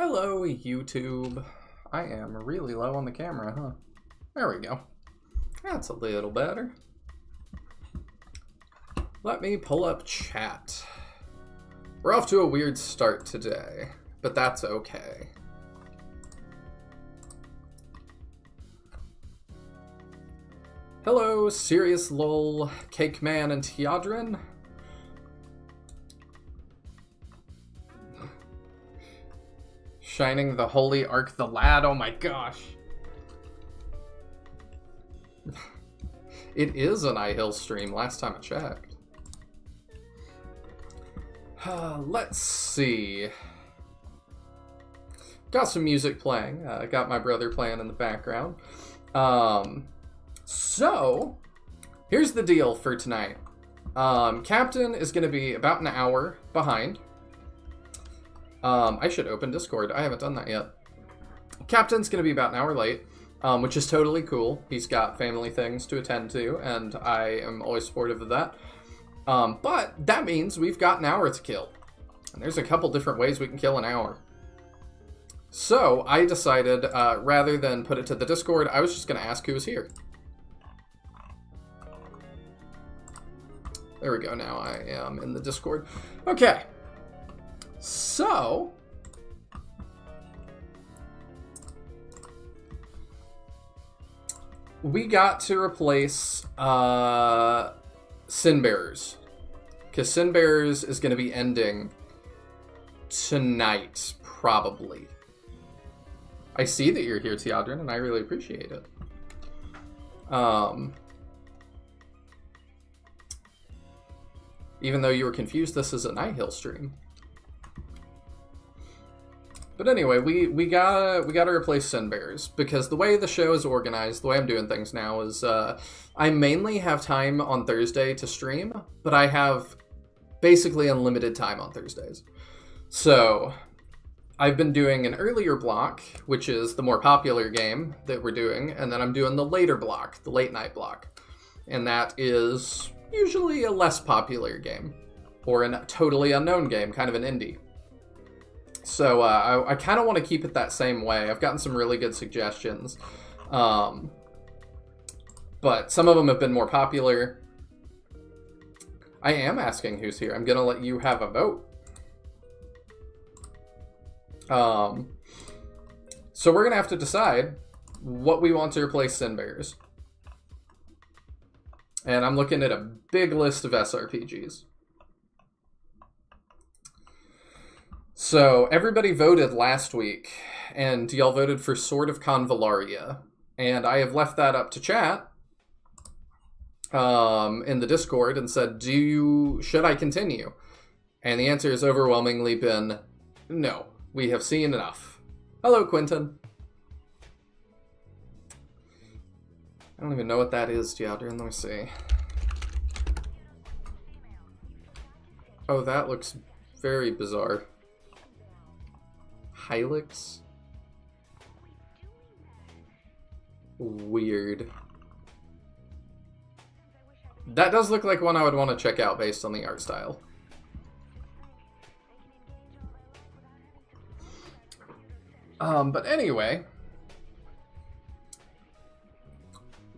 Hello, YouTube. I am really low on the camera, huh? There we go. That's a little better. Let me pull up chat. We're off to a weird start today, but that's okay. Hello, Serious Lol, Cake Man, and Teodrin. Shining the Holy Ark, the lad. Oh my gosh. It is an iHill stream, last time I checked. Let's see. Got some music playing. Got my brother playing in the background. So, here's the deal for tonight. Captain is going to be about an hour behind. I should open Discord. I haven't done that yet. Captain's going to be about an hour late, which is totally cool. He's got family things to attend to, and I am always supportive of that. But that means we've got an hour to kill. And there's a couple different ways we can kill an hour. So I decided, rather than put it to the Discord, I was just going to ask who was here. There we go. Now I am in the Discord. Okay. So, we got to replace Sin Bearers, because Sin Bearers is going to be ending tonight, probably. I see that you're here, Teodrin, and I really appreciate it. Even though you were confused, this is a iHill stream. But anyway, we gotta replace Sin Bearers, because the way the show is organized, the way I'm doing things now is I mainly have time on Thursday to stream, but I have basically unlimited time on Thursdays. So I've been doing an earlier block, which is the more popular game that we're doing, and then I'm doing the later block, the late night block. And that is usually a less popular game, or a totally unknown game, kind of an indie. So I kind of want to keep it that same way. I've gotten some really good suggestions. But some of them have been more popular. I am asking who's here. I'm going to let you have a vote. So we're going to have to decide what we want to replace Sin Bearers. And I'm looking at a big list of SRPGs. So, everybody voted last week, and y'all voted for Sword of Convallaria. And I have left that up to chat in the Discord and said, should I continue? And the answer has overwhelmingly been, no, we have seen enough. Hello, Quentin. I don't even know what that is, Teodrin. Let me see. Oh, that looks very bizarre. Hylix? Weird. That does look like one I would want to check out based on the art style. But anyway,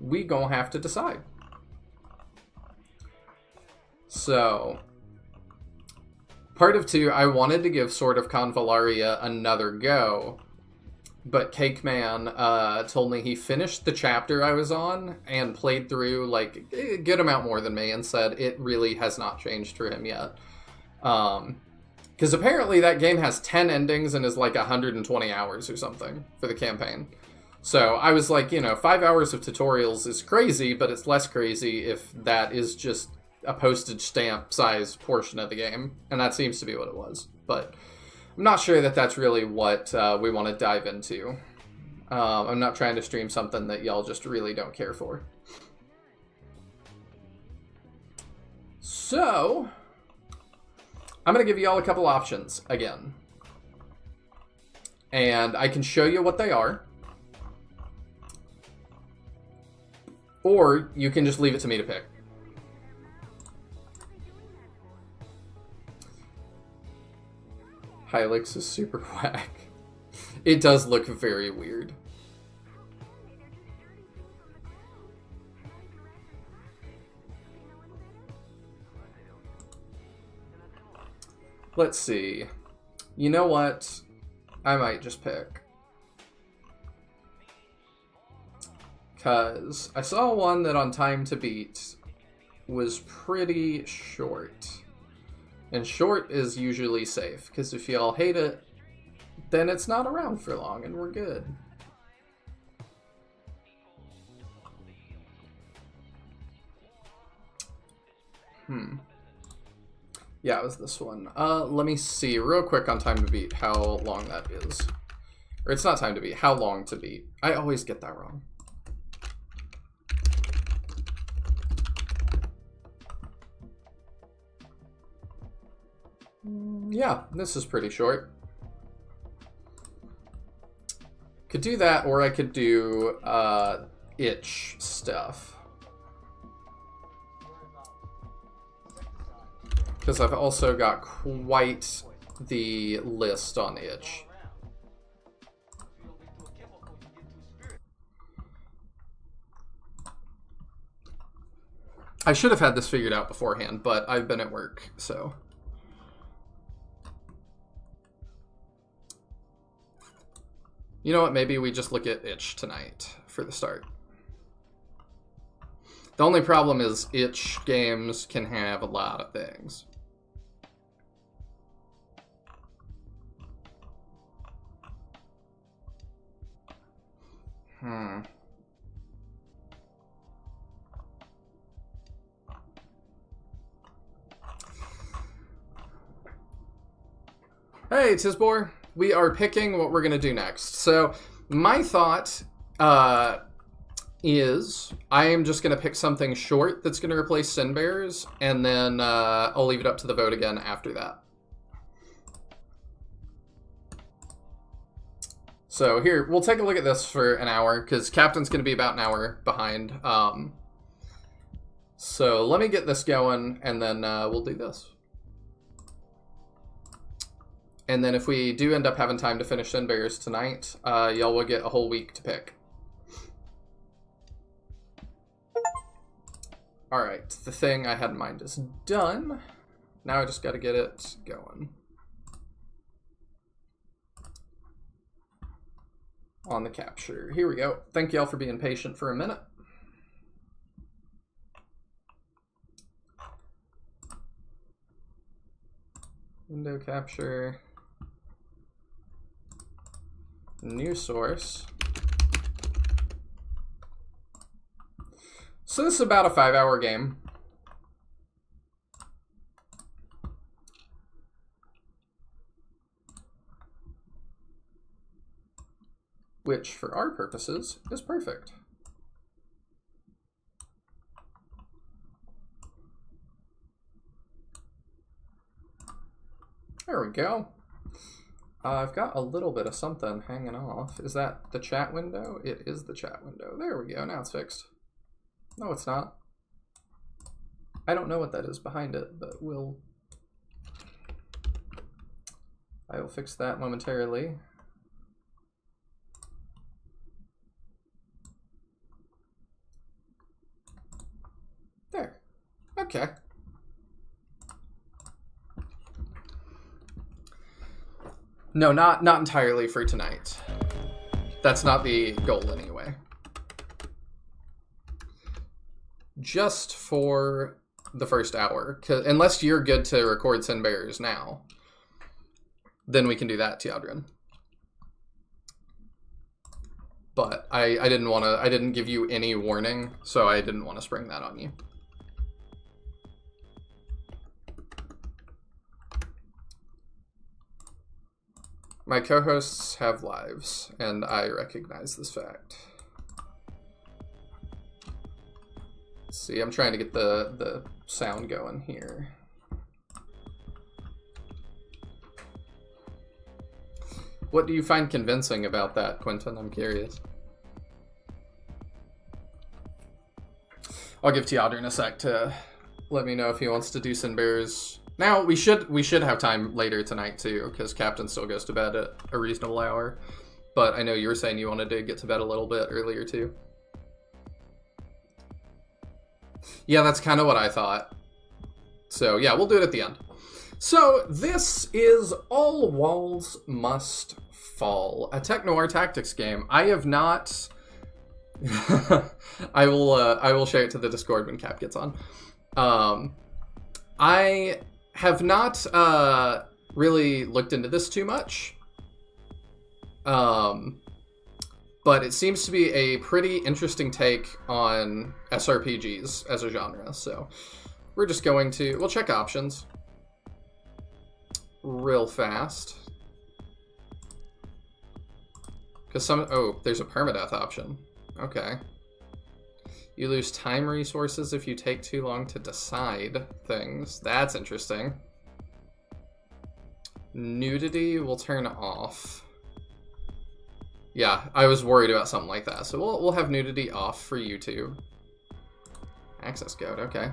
we gonna have to decide. So, part of 2, I wanted to give Sword of Convallaria another go, but Cake Man told me he finished the chapter I was on and played through like a good amount more than me and said it really has not changed for him yet. Because apparently that game has 10 endings and is like 120 hours or something for the campaign. So I was like, 5 hours of tutorials is crazy, but it's less crazy if that is just a postage stamp size portion of the game, and that seems to be what it was. But I'm not sure that that's really what we want to dive into. I'm not trying to stream something that y'all just really don't care for. So I'm going to give y'all a couple options again, and I can show you what they are, or you can just leave it to me to pick. Hylix is super whack. It does look very weird. Let's see. You know what? I might just pick. Because I saw one that on Time to Beat was pretty short. And short is usually safe, because if y'all hate it, then it's not around for long and we're good. Yeah, it was this one. Let me see real quick on Time to Beat how long that is. Or it's not Time to Beat, how long to beat. I always get that wrong. Yeah, this is pretty short. Could do that, or I could do itch stuff. Because I've also got quite the list on itch. I should have had this figured out beforehand, but I've been at work, so... You know what, maybe we just look at itch tonight for the start. The only problem is itch games can have a lot of things. Hey, Tisbor. We are picking what we're going to do next. So my thought is I am just going to pick something short that's going to replace Sin Bears, and then I'll leave it up to the vote again after that. So here, we'll take a look at this for an hour, because Captain's going to be about an hour behind. So let me get this going, and then we'll do this. And then if we do end up having time to finish Sin Bears tonight, y'all will get a whole week to pick. Alright, the thing I had in mind is done. Now I just got to get it going. On the capture. Here we go. Thank y'all for being patient for a minute. Window capture. New source. So this is about a 5-hour game. Which, for our purposes, is perfect. There we go. I've got a little bit of something hanging off. Is that the chat window? It is the chat window. There we go. Now it's fixed. No, it's not. I don't know what that is behind it, but I will fix that momentarily. There. Okay. No, not entirely for tonight. That's not the goal anyway. Just for the first hour. Unless you're good to record Sin Bears now, then we can do that, Teodrin. But I didn't give you any warning, so I didn't want to spring that on you. My co-hosts have lives, and I recognize this fact. Let's see, I'm trying to get the sound going here. What do you find convincing about that, Quentin? I'm curious. I'll give Teodrin a sec to let me know if he wants to do Sin Bears. Now, we should have time later tonight, too, because Captain still goes to bed at a reasonable hour. but I know you were saying you wanted to get to bed a little bit earlier too. Yeah, that's kind of what I thought. So yeah, we'll do it at the end. So this is All Walls Must Fall, a tech noir tactics game. I have not. I will share it to the Discord when Cap gets on. I have not really looked into this too much. But it seems to be a pretty interesting take on SRPGs as a genre. So we're just going to, we'll check options real fast. Because there's a permadeath option. Okay. You lose time resources if you take too long to decide things. That's interesting. Nudity will turn off. Yeah, I was worried about something like that. So we'll have nudity off for YouTube. Access code, okay.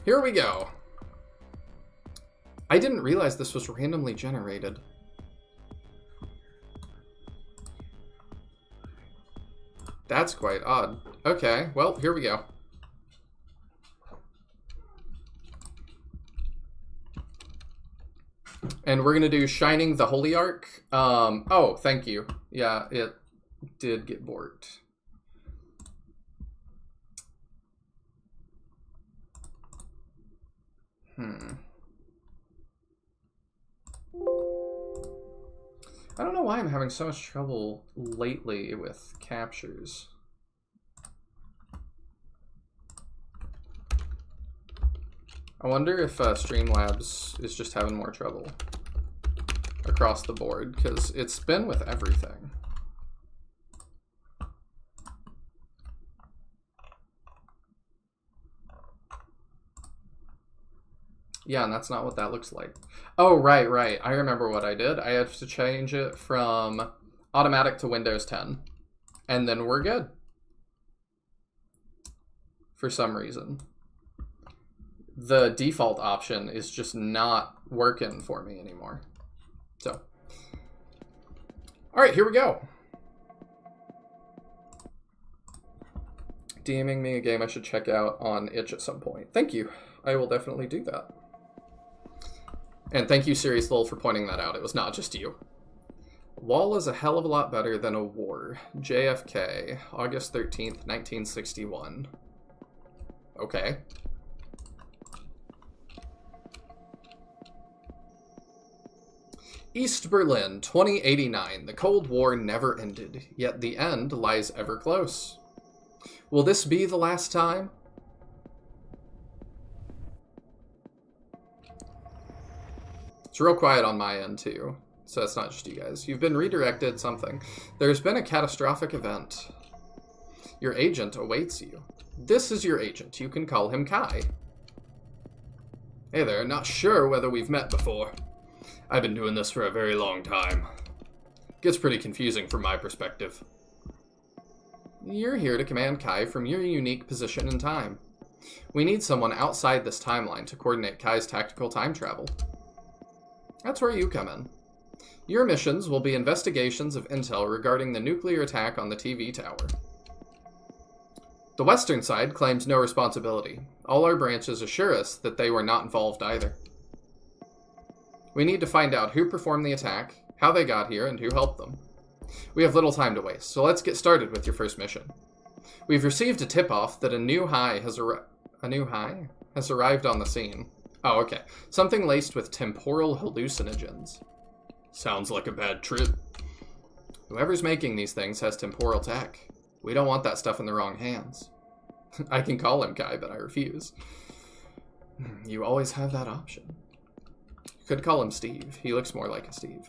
Here we go. I didn't realize this was randomly generated. That's quite odd. Okay, well, here we go. And we're going to do Shining the Holy Ark. Oh, thank you. Yeah, it did get borked. I don't know why I'm having so much trouble lately with captures. I wonder if Streamlabs is just having more trouble across the board, because it's been with everything. Yeah, and that's not what that looks like. Oh, right. I remember what I did. I had to change it from automatic to Windows 10. And then we're good. For some reason. The default option is just not working for me anymore. So. Alright, here we go. DMing me a game I should check out on itch at some point. Thank you. I will definitely do that. And thank you, Sirius Lowell, for pointing that out. It was not just you. Wall is a hell of a lot better than a war. JFK, August 13th, 1961. Okay. East Berlin, 2089. The Cold War never ended, yet the end lies ever close. Will this be the last time? It's real quiet on my end, too. So it's not just you guys. You've been redirected, something. There's been a catastrophic event. Your agent awaits you. This is your agent. You can call him Kai. Hey there, not sure whether we've met before. I've been doing this for a very long time. Gets pretty confusing from my perspective. You're here to command Kai from your unique position in time. We need someone outside this timeline to coordinate Kai's tactical time travel. That's where you come in. Your missions will be investigations of intel regarding the nuclear attack on the TV tower. The Western side claims no responsibility. All our branches assure us that they were not involved either. We need to find out who performed the attack, how they got here, and who helped them. We have little time to waste, so let's get started with your first mission. We've received a tip-off that a new high has arrived on the scene. Oh, okay. Something laced with temporal hallucinogens. Sounds like a bad trip. Whoever's making these things has temporal tech. We don't want that stuff in the wrong hands. I can call him Kai, but I refuse. You always have that option. You could call him Steve. He looks more like a Steve.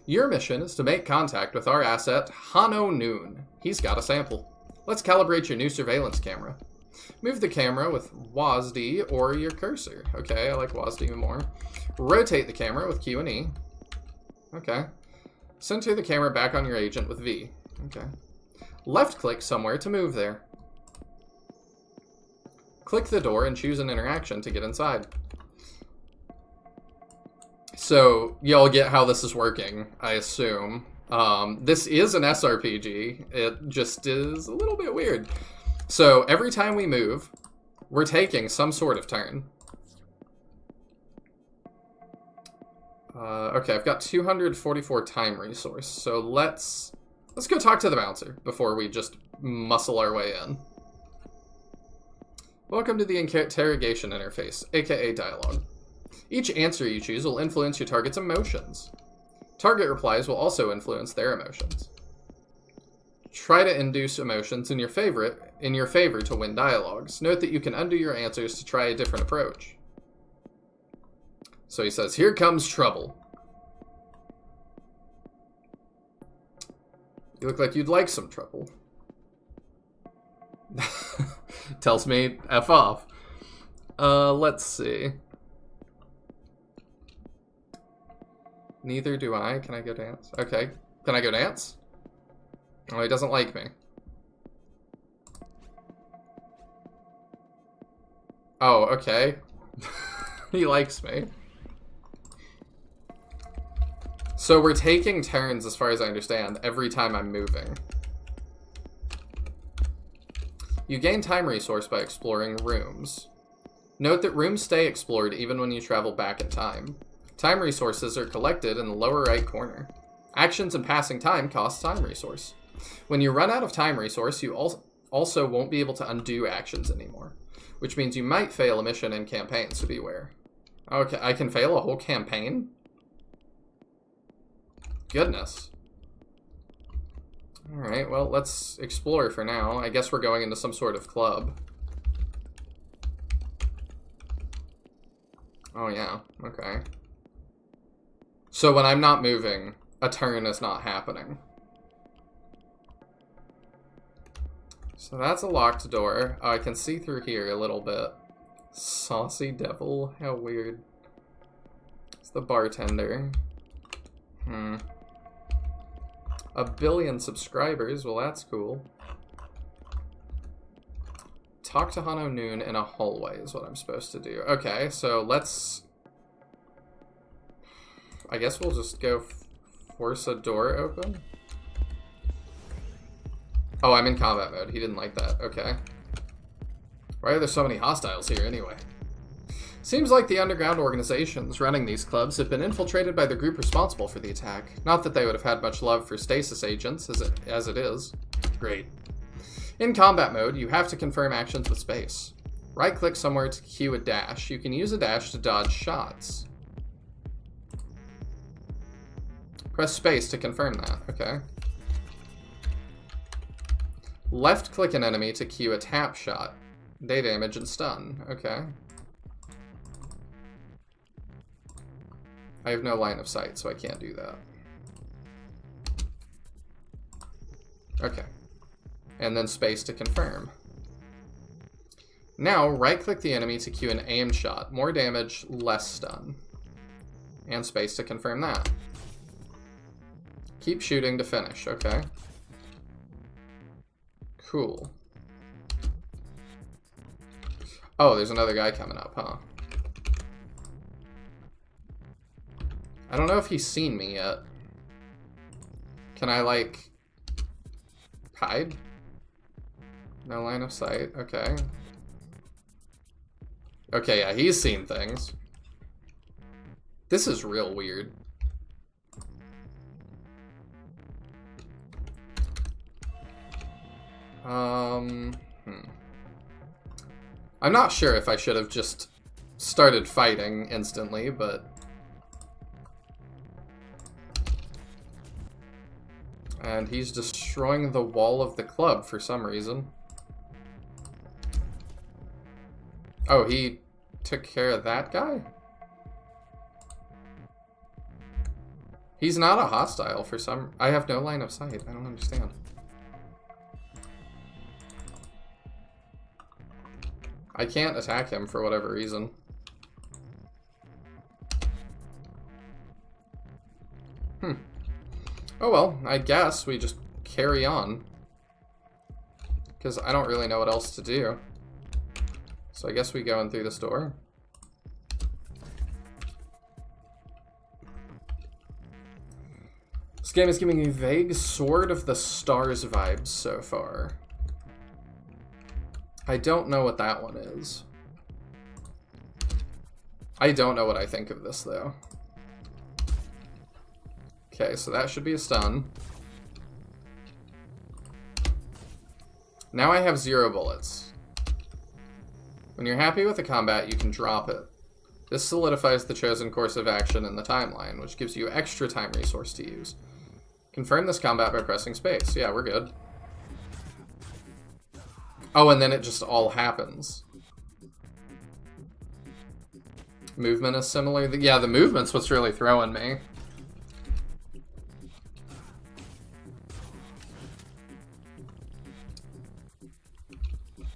Your mission is to make contact with our asset, Hano Noon. He's got a sample. Let's calibrate your new surveillance camera. Move the camera with WASD or your cursor. Okay, I like WASD more. Rotate the camera with Q and E. Okay. Center the camera back on your agent with V. Okay. Left-click somewhere to move there. Click the door and choose an interaction to get inside. So, y'all get how this is working, I assume. This is an SRPG. It just is a little bit weird. So, every time we move, we're taking some sort of turn. Okay, I've got 244 time resource, so let's go talk to the bouncer before we just muscle our way in. Welcome to the interrogation interface, aka dialogue. Each answer you choose will influence your target's emotions. Target replies will also influence their emotions. Try to induce emotions in your favor to win dialogues. Note that you can undo your answers to try a different approach. So he says, here comes trouble. You look like you'd like some trouble. Tells me F off. Let's see. Neither do I. Can I go dance? Okay. Can I go dance? Oh, he doesn't like me. Oh, okay. He likes me. So we're taking turns, as far as I understand, every time I'm moving. You gain time resource by exploring rooms. Note that rooms stay explored even when you travel back in time. Time resources are collected in the lower right corner. Actions and passing time cost time resource. When you run out of time resource, you also won't be able to undo actions anymore, which means you might fail a mission in campaign, so beware. Okay, I can fail a whole campaign? Goodness. Alright, well, let's explore for now. I guess we're going into some sort of club. Oh, yeah. Okay. So when I'm not moving, a turn is not happening. So that's a locked door. Oh, I can see through here a little bit. Saucy devil. How weird. It's the bartender. 1 billion subscribers. Well, that's cool. Talk to Hano Noon in a hallway is what I'm supposed to do. Okay, so let's... I guess we'll just go force a door open. Oh, I'm in combat mode. He didn't like that. Okay. Why are there so many hostiles here anyway? Seems like the underground organizations running these clubs have been infiltrated by the group responsible for the attack. Not that they would have had much love for stasis agents as it is. Great. In combat mode, you have to confirm actions with space. Right-click somewhere to cue a dash. You can use a dash to dodge shots. Press space to confirm that. Okay. Left-click an enemy to cue a tap shot. They damage and stun. Okay. I have no line of sight, so I can't do that. Okay. And then space to confirm. Now, right-click the enemy to cue an aim shot. More damage, less stun. And space to confirm that. Keep shooting to finish. Okay. Cool. Oh, there's another guy coming up, huh? I don't know if he's seen me yet. Can I, like, hide? No line of sight. Okay. Okay, yeah, he's seen things. This is real weird. I'm not sure if I should have just started fighting instantly, but... And he's destroying the wall of the club for some reason. Oh, he took care of that guy? He's not a hostile for some... I have no line of sight. I don't understand. I can't attack him for whatever reason. Oh well, I guess we just carry on. Because I don't really know what else to do. So I guess we go in through this door. This game is giving me vague Sword of the Stars vibes so far. I don't know what that one is. I don't know what I think of this, though. Okay, so that should be a stun. Now I have 0 bullets. When you're happy with the combat, you can drop it. This solidifies the chosen course of action in the timeline, which gives you extra time resource to use. Confirm this combat by pressing space. Yeah, we're good. Oh, and then it just all happens. Movement is similar. Yeah, the movement's what's really throwing me.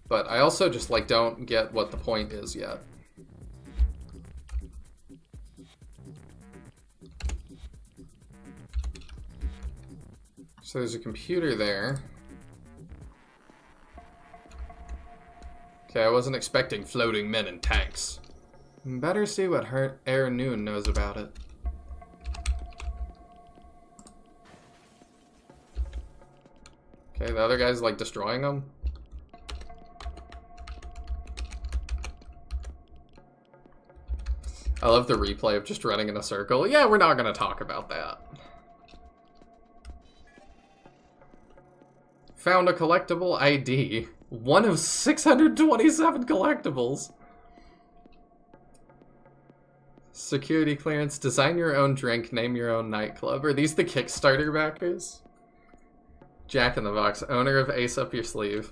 But I also just, like, don't get what the point is yet. So there's a computer there. Okay, I wasn't expecting floating men and tanks. Better see what Air Noon knows about it. Okay, the other guy's, like, destroying them. I love the replay of just running in a circle. Yeah, we're not going to talk about that. Found a collectible ID. One of 627 collectibles. Security clearance. Design your own drink. Name your own nightclub. Are these the Kickstarter backers? Jack in the Box. Owner of Ace Up Your Sleeve.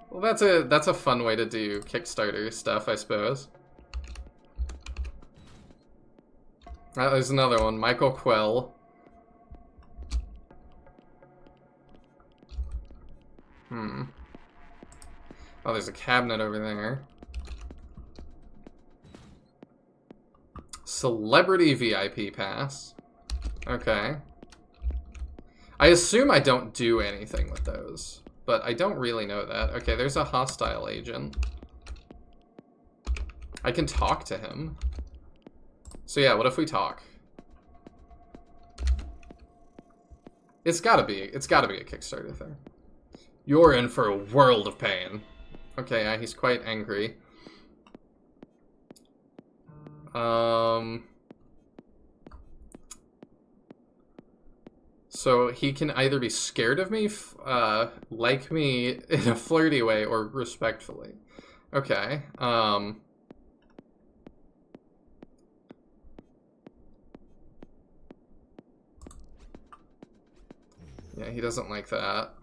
Well, that's a fun way to do Kickstarter stuff, I suppose. There's another one. Michael Quell. Oh, there's a cabinet over there. Celebrity VIP pass. Okay. I assume I don't do anything with those, but I don't really know that. Okay, there's a hostile agent. I can talk to him. So yeah, what if we talk? It's gotta be a Kickstarter thing. You're in for a world of pain. Okay, yeah, he's quite angry. So he can either be scared of me, like me in a flirty way, or respectfully. Okay, yeah, he doesn't like that.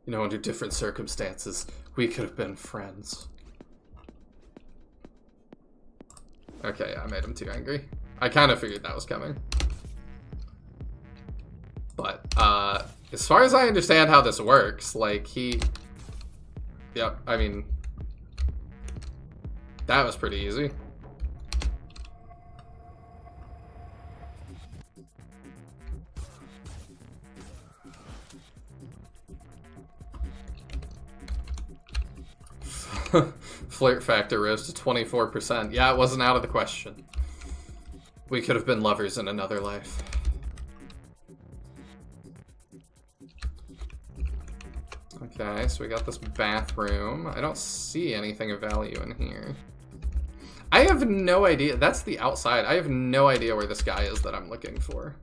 You know, under different circumstances, we could have been friends. Okay, I made him too angry. I kind of figured that was coming. But, as far as I understand how this works, like, yep, I mean, that was pretty easy. Flirt factor rose to 24%. Yeah, it wasn't out of the question. We could have been lovers in another life. Okay, so we got this bathroom. I don't see anything of value in here. I have no idea. That's the outside. I have no idea where this guy is that I'm looking for.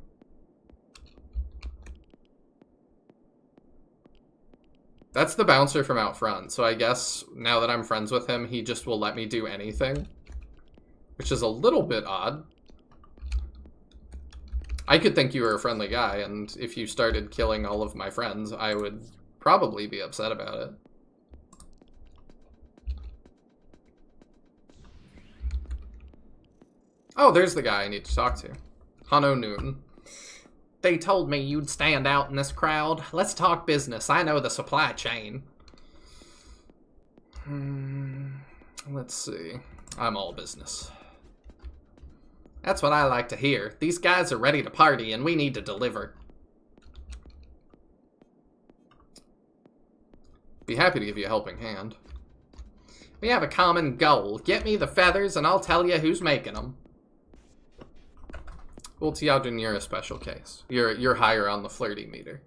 That's the bouncer from out front, so I guess now that I'm friends with him, he just will let me do anything. Which is a little bit odd. I could think you were a friendly guy, and if you started killing all of my friends, I would probably be upset about it. Oh, there's the guy I need to talk to. Hanno Noon. They told me you'd stand out in this crowd. Let's talk business. I know the supply chain. Let's see. I'm all business. That's what I like to hear. These guys are ready to party, and we need to deliver. Be happy to give you a helping hand. We have a common goal. Get me the feathers and I'll tell you who's making them. Well, Tiaodun, you're a special case. You're higher on the flirty meter.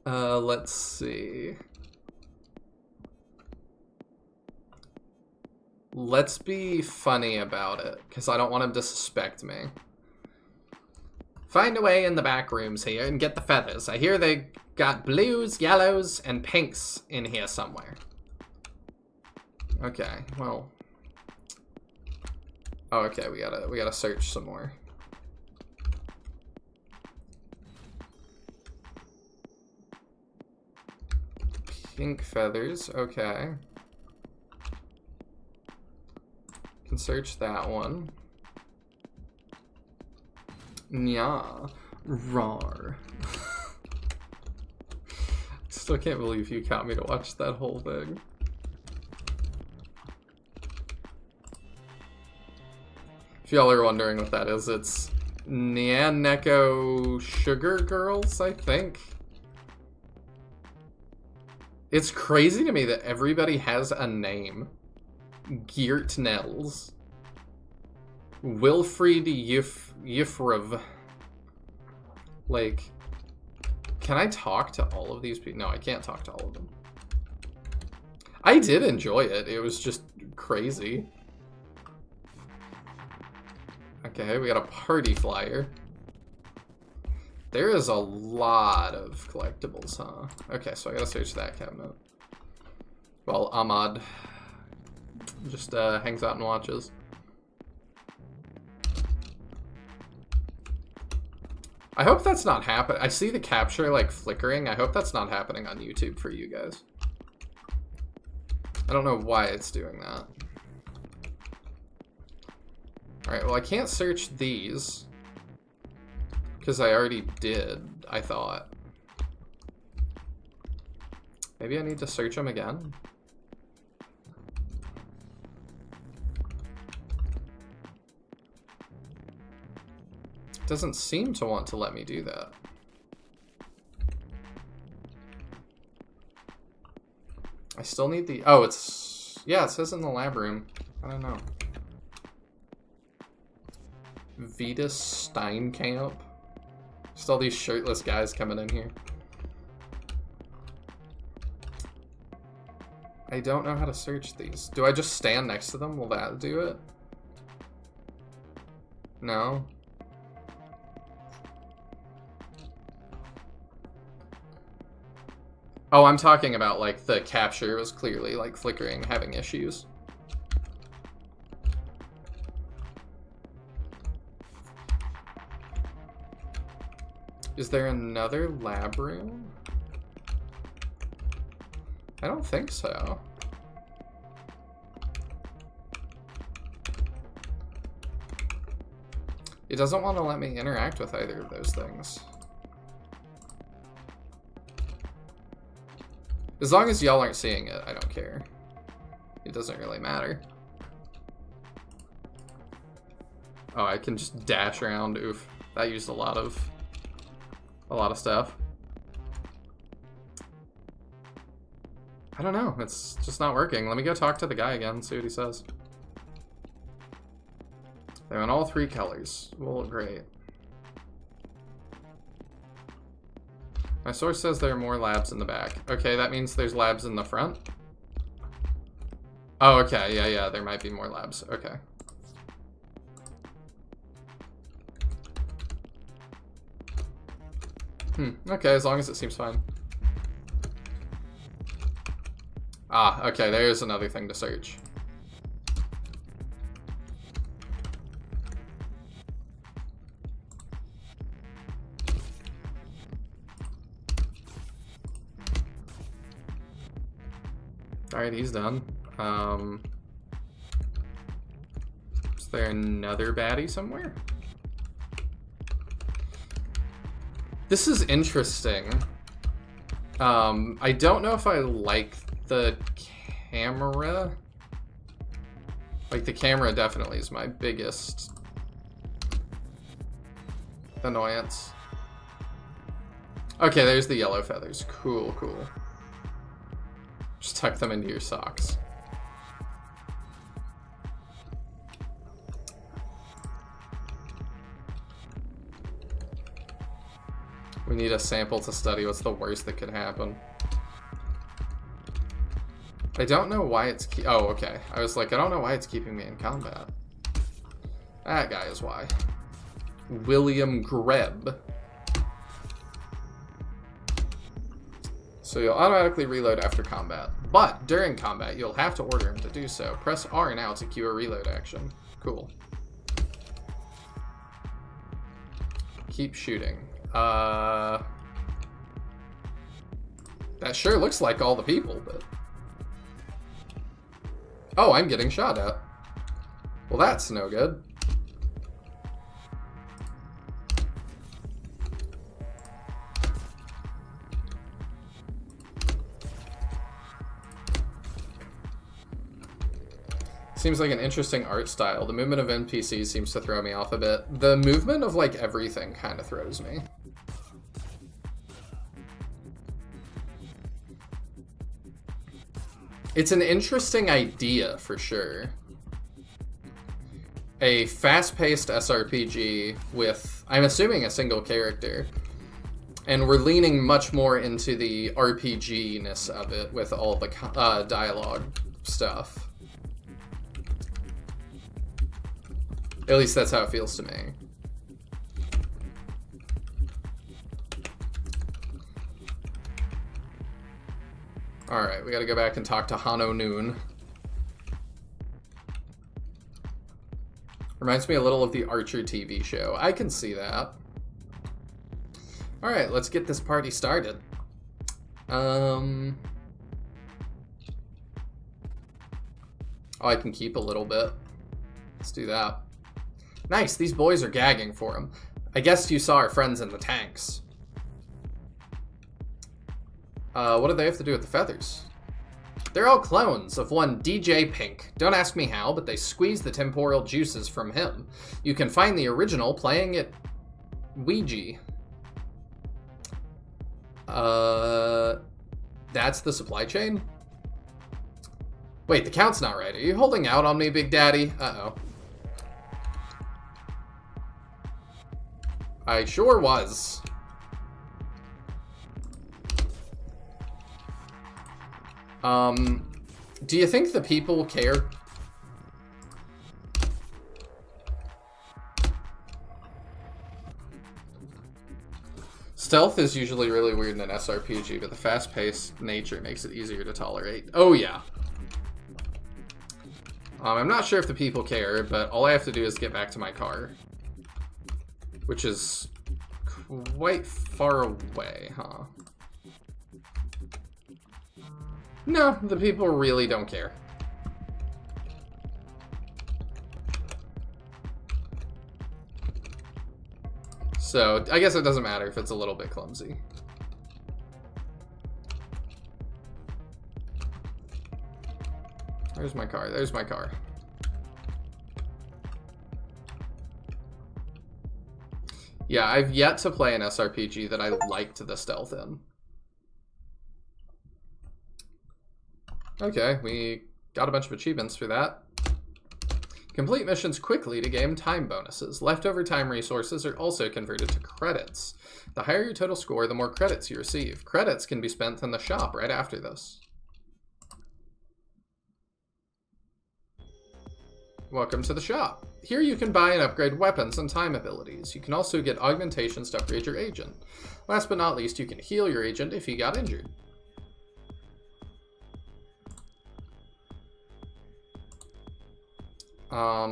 Let's see. Let's be funny about it, because I don't want him to suspect me. Find a way in the back rooms here and get the feathers. I hear they got blues, yellows, and pinks in here somewhere. Okay, well. Oh, okay, we gotta search some more. Pink feathers, okay. Can search that one. Nya. Rar. Still can't believe you got me to watch that whole thing. If y'all are wondering what that is, it's Nyaneko Sugar Girls, I think. It's crazy to me that everybody has a name. Geert Nels. Wilfried Yifrev. Like, can I talk to all of these people? No, I can't talk to all of them. I did enjoy it. It was just crazy. Okay, we got a party flyer. There is a lot of collectibles, huh? Okay, so I gotta search that cabinet. Well, Ahmad just hangs out and watches. I hope that's not happening. I see the capture like flickering. I hope that's not happening on YouTube for you guys. I don't know why it's doing that. Alright, well I can't search these. Because I already did, I thought. Maybe I need to search them again? Doesn't seem to want to let me do that. I still need the... Oh, it's... Yeah, it says in the lab room. I don't know. Vetus Steinkamp. Just all these shirtless guys coming in here. I don't know how to search these. Do I just stand next to them? Will that do it? No. Oh, I'm talking about, like, the capture was clearly, like, flickering, having issues. Is there another lab room? I don't think so. It doesn't want to let me interact with either of those things. As long as y'all aren't seeing it, I don't care. It doesn't really matter. Oh, I can just dash around. Oof. That used a lot of stuff. I don't know. It's just not working. Let me go talk to the guy again, see what he says. They're in all three colors. Well, great. My source says there are more labs in the back. Okay, that means there's labs in the front. Oh, okay. Yeah, there might be more labs. Okay. Okay, as long as it seems fine. Ah, okay, there's another thing to search. Alright, he's done. Is there another baddie somewhere? This is interesting. I don't know if I like the camera. Like, the camera definitely is my biggest annoyance. Okay, there's the yellow feathers. Cool, cool. Just tuck them into your socks. We need a sample to study what's the worst that could happen. I don't know why it's oh, okay. I was like, I don't know why it's keeping me in combat. That guy is why. William Greb. So you'll automatically reload after combat. But during combat, you'll have to order him to do so. Press R now to cue a reload action. Cool. Keep shooting. That sure looks like all the people, but... Oh, I'm getting shot at. Well, that's no good. Seems like an interesting art style. The movement of NPCs seems to throw me off a bit. The movement of, like, everything kind of throws me. It's an interesting idea, for sure. A fast-paced SRPG with, I'm assuming, a single character. And we're leaning much more into the RPG-ness of it with all the dialogue stuff. At least that's how it feels to me. Alright, we gotta go back and talk to Hano Noon. Reminds me a little of the Archer TV show. I can see that. Alright, let's get this party started. Oh, I can keep a little bit. Let's do that. Nice, these boys are gagging for him. I guess you saw our friends in the tanks. What do they have to do with the feathers? They're all clones of one DJ Pink. Don't ask me how, but they squeeze the temporal juices from him. You can find the original playing at Ouija. That's the supply chain? Wait, the count's not right. Are you holding out on me, Big Daddy? Uh-oh. I sure was. Do you think the people care? Stealth is usually really weird in an SRPG, but the fast-paced nature makes it easier to tolerate. Oh, yeah. I'm not sure if the people care, but all I have to do is get back to my car. Which is quite far away, huh? No, the people really don't care. So, I guess it doesn't matter if it's a little bit clumsy. There's my car. There's my car. Yeah, I've yet to play an SRPG that I liked the stealth in. Okay, we got a bunch of achievements for that. Complete missions quickly to gain time bonuses. Leftover time resources are also converted to credits. The higher your total score, the more credits you receive. Credits can be spent in the shop right after this. Welcome to the shop. Here you can buy and upgrade weapons and time abilities. You can also get augmentations to upgrade your agent. Last but not least, you can heal your agent if he got injured.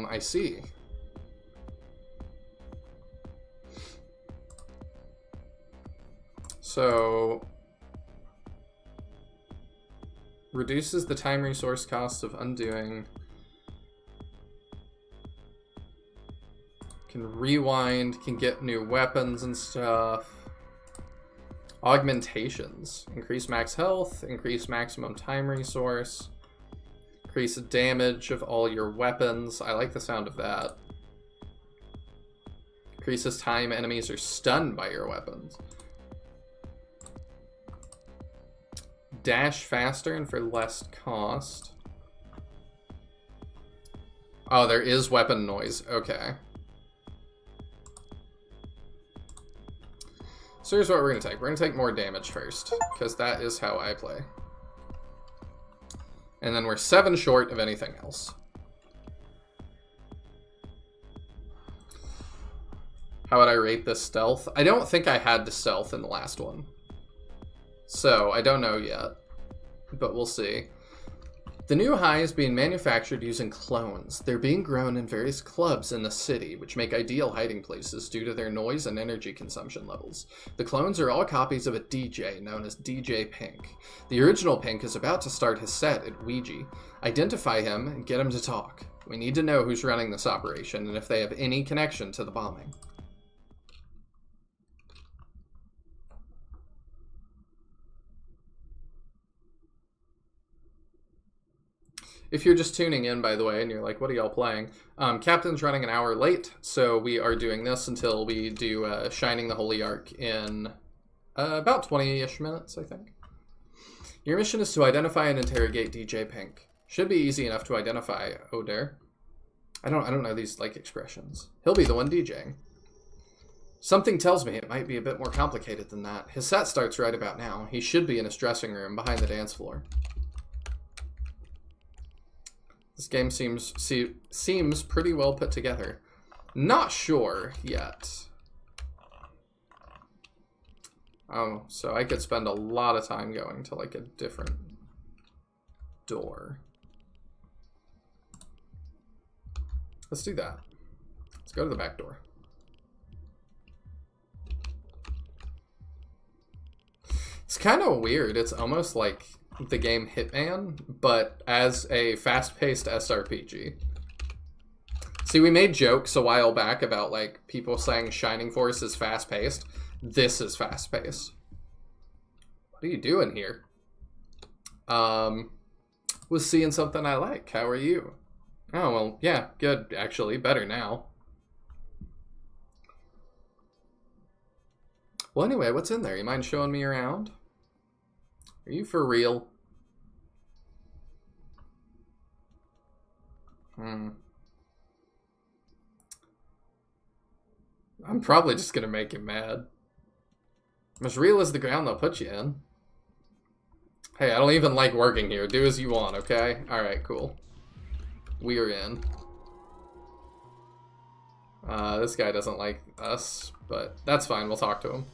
I see. So, reduces the time resource cost of undoing. Can rewind, can get new weapons and stuff. Augmentations. Increase max health, increase maximum time resource. Increase damage of all your weapons. I like the sound of that. Increases time enemies are stunned by your weapons. dash faster and for less cost. Oh, there is weapon noise. Okay. So here's what we're going to take. We're going to take more damage first, because that is how I play. And then we're 7 short of anything else. How would I rate this stealth? I don't think I had the stealth in the last one. So, I don't know yet. But we'll see. The new high is being manufactured using clones. They're being grown in various clubs in the city, which make ideal hiding places due to their noise and energy consumption levels. The clones are all copies of a DJ known as DJ Pink. The original Pink is about to start his set at Ouija. Identify him and get him to talk. We need to know who's running this operation and if they have any connection to the bombing. If you're just tuning in, by the way, and you're like, what are y'all playing? Captain's running an hour late, so we are doing this until we do Shining the Holy Ark in about 20-ish minutes, I think. Your mission is to identify and interrogate DJ Pink. Should be easy enough to identify, Oder. I don't know these, like, expressions. He'll be the one DJing. Something tells me it might be a bit more complicated than that. His set starts right about now. He should be in his dressing room behind the dance floor. This game seems pretty well put together. Not sure yet. Oh, so I could spend a lot of time going to like a different door. Let's do that. Let's go to the back door. It's kind of weird. It's almost like the game Hitman, but as a fast-paced SRPG. See, we made jokes a while back about, like, people saying Shining Force is fast-paced. This is fast-paced. What are you doing here? Was seeing something I like. How are you? Oh, well, yeah, good, actually. Better now. Well, anyway, what's in there? You mind showing me around? Are you for real? I'm probably just gonna make him mad. I'm as real as the ground they'll put you in. Hey, I don't even like working here. Do as you want, okay? Alright, cool. We're in. This guy doesn't like us, but that's fine. We'll talk to him.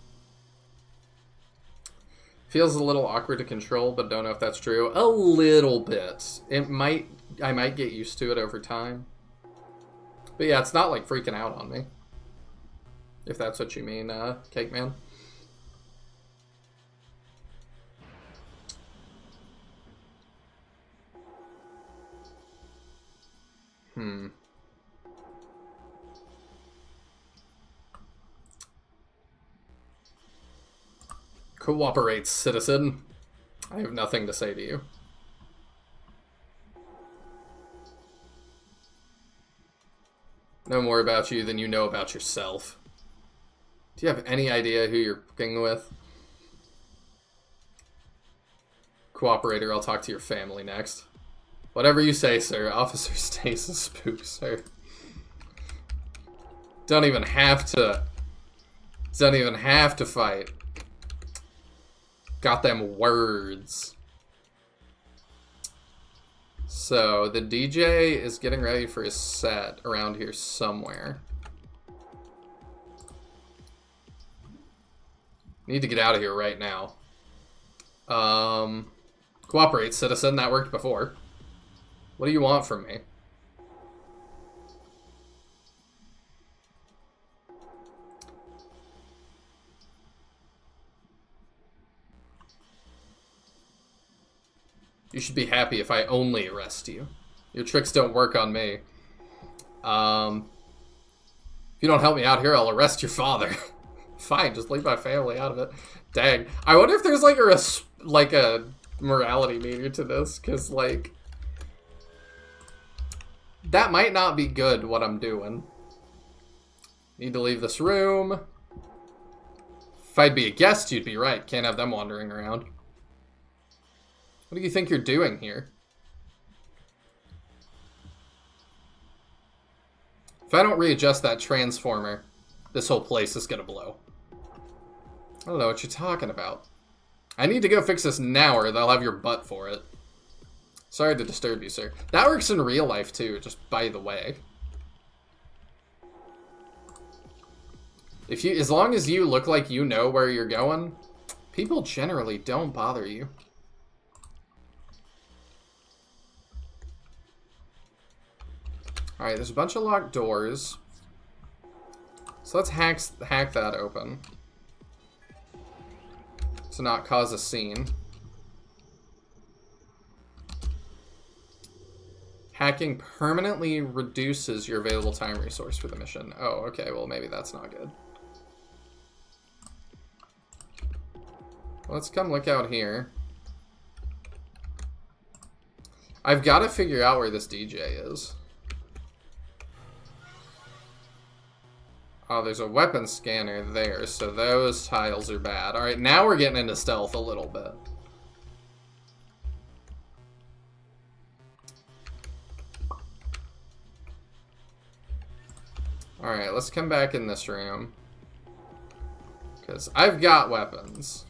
Feels a little awkward to control, but don't know if that's true. A little bit. I might get used to it over time. But yeah, it's not like freaking out on me. If that's what you mean, Cake Man. Cooperate, citizen. I have nothing to say to you. Know more about you than you know about yourself. Do you have any idea who you're fucking with? Cooperator, I'll talk to your family next. Whatever you say, sir. Officer Stasis Spook, sir. Don't even have to fight. Got them words. So, the DJ is getting ready for his set around here somewhere. Need to get out of here right now. Cooperate, citizen. That worked before. What do you want from me? You should be happy if I only arrest you. Your tricks don't work on me. If you don't help me out here, I'll arrest your father. Fine, just leave my family out of it. Dang. I wonder if there's like a morality meter to this, because like that might not be good what I'm doing. Need to leave this room. If I'd be a guest, you'd be right. Can't have them wandering around. What do you think you're doing here? If I don't readjust that transformer, this whole place is gonna blow. I don't know what you're talking about. I need to go fix this now or they'll have your butt for it. Sorry to disturb you, sir. That works in real life too, just by the way. As long as you look like you know where you're going, people generally don't bother you. Alright, there's a bunch of locked doors. So let's hack that open. To not cause a scene. Hacking permanently reduces your available time resource for the mission. Oh, okay, well maybe that's not good. Let's come look out here. I've got to figure out where this DJ is. Oh, there's a weapon scanner there, so those tiles are bad. Alright, now we're getting into stealth a little bit. Alright, let's come back in this room. Because I've got weapons.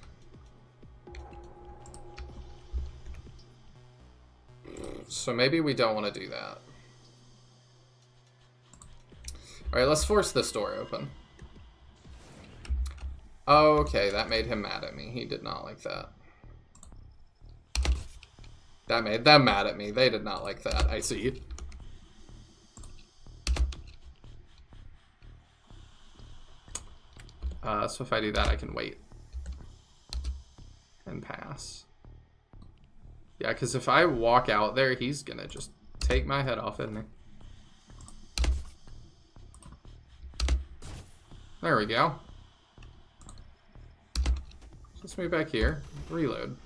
So maybe we don't want to do that. Alright, let's force this door open. Okay, that made him mad at me. He did not like that. That made them mad at me. They did not like that. I see. So if I do that, I can wait. And pass. Yeah, because if I walk out there, he's gonna just take my head off, isn't he? There we go. Let's move back here. Reload.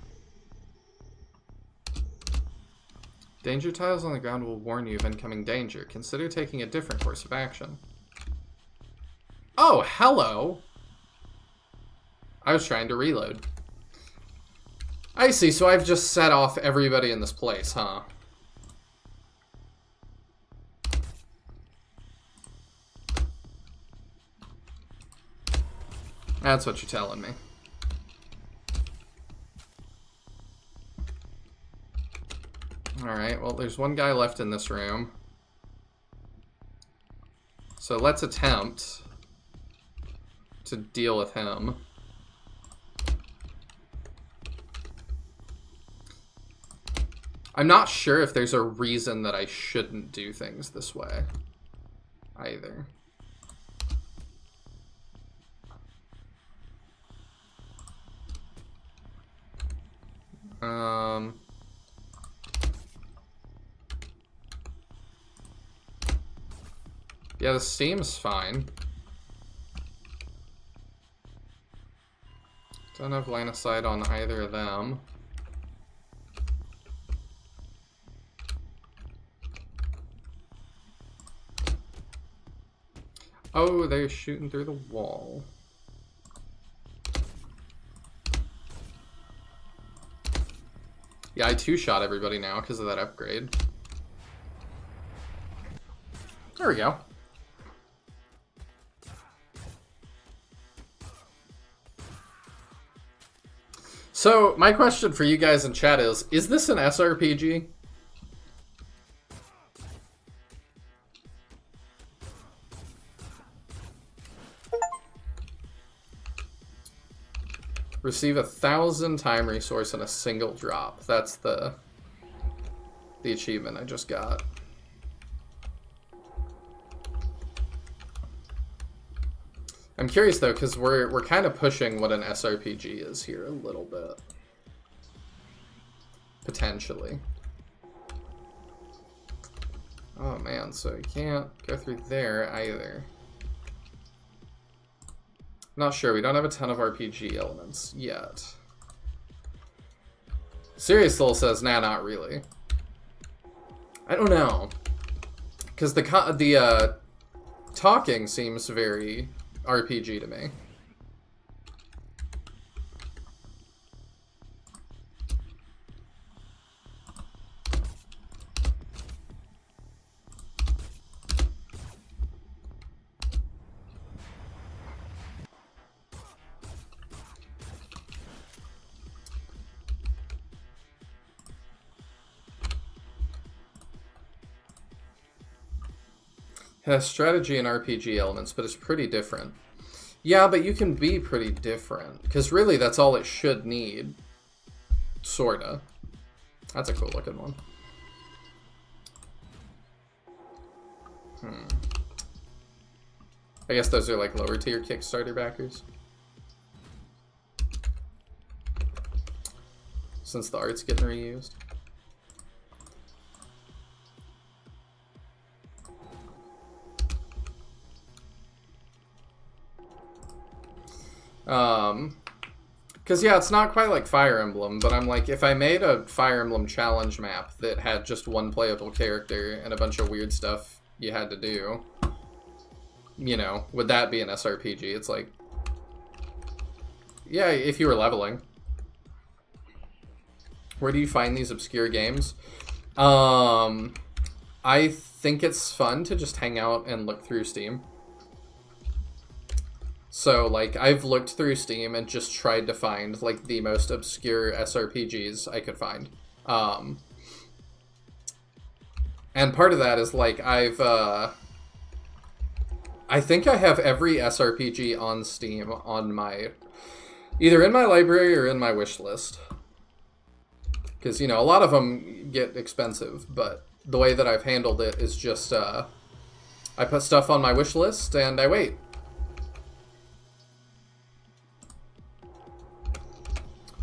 Danger tiles on the ground will warn you of incoming danger. Consider taking a different course of action. Oh, hello! I was trying to reload. I see, so I've just set off everybody in this place, huh? That's what you're telling me. Alright, well, there's one guy left in this room. So let's attempt to deal with him. I'm not sure if there's a reason that I shouldn't do things this way, either. Yeah, this seems fine. Don't have line of sight on either of them. Oh, they're shooting through the wall. Yeah, I two-shot everybody now because of that upgrade. There we go. So, my question for you guys in chat is this an SRPG? Receive 1,000 time resource in a single drop. That's the achievement I just got. I'm curious though, because we're kind of pushing what an SRPG is here a little bit. Potentially. Oh man, so you can't go through there either. Not sure, we don't have a ton of RPG elements yet. Serious Soul says, nah, not really. I don't know. Because the talking seems very RPG to me. has strategy and RPG elements, but it's pretty different. Yeah, but you can be pretty different, because really that's all it should need. Sorta. That's a cool looking one. I guess those are like lower tier Kickstarter backers. Since the art's getting reused. Because yeah, it's not quite like Fire Emblem, but I'm like, if I made a Fire Emblem challenge map that had just one playable character and a bunch of weird stuff you had to do, you know, would that be an SRPG? It's like, yeah, if you were leveling. Where do you find these obscure games? I think it's fun to just hang out and look through Steam. So, like, I've looked through Steam and just tried to find, like, the most obscure SRPGs I could find. And part of that is, like, I think I have every SRPG on Steam on my... either in my library or in my wish list. Because, you know, a lot of them get expensive, but the way that I've handled it is just, I put stuff on my wish list and I wait.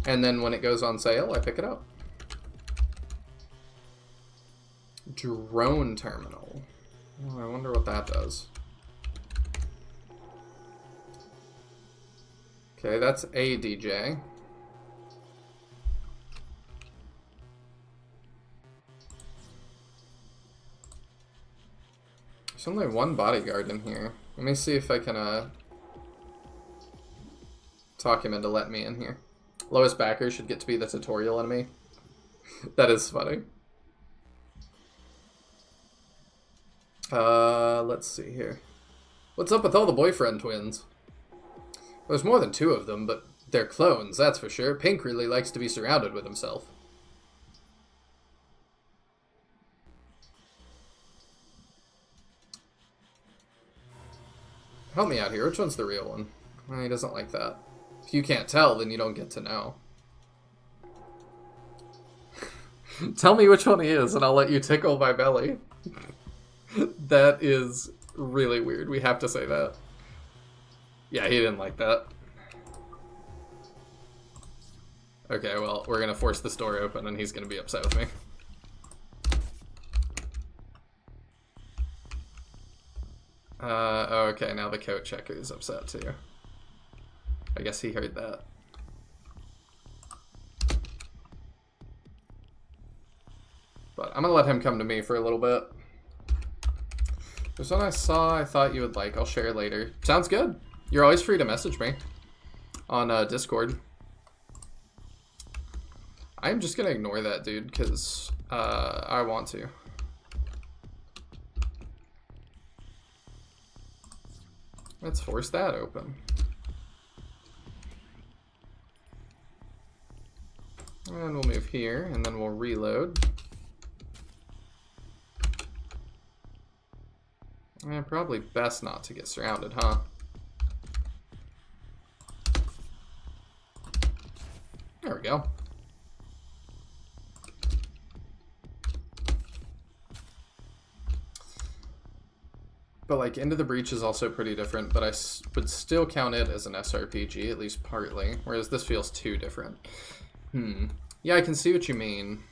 And then when it goes on sale, I pick it up. Drone terminal. Oh, I wonder what that does. Okay, that's a DJ. There's only one bodyguard in here. Let me see if I can talk him into letting me in here. Lowest backer should get to be the tutorial enemy. That is funny. Let's see here. What's up with all the boyfriend twins? There's more than 2 of them, but they're clones, that's for sure. Pink really likes to be surrounded with himself. Help me out here. Which one's the real one? Well, he doesn't like that. If you can't tell, then you don't get to know. Tell me which one he is, and I'll let you tickle my belly. That is really weird. We have to say that. Yeah, he didn't like that. Okay, well, we're gonna force this door open, and he's gonna be upset with me. Okay, now the coat checker is upset too. I guess he heard that. But I'm gonna let him come to me for a little bit. There's one I saw I thought you would like. I'll share later. Sounds good. You're always free to message me on Discord. I'm just gonna ignore that dude because I want to. Let's force that open. And we'll move here, and then we'll reload. And probably best not to get surrounded, huh? There we go. But like Into the Breach is also pretty different, but I would still count it as an SRPG, at least partly, whereas this feels too different. Yeah, I can see what you mean.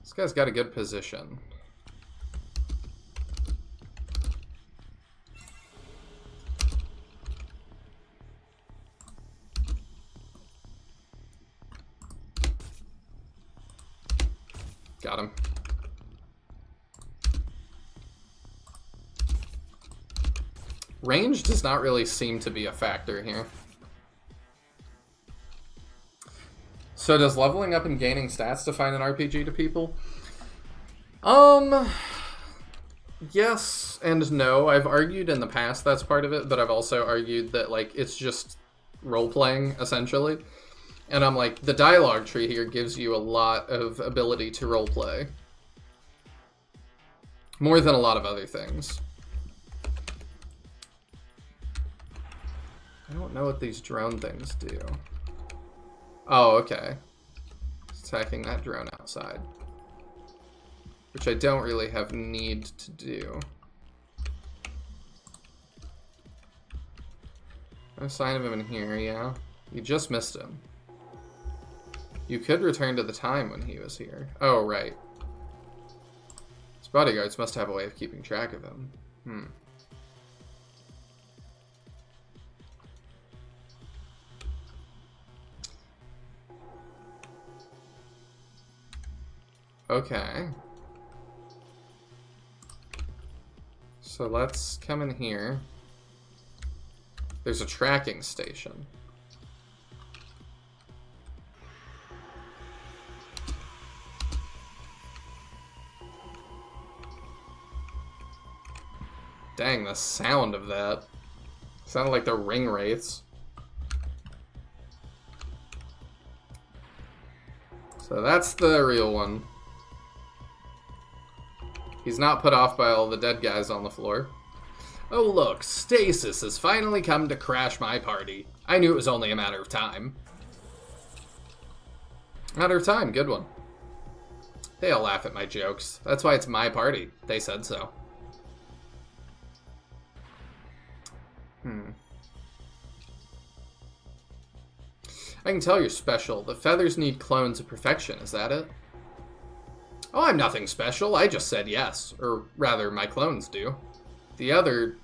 This guy's got a good position. Got him. Range does not really seem to be a factor here. So does leveling up and gaining stats define an RPG to people? Yes and no. I've argued in the past that's part of it, but I've also argued that like it's just role-playing, essentially. And I'm like, the dialogue tree here gives you a lot of ability to roleplay. More than a lot of other things. I don't know what these drone things do. Oh, okay. It's attacking that drone outside. Which I don't really have need to do. No sign of him in here, yeah. You just missed him. You could return to the time when he was here. Oh, right. His bodyguards must have a way of keeping track of him. Okay. So let's come in here. There's a tracking station. Dang, the sound of that. Sounded like the ring wraiths. So that's the real one. He's not put off by all the dead guys on the floor. Oh look, Stasis has finally come to crash my party. I knew it was only a matter of time. Matter of time, good one. They all laugh at my jokes. That's why it's my party. They said so. I can tell you're special. The feathers need clones of perfection, is that it? Oh, I'm nothing special. I just said yes. Or rather, my clones do. The other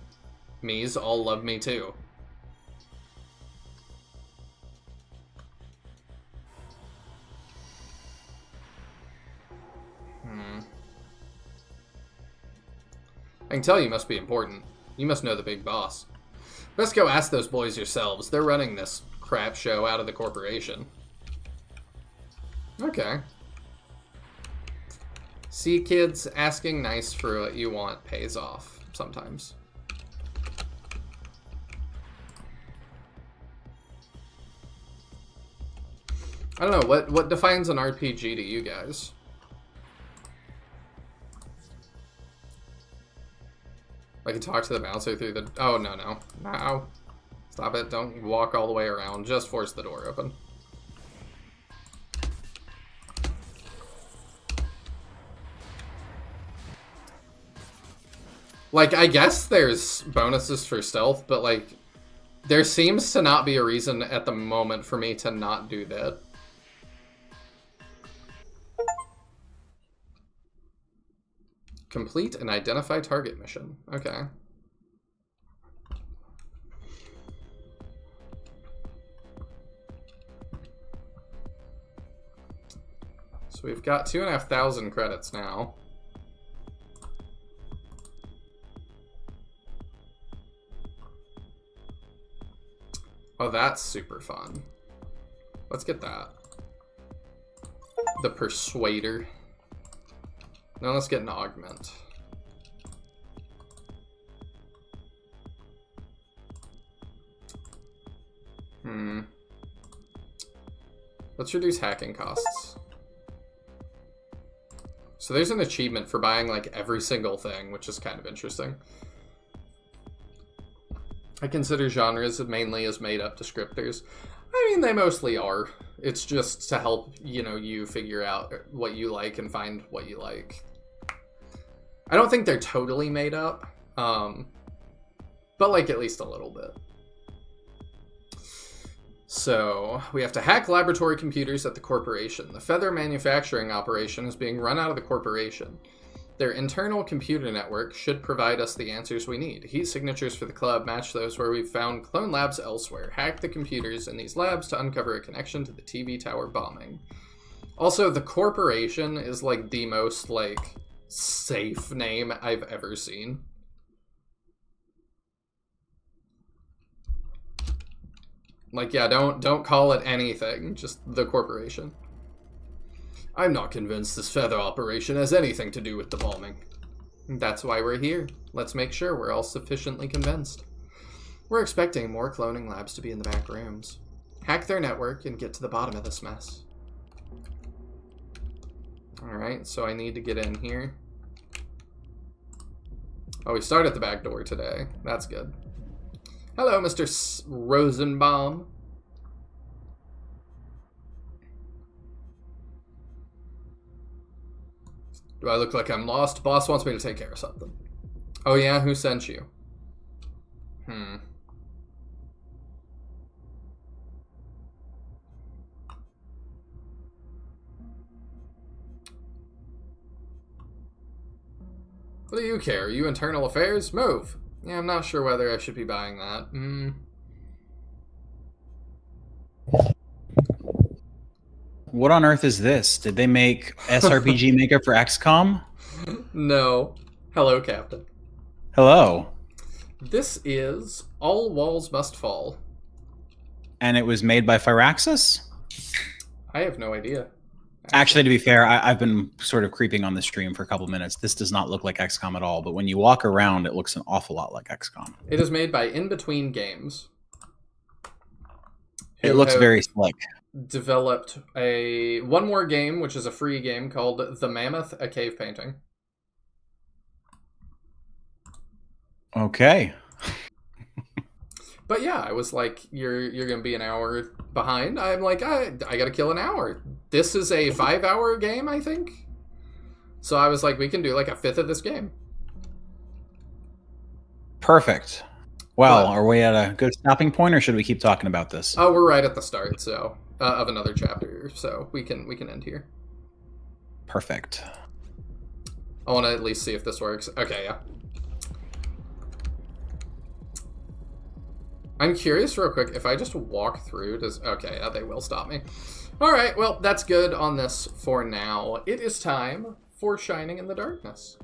me's all love me too. I can tell you must be important. You must know the big boss. Best go ask those boys yourselves. They're running this crap show out of the corporation. Okay. See, kids, asking nice for what you want pays off sometimes. I don't know, what defines an RPG to you guys? I can talk to the bouncer through the... Oh, no, no. No. Stop it. Don't walk all the way around. Just force the door open. Like, I guess there's bonuses for stealth, but, like, there seems to not be a reason at the moment for me to not do that. Complete and identify target mission. Okay. So we've got 2,500 credits now. Oh, that's super fun. Let's get that. The Persuader. Now let's get an augment. Let's reduce hacking costs. So there's an achievement for buying like every single thing, which is kind of interesting. I consider genres mainly as made-up descriptors. I mean, they mostly are. It's just to help, you know, you figure out what you like and find what you like. I don't think they're totally made up, but like at least a little bit. So we have to hack laboratory computers at the corporation. The feather manufacturing operation is being run out of the corporation. Their internal computer network should provide us the answers we need. Heat signatures for the club match those where we've found clone labs elsewhere. Hack the computers in these labs to uncover a connection to the TV tower bombing. Also, the corporation is like the most like safe name I've ever seen. Like, yeah, don't call it anything, just the corporation. I'm not convinced this feather operation has anything to do with the bombing. That's why we're here. Let's make sure we're all sufficiently convinced. We're expecting more cloning labs to be in the back rooms. Hack their network and get to the bottom of this mess. Alright, so I need to get in here. Oh, we start at the back door today. That's good. Hello, Mr. Rosenbaum. Do I look like I'm lost? Boss wants me to take care of something. Oh yeah? Who sent you? What do you care? Are you internal affairs? Move! Yeah, I'm not sure whether I should be buying that. What on earth is this? Did they make SRPG Maker for XCOM? No. Hello, Captain. Hello. This is All Walls Must Fall. And it was made by Firaxis? I have no idea. Actually, to be fair, I've been sort of creeping on the stream for a couple minutes. This does not look like XCOM at all, but when you walk around, it looks an awful lot like XCOM. It is made by In Between Games. It looks very slick. Developed one more game, which is a free game called The Mammoth, a Cave Painting. Okay. But yeah, I was like, you're gonna be an hour behind. I'm like, I gotta kill an hour. This is a 5-hour game, I think. So I was like, we can do like a fifth of this game. Perfect. Well, are we at a good stopping point, or should we keep talking about this? Oh, we're right at the start, so of another chapter, so we can end here. Perfect. I want to at least see if this works. Okay, yeah. I'm curious real quick, if I just walk through, okay, yeah, they will stop me. Alright, well, that's good on this for now. It is time for Shining in the Darkness.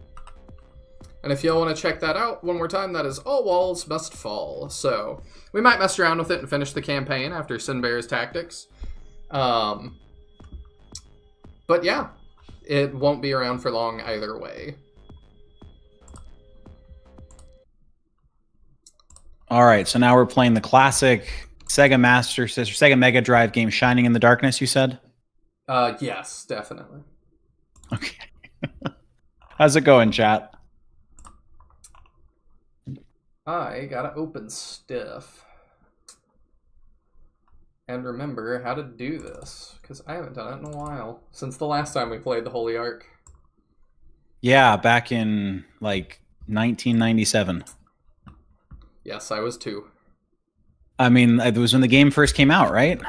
And if y'all want to check that out one more time, that is All Walls Must Fall. So, we might mess around with it and finish the campaign after Sinbear's Tactics. But yeah, it won't be around for long either way. All right, so now we're playing the classic Sega Master System, Sega Mega Drive game Shining in the Darkness, you said? Yes, definitely. Okay. How's it going, chat? I gotta open stuff. And remember how to do this, because I haven't done it in a while. Since the last time we played the Holy Ark. Yeah, back in, like, 1997. Yes, I was 2. I mean, it was when the game first came out, right?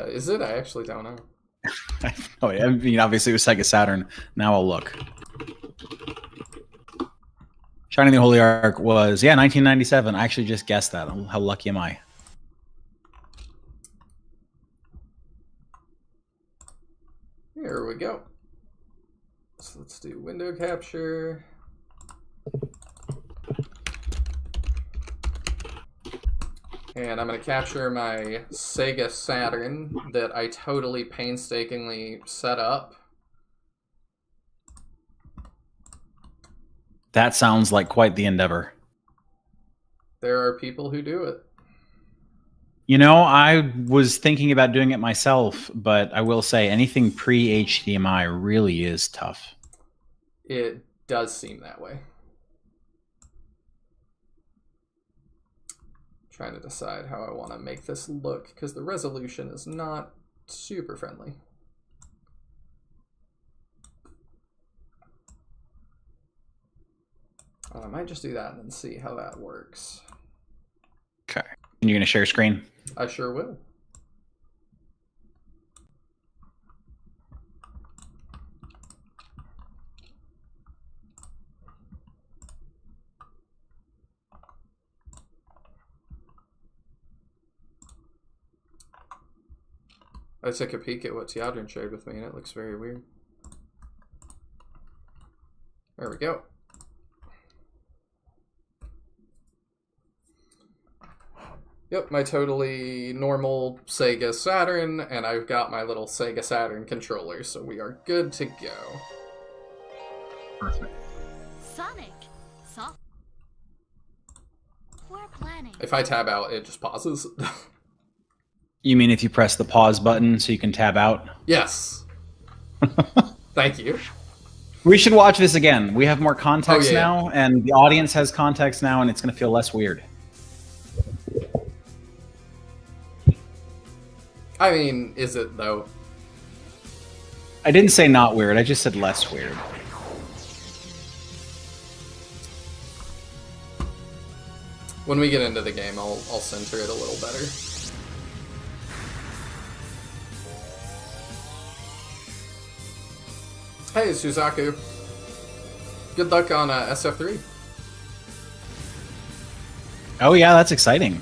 Is it? I actually don't know. Oh, yeah. I mean, obviously it was Sega Saturn. Now I'll look. Shining the Holy Ark was, yeah, 1997. I actually just guessed that. How lucky am I? Here we go. So let's do window capture. And I'm going to capture my Sega Saturn that I totally painstakingly set up. That sounds like quite the endeavor. There are people who do it. You know, I was thinking about doing it myself, but I will say anything pre-HDMI really is tough. It does seem that way. Trying to decide how I want to make this look, because the resolution is not super friendly. I might just do that and then see how that works. Okay. And you're going to share screen? I sure will. I took a peek at what Teodrin shared with me, and it looks very weird. There we go. Yep, my totally normal Sega Saturn, and I've got my little Sega Saturn controller, so we are good to go. Perfect. Sonic. We're planning. If I tab out, it just pauses. You mean if you press the pause button so you can tab out? Yes. Thank you. We should watch this again. We have more context Oh, yeah. now, and the audience has context now, and it's going to feel less weird. I mean, is it though? I didn't say not weird. I just said less weird. When we get into the game, I'll center it a little better. Hey, Suzaku. Good luck on SF3. Oh yeah, that's exciting.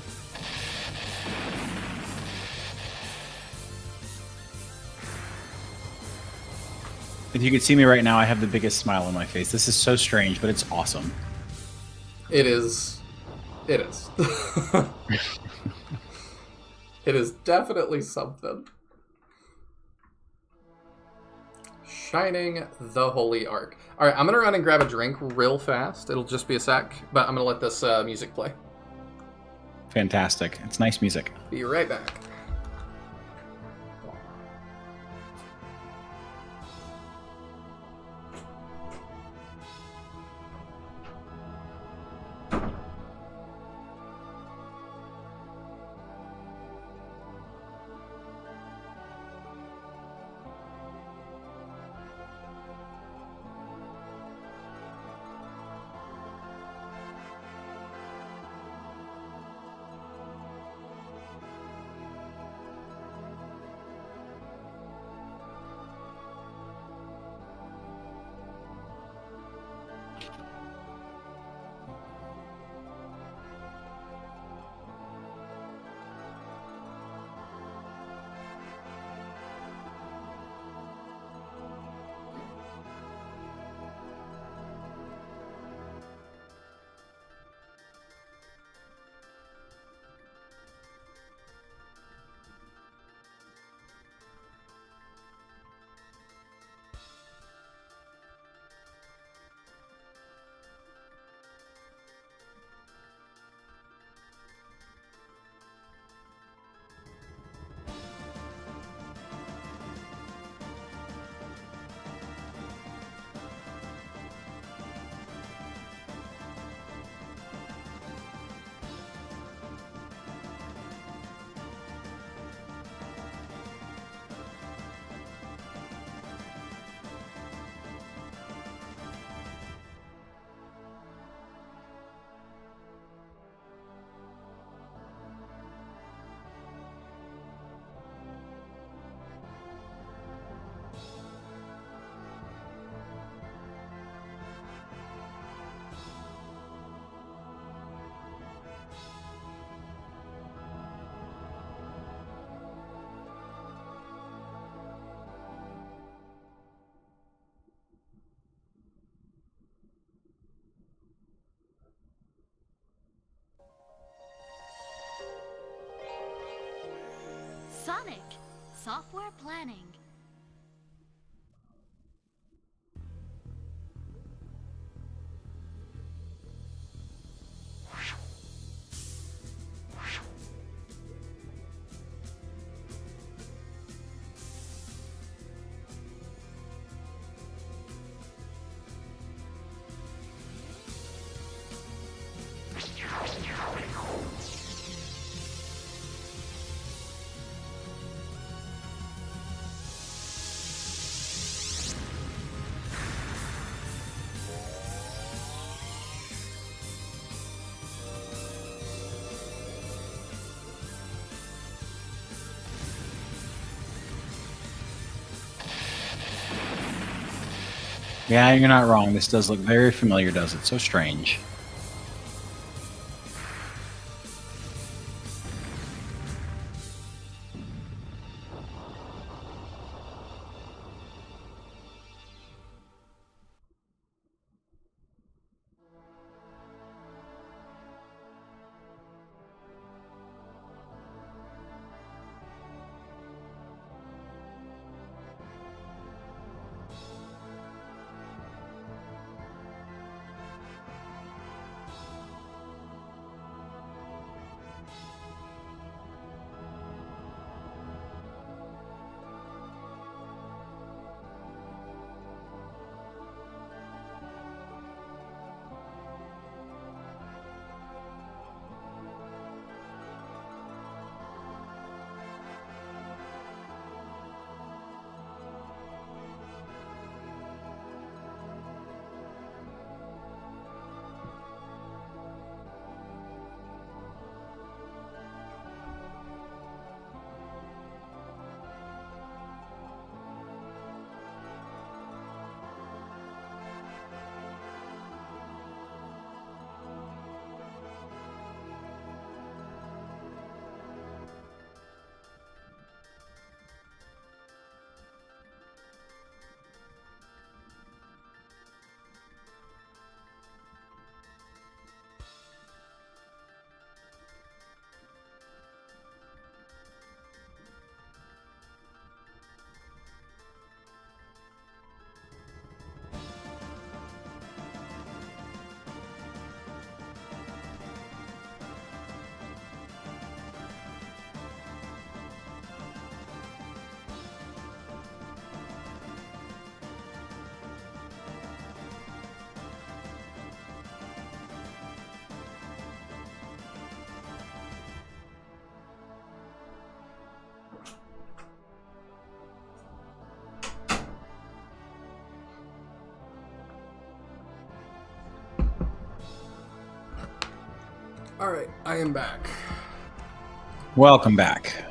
If you could see me right now, I have the biggest smile on my face. This is so strange, but it's awesome. It is. It is. It is definitely something. Shining the Holy Ark. Alright, I'm gonna run and grab a drink real fast. It'll just be a sec, but I'm gonna let this music play. Fantastic. It's nice music. Be right back. Sonic Software Planning. Yeah, you're not wrong. This does look very familiar, does it? So strange. Alright, I am back. Welcome back.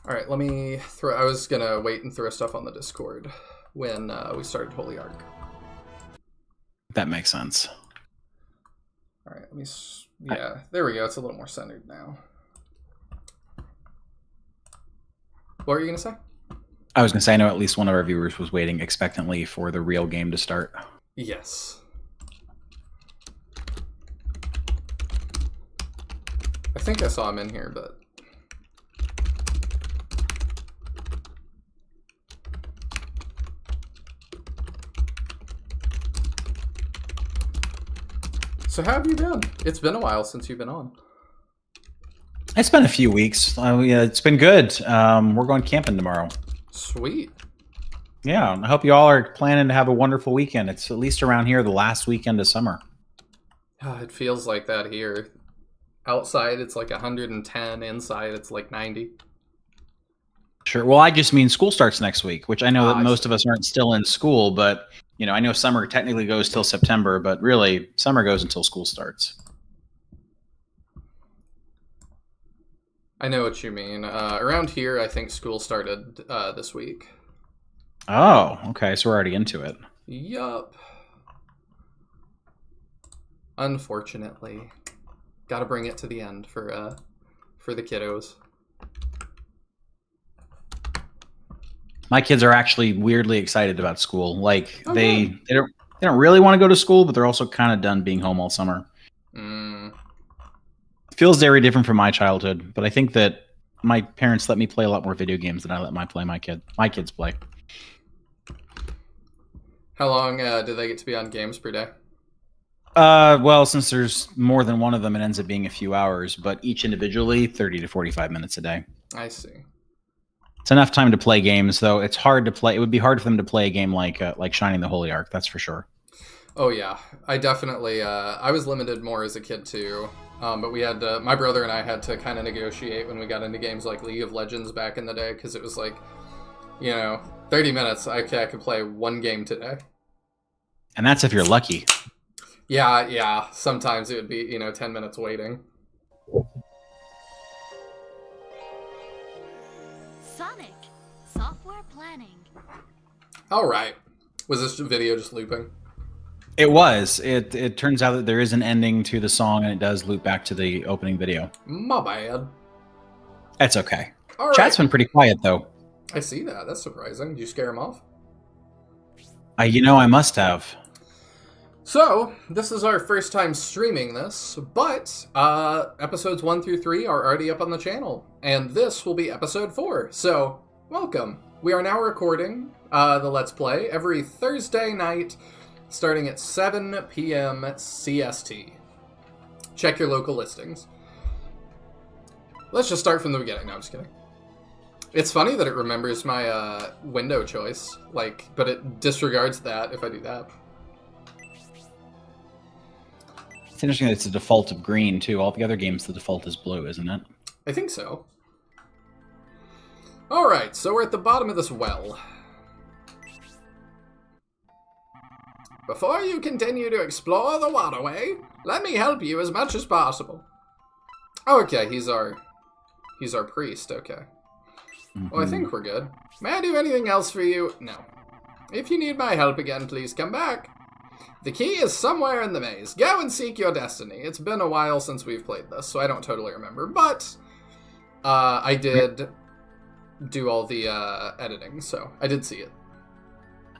Alright, let me throw... I was gonna wait and throw stuff on the Discord when we started Holy Ark. That makes sense. Alright, let me... Yeah, there we go. It's a little more centered now. What were you gonna say? I was going to say, I know at least one of our viewers was waiting expectantly for the real game to start. Yes. I think I saw him in here, but... So how have you been? It's been a while since you've been on. It's been a few weeks. Yeah, it's been good. We're going camping tomorrow. Sweet. Yeah, I hope you all are planning to have a wonderful weekend. It's at least around here the last weekend of summer. It feels like that here. Outside, it's like 110. Inside, it's like 90. Sure. Well, I just mean school starts next week, which I know that most see. of us aren't still in school, but you know, I know summer technically goes till September, but really summer goes until school starts. I know what you mean. Around here, I think school started this week. Oh, okay. So we're already into it. Yup. Unfortunately. Gotta bring it to the end for the kiddos. My kids are actually weirdly excited about school. Like Oh, they good. they don't really want to go to school, but they're also kind of done being home all summer. Feels very different from my childhood, but I think that my parents let me play a lot more video games than I let my kids play. How long do they get to be on games per day? Well, since there's more than one of them, it ends up being a few hours, but each individually, 30 to 45 minutes a day. I see. It's enough time to play games, though. It's hard to play. It would be hard for them to play a game like Shining the Holy Ark. That's for sure. Oh yeah, I definitely. I was limited more as a kid too, but we had my brother and I had to kind of negotiate when we got into games like League of Legends back in the day because it was like, 30 minutes. I could play one game today. And that's if you're lucky. Yeah. Sometimes it would be 10 minutes waiting. Sonic. Software planning. All right. Was this video just looping? It was. It turns out that there is an ending to the song, and it does loop back to the opening video. My bad. That's okay. All right. Chat's been pretty quiet, though. I see that. That's surprising. Did you scare him off? I must have. So, this is our first time streaming this, but episodes 1 through 3 are already up on the channel, and this will be episode 4, so welcome. We are now recording the Let's Play every Thursday night, starting at 7 p.m. CST. Check your local listings. Let's just start from the beginning. No, I'm just kidding. It's funny that it remembers my window choice, but it disregards that if I do that. It's interesting that it's a default of green, too. All the other games, the default is blue, isn't it? I think so. Alright, so we're at the bottom of this well. Before you continue to explore the waterway, let me help you as much as possible. Okay, he's our priest, okay. Well, I think we're good. May I do anything else for you? No. If you need my help again, please come back. The key is somewhere in the maze. Go and seek your destiny. It's been a while since we've played this, so I don't totally remember, but I did do all the editing, so I did see it.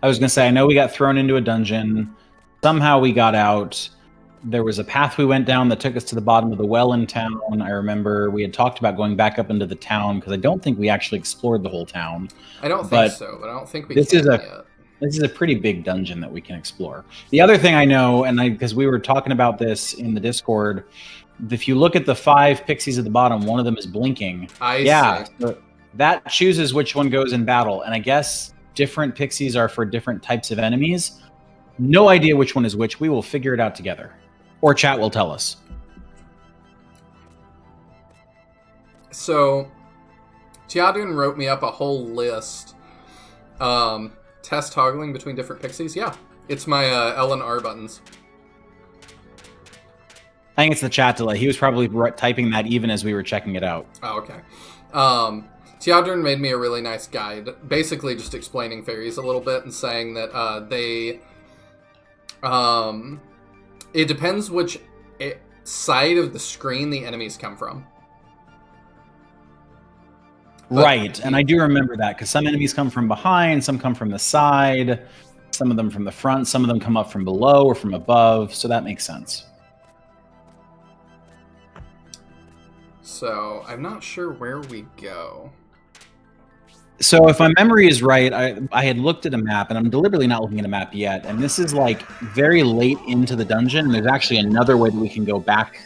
I was going to say, I know we got thrown into a dungeon. Somehow we got out. There was a path we went down that took us to the bottom of the well in town. I remember we had talked about going back up into the town because I don't think we actually explored the whole town. I don't think so, but I don't think we can yet. This is a pretty big dungeon that we can explore. The other thing I know, because we were talking about this in the Discord, if you look at the 5 pixies at the bottom, one of them is blinking. See. So that chooses which one goes in battle. And I guess different pixies are for different types of enemies. No idea which one is which. We will figure it out together. Or chat will tell us. So, Tiadun wrote me up a whole list. Test toggling between different pixies. Yeah, it's my L and R buttons. I think it's the chat delay. He was probably typing that even as we were checking it out. Oh, okay. Teodrin made me a really nice guide, basically just explaining fairies a little bit and saying that it depends which side of the screen the enemies come from. Right, and I do remember that, because some enemies come from behind, some come from the side, some of them from the front, some of them come up from below or from above, so that makes sense. So, I'm not sure where we go. So if my memory is right, I had looked at a map, and I'm deliberately not looking at a map yet, and this is like very late into the dungeon. There's actually another way that we can go back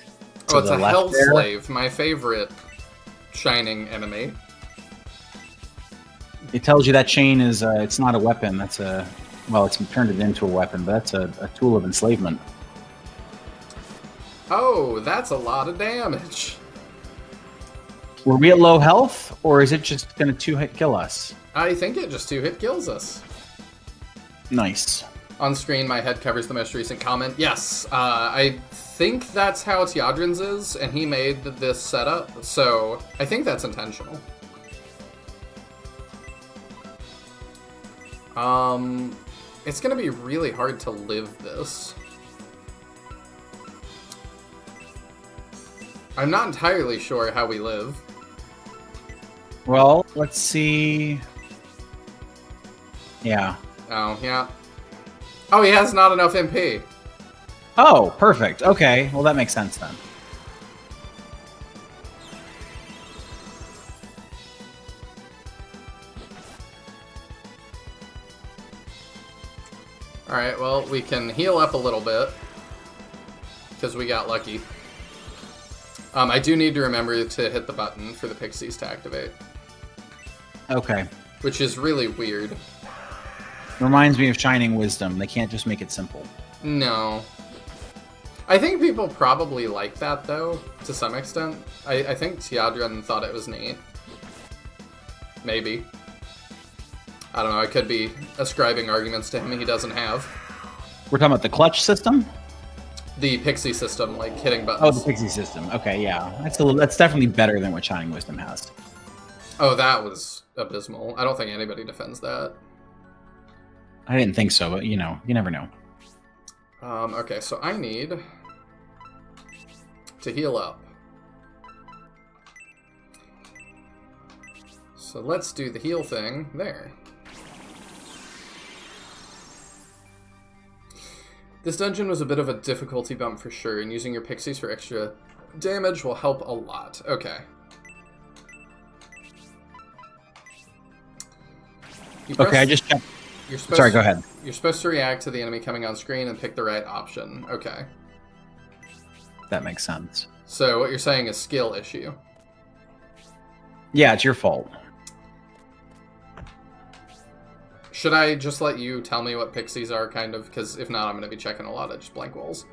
to it's the a left Hell there. Slave, my favorite shining enemy. It tells you that chain is, it's not a weapon, that's well, it's turned it into a weapon, but that's a tool of enslavement. Oh, that's a lot of damage. Were we at low health, or is it just going to 2-hit kill us? I think it just 2-hit kills us. Nice. On screen, my head covers the most recent comment. Yes, I think that's how Teodrin's is, and he made this setup, so I think that's intentional. It's gonna be really hard to live this. I'm not entirely sure how we live. Well, let's see. Yeah. Oh, yeah. Oh, he has not enough MP. Oh, perfect. Okay, well that makes sense then. Alright, well, we can heal up a little bit. Because we got lucky. I do need to remember to hit the button for the pixies to activate. Okay. Which is really weird. Reminds me of Shining Wisdom. They can't just make it simple. No. I think people probably like that, though, to some extent. I think Teodrin thought it was neat. Maybe. I don't know, I could be ascribing arguments to him he doesn't have. We're talking about the clutch system? The pixie system, like hitting buttons. Oh, the pixie system. Okay, yeah. That's definitely better than what Shining Wisdom has. Oh, that was abysmal. I don't think anybody defends that. I didn't think so, but you know, you never know. Okay, so I need to heal up. So let's do the heal thing there. This dungeon was a bit of a difficulty bump for sure, and using your pixies for extra damage will help a lot. Okay. Okay, I just checked. Sorry, go ahead. You're supposed to react to the enemy coming on screen and pick the right option. Okay. That makes sense. So what you're saying is skill issue. Yeah, it's your fault. Should I just let you tell me what pixies are, kind of? Because if not, I'm going to be checking a lot of just blank walls.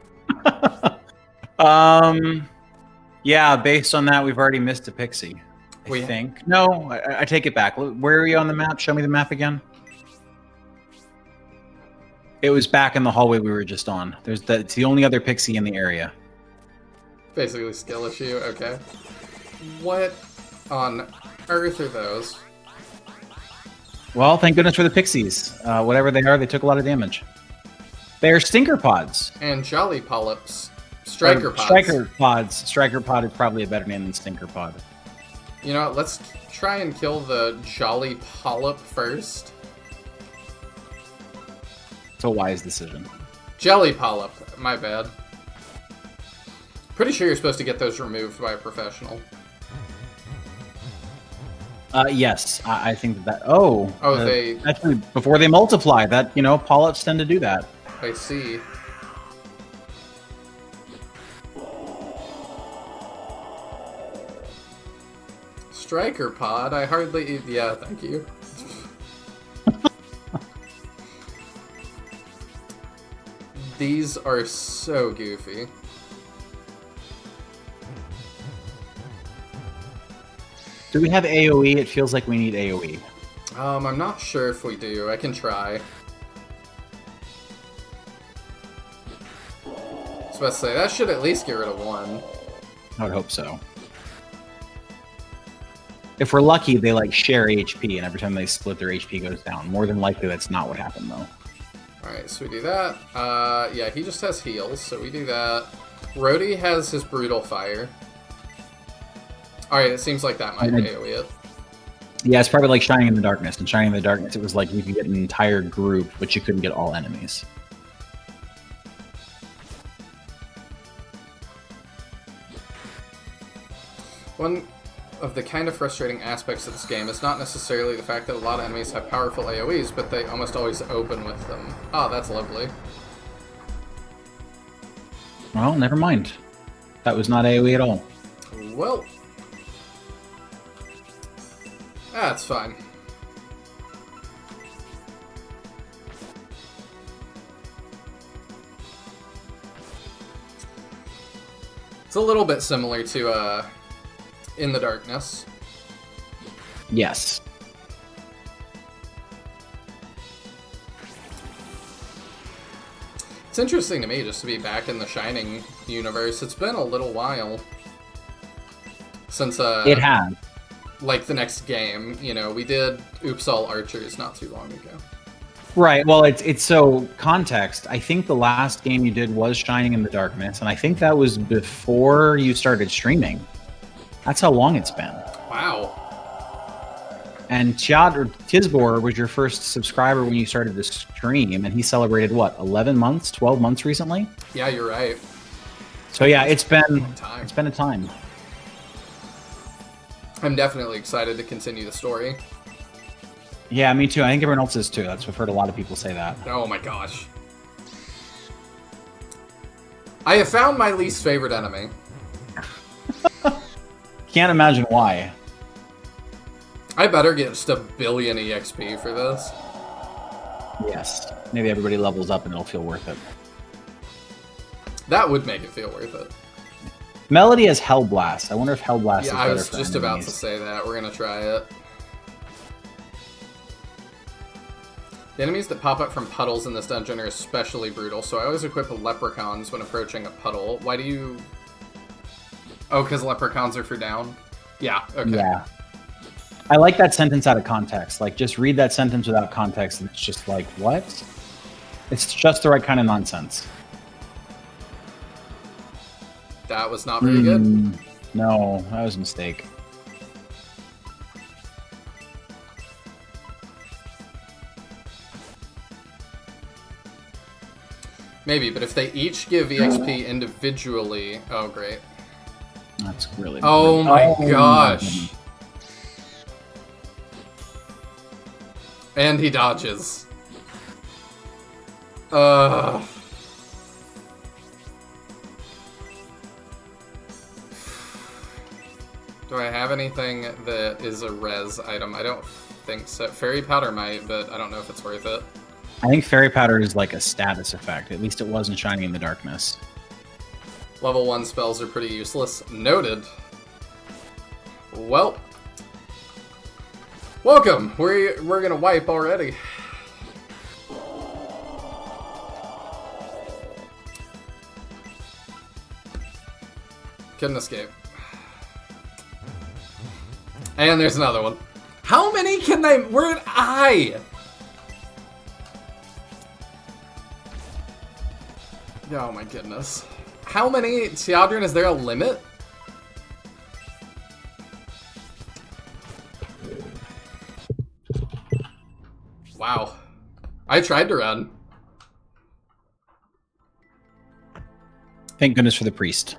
Yeah, based on that, we've already missed a pixie. I think. No, I take it back. Where are you on the map? Show me the map again. It was back in the hallway we were just on. It's the only other pixie in the area. Basically skill issue, okay. What on earth are those? Well, thank goodness for the pixies. Whatever they are, they took a lot of damage. They're stinker pods. And jolly polyps. Striker pods. Striker pods. Striker pod is probably a better name than stinker pod. You know what, let's try and kill the jolly polyp first. It's a wise decision. Jelly polyp, my bad. Pretty sure you're supposed to get those removed by a professional. Yes, I think that. Oh, they actually before they multiply. That polyps tend to do that. I see. Striker pod. I hardly. Yeah, thank you. These are so goofy. Do we have AoE? It feels like we need AoE. I'm not sure if we do. I can try. about to say, that should at least get rid of one. I would hope so. If we're lucky, they like share HP, and every time they split, their HP goes down. More than likely, that's not what happened, though. Alright, so we do that. Yeah, he just has heals, so we do that. Rhodey has his Brutal Fire. Alright, it seems like that might AoE it. Yeah, it's probably like Shining in the Darkness. And Shining in the Darkness, it was like you could get an entire group, but you couldn't get all enemies. One of the kind of frustrating aspects of this game is not necessarily the fact that a lot of enemies have powerful AoEs, but they almost always open with them. Ah, that's lovely. Well, never mind. That was not AoE at all. Well, that's fine. It's a little bit similar to In the Darkness. Yes. It's interesting to me just to be back in the Shining universe. It's been a little while since it has. Like the next game, you know, we did Oops All Archers not too long ago. Right. Well, it's so context. I think the last game you did was Shining in the Darkness, and I think that was before you started streaming. That's how long it's been. Wow. And Tisbor was your first subscriber when you started to stream, and he celebrated what, 11 months, 12 months recently? Yeah, you're right. So yeah, it's been a time. I'm definitely excited to continue the story. Yeah, me too. I think everyone else is too. I've heard a lot of people say that. Oh my gosh. I have found my least favorite enemy. Can't imagine why. I better get just a billion EXP for this. Yes. Maybe everybody levels up and it'll feel worth it. That would make it feel worth it. Melody has Hellblast. I wonder if Hellblast is better I was for just enemies. about to say that. We're gonna try it. The enemies that pop up from puddles in this dungeon are especially brutal, so I always equip leprechauns when approaching a puddle. Why do you... Oh, because leprechauns are for down? Yeah, okay. Yeah. I like that sentence out of context. Like, just read that sentence without context, and it's just like, what? It's just the right kind of nonsense. That was not very good. No, that was a mistake. Maybe, but if they each give EXP individually... Oh, great. That's really... Oh my gosh. And he dodges. Do I have anything that is a res item? I don't think so. Fairy powder might, but I don't know if it's worth it. I think Fairy Powder is like a status effect. At least it wasn't Shining in the Darkness. Level 1 spells are pretty useless. Noted. Well. Welcome! We're gonna wipe already. Couldn't escape. And there's another one. How many can they... Where'd I... Oh my goodness. How many... Teodrin, is there a limit? Wow. I tried to run. Thank goodness for the priest.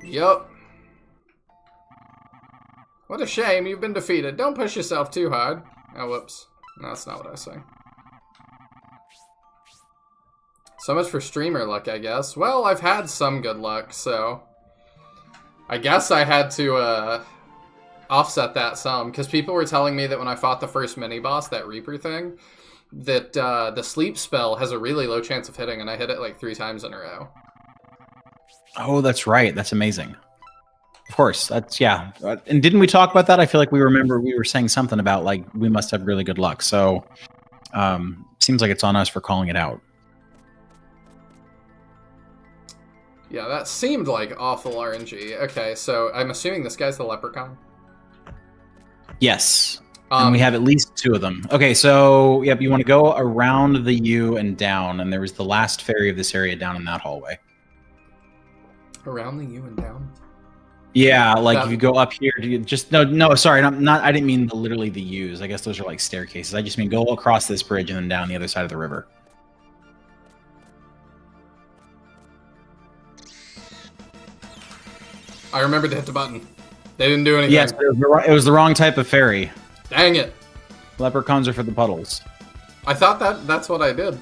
Yup. What a shame, you've been defeated. Don't push yourself too hard. Oh, whoops. No, that's not what I say. So much for streamer luck, I guess. Well, I've had some good luck, so... I guess I had to, offset that some, because people were telling me that when I fought the first mini-boss, that Reaper thing, that, the sleep spell has a really low chance of hitting, and I hit it like 3 times in a row. Oh, that's right. That's amazing. Of course. That's, yeah. And didn't we talk about that? I feel like we were saying something about, like, we must have really good luck. So, seems like it's on us for calling it out. Yeah, that seemed like awful RNG. Okay, so I'm assuming this guy's the leprechaun. Yes. And we have at least 2 of them. Okay, so, yep, you want to go around the U and down, and there was the last fairy of this area down in that hallway. Around the U and down? Yeah, like if you go up here, no, sorry, not. I didn't mean literally the U's. I guess those are like staircases. I just mean go across this bridge and then down the other side of the river. I remember to hit the button. They didn't do anything. Yes, it was the wrong type of fairy. Dang it. Leprechauns are for the puddles. I thought that's what I did.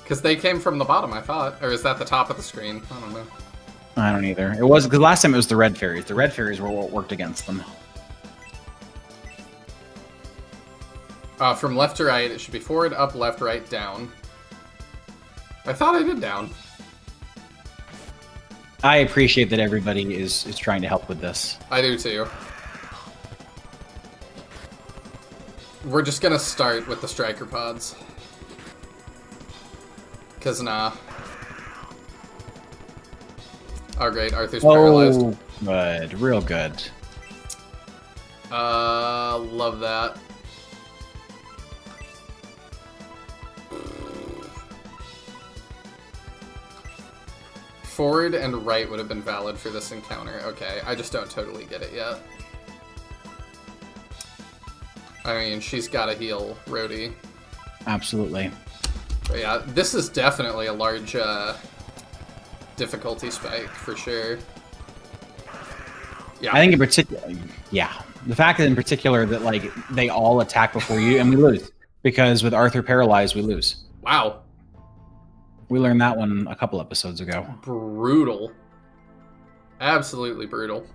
Because they came from the bottom, I thought. Or is that the top of the screen? I don't know. I don't either. It was because last time it was the red fairies. The red fairies were what worked against them. From left to right, it should be forward, up, left, right, down. I thought I did down. I appreciate that everybody is trying to help with this. I do too. We're just gonna start with the striker pods. Cause nah. Oh great, Arthur's paralyzed. Oh, good. Real good. Love that. Forward and right would have been valid for this encounter. Okay, I just don't totally get it yet. I mean, she's gotta heal Rhodey. Absolutely. But yeah, this is definitely a large, difficulty spike, for sure. Yeah. I think in particular, yeah. The fact that in particular that, like, they all attack before you, and we lose. Because with Arthur paralyzed, we lose. Wow. We learned that one a couple episodes ago. Brutal. Absolutely brutal.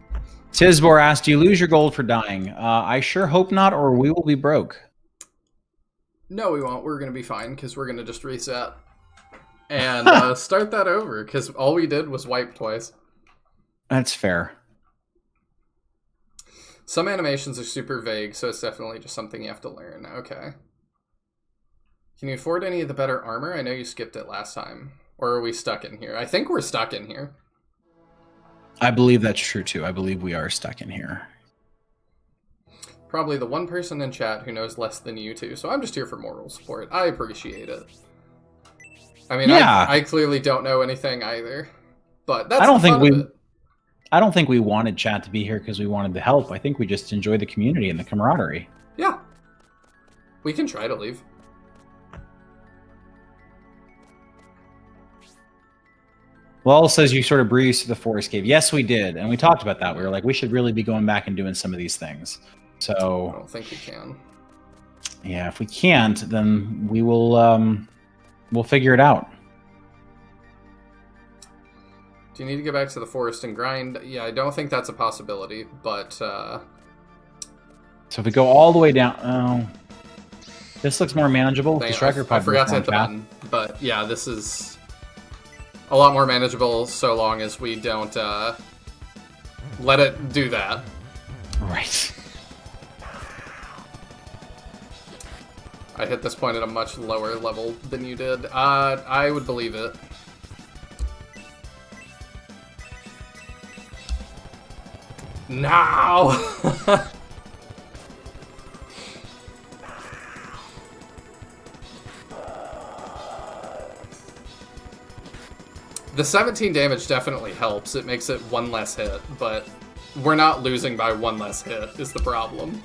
Tisbor asked, do you lose your gold for dying? I sure hope not, or we will be broke. No, we won't. We're going to be fine, because we're going to just reset. And start that over, because all we did was wipe twice. That's fair. Some animations are super vague, so it's definitely just something you have to learn. Okay. Can you afford any of the better armor? I know you skipped it last time. Or are we stuck in here? I think we're stuck in here. I believe that's true, too. I believe we are stuck in here. Probably the one person in chat who knows less than you two, so I'm just here for moral support. I appreciate it. I mean, yeah. I clearly don't know anything either, but that's I don't think we. I don't think we wanted chat to be here because we wanted the help. I think we just enjoy the community and the camaraderie. Yeah, we can try to leave. Well, says you sort of breezed through the forest cave. Yes, we did, and we talked about that. We were like, we should really be going back and doing some of these things. So I don't think we can. Yeah, if we can't, then we will. We'll figure it out. Do you need to go back to the forest and grind? Yeah, I don't think that's a possibility, but... So if we go all the way down... Oh, this looks more manageable. The striker pod I forgot to hit the button, but yeah, this is a lot more manageable so long as we don't let it do that. Right. I hit this point at a much lower level than you did. I would believe it. No! The 17 damage definitely helps. It makes it one less hit, but we're not losing by one less hit is the problem.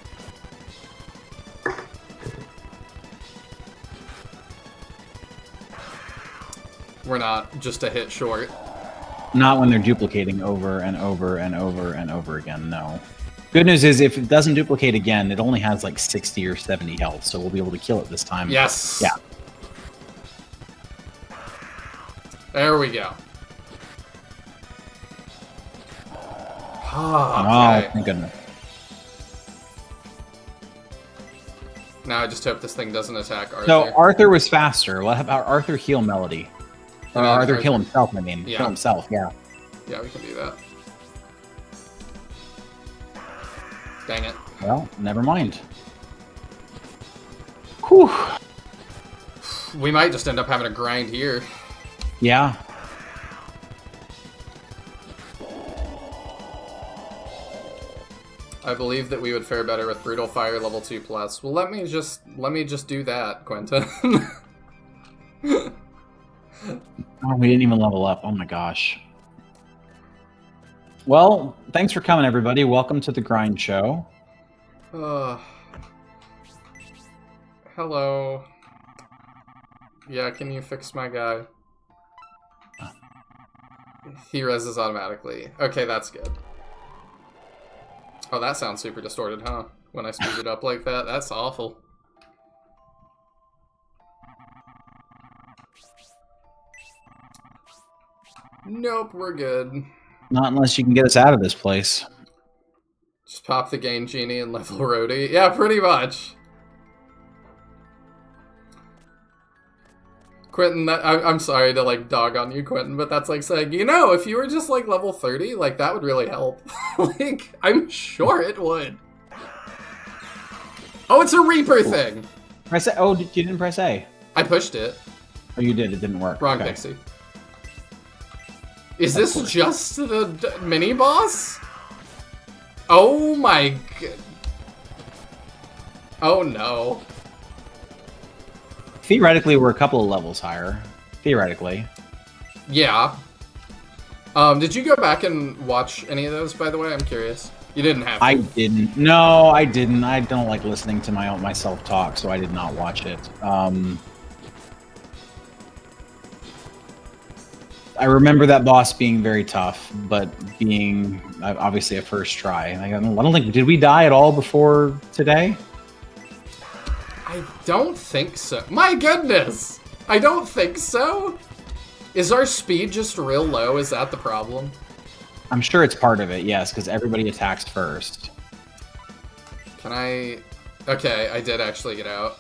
We're not just a hit short. Not when they're duplicating over and over and over and over again, no. Good news is if it doesn't duplicate again, it only has like 60 or 70 health, so we'll be able to kill it this time. Yes! Yeah. There we go. Oh, thank goodness. Now I just hope this thing doesn't attack Arthur. So Arthur was faster. What about Arthur heal Melody? Or Arthur kill himself, I mean. Yeah. Kill himself, yeah. Yeah, we can do that. Dang it. Well, never mind. Whew. We might just end up having a grind here. Yeah. I believe that we would fare better with Brutal Fire level 2+. Well, let me just do that, Quentin. Oh, we didn't even level up. Oh my gosh. Well, thanks for coming, everybody. Welcome to the Grind Show. Hello. Yeah, can you fix my guy? He reses automatically. Okay, that's good. Oh, that sounds super distorted, huh? When I speed it up like that? That's awful. Nope, we're good. Not unless you can get us out of this place. Just pop the Gain Genie and level Rhodey. Yeah, pretty much. Quentin, I'm sorry to, like, dog on you, Quentin, but that's like saying, you know, if you were just, like, level 30, like, that would really help. Like, I'm sure it would. Oh, it's a Reaper thing! Press A. Oh, you didn't press A. I pushed it. Oh, you did. It didn't work. Wrong Okay. Pixie. Is this just the mini-boss? Oh my god. Oh no. Theoretically, we're a couple of levels higher. Theoretically. Yeah. Did you go back and watch any of those, by the way? I'm curious. You didn't have to. I didn't. No, I didn't. I don't like listening to myself talk, so I did not watch it. I remember that boss being very tough, but being obviously a first try. I don't think, did we die at all before today? I don't think so. My goodness! I don't think so? Is our speed just real low? Is that the problem? I'm sure it's part of it, yes, because everybody attacks first. Can I... Okay, I did actually get out.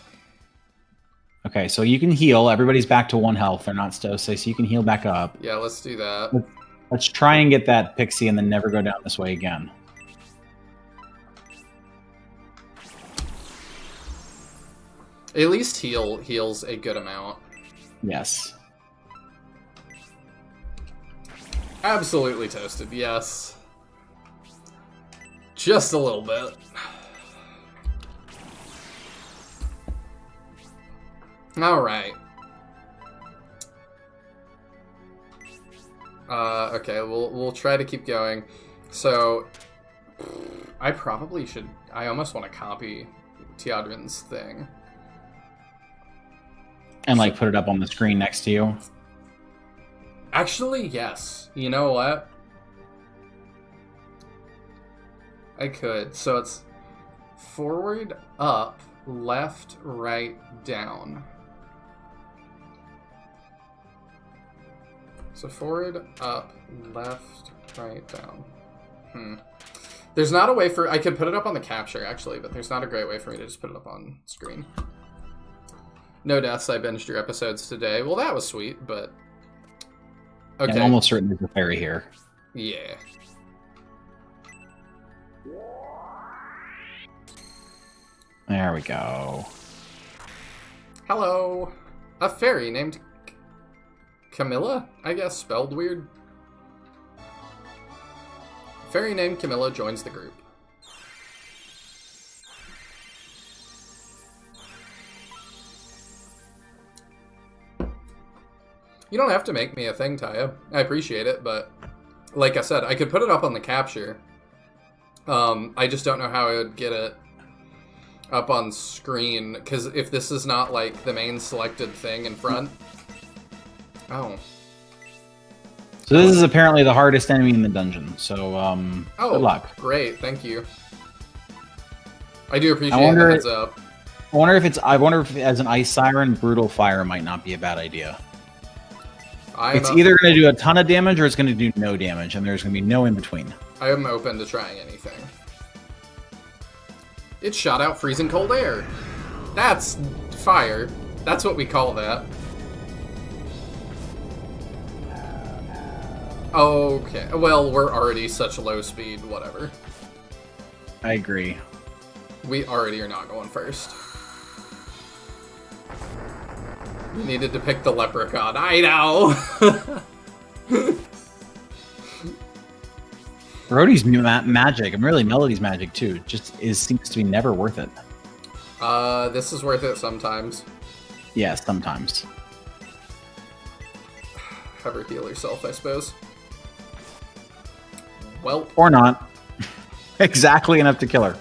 Okay, so you can heal. Everybody's back to 1 health. They're not so you can heal back up. Yeah, let's do that. Let's try and get that pixie and then never go down this way again. At least heals a good amount. Yes. Absolutely toasted, yes. Just a little bit. Alright. Okay, we'll try to keep going. So, I probably should... I almost want to copy Teodrin's thing. And, like, put it up on the screen next to you. Actually, yes. You know what? I could. So it's forward, up, left, right, down. So forward, up, left, right, down. There's not a way for... I could put it up on the capture, actually, but there's not a great way for me to just put it up on screen. No deaths, I binged your episodes today. Well, that was sweet, but... Okay. Yeah, I'm almost certain there's a fairy here. Yeah. There we go. Hello. A fairy named Camilla, I guess, spelled weird. Fairy named Camilla joins the group. You don't have to make me a thing, Taya. I appreciate it, but like I said, I could put it up on the capture. I just don't know how I would get it up on screen, because if this is not, like, the main selected thing in front... Oh. So this is apparently the hardest enemy in the dungeon, so, good luck. Great, thank you. I do appreciate the heads up. I wonder if as an ice siren, brutal fire might not be a bad idea. It's either going to do a ton of damage or it's going to do no damage, and there's going to be no in between. I am open to trying anything. It shot out freezing cold air. That's fire. That's what we call that. Okay. Well, we're already such low speed, whatever. I agree. We already are not going first. We needed to pick the leprechaun. I know! Brody's magic, and really Melody's magic too, seems to be never worth it. This is worth it sometimes. Yeah, sometimes. Have her heal herself, I suppose. Well. Or not. Exactly enough to kill her.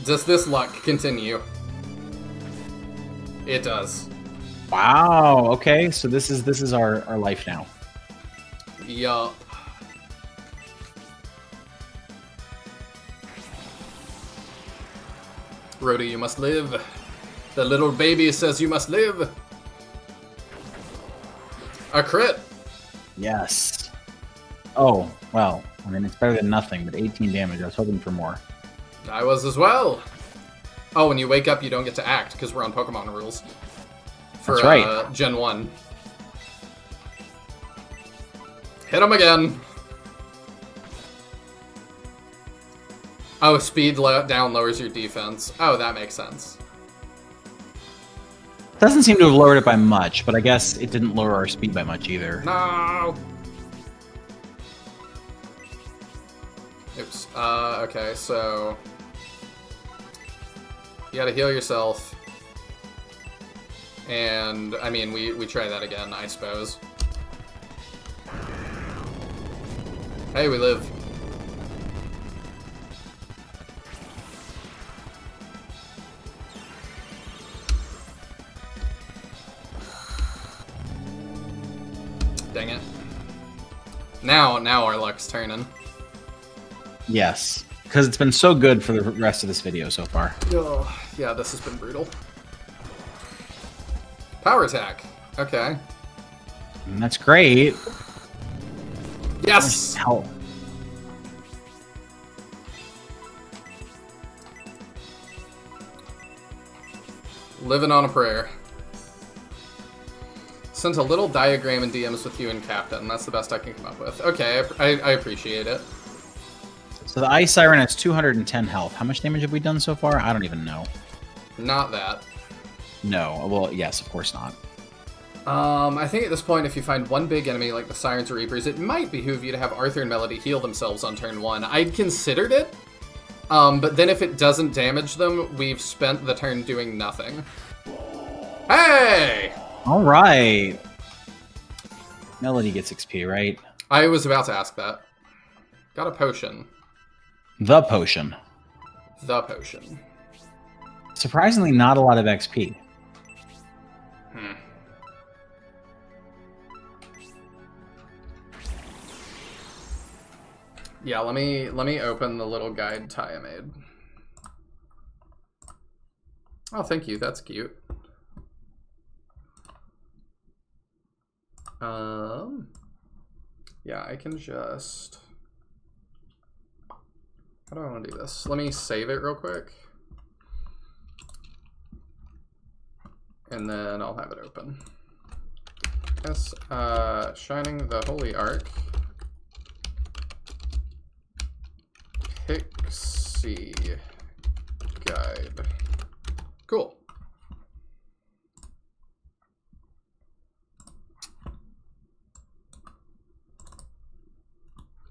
Does this luck continue? It does. Wow. Okay, so this is our life now. Yup. Rhoda, you must live. The little baby says you must live. A crit. Yes. Oh, well, I mean, it's better than nothing, but 18 damage. I was hoping for more. I was as well. Oh, when you wake up, you don't get to act, because we're on Pokemon rules. For, That's right. Gen 1. Hit him again. Oh, speed down lowers your defense. Oh, that makes sense. Doesn't seem to have lowered it by much, but I guess it didn't lower our speed by much either. No! Oops. Okay, so... You gotta heal yourself. And, I mean, we try that again, I suppose. Hey, we live. Dang it. Now our luck's turning. Yes, because it's been so good for the rest of this video so far. Oh, yeah, this has been brutal. Power attack. Okay. And that's great. Yes! Hell. Living on a prayer. Sent a little diagram in DMs with you and Captain. That's the best I can come up with. Okay, I appreciate it. So the Ice Siren has 210 health. How much damage have we done so far? I don't even know. Not that. No. Well, yes, of course not. I think at this point, if you find one big enemy like the Sirens or Reapers, it might behoove you to have Arthur and Melody heal themselves on turn 1. I'd considered it, but then if it doesn't damage them, we've spent the turn doing nothing. Hey! All right. Melody gets XP, right? I was about to ask that. Got a potion. The potion. The potion. Surprisingly, not a lot of XP. Yeah, let me open the little guide Taya made. Oh, thank you. That's cute. Yeah, I can just... How do I want to do this? Let me save it real quick. And then I'll have it open. Yes, Shining the Holy Ark. Pixie Guide. Cool.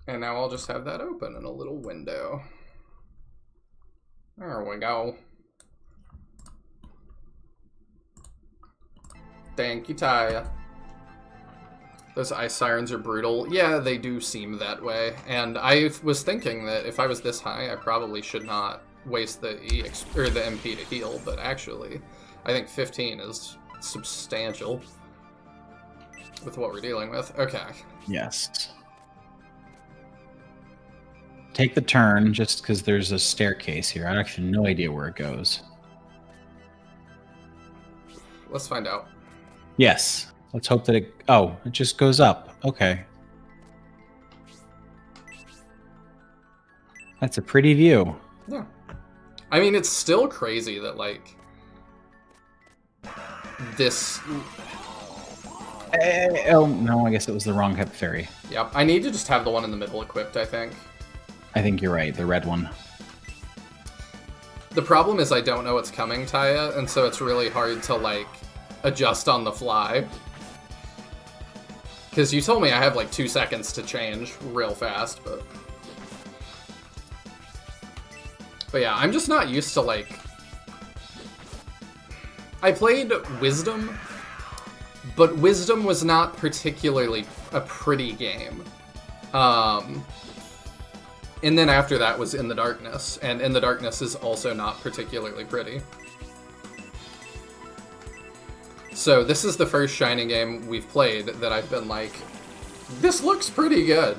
And now I'll just have that open in a little window. There we go. Thank you, Taya. Those ice sirens are brutal. Yeah, they do seem that way. And I was thinking that if I was this high, I probably should not waste the or the MP to heal. But actually, I think 15 is substantial with what we're dealing with. Okay. Yes. Take the turn just because there's a staircase here. I actually have no idea where it goes. Let's find out. Yes. Let's hope that it... Oh, it just goes up. Okay. That's a pretty view. Yeah. I mean, it's still crazy that, like, this... Oh, no, I guess it was the wrong type of fairy. Yep. I need to just have the one in the middle equipped, I think. I think you're right, the red one. The problem is I don't know what's coming, Taya, and so it's really hard to, like, adjust on the fly. Because you told me I have like 2 seconds to change real fast, but... But yeah, I'm just not used to, like... I played Wisdom, but Wisdom was not particularly a pretty game. And then after that was In the Darkness, and In the Darkness is also not particularly pretty. So this is the first Shining game we've played that I've been like, this looks pretty good.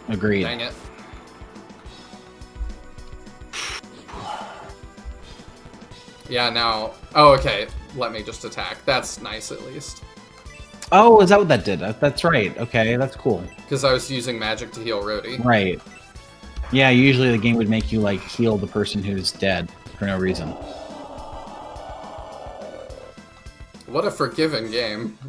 Agreed. Dang it. Yeah, now... Oh, okay. Let me just attack. That's nice, at least. Oh, is that what that did? That's right. Okay, that's cool. Because I was using magic to heal Rhodey. Right. Yeah, usually the game would make you, like, heal the person who's dead for no reason. What a forgiving game.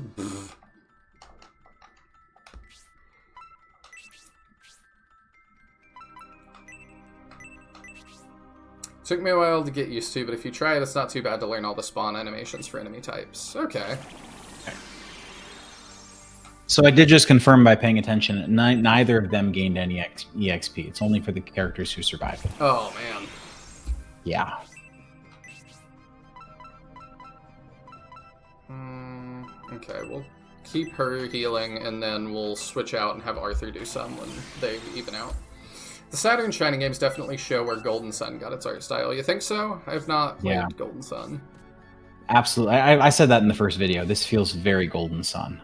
Took me a while to get used to, but if you try it, it's not too bad to learn all the spawn animations for enemy types. Okay. So I did just confirm by paying attention, neither of them gained any EXP. It's only for the characters who survived. Oh, man. Yeah. Okay, we'll keep her healing, and then we'll switch out and have Arthur do some when they even out. The Saturn Shining games definitely show where Golden Sun got its art style. You think so? I have not played Golden Sun. Absolutely. I said that in the first video. This feels very Golden Sun.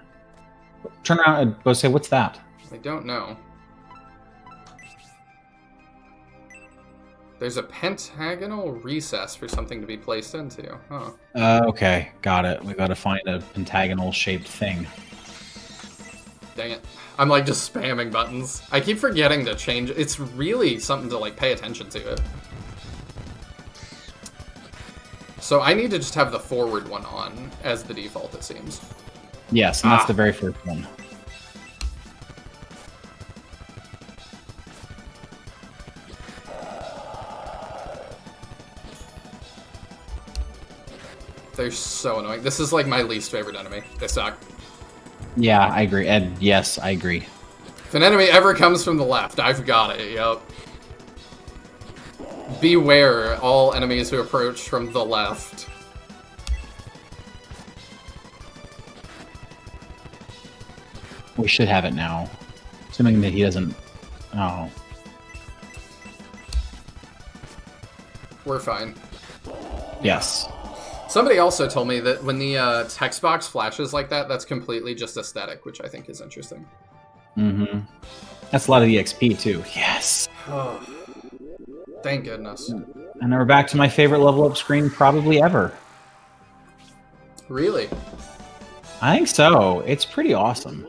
Turn around and go say, what's that? I don't know. There's a pentagonal recess for something to be placed into. Huh. Okay, got it. We gotta find a pentagonal-shaped thing. Dang it. I'm like just spamming buttons. I keep forgetting to change. It's really something to like pay attention to it. So I need to just have the forward one on as the default, it seems. Yes, and that's the very first one. They're so annoying. This is like my least favorite enemy. They suck. Yeah, I agree. Ed, yes, I agree. If an enemy ever comes from the left, I've got it, yup. Beware all enemies who approach from the left. We should have it now. Assuming that he doesn't... Oh. We're fine. Yes. Somebody also told me that when the text box flashes like that, that's completely just aesthetic, which I think is interesting. Mm-hmm. That's a lot of EXP, too. Yes! Oh, thank goodness. And we're back to my favorite level up screen probably ever. Really? I think so. It's pretty awesome.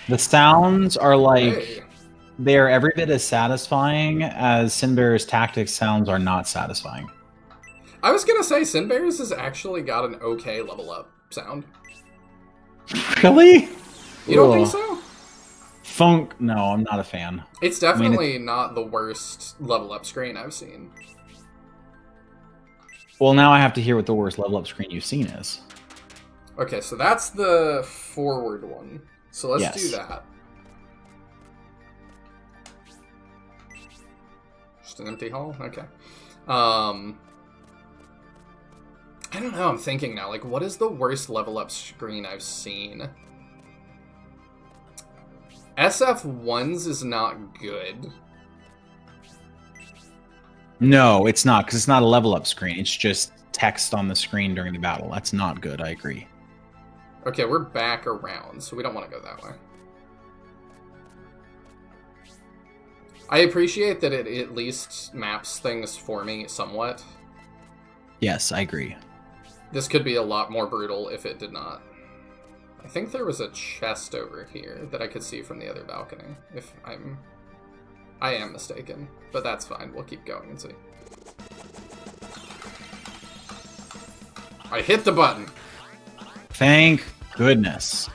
The sounds are like... Hey. They are every bit as satisfying as Sinbear's tactics sounds are not satisfying. I was gonna say, Sinbears has actually got an okay level up sound. Really? You don't think so? Funk? No, I'm not a fan. It's definitely not the worst level up screen I've seen. Well, now I have to hear what the worst level up screen you've seen is. Okay, so that's the forward one. So let's do that. Just an empty hall? Okay. I don't know, I'm thinking now, like, what is the worst level up screen I've seen? SF1's is not good. No, it's not, because it's not a level up screen. It's just text on the screen during the battle. That's not good, I agree. Okay, we're back around, so we don't want to go that way. I appreciate that it at least maps things for me somewhat. Yes, I agree. This could be a lot more brutal if it did not. I think there was a chest over here that I could see from the other balcony, if I am mistaken. But that's fine, we'll keep going and see. I hit the button! Thank goodness.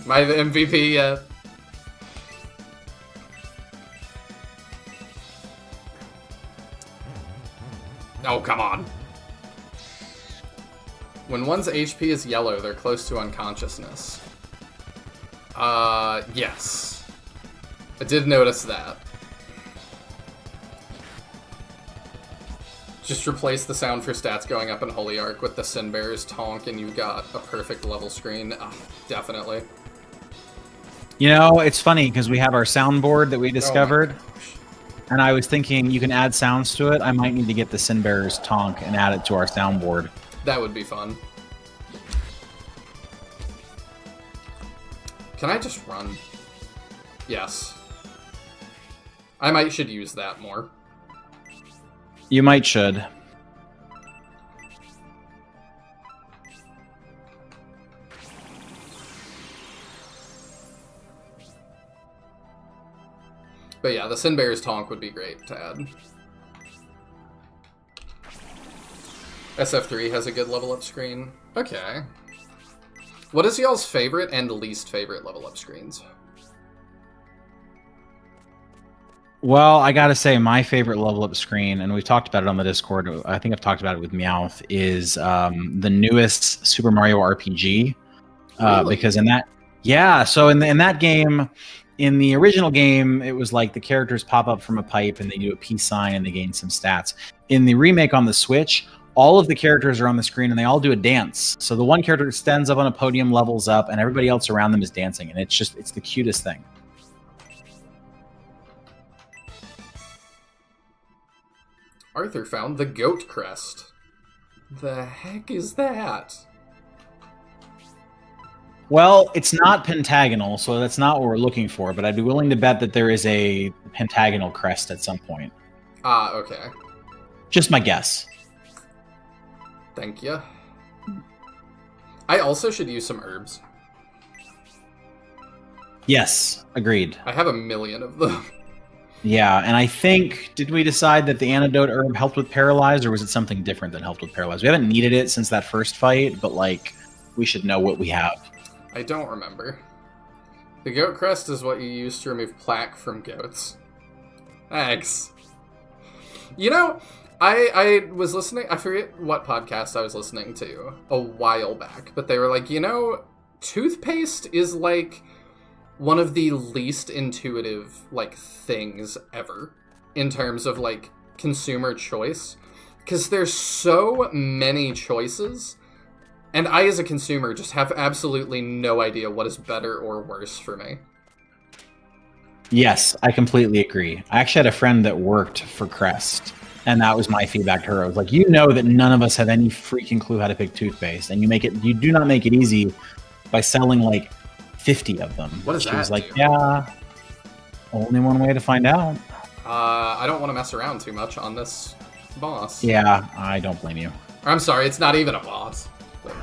Am I the MVP yet? Oh, come on. When one's HP is yellow, they're close to unconsciousness. Yes. I did notice that. Just replace the sound for stats going up in Holy Ark with the Sin Bearer's Tonk, and you've got a perfect level screen. Definitely. You know, it's funny because we have our soundboard that we discovered, and I was thinking you can add sounds to it. I might need to get the Sin Bearer's Tonk and add it to our soundboard. That would be fun. Can I just run? Yes. I should use that more. You might should. But yeah, the Sin Bearer's Tonk would be great to add. SF3 has a good level up screen. Okay. What is y'all's favorite and least favorite level up screens? Well, I gotta say, my favorite level up screen, and we've talked about it on the Discord, I think I've talked about it with Meowth, is the newest Super Mario RPG. Really? Because in that, yeah, so in that game, in the original game, it was like the characters pop up from a pipe and they do a peace sign and they gain some stats. In the remake on the Switch, all of the characters are on the screen and they all do a dance. So the one character stands up on a podium, levels up, and everybody else around them is dancing, and it's the cutest thing. Arthur found the goat crest. The heck is that? Well, it's not pentagonal, so that's not what we're looking for, but I'd be willing to bet that there is a pentagonal crest at some point. Ah, okay. Just my guess. Thank you. I also should use some herbs. Yes, agreed. I have a million of them. Yeah, and I think, did we decide that the antidote herb helped with paralyze, or was it something different that helped with paralyze? We haven't needed it since that first fight, but, like, we should know what we have. I don't remember. The goat crest is what you use to remove plaque from goats. Thanks. You know, I was listening, I forget what podcast I was listening to a while back, but they were like, you know, toothpaste is like one of the least intuitive, like, things ever in terms of, like, consumer choice. Because there's so many choices, and I, as a consumer, just have absolutely no idea what is better or worse for me. Yes, I completely agree. I actually had a friend that worked for Crest, and that was my feedback to her. I was like, you know that none of us have any freaking clue how to pick toothpaste, and you do not make it easy by selling, like, 50 of them. What does she that was like, do? yeah, only one way to find out. I don't want to mess around too much on this boss. Yeah, I don't blame you. Or, I'm sorry, it's not even a boss. But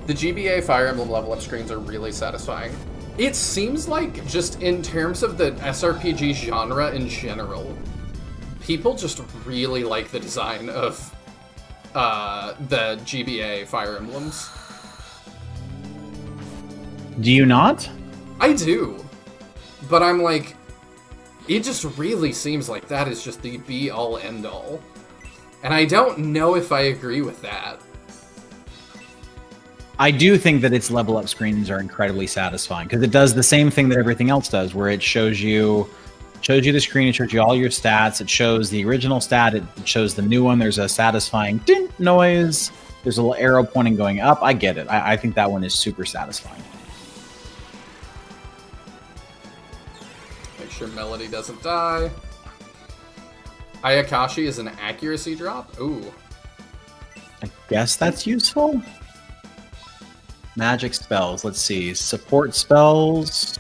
the GBA Fire Emblem level up screens are really satisfying. It seems like, just in terms of the SRPG genre in general, people just really like the design of the GBA Fire Emblems. Do you not? I do. But I'm like, it just really seems like that is just the be-all, end-all. And I don't know if I agree with that. I do think that its level up screens are incredibly satisfying because it does the same thing that everything else does, where it shows you the screen, it shows you all your stats, it shows the original stat, it shows the new one, there's a satisfying ding noise, there's a little arrow pointing going up. I get it. I think that one is super satisfying. Make sure Melody doesn't die. Ayakashi is an accuracy drop? Ooh. I guess that's useful. Magic spells. Let's see. Support spells.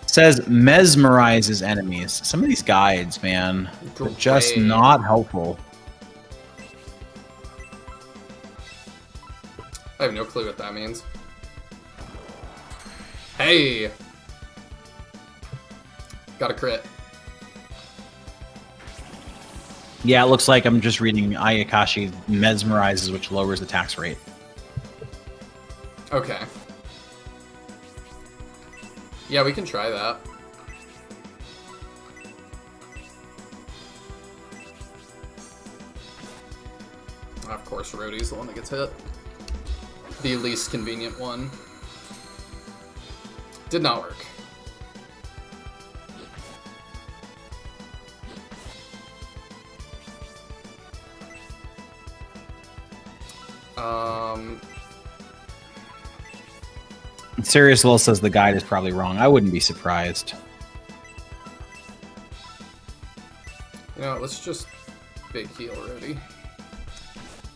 Says mesmerizes enemies. Some of these guides, man, they're just Great. not helpful. I have no clue what that means. Hey! Got a crit. Yeah, it looks like I'm just reading Ayakashi mesmerizes, which lowers the tax rate. Okay. Yeah, we can try that. course, Rhodey's the one that gets hit. The least convenient one. Did not work. Sirius Will says the guide is probably wrong. I wouldn't be surprised. You know, let's just big heal Rhodey.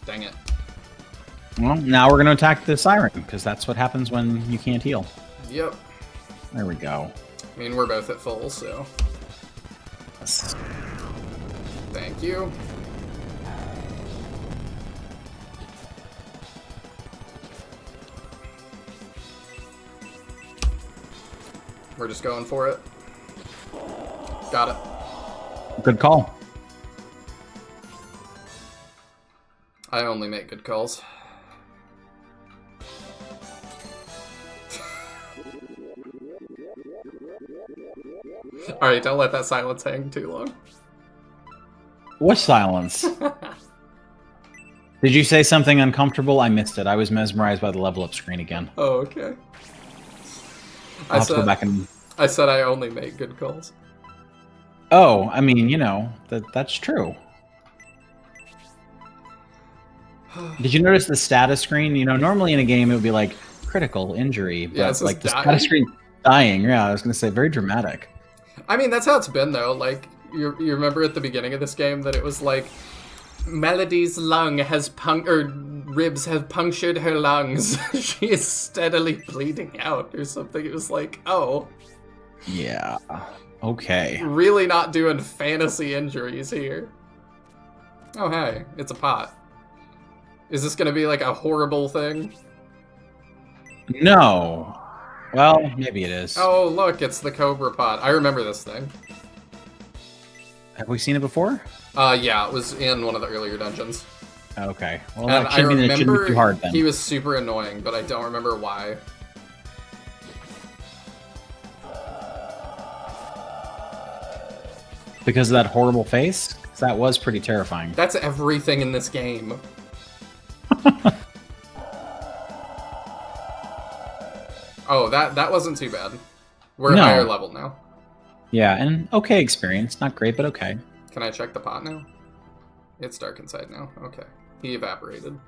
Dang it. Well, now we're going to attack the Siren, because that's what happens when you can't heal. Yep. There we go. I mean, we're both at full, so... Yes. Thank you. We're just going for it. Got it. Good call. I only make good calls. Alright, don't let that silence hang too long. What silence? Did you say something uncomfortable? I missed it. I was mesmerized by the level up screen again. Oh, okay. I'll have to go back and... I said I only make good calls. Oh, I mean, you know, that's true. Did you notice the status screen? You know, normally in a game it would be like critical injury, but yeah, like the dying. status screen dying. Yeah, I was going to say very dramatic. I mean, that's how it's been though. Like you remember at the beginning of this game that it was like Melody's lung has ribs have punctured her lungs. She is steadily bleeding out or something. It was like, oh. Yeah. Okay. Really not doing fantasy injuries here. Oh, hey, it's a pot. Is this going to be like a horrible thing? No. Well, maybe it is. Oh, look, it's the Cobra pot. I remember this thing. Have we seen it before? Yeah, it was in one of the earlier dungeons. Okay. Well, And that I shouldn't be remember too hard then. he was super annoying, but I don't remember why. Because of that horrible face? 'Cause that was pretty terrifying. That's everything in this game. Oh, that wasn't too bad. We're No. higher level now. Yeah, and okay experience. Not great, but okay. Can I check the pot now? It's dark inside now. Okay. He evaporated.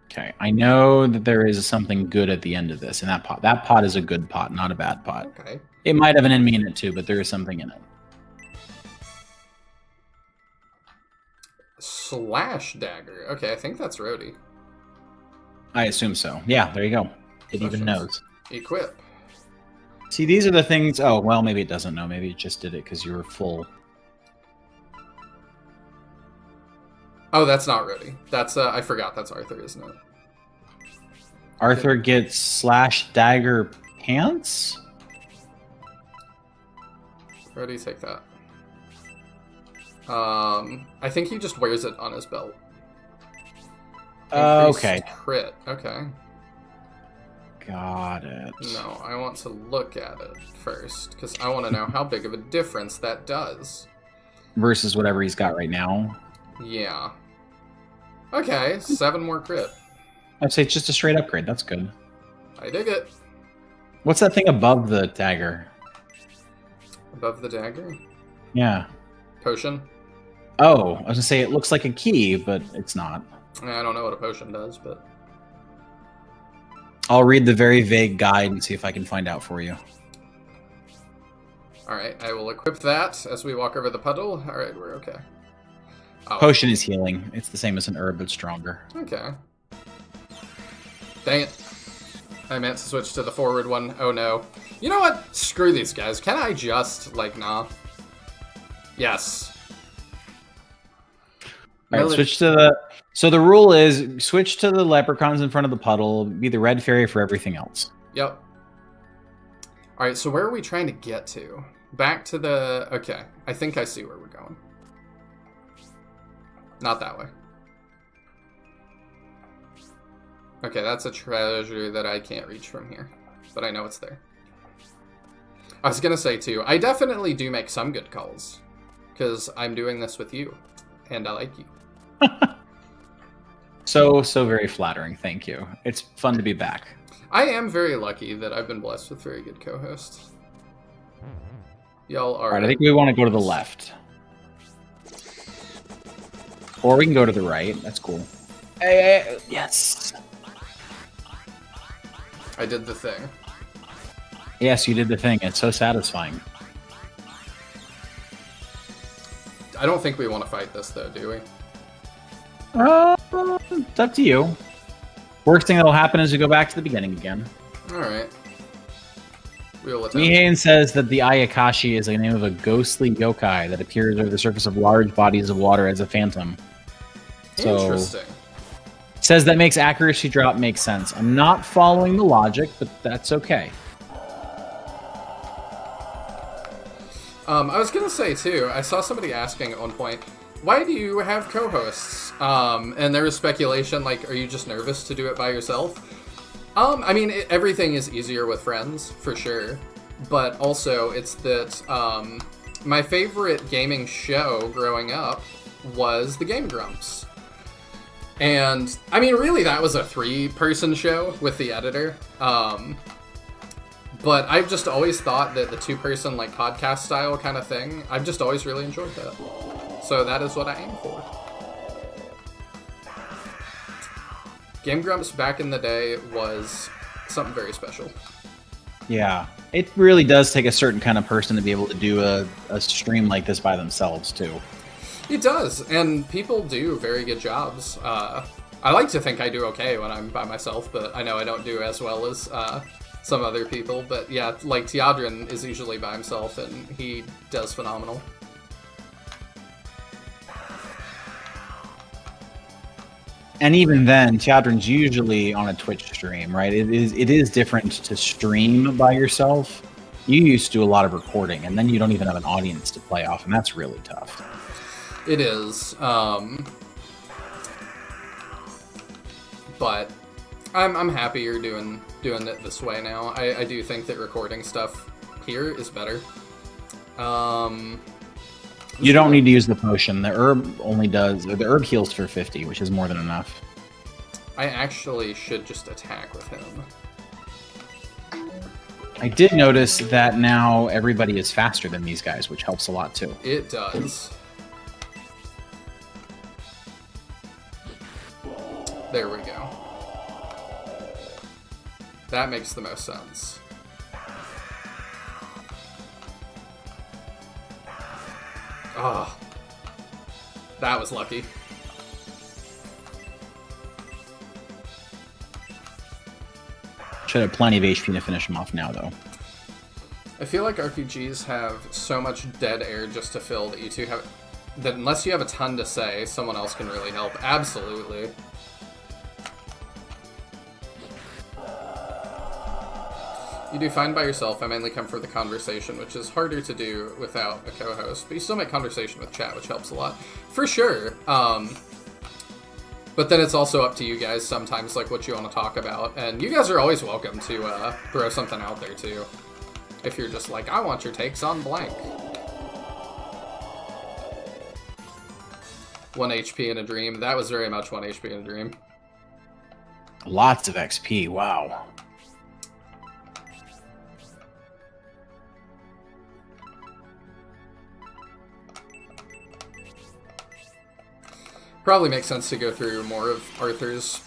Okay, I know that there is something good at the end of this in that pot. That pot is a good pot, not a bad pot. Okay. It might have an enemy in it too, but there is something in it. Slash dagger. Okay, I think that's Rhodey. I assume so. Yeah, there you go. It even Potions. knows. Equip. See, these are the things... Oh, well, maybe it doesn't know. Maybe it just did it because you were full. Oh, that's not Rhodey. That's, I forgot that's Arthur, isn't it? Arthur gets slash dagger pants? Rhodey, take that. I think he just wears it on his belt. Okay. Increased crit. Okay. Got it. No, I want to look at it first, because I want to know how big of a difference that does. Versus whatever he's got right now. Yeah. Okay, 7 more crit. I'd say it's just a straight upgrade. That's good. I dig it. What's that thing above the dagger? Above the dagger? Yeah. Potion? Oh, I was gonna say it looks like a key, but it's not. I don't know what a potion does, but... I'll read the very vague guide and see if I can find out for you. Alright, I will equip that as we walk over the puddle. Alright, we're okay. Oh, Potion is healing. It's the same as an herb, but stronger. okay. Dang it. I meant to switch to the forward one. Oh no. You know what? Screw these guys. Can I just, like, nah? Yes. Alright, switch to the... So the rule is, switch to the leprechauns in front of the puddle, be the red fairy for everything else. Yep. Alright, so where are we trying to get to? Back to the... Okay, I think I see where we're going. Not that way. Okay, that's a treasure that I can't reach from here. But I know it's there. I was gonna say, too, I definitely do make some good calls. Because I'm doing this with you. and I like you. So very flattering. Thank you. It's fun to be back. I am very lucky that I've been blessed with very good co-hosts. Y'all are... All right, I think we want to go to the left. Or we can go to the right. That's cool. Hey, yes. I did the thing. Yes, you did the thing. It's so satisfying. I don't think we want to fight this, though, do we? It's up to you. Worst thing that'll happen is we go back to the beginning again. Alright. We'll attempt. Mihane says that the Ayakashi is the name of a ghostly yokai that appears over the surface of large bodies of water as a phantom. So, Interesting. says that makes accuracy drop make sense. I'm not following the logic, but that's okay. I was gonna say, too, I saw somebody asking at one point, why do you have co-hosts? And there was speculation, like, are you just nervous to do it by yourself? I mean, everything is easier with friends, for sure. But also, it's that, my favorite gaming show growing up was The Game Grumps. And, I mean, really, that was a 3-person show with the editor. But I've just always thought that the 2-person, like, podcast style kind of thing, I've just always really enjoyed that. So that is what I aim for. Game Grumps back in the day was something very special. Yeah, it really does take a certain kind of person to be able to do a stream like this by themselves, too. It does, and people do very good jobs. I like to think I do okay when I'm by myself, but I know I don't do as well as some other people. But yeah, like Teodrin is usually by himself, and he does phenomenal. And even then, Teodrin's usually on a Twitch stream, right? It is different to stream by yourself. You used to do a lot of recording, and then you don't even have an audience to play off, and that's really tough. It is. But I'm happier doing it this way now. I do think that recording stuff here is better. You don't need to use the potion. The herb the herb heals for 50, which is more than enough. I actually should just attack with him. I did notice that now everybody is faster than these guys, which helps a lot too. It does. There we go. That makes the most sense. Oh, that was lucky. Should have plenty of HP to finish him off now, though. I feel like RPGs have so much dead air just to fill that you two have... that unless you have a ton to say, someone else can really help. Absolutely. You do fine by yourself. I mainly come for the conversation, which is harder to do without a co-host. But you still make conversation with chat, which helps a lot. For sure. But then it's also up to you guys sometimes, like, what you want to talk about. And you guys are always welcome to throw something out there, too. If you're just like, I want your takes on blank. 1 HP in a dream. That was very much 1 HP in a dream. Lots of XP, wow. Probably makes sense to go through more of Arthur's.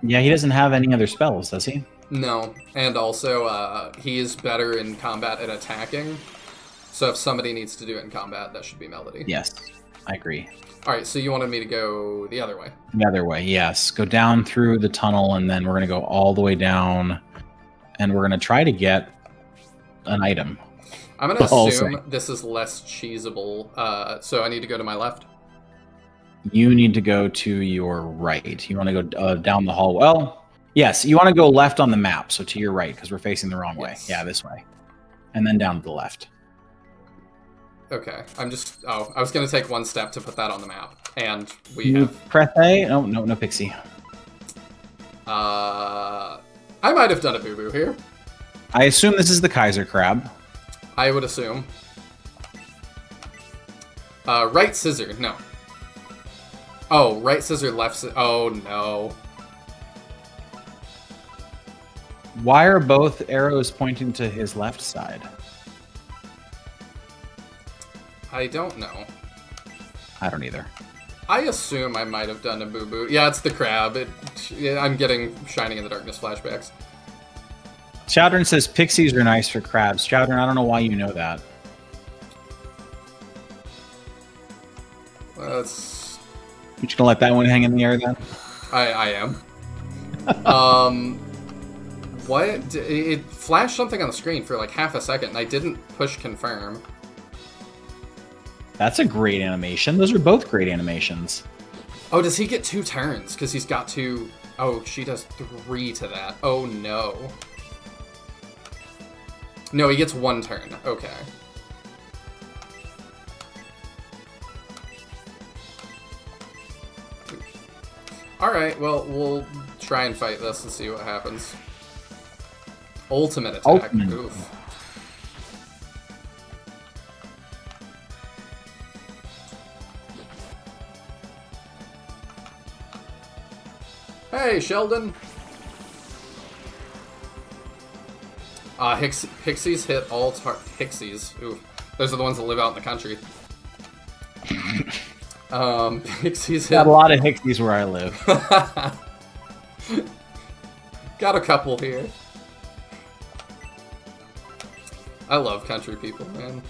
Yeah, he doesn't have any other spells, does he? No, and also he is better in combat at attacking. So if somebody needs to do it in combat, that should be Melody. Yes, I agree. Alright, so you wanted me to go the other way. The other way, yes. Go down through the tunnel, and then we're going to go all the way down, and we're going to try to get an item. I'm going to assume this is less cheesable, so I need to go to my left. You need to go to your right. You want to go down the hall. Well, yes, you want to go left on the map, so to your right, because we're facing the wrong way. Yes. Yeah, this way. And then down to the left. Okay, I'm just... Oh, I was going to take one step to put that on the map, and we have... Press A? Oh, no pixie. I might have done a boo-boo here. I assume this is the Kaiser Crab. I would assume. Right scissor, no. Oh, right scissor, left scissor. Oh, no. Why are both arrows pointing to his left side? I don't know. I don't either. I assume I might have done a boo-boo. Yeah, it's the crab. I'm getting Shining in the Darkness flashbacks. Chowdern says pixies are nice for crabs. Chowdern, I don't know why you know that. That's... You just gonna let that one hang in the air then? I am. What? It flashed something on the screen for like half a second, and I didn't push confirm. That's a great animation. Those are both great animations. Oh, does he get 2 turns? Because he's got to... Oh, she does 3 to that. Oh, no. No, he gets 1 turn. Okay. Alright, well, we'll try and fight this and see what happens. Ultimate attack. Ultimate. Oof. Hey, Sheldon! Pixies hit all Pixies. Ooh, those are the ones that live out in the country. Pixies hit... Got a lot of Hixies where I live. Got a couple here. I love country people, man.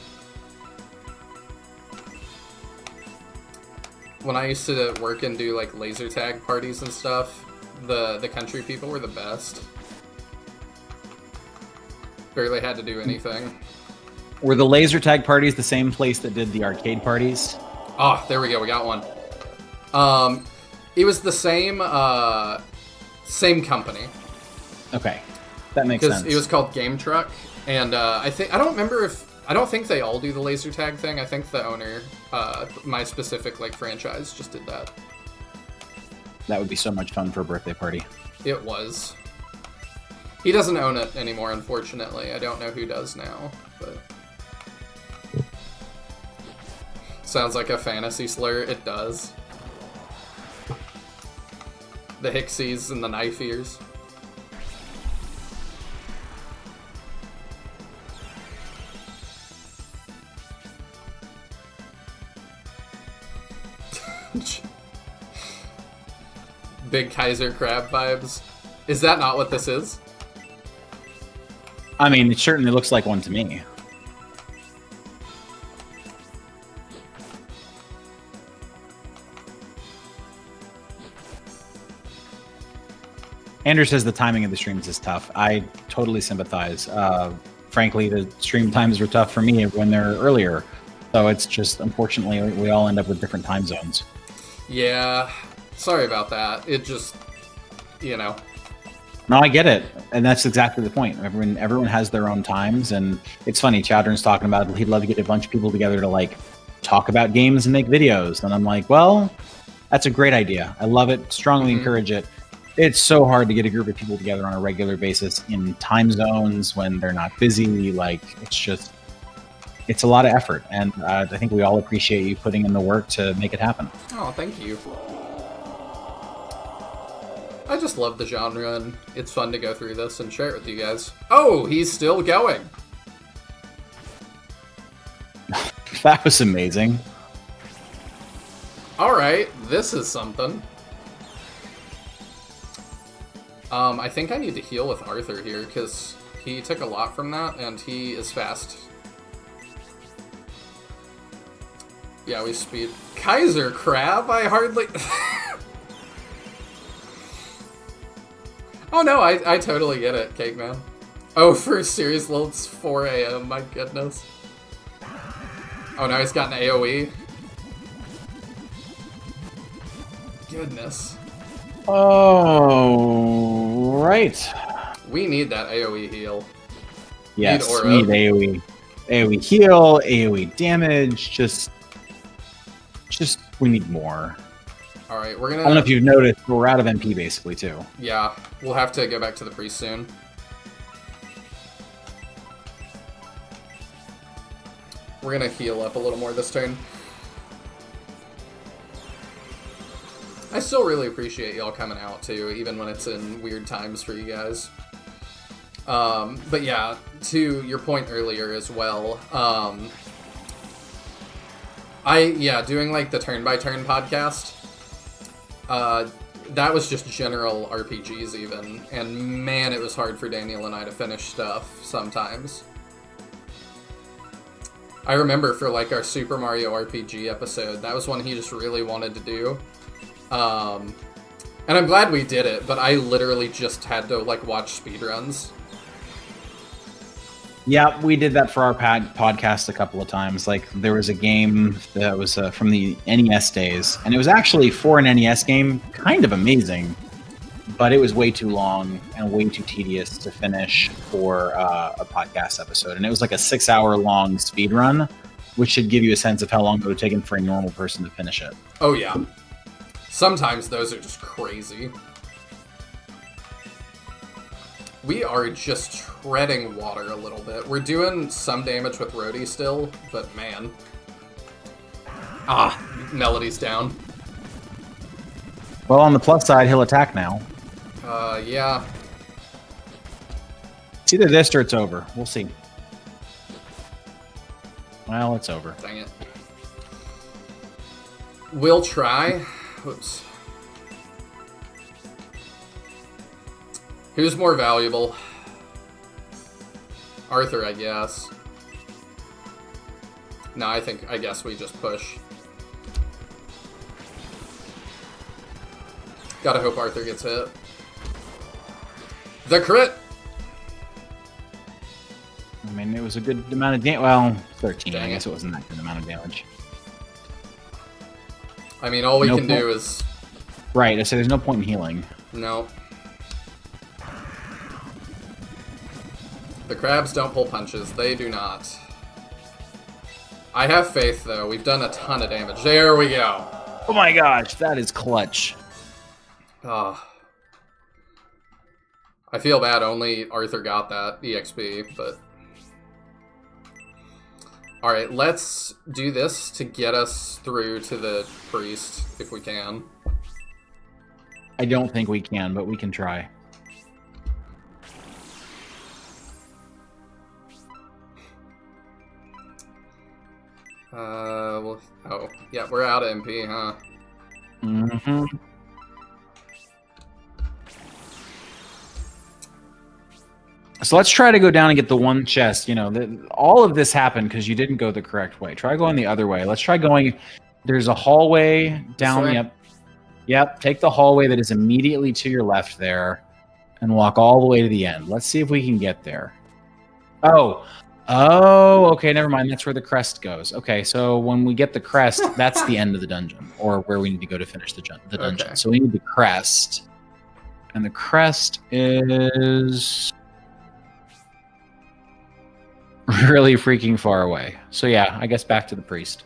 When I used to work and do like laser tag parties and stuff, the country people were the best. Barely had to do anything. Were the laser tag parties the same place that did the arcade parties? Oh, there we go. We got one. It was the same same company. Okay, that makes sense. Because it was called Game Truck, and I don't think they all do the laser tag thing. I think the owner, my specific like franchise, just did that. That would be so much fun for a birthday party. It was. He doesn't own it anymore, unfortunately. I don't know who does now, but... Sounds like a fantasy slur. It does. The Hixies and the knife ears. Big Kaiser Crab vibes. Is that not what this is? I mean, it certainly looks like one to me. Andrew says the timing of the streams is tough. I totally sympathize. Frankly, the stream times were tough for me when they're earlier. So it's just, unfortunately, we all end up with different time zones. Yeah. Sorry about that. It just, you know. No, I get it. And that's exactly the point. Everyone has their own times. And it's funny, Chowdern's talking about he'd love to get a bunch of people together to, like, talk about games and make videos. And I'm like, well, that's a great idea. I love it. Strongly encourage it. It's so hard to get a group of people together on a regular basis in time zones when they're not busy. Like, it's a lot of effort. And I think we all appreciate you putting in the work to make it happen. Oh, thank you. I just love the genre, and it's fun to go through this and share it with you guys. Oh, he's still going. That was amazing. Alright, this is something. I think I need to heal with Arthur here, because he took a lot from that, and he is fast. Yeah, we speed. Kaiser Crab? I hardly... Oh no, I totally get it, Cake Man. Oh, for serious, well, it's 4 a.m., my goodness. Oh, now he's got an AoE. Goodness. Oh, right. We need that AoE heal. Yes, we need AoE. AoE heal, AoE damage, just we need more. Alright, we're gonna... I don't know if you've noticed, but we're out of MP basically, too. Yeah, we'll have to go back to the priest soon. We're gonna heal up a little more this turn. I still really appreciate y'all coming out, too, even when it's in weird times for you guys. But yeah, to your point earlier as well, doing like the turn-by-turn podcast, that was just general RPGs even, and man, it was hard for Daniel and I to finish stuff sometimes. I remember for like our Super Mario RPG episode, that was one he just really wanted to do. And I'm glad we did it, but I literally just had to like watch speedruns. Yeah, we did that for our podcast a couple of times. Like, there was a game that was from the NES days, and it was actually, for an NES game, kind of amazing, but it was way too long and way too tedious to finish for a podcast episode. And it was like a 6-hour-long speed run, which should give you a sense of how long it would have taken for a normal person to finish it. Oh, yeah. Sometimes those are just crazy. We are just treading water a little bit. We're doing some damage with Rhodey still, but man. Melody's down. Well, on the plus side, he'll attack now. Yeah. It's either this or it's over. We'll see. Well, it's over. Dang it. We'll try. Oops. Who's more valuable? Arthur, I guess. No, I guess we just push. Gotta hope Arthur gets hit. The crit! I mean, it was a good amount of damage. Well, 13. Dang I guess it. it wasn't that good amount of damage. I mean, all we No can point. do is... Right, so there's no point in healing. No. The crabs don't pull punches. They do not. I have faith, though. We've done a ton of damage. There we go. Oh my gosh, that is clutch. I feel bad. Only Arthur got that EXP, but... Alright, let's do this to get us through to the priest, if we can. I don't think we can, but we can try. Well, oh, yeah, we're out of MP, huh? Mm-hmm. So let's try to go down and get the one chest. You know, all of this happened because you didn't go the correct way. Try going the other way. Let's try going. There's a hallway down. way? Yep. Take the hallway that is immediately to your left there and walk all the way to the end. Let's see if we can get there. Oh, okay. Never mind. That's where the crest goes. Okay, so when we get the crest, that's the end of the dungeon, or where we need to go to finish the dungeon. Okay. So we need the crest, and the crest is really freaking far away. So yeah, I guess back to the priest.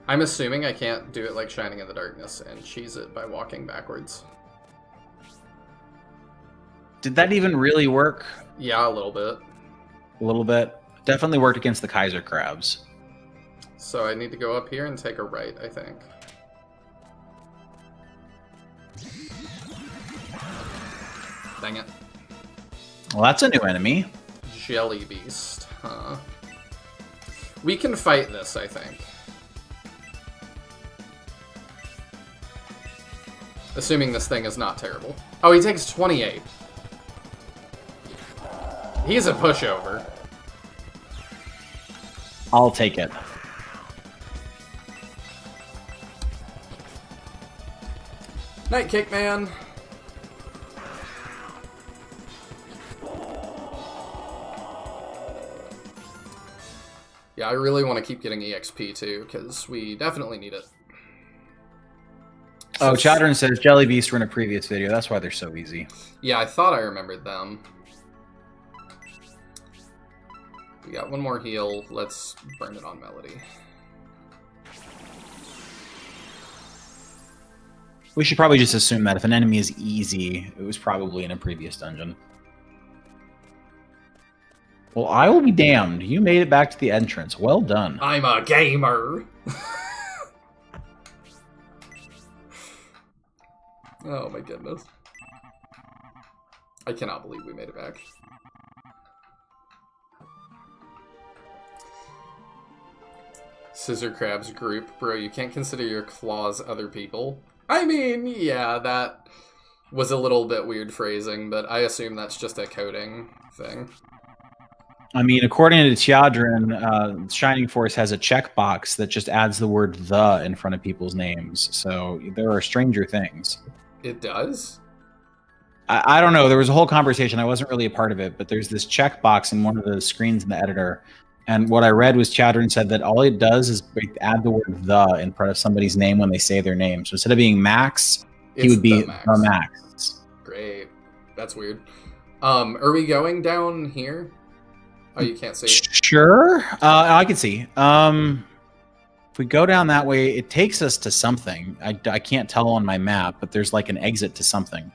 I'm assuming I can't do it like Shining in the Darkness and cheese it by walking backwards. Did that even really work? Yeah, a little bit. A little bit. Definitely worked against the Kaiser crabs. So I need to go up here and take a right, I think. Dang it. Well, that's a new enemy. Jelly Beast, huh? We can fight this, I think. Assuming this thing is not terrible. Oh, he takes 28. He's a pushover. I'll take it. Night Kick Man. Yeah, I really want to keep getting EXP too, because we definitely need it. Oh, Chowdern says Jelly Beasts were in a previous video. That's why they're so easy. Yeah, I thought I remembered them. We got one more heal. Let's burn it on Melody. We should probably just assume that if an enemy is easy, it was probably in a previous dungeon. Well, I will be damned. You made it back to the entrance. Well done. I'm a gamer! Oh my goodness. I cannot believe we made it back. Scissor Crab's group. Bro, you can't consider your claws other people. I mean, yeah, that was a little bit weird phrasing, but I assume that's just a coding thing. I mean, according to Tiadrin, Shining Force has a checkbox that just adds the word "the" in front of people's names. So there are stranger things. It does? I don't know. There was a whole conversation. I wasn't really a part of it, but there's this checkbox in one of the screens in the editor. And what I read was Tiadrin said that all it does is add the word "the" in front of somebody's name when they say their name. So instead of being Max, he would be the Max. Great. That's weird. Are we going down here? Oh, you can't see. Sure. I can see. If we go down that way, it takes us to something. I can't tell on my map, but there's like an exit to something.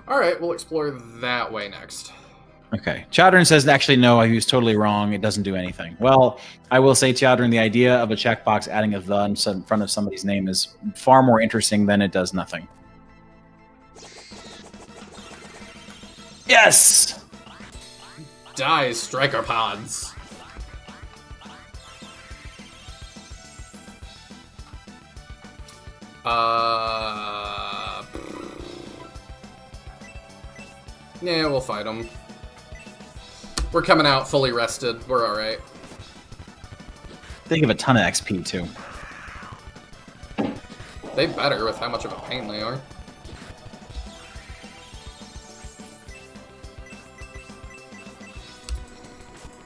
All right, we'll explore that way next. Okay. Tiadrin says, actually, no, he was totally wrong. It doesn't do anything. Well, I will say, Tiadrin, the idea of a checkbox adding a "the" in front of somebody's name is far more interesting than it does nothing. Yes! Die, striker pods! Yeah, we'll fight them. We're coming out fully rested. We're alright. They give a ton of XP, too. They better with how much of a pain they are.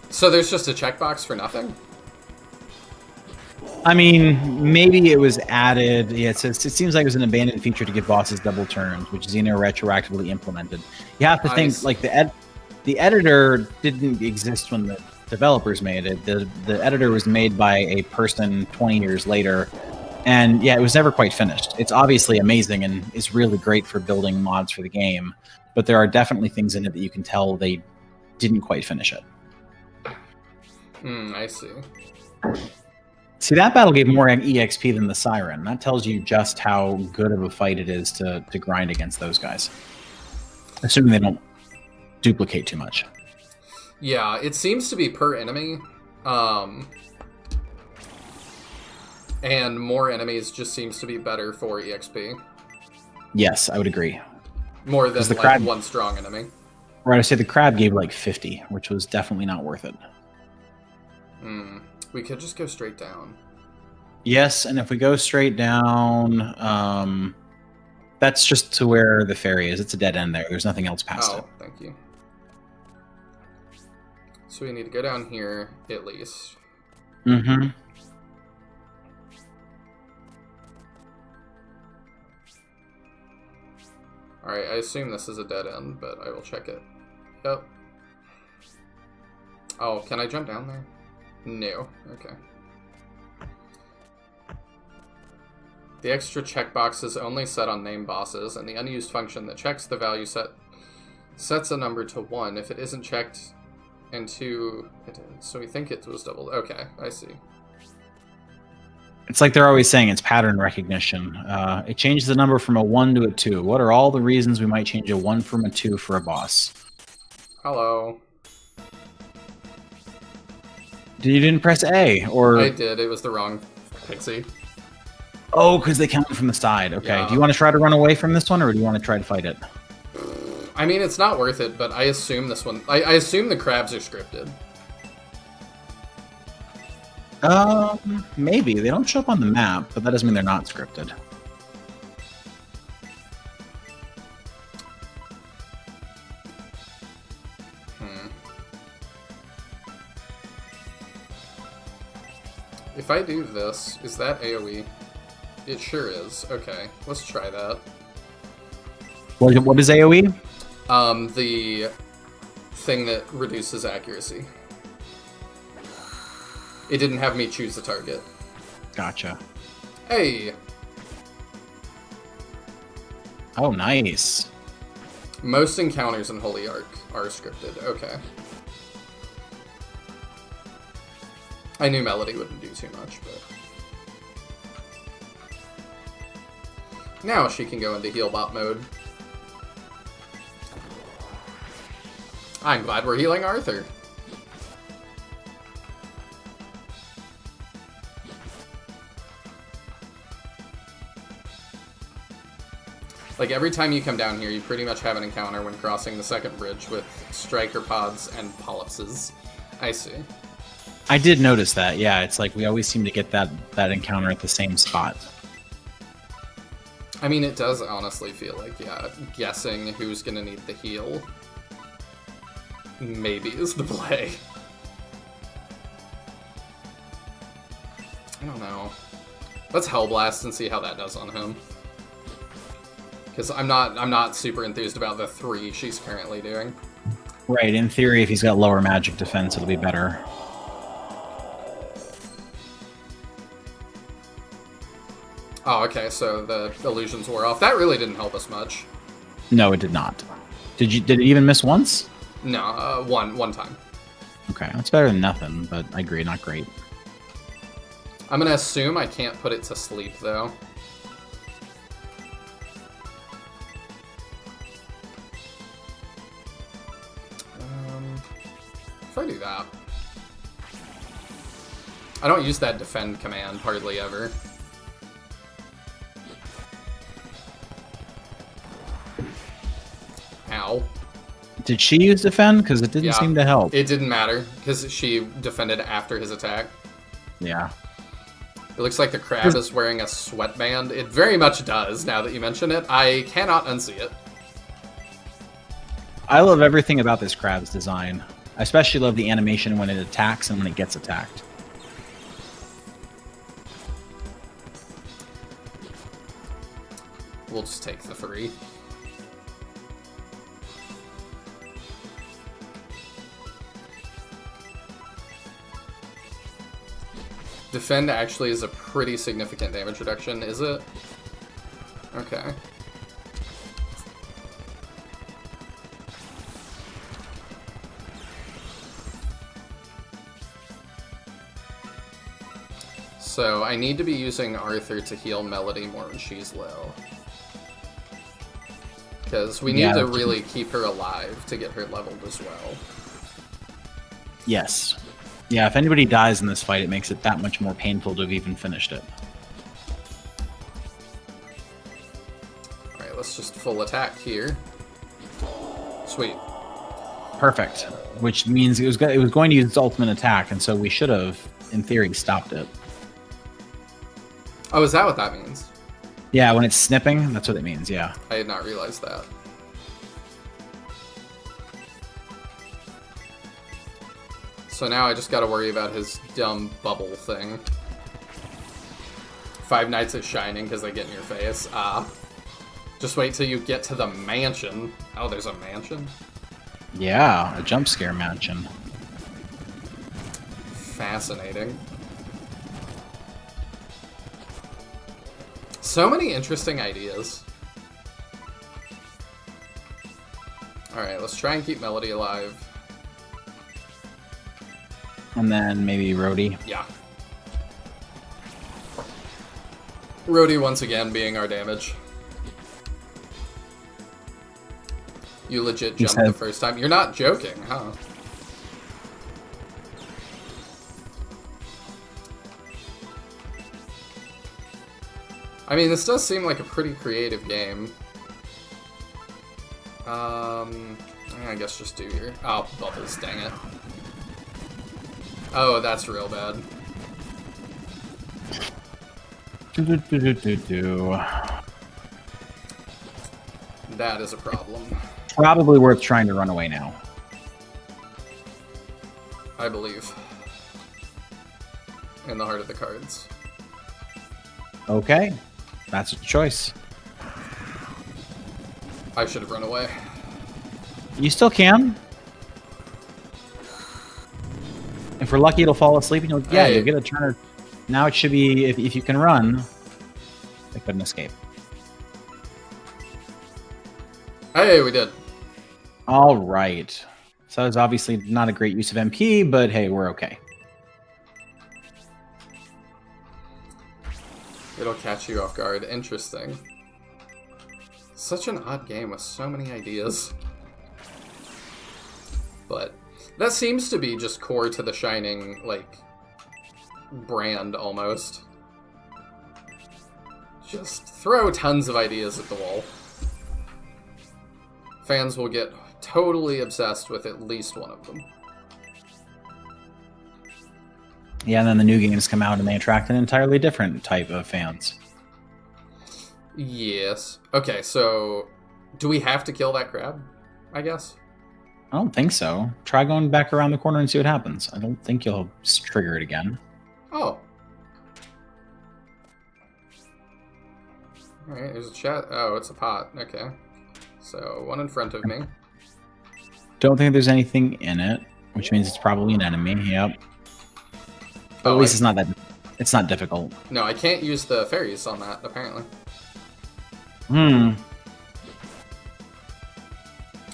So there's just a checkbox for nothing? I mean, maybe it was added. Yeah, it seems like it was an abandoned feature to give bosses double turns, which is retroactively implemented. You have to think like the editor didn't exist when the developers made it. The editor was made by a person 20 years later, and yeah, it was never quite finished. It's obviously amazing and is really great for building mods for the game, but there are definitely things in it that you can tell they didn't quite finish it. I see. See, that battle gave more EXP than the Siren. That tells you just how good of a fight it is to grind against those guys. Assuming they don't duplicate too much. Yeah, it seems to be per enemy. And more enemies just seems to be better for EXP. Yes, I would agree. More than the like crab, one strong enemy. Right, I say the crab gave like 50, which was definitely not worth it. We could just go straight down. Yes, and if we go straight down, that's just to where the ferry is. It's a dead end there. There's nothing else past it. Oh, thank you. So we need to go down here, at least. Mm-hmm. Alright, I assume this is a dead end, but I will check it. Yep. Oh, can I jump down there? No. Okay. The extra checkbox is only set on name bosses, and the unused function that checks the value sets a number to 1 if it isn't checked, and 2 it is. So we think it was doubled. Okay, I see. It's like they're always saying it's pattern recognition. It changes the number from a 1 to a 2. What are all the reasons we might change a 1 from a 2 for a boss? Hello. You didn't press A, or... I did. It was the wrong pixie. Oh, because they come from the side. Okay. Yeah. Do you want to try to run away from this one, or do you want to try to fight it? I mean, it's not worth it, but I assume this one... I assume the crabs are scripted. Maybe. They don't show up on the map, but that doesn't mean they're not scripted. If I do this, is that AoE? It sure is. Okay, let's try that. What is AoE? The thing that reduces accuracy. It didn't have me choose the target. Gotcha. Hey! Oh, nice. Most encounters in Holy Ark are scripted. Okay. I knew Melody wouldn't do too much, but... Now she can go into healbot mode. I'm glad we're healing Arthur. Like, every time you come down here, you pretty much have an encounter when crossing the second bridge with striker pods and polypses. I see. I did notice that, yeah. It's like we always seem to get that encounter at the same spot. I mean, it does honestly feel like, yeah, guessing who's gonna need the heal maybe is the play. I don't know. Let's Hellblast and see how that does on him. Because I'm not super enthused about the 3 she's currently doing. Right, in theory, if he's got lower magic defense, it'll be better. Oh, okay, so the illusions wore off. That really didn't help us much. No, it did not. Did it even miss once? No, one time. Okay, that's better than nothing, but I agree, not great. I'm gonna assume I can't put it to sleep, though. If I do that... I don't use that defend command hardly ever. Ow. Did she use defend? Because it didn't seem to help. It didn't matter, because she defended after his attack. Yeah. It looks like the crab is wearing a sweatband. It very much does, now that you mention it. I cannot unsee it. I love everything about this crab's design. I especially love the animation when it attacks and when it gets attacked. We'll just take the 3. Defend actually is a pretty significant damage reduction, is it? Okay. So I need to be using Arthur to heal Melody more when she's low. Because we need to really keep her alive to get her leveled as well. Yes. Yeah, if anybody dies in this fight, it makes it that much more painful to have even finished it. Alright, let's just full attack here. Sweet. Perfect. Which means it was going to use its ultimate attack, and so we should have, in theory, stopped it. Oh, is that what that means? Yeah, when it's snipping, that's what it means, yeah. I did not realize that. So now I just gotta worry about his dumb bubble thing. 5 Nights at Shining because they get in your face. Just wait till you get to the mansion. Oh, there's a mansion? Yeah, a jump scare mansion. Fascinating. So many interesting ideas. Alright, let's try and keep Melody alive. And then maybe Rhodey. Yeah. Rhodey once again being our damage. You legit jumped the first time. You're not joking, huh? I mean, this does seem like a pretty creative game. I guess just do your... Oh, bubbles, dang it. Oh, that's real bad. That is a problem. Probably worth trying to run away now. I believe. In the heart of the cards. Okay. That's a choice. I should have run away. You still can. If we're lucky, it'll fall asleep, and you'll get a turn. Now it should be, if you can run, they couldn't escape. Hey, we did. All right. So it's obviously not a great use of MP, but hey, we're okay. It'll catch you off guard. Interesting. Such an odd game with so many ideas. But that seems to be just core to the Shining, like, brand almost. Just throw tons of ideas at the wall. Fans will get totally obsessed with at least one of them. Yeah, and then the new games come out and they attract an entirely different type of fans. Yes. Okay, so do we have to kill that crab, I guess? I don't think so. Try going back around the corner and see what happens. I don't think you'll trigger it again. Oh. Alright, there's a chat. Oh, it's a pot. Okay. So, one in front of me. Don't think there's anything in it, which means it's probably an enemy. Yep. But at least it's not that. It's not difficult. No, I can't use the fairies on that, apparently.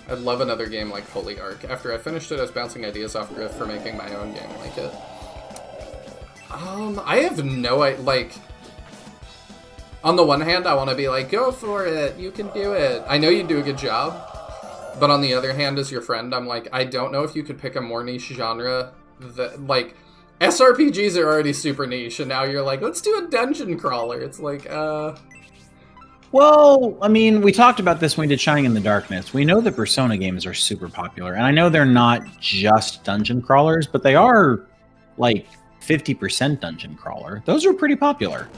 I'd love another game like Holy Ark. After I finished it, I was bouncing ideas off Griff for making my own game like it. I have no idea. Like, on the one hand, I want to be like, go for it, you can do it. I know you do a good job. But on the other hand, as your friend, I'm like, I don't know if you could pick a more niche genre. That, like, SRPGs are already super niche, and now you're like, let's do a dungeon crawler. It's like, Well, I mean, we talked about this when we did Shining in the Darkness. We know that Persona games are super popular, and I know they're not just dungeon crawlers, but they are, like, 50% dungeon crawler. Those are pretty popular.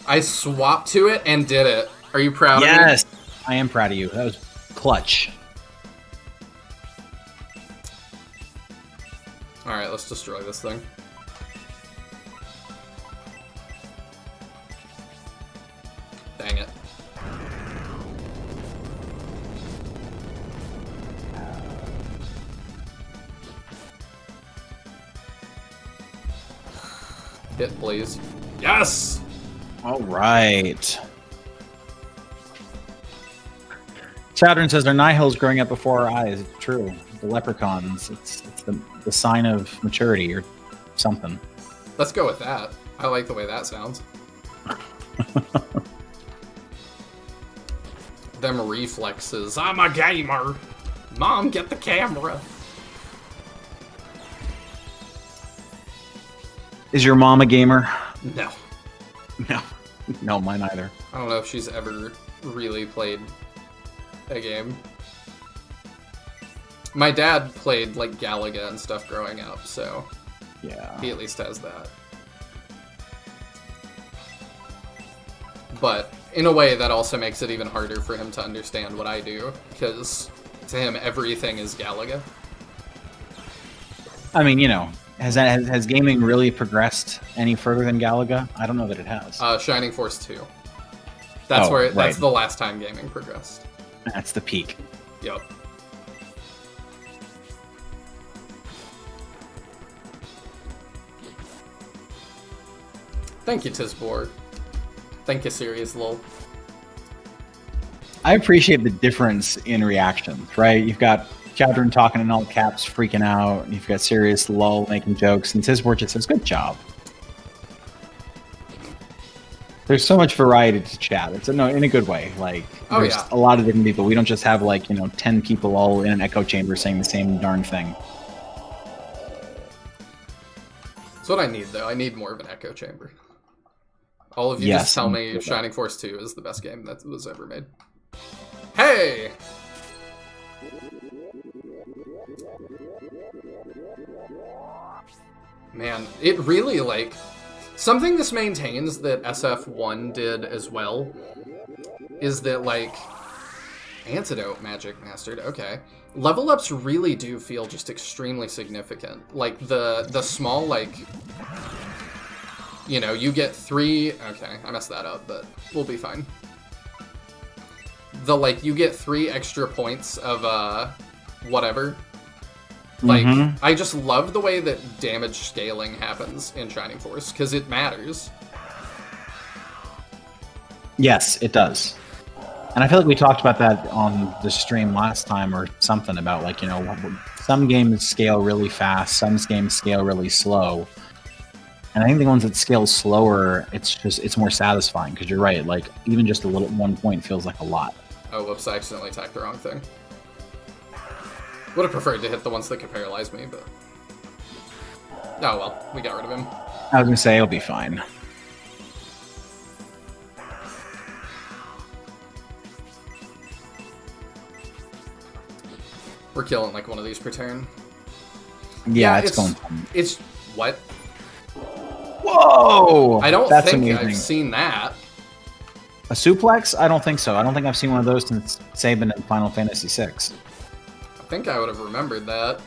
I swapped to it and did it. Are you proud of me? Yes, I am proud of you. That was clutch. Alright, let's destroy this thing. Dang it. Hit, please. Yes! All right. Chowdern says, our Nihil's growing up before our eyes. It's true. The leprechauns. It's the sign of maturity or something. Let's go with that. I like the way that sounds. Them reflexes. I'm a gamer. Mom, get the camera. Is your mom a gamer? No. No. No, mine either. I don't know if she's ever really played a game. My dad played, like, Galaga and stuff growing up, so yeah, he at least has that. But in a way, that also makes it even harder for him to understand what I do, because to him, everything is Galaga. I mean, you know, has gaming really progressed any further than Galaga? I don't know that it has. Shining Force 2. That's right. That's the last time gaming progressed. That's the peak. Yep. Thank you, Tisbor. Thank you, Serious Lol. I appreciate the difference in reactions, right? You've got Chowdern talking in all caps, freaking out. You've got Serious Lull making jokes, and Tisbor just says, good job. There's so much variety to chat. It's in a good way. Like, there's a lot of different people. We don't just have, like, 10 people all in an echo chamber saying the same darn thing. That's what I need, though. I need more of an echo chamber. All of you just tell me Shining Force 2 is the best game that was ever made. Hey! Man, it really, like... Something this maintains that SF1 did as well is that, like... Antidote Magic Mastered, okay. Level ups really do feel just extremely significant. Like, the small, like... You know, you get 3... Okay, I messed that up, but we'll be fine. You get 3 extra points of, whatever. Like, I just love the way that damage scaling happens in Shining Force, because it matters. Yes, it does. And I feel like we talked about that on the stream last time or something about, like, some games scale really fast, some games scale really slow. And I think the ones that scale slower, it's more satisfying because you're right. Like even just a little 1 point feels like a lot. Oh, whoops! I accidentally attacked the wrong thing. Would have preferred to hit the ones that could paralyze me, but oh well, we got rid of him. I was gonna say it'll be fine. We're killing like one of these per turn. Yeah, it's going fun. It's what? Whoa! I don't That's think amazing. I've seen that. A suplex? I don't think so. I don't think I've seen one of those since Sabin in Final Fantasy VI. I think I would have remembered that.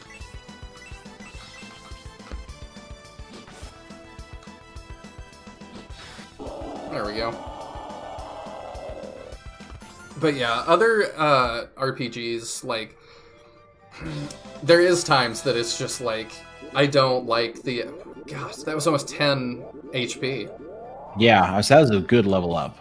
There we go. But yeah, other RPGs, like, there is times that it's just like, I don't like the... Gosh, that was almost 10 HP. Yeah, that was a good level up.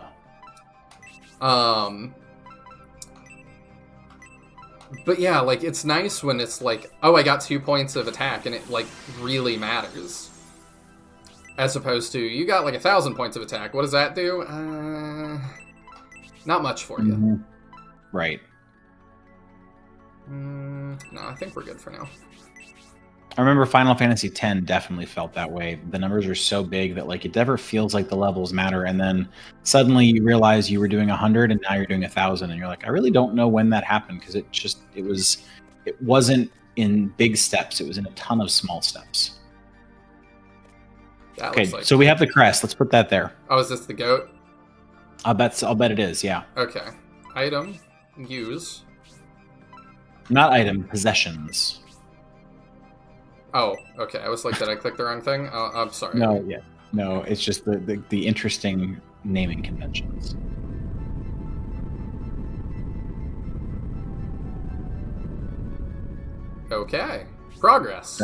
But yeah, like, it's nice when it's like, oh, I got 2 points of attack, and it, like, really matters. As opposed to, you got, like, 1,000 points of attack. What does that do? Not much for you. Mm-hmm. Right. No, I think we're good for now. I remember Final Fantasy X definitely felt that way. The numbers are so big that like it never feels like the levels matter, and then suddenly you realize you were doing 100 and now you're doing 1,000, and you're like, I really don't know when that happened because it wasn't in big steps. It was in a ton of small steps. That Okay, looks like... so we have the crest. Let's put that there. Oh, is this the goat? I'll bet it is. Yeah, Okay. Item. Use. not item, possessions. Oh, okay. I was like, did I click the wrong thing? I'm sorry. No, yeah, no. It's just the interesting naming conventions. Okay. Progress.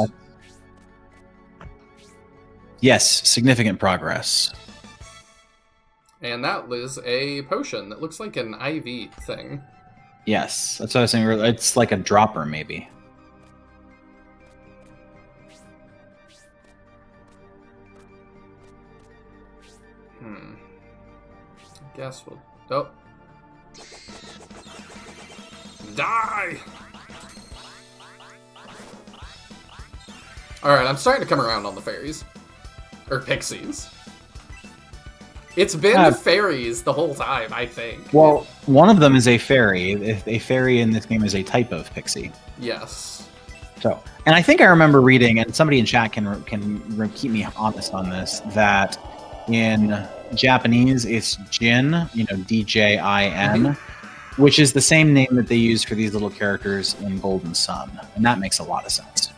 Yes, significant progress. And that is a potion that looks like an IV thing. Yes, that's what I was saying. It's like a dropper, maybe. I guess we'll... Oh. Die! Alright, I'm starting to come around on the fairies. Or pixies. It's been fairies the whole time, I think. Well, one of them is a fairy. A fairy in this game is a type of pixie. Yes. So, and I think I remember reading, and somebody in chat can keep me honest on this, that in Japanese it's Jin, D-J-I-N, which is the same name that they use for these little characters in Golden Sun, and that makes a lot of sense.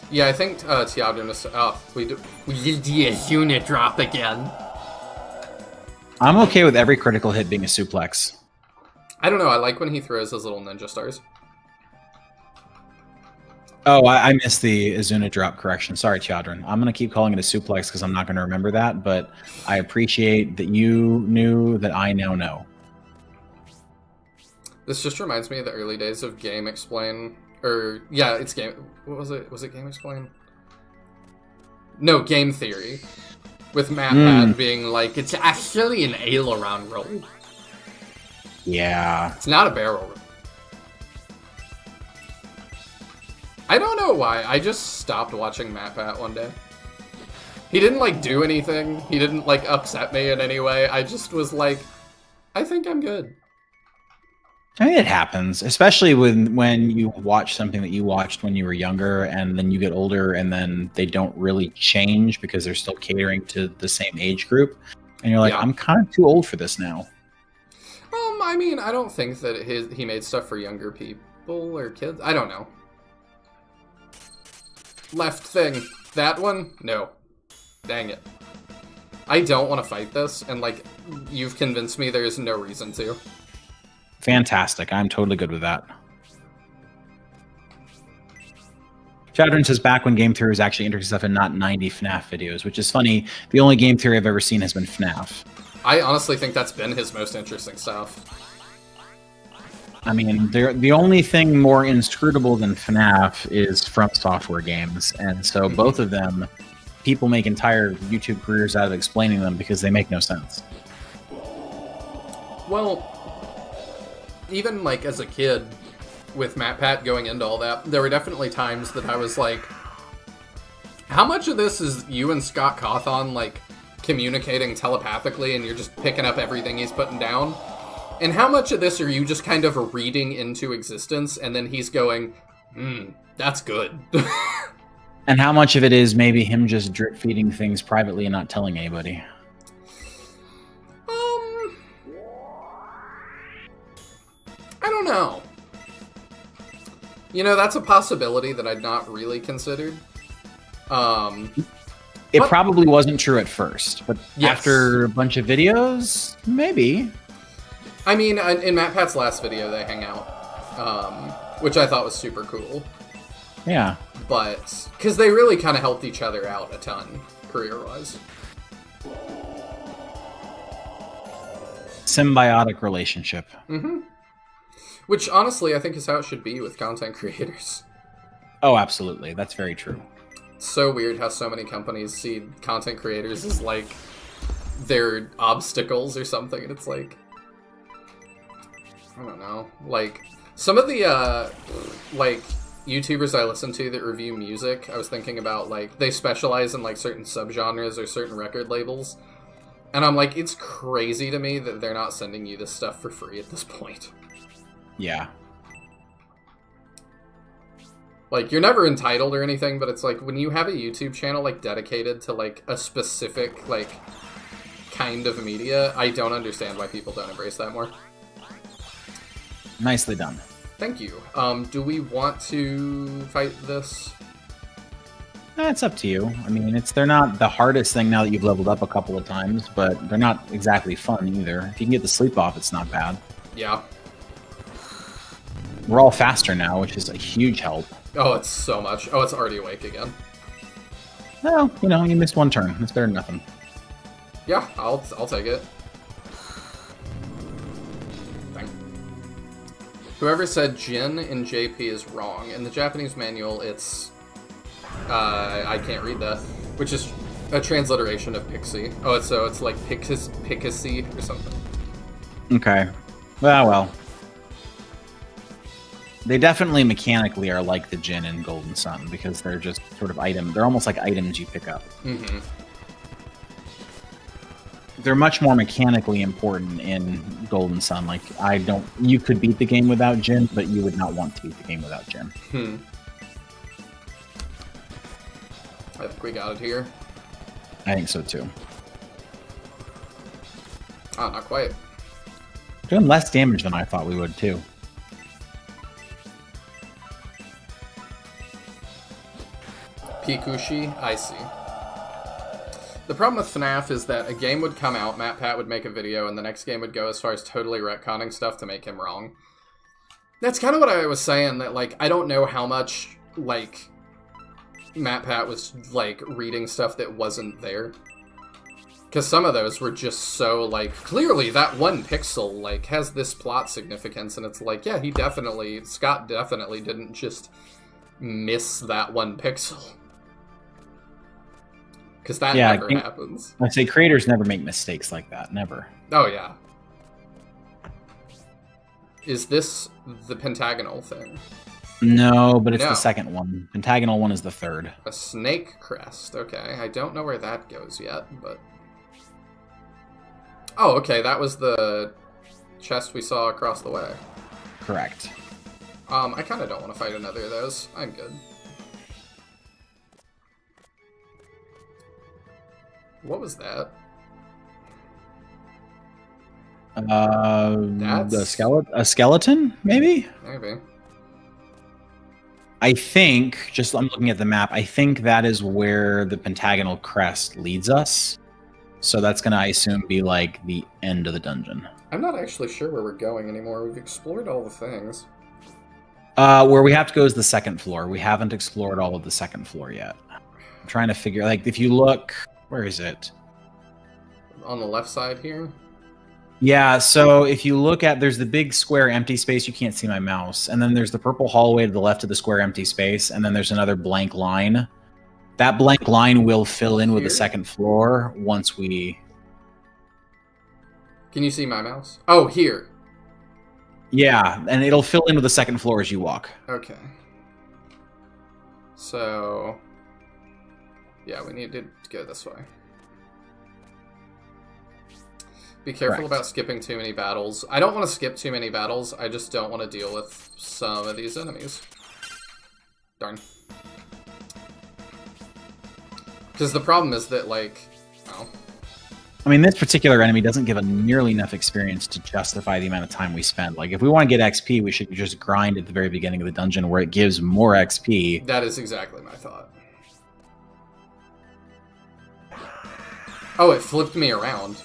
Yeah, I think Tiago was... Oh, we did the unit drop again. I'm okay with every critical hit being a suplex. I don't know, I like when he throws his little ninja stars. Oh, I missed the Azuna drop correction. Sorry, Chadron. I'm going to keep calling it a suplex because I'm not going to remember that, but I appreciate that you knew that I now know. This just reminds me of the early days of Game Explain. Or, yeah, it's Game... What was it? Was it Game Explain? No, Game Theory. With MatPat being like, it's actually an aileron roll. Yeah. It's not a barrel roll. I don't know why. I just stopped watching MatPat one day. He didn't, like, do anything. He didn't, like, upset me in any way. I just was like, I think I'm good. I mean, it happens, especially when you watch something that you watched when you were younger, and then you get older, and then they don't really change because they're still catering to the same age group, and you're like, Yeah. I'm kind of too old for this now. I mean, I don't think that he made stuff for younger people or kids. I don't know. Left thing. That one? No. Dang it. I don't want to fight this, and, like, you've convinced me there's no reason to. Fantastic. I'm totally good with that. Chadron says back when Game Theory was actually interesting stuff and not 90 FNAF videos, which is funny. The only Game Theory I've ever seen has been FNAF. I honestly think that's been his most interesting stuff. I mean, the only thing more inscrutable than FNAF is From Software games, and so both of them people make entire YouTube careers out of explaining them because they make no sense. Well, even like as a kid with MatPat going into all that, there were definitely times that I was like, how much of this is you and Scott Cawthon like communicating telepathically and you're just picking up everything he's putting down? And how much of this are you just kind of reading into existence and then he's going, that's good. And how much of it is maybe him just drip feeding things privately and not telling anybody? I don't know. You know, that's a possibility that I'd not really considered. It probably wasn't true at first, but yes. After a bunch of videos, maybe. I mean, in MatPat's last video, they hang out, which I thought was super cool. Yeah. But, because they really kind of helped each other out a ton, career-wise. Symbiotic relationship. Mm-hmm. Which, honestly, I think is how it should be with content creators. Oh, absolutely. That's very true. It's so weird how so many companies see content creators as, like, their obstacles or something, and it's like... I don't know. Like, some of the, like, YouTubers I listen to that review music, I was thinking about, like, they specialize in, like, certain subgenres or certain record labels. And I'm like, it's crazy to me that they're not sending you this stuff for free at this point. Yeah. Like, you're never entitled or anything, but it's like, when you have a YouTube channel, like, dedicated to, like, a specific, like, kind of media, I don't understand why people don't embrace that more. Nicely done. Thank you. Do we want to fight this? It's up to you. I mean, they're not the hardest thing now that you've leveled up a couple of times, but they're not exactly fun either. If you can get the sleep off, it's not bad. Yeah. We're all faster now, which is a huge help. Oh, it's so much. Oh, it's already awake again. Well, you know, you missed one turn. That's better than nothing. Yeah, I'll take it. Whoever said Jin in JP is wrong. In the Japanese manual, it's... I can't read that. Which is a transliteration of Pixie. Oh, it's like Pixie or something. Okay. Well. They definitely mechanically are like the Jin in Golden Sun, because they're just sort of they're almost like items you pick up. Mm-hmm. They're much more mechanically important in Golden Sun. Like, you could beat the game without Jin, but you would not want to beat the game without Jin. I think we got it here. I think so too. Oh, not quite. Doing less damage than I thought we would too. Pikushi, I see. The problem with FNAF is that a game would come out, MatPat would make a video, and the next game would go as far as totally retconning stuff to make him wrong. That's kind of what I was saying, that, like, I don't know how much, like, MatPat was, like, reading stuff that wasn't there. Because some of those were just so, like, clearly that one pixel, like, has this plot significance, and it's like, yeah, Scott definitely didn't just miss that one pixel. Because that never happens. I say creators never make mistakes like that. Never. Oh, yeah. Is this the pentagonal thing? No, but it's the second one. Pentagonal one is the third. A snake crest. Okay. I don't know where that goes yet, but... Oh, okay. That was the chest we saw across the way. Correct. I kind of don't want to fight another of those. I'm good. What was that? That's a skeleton, maybe? Maybe. I think, I'm looking at the map, I think that is where the pentagonal crest leads us. So that's going to, I assume, be like the end of the dungeon. I'm not actually sure where we're going anymore. We've explored all the things. Where we have to go is the second floor. We haven't explored all of the second floor yet. I'm trying to figure, like, if you look... Where is it? On the left side here? Yeah, so if you look at, there's the big square empty space, you can't see my mouse, and then there's the purple hallway to the left of the square empty space, and then there's another blank line. That blank line will fill in with Here? the second floor once we... Can you see my mouse? Oh, here. Yeah, and it'll fill in with the second floor as you walk. Okay. So... yeah, we need to go this way. Be careful Correct. about skipping too many battles. I don't want to skip too many battles. I just don't want to deal with some of these enemies. Darn. Because the problem is that, like... oh. I mean, this particular enemy doesn't give a nearly enough experience to justify the amount of time we spend. Like, if we want to get XP, we should just grind at the very beginning of the dungeon where it gives more XP. That is exactly my thought. Oh, it flipped me around.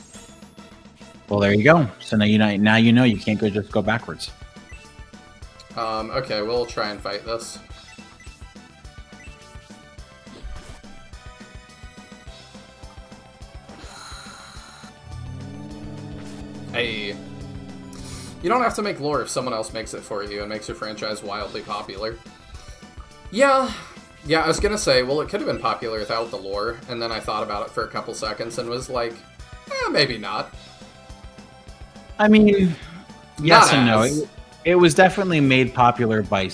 Well, there you go. So now you know you can't just go backwards. Okay, we'll try and fight this. Hey. You don't have to make lore if someone else makes it for you and makes your franchise wildly popular. Yeah, I was gonna say, well, it could have been popular without the lore, and then I thought about it for a couple seconds and was like, maybe not. I mean, yes Not and no. as. It was definitely made popular by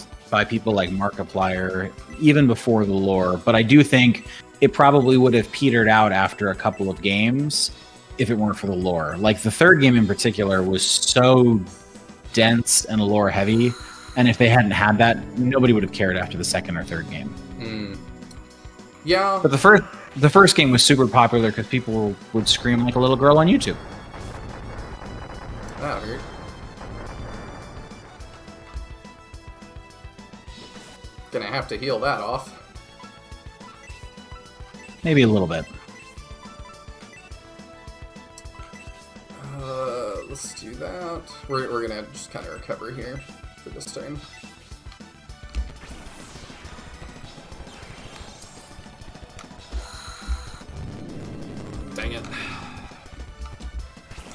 people like Markiplier, even before the lore, but I do think it probably would have petered out after a couple of games if it weren't for the lore. Like, the third game in particular was so dense and lore heavy, and if they hadn't had that, nobody would have cared after the second or third game. Yeah. But the first game was super popular because people would scream like a little girl on YouTube. That hurt. Gonna have to heal that off. Maybe a little bit. Let's do that. We're gonna just kind of recover here for this turn. Dang it.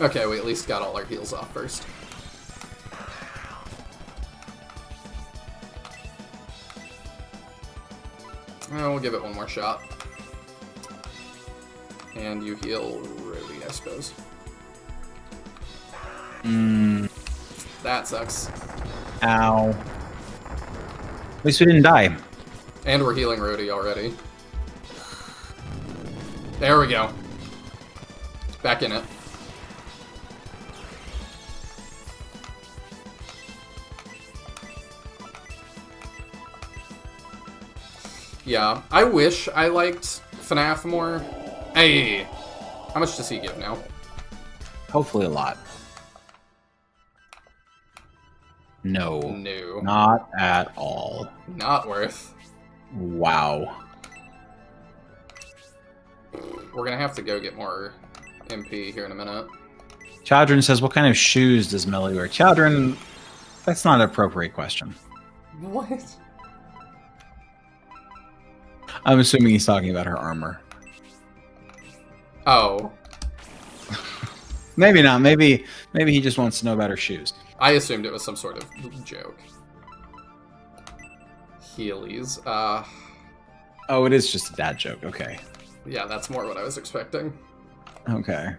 Okay, we at least got all our heals off first. We'll give it one more shot. And you heal Rody, I suppose. That sucks. Ow. At least we didn't die. And we're healing Rody already. There we go. Back in it. Yeah, I wish I liked FNAF more. Hey! How much does he give now? Hopefully a lot. No. No. Not at all. Not worth. Wow. We're gonna have to go get more MP here in a minute. Chadron says, what kind of shoes does Melly wear? Chadron, that's not an appropriate question. What? I'm assuming he's talking about her armor. Oh. Maybe not. Maybe he just wants to know about her shoes. I assumed it was some sort of joke. Heelys. Oh, it is just a dad joke. Okay. Yeah, that's more what I was expecting. Okay.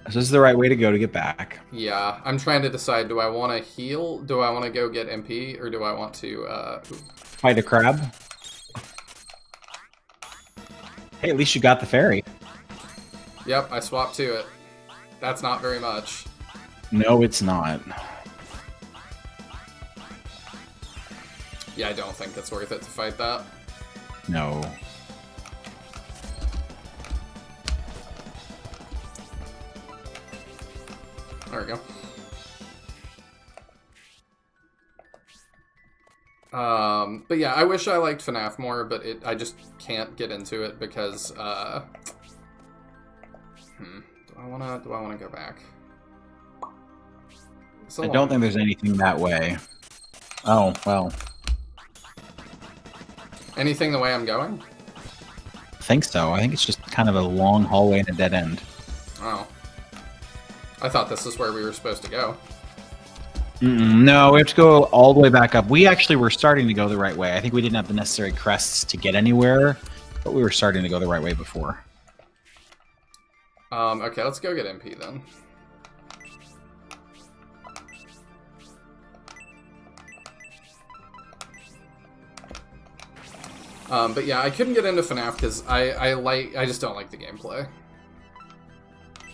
So this is the right way to go to get back. Yeah, I'm trying to decide, do I want to heal? Do I want to go get MP? Or do I want to, Fight a crab. Hey, at least you got the fairy. Yep, I swapped to it. That's not very much. No, it's not. Yeah, I don't think it's worth it to fight that. No. There we go. But yeah, I wish I liked FNAF more, but I just can't get into it because, do I wanna go back? I don't think there's anything that way. Oh, well. Anything the way I'm going? I think so. I think it's just kind of a long hallway and a dead end. Oh. I thought this is where we were supposed to go. No, we have to go all the way back up. We actually were starting to go the right way. I think we didn't have the necessary crests to get anywhere, but we were starting to go the right way before. Okay, let's go get MP then. But yeah, I couldn't get into FNAF because I just don't like the gameplay.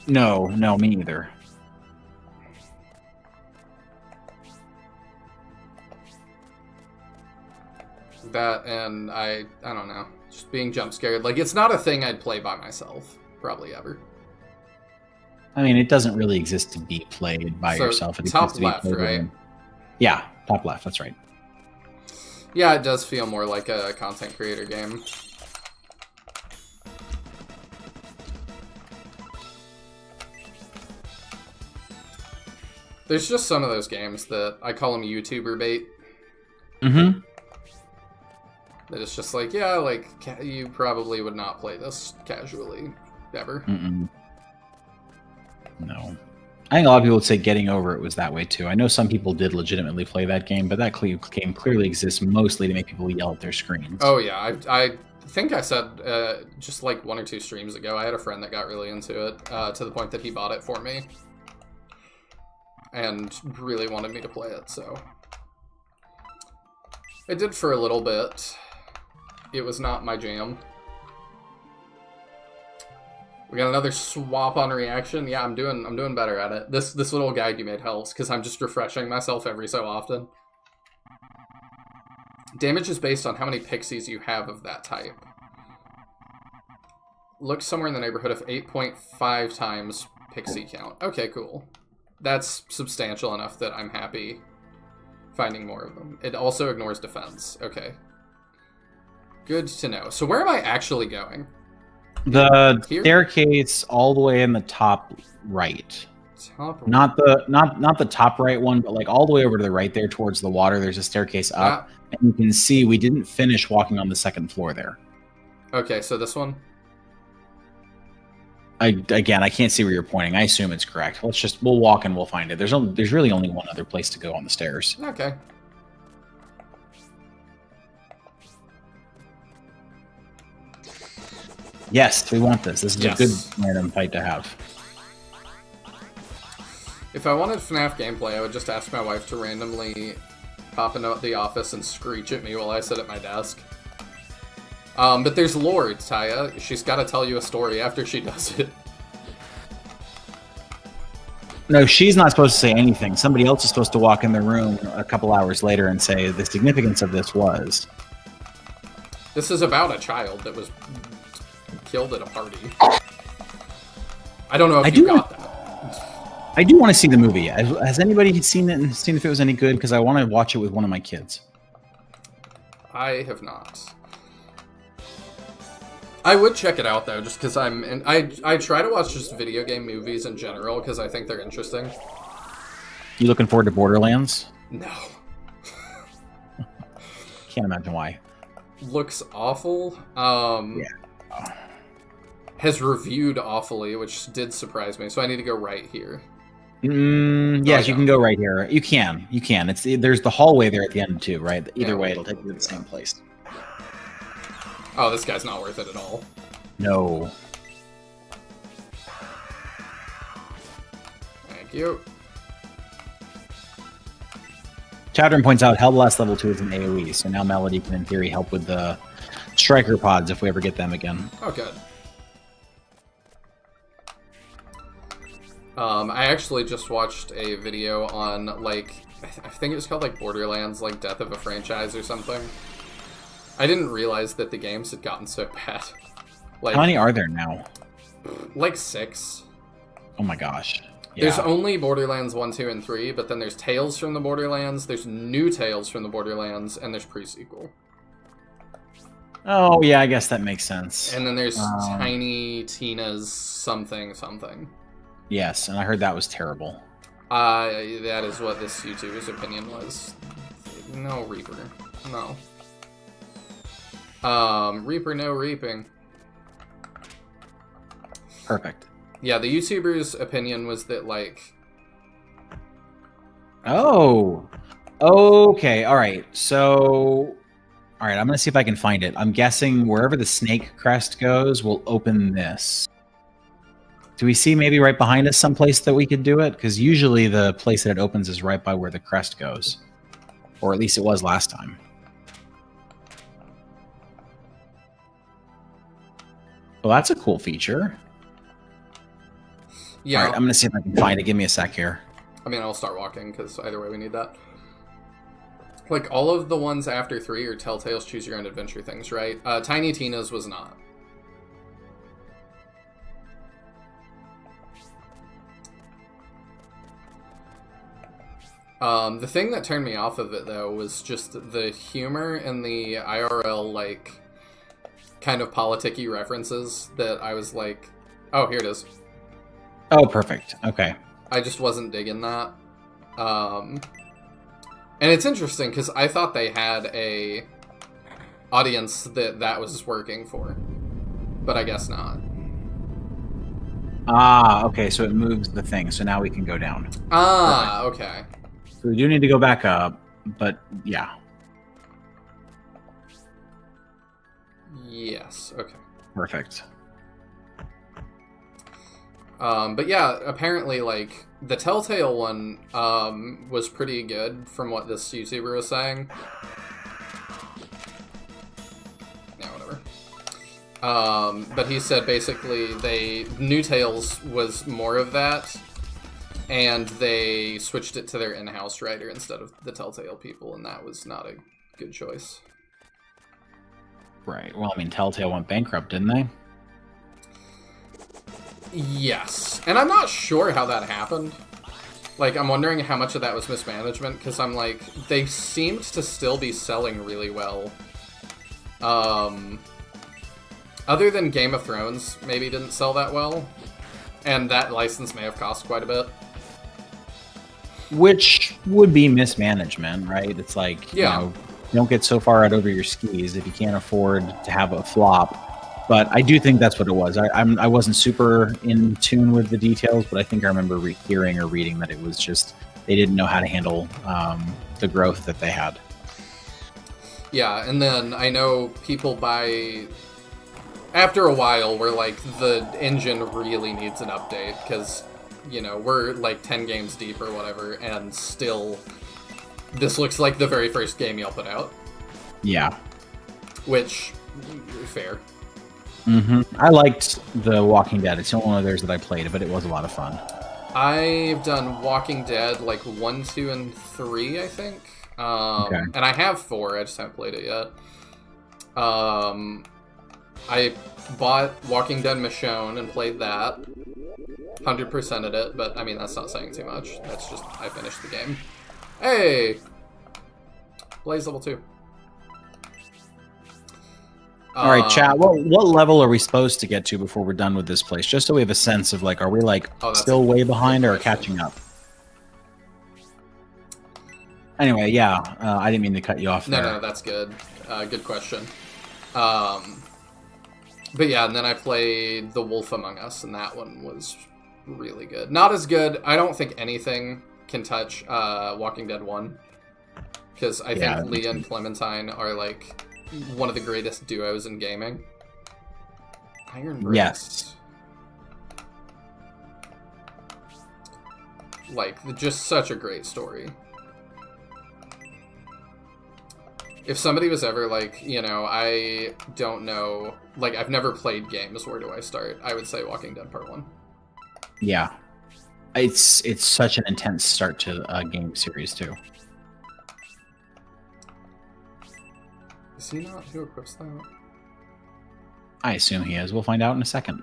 No, me neither. That and I don't know, just being jump scared. Like, it's not a thing I'd play by myself, probably ever. I mean, it doesn't really exist to be played by yourself. It Top left, right? Yeah, top left. That's right. Yeah, it does feel more like a content creator game. There's just some of those games that I call them YouTuber bait. Mm-hmm. That it's just like, yeah, like, you probably would not play this casually, ever. Mm-mm. No. I think a lot of people would say Getting Over It was that way, too. I know some people did legitimately play that game, but that game clearly exists mostly to make people yell at their screens. Oh, yeah. I think I said just like 1 or 2 streams ago, I had a friend that got really into it, to the point that he bought it for me. And really wanted me to play it, so... I did for a little bit. It was not my jam. We got another swap on reaction. Yeah, I'm doing better at it. This little guide you made helps because I'm just refreshing myself every so often. Damage is based on how many pixies you have of that type. Look somewhere in the neighborhood of 8.5 times pixie count. Okay, cool. That's substantial enough that I'm happy finding more of them. It also ignores defense. Okay. Good to know. So where am I actually going? The Here? staircase all the way in the top right. Top right. Not the top right one, but like all the way over to the right there towards the water. There's a staircase up, and you can see we didn't finish walking on the second floor there. Okay, so this one? I can't see where you're pointing. I assume it's correct. We'll walk and we'll find it. There's really only one other place to go on the stairs. Okay. Yes, we want this. This is Yes. a good random fight to have. If I wanted FNAF gameplay, I would just ask my wife to randomly pop into the office and screech at me while I sit at my desk. But there's lore, Taya. She's got to tell you a story after she does it. No, she's not supposed to say anything. Somebody else is supposed to walk in the room a couple hours later and say the significance of this was. This is about a child that was killed at a party. I don't know if you got that. I do want to see the movie. Has anybody seen it and seen if it was any good? Because I want to watch it with one of my kids. I have not. I would check it out though, just because I try to watch just video game movies in general because I think they're interesting. You looking forward to Borderlands? No. Can't imagine why. Looks awful. Yeah. Has reviewed awfully, which did surprise me. So I need to go right here. Yes, you can go right here. You can. There's the hallway there at the end too, right? Either way, it'll take you to the same place. Oh, this guy's not worth it at all. No. Thank you. Chowdern points out Hellblast level 2 is an AoE, so now Melody can in theory help with the striker pods if we ever get them again. Oh, good. I actually just watched a video on, like, I think it was called, like, Borderlands, like, Death of a Franchise or something. I didn't realize that the games had gotten so bad. Like, how many are there now? Like 6. Oh my gosh. Yeah. There's only Borderlands 1, 2, and 3, but then there's Tales from the Borderlands, there's new Tales from the Borderlands, and there's pre-sequel. Oh, yeah, I guess that makes sense. And then there's Tiny Tina's something. Yes, and I heard that was terrible. That is what this YouTuber's opinion was. No Reaper. No. Reaper, no reaping. Perfect. Yeah, the YouTuber's opinion was that, like... Oh. Okay. All right. So, all right. I'm gonna see if I can find it. I'm guessing wherever the snake crest goes, we'll open this. Do we see maybe right behind us someplace that we could do it? Because usually the place that it opens is right by where the crest goes, or at least it was last time. Well, that's a cool feature. Yeah. All right. I'm gonna see if I can find it. Give me a sec here. I mean, I'll start walking, because either way we need that. Like, all of the ones after 3 are Telltale's Choose Your Own Adventure things, right? Tiny Tina's was not. The thing that turned me off of it, though, was just the humor and the IRL, like, kind of politic-y references that I was like, oh, here it is. Oh, perfect. Okay. I just wasn't digging that. And it's interesting because I thought they had a audience that was working for, but I guess not. Ah, okay. So it moves the thing. So now we can go down. Ah, perfect. Okay. So we do need to go back up, but yeah. Yes. Okay. Perfect. But yeah, apparently, like, the Telltale one, was pretty good from what this YouTuber was saying. Yeah, whatever. But he said basically New Tales was more of that, and they switched it to their in-house writer instead of the Telltale people, and that was not a good choice. Right. Well, I mean, Telltale went bankrupt, didn't they? Yes. And I'm not sure how that happened. Like, I'm wondering how much of that was mismanagement, because I'm like, they seemed to still be selling really well. Other than Game of Thrones maybe didn't sell that well, and that license may have cost quite a bit. Which would be mismanagement, right? It's like, yeah. You know, don't get so far out over your skis if you can't afford to have a flop. But I do think that's what it was. I wasn't super in tune with the details, but I think I remember hearing or reading that it was just they didn't know how to handle the growth that they had. Yeah, and then I know people after a while were like, the engine really needs an update, because, you know, we're like 10 games deep or whatever, and still this looks like the very first game y'all put out. Yeah. Which, fair. Mm-hmm. I liked The Walking Dead. It's the only one of theirs that I played, but it was a lot of fun. I've done Walking Dead like 1, 2, and 3, I think. Okay. And I have 4, I just haven't played it yet. I bought Walking Dead Michonne and played that. 100%ed it, but I mean, that's not saying too much. That's just, I finished the game. Hey! Blaze level 2. All right, chat. What level are we supposed to get to before we're done with this place? Just so we have a sense of, like, are we, like, still way behind or catching up? Anyway, yeah. I didn't mean to cut you off there. No, that's good. Good question. But yeah, and then I played The Wolf Among Us, and that one was really good. Not as good. I don't think anything can touch Walking Dead 1. Because I think Leah and Clementine are, like, one of the greatest duos in gaming. Iron Breast. Yes. Like, just such a great story. If somebody was ever like, you know, I don't know, like, I've never played games, where do I start? I would say Walking Dead Part 1. Yeah. It's such an intense start to a game series, too. Is he not? Who equips that? I assume he is. We'll find out in a second.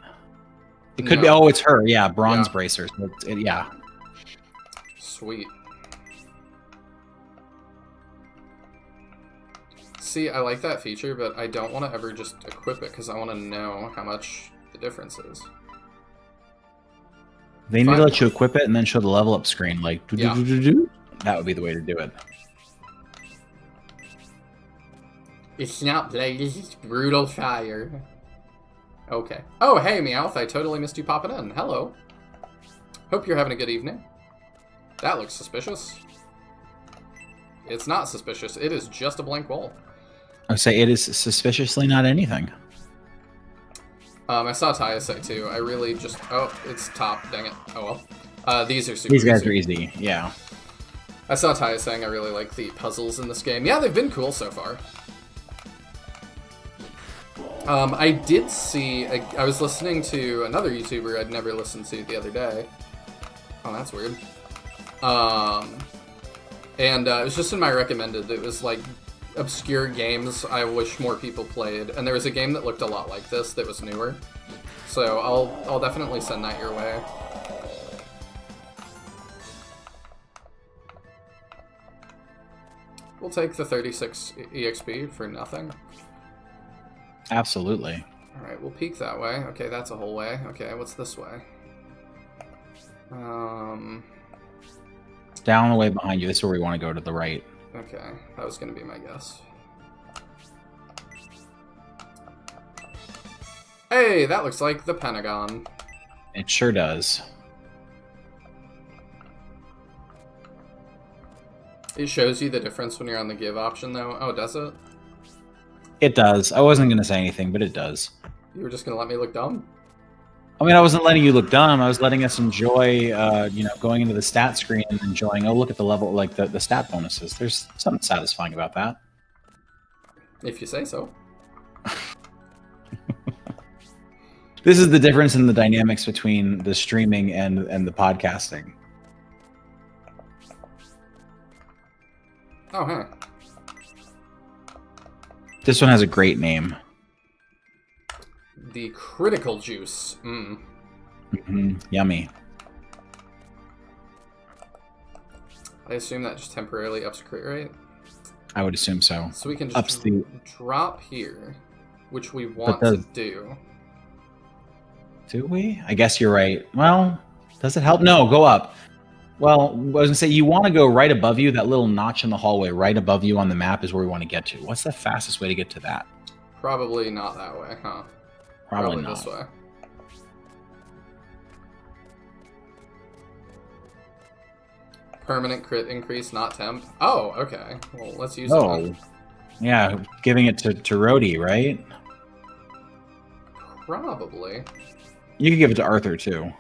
It could be. Oh, it's her. Yeah, bronze bracers. Yeah. Sweet. See, I like that feature, but I don't want to ever just equip it because I want to know how much the difference is. They need to let you equip it and then show the level up screen. Like, that would be the way to do it. It's not blaze, it's brutal fire. Okay. Oh, hey, Meowth, I totally missed you popping in. Hello. Hope you're having a good evening. That looks suspicious. It's not suspicious. It is just a blank wall. I would say it is suspiciously not anything. I saw Taya say too. I really just... Oh, it's top. Dang it. Oh well. These are super These guys easy. are easy, yeah. I saw Taya saying I really like the puzzles in this game. Yeah, they've been cool so far. I did see... I was listening to another YouTuber I'd never listened to the other day. Oh, that's weird. And it was just in my recommended. It was like obscure games I wish more people played. And there was a game that looked a lot like this that was newer. So I'll definitely send that your way. We'll take the 36 EXP for nothing. Absolutely. Alright, we'll peek that way. Okay, that's a whole way. Okay, what's this way? Down the way behind you. This is where we want to go, to the right. Okay, that was going to be my guess. Hey, that looks like the Pentagon. It sure does. It shows you the difference when you're on the give option, though. Oh, does it? It does. I wasn't going to say anything, but it does. You were just going to let me look dumb? I mean, I wasn't letting you look dumb. I was letting us enjoy, going into the stat screen and enjoying, oh, look at the level, like the stat bonuses. There's something satisfying about that. If you say so. This is the difference in the dynamics between the streaming and the podcasting. Oh, hey. This one has a great name. The critical juice. Mmm. Mm-hmm. Yummy. I assume that just temporarily ups crit rate. I would assume so. So we can Ups just the... drop here, which we want does- to do. Do we? I guess you're right. Well, does it help? No, go up. Well, I was going to say, you want to go right above you. That little notch in the hallway right above you on the map is where we want to get to. What's the fastest way to get to that? Probably not that way, huh? Probably not. This way. Permanent crit increase, not temp. Oh, okay. Well, let's use it. Oh, yeah, giving it to Rhodey, right? Probably. You could give it to Arthur, too.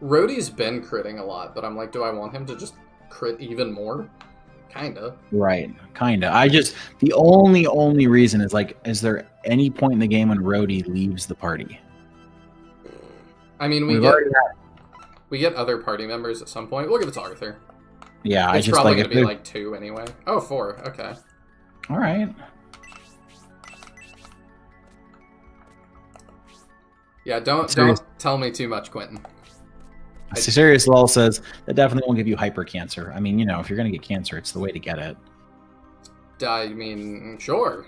Rhodey's been critting a lot, but I'm like, do I want him to just crit even more? Kinda. Right, kinda. The only reason is, like, is there any point in the game when Rhodey leaves the party? I mean, we get other party members at some point. We'll give it to Arthur. Yeah, It's probably going to be like 2 anyway. Oh, 4. Okay. All right. Yeah, don't tell me too much, Quentin. Serious Lol says that definitely won't give you hyper cancer. I mean, if you're gonna get cancer, it's the way to get it. I mean, sure.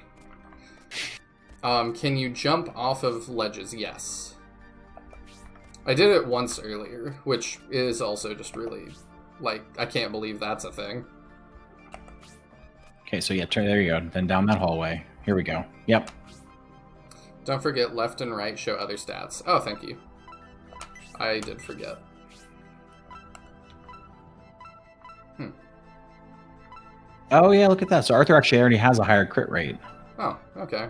Can you jump off of ledges? Yes. I did it once earlier, which is also just really, like, I can't believe that's a thing. Okay, so yeah, there you go. Then down that hallway. Here we go. Yep. Don't forget left and right show other stats. Oh, thank you. I did forget. Oh yeah, look at that. So Arthur actually already has a higher crit rate. Oh, okay.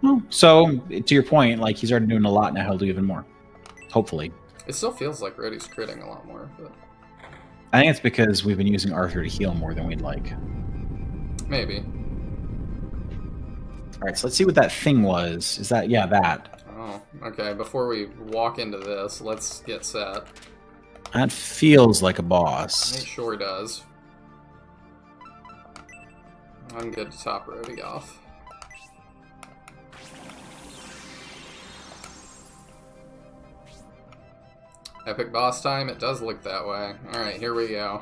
Well, so to your point, like, he's already doing a lot, now he'll do even more. Hopefully. It still feels like Rhodey's critting a lot more, but I think it's because we've been using Arthur to heal more than we'd like. maybe. Alright, so let's see what that thing was. Is that, yeah, that. Oh, okay. Before we walk into this, let's get set. That feels like a boss. It sure does. I'm good to top Rhodey off. Epic boss time? It does look that way. Alright, here we go.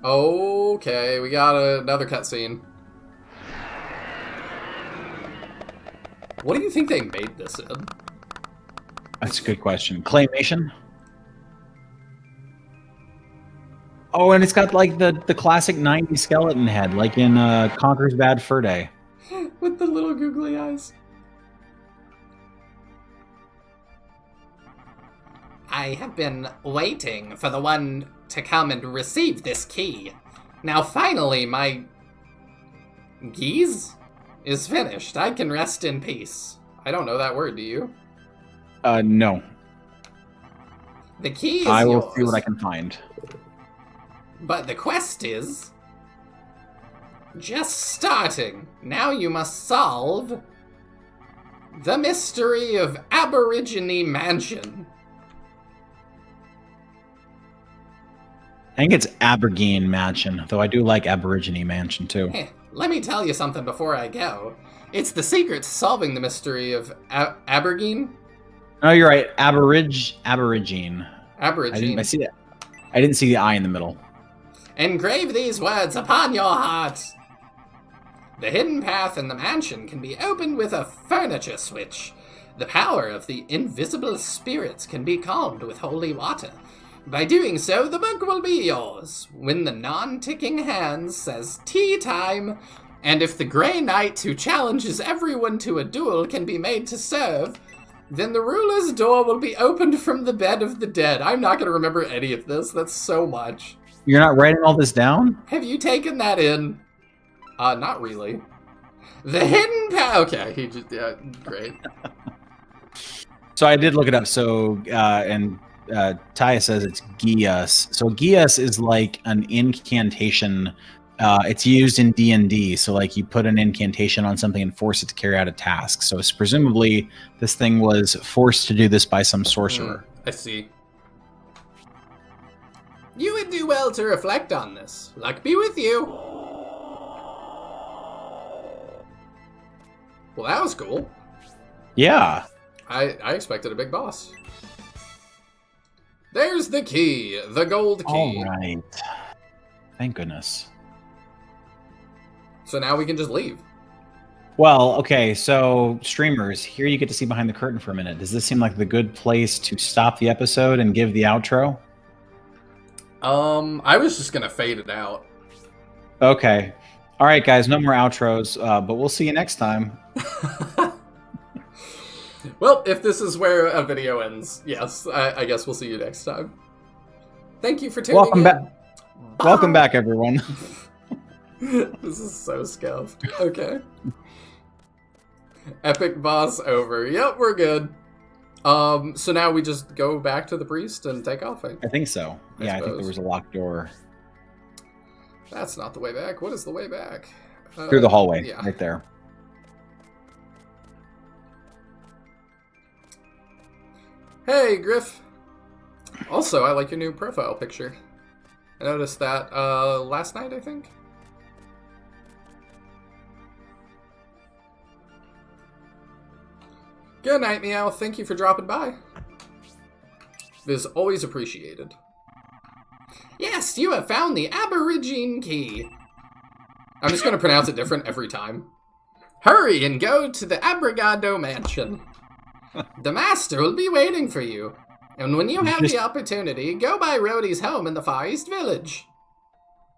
Okay, we got another cutscene. What do you think they made this in? That's a good question. Claymation? Oh, and it's got like the classic 90s skeleton head, like in Conker's Bad Fur Day. With the little googly eyes. I have been waiting for the one to come and receive this key. Now finally my geese is finished. I can rest in peace. I don't know that word, do you? No. The key is I will yours. see what I can find. But the quest is just starting. Now you must solve the mystery of Aborigine Mansion. I think it's Abergene Mansion, though I do like Aborigine Mansion too. Hey, let me tell you something before I go. It's the secret to solving the mystery of Abergine. Oh, you're right. Aborigine. Aborigine. I see that. I didn't see the I in the middle. Engrave these words upon your heart. The hidden path in the mansion can be opened with a furniture switch. The power of the invisible spirits can be calmed with holy water. By doing so, the book will be yours. When the non-ticking hand says tea time, and if the Grey Knight who challenges everyone to a duel can be made to serve, then the ruler's door will be opened from the bed of the dead. I'm not going to remember any of this. That's so much. You're not writing all this down? Have you taken that in? Not really. The hidden path. Okay, he just, yeah, great. So I did look it up. So, Taya says it's Gias. So Gias is like an incantation. It's used in D&D. So like you put an incantation on something and force it to carry out a task. So it's presumably this thing was forced to do this by some sorcerer. I see. You would do well to reflect on this. Luck be with you. Well, that was cool. Yeah. I expected a big boss. There's the key, the gold key. All right. Thank goodness. So now we can just leave. Well, okay, so streamers, here you get to see behind the curtain for a minute. Does this seem like the good place to stop the episode and give the outro? I was just gonna fade it out. Okay. All right, guys, no more outros, but we'll see you next time. Well, if this is where a video ends, yes, I guess we'll see you next time. Thank you for tuning Welcome in. back. Bye. Welcome back, everyone. This is so scuffed. Okay. Epic boss over. Yep, we're good. So now we just go back to the priest and take off. I think so. I Yeah, I think suppose. there was a locked door. That's not the way back. What is the way back? Through the hallway, yeah. right there. Hey, Griff. Also, I like your new profile picture. I noticed that last night, I think. Good night, Meow. Thank you for dropping by. It is always appreciated. Yes, you have found the Aborigine key. I'm just going to pronounce it different every time. Hurry and go to the Abrigado Mansion. The master will be waiting for you. And when you have the opportunity, go by Rhodey's home in the Far East Village.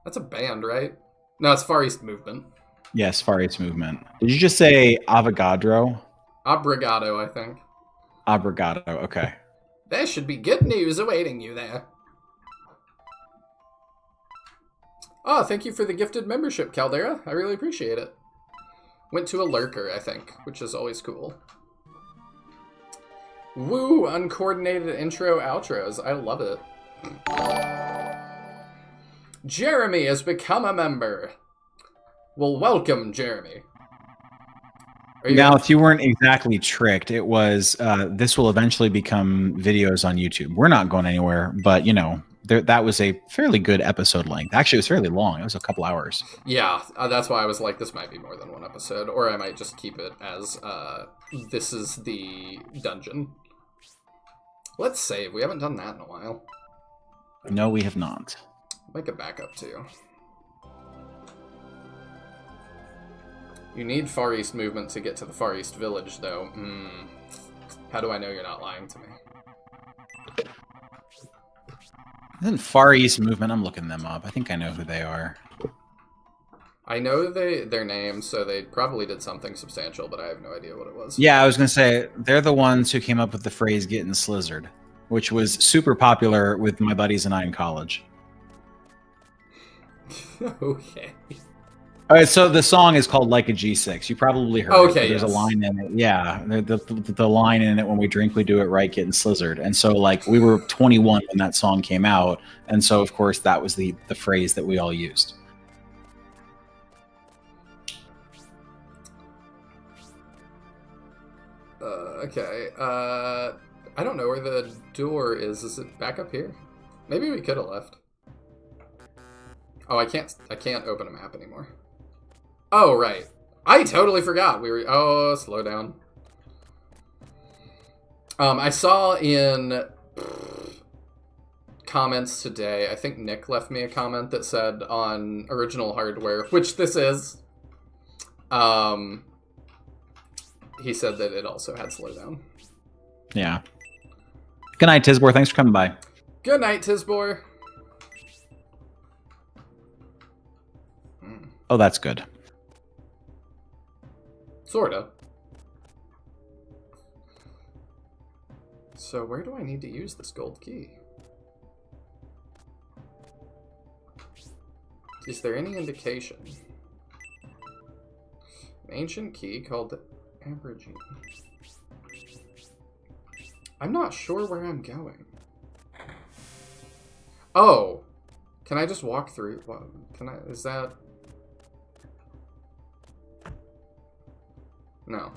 That's a band, right? No, it's Far East Movement. Yes, Far East Movement. Did you just say Avogadro? Abrigado, I think. Abrigado, okay. There should be good news awaiting you there. Oh, thank you for the gifted membership, Caldera. I really appreciate it. Went to a lurker, I think, which is always cool. Woo, uncoordinated intro outros. I love it. Jeremy has become a member. Well, welcome, Jeremy. Now, if you weren't exactly tricked, it was, this will eventually become videos on YouTube. We're not going anywhere, but, you know, that was a fairly good episode length. Actually, it was fairly long. It was a couple hours. Yeah, that's why I was like, this might be more than one episode. Or I might just keep it as, this is the dungeon. Let's save. We haven't done that in a while. No, we have not. Make a backup, too. You need Far East movement to get to the Far East Village, though. How do I know you're not lying to me? Isn't Far East Movement? I'm looking them up. I think I know who they are. I know their names, so they probably did something substantial, but I have no idea what it was. Yeah, I was going to say, they're the ones who came up with the phrase getting slizzard, which was super popular with my buddies and I in college. Okay. All right, so the song is called Like a G6. You probably heard Okay, it. There's yes. a line in it. Yeah, the line in it, when we drink, we do it right, getting slizzard. And so, like, we were 21 when that song came out. And so, of course, that was the phrase that we all used. Okay. I don't know where the door is. Is it back up here? Maybe we could have left. Oh, I can't open a map anymore. Oh, right. I totally forgot. Oh, slow down. I saw in comments today, I think Nick left me a comment that said on original hardware, which this is, he said that it also had slowdown. Yeah. Good night, Tisbor. Thanks for coming by. Good night, Tisbor. Oh, that's good. Sorta. So where do I need to use this gold key? Is there any indication? An ancient key called Aborigine. I'm not sure where I'm going. Oh! Can I just walk through? What, can I? Is that... No.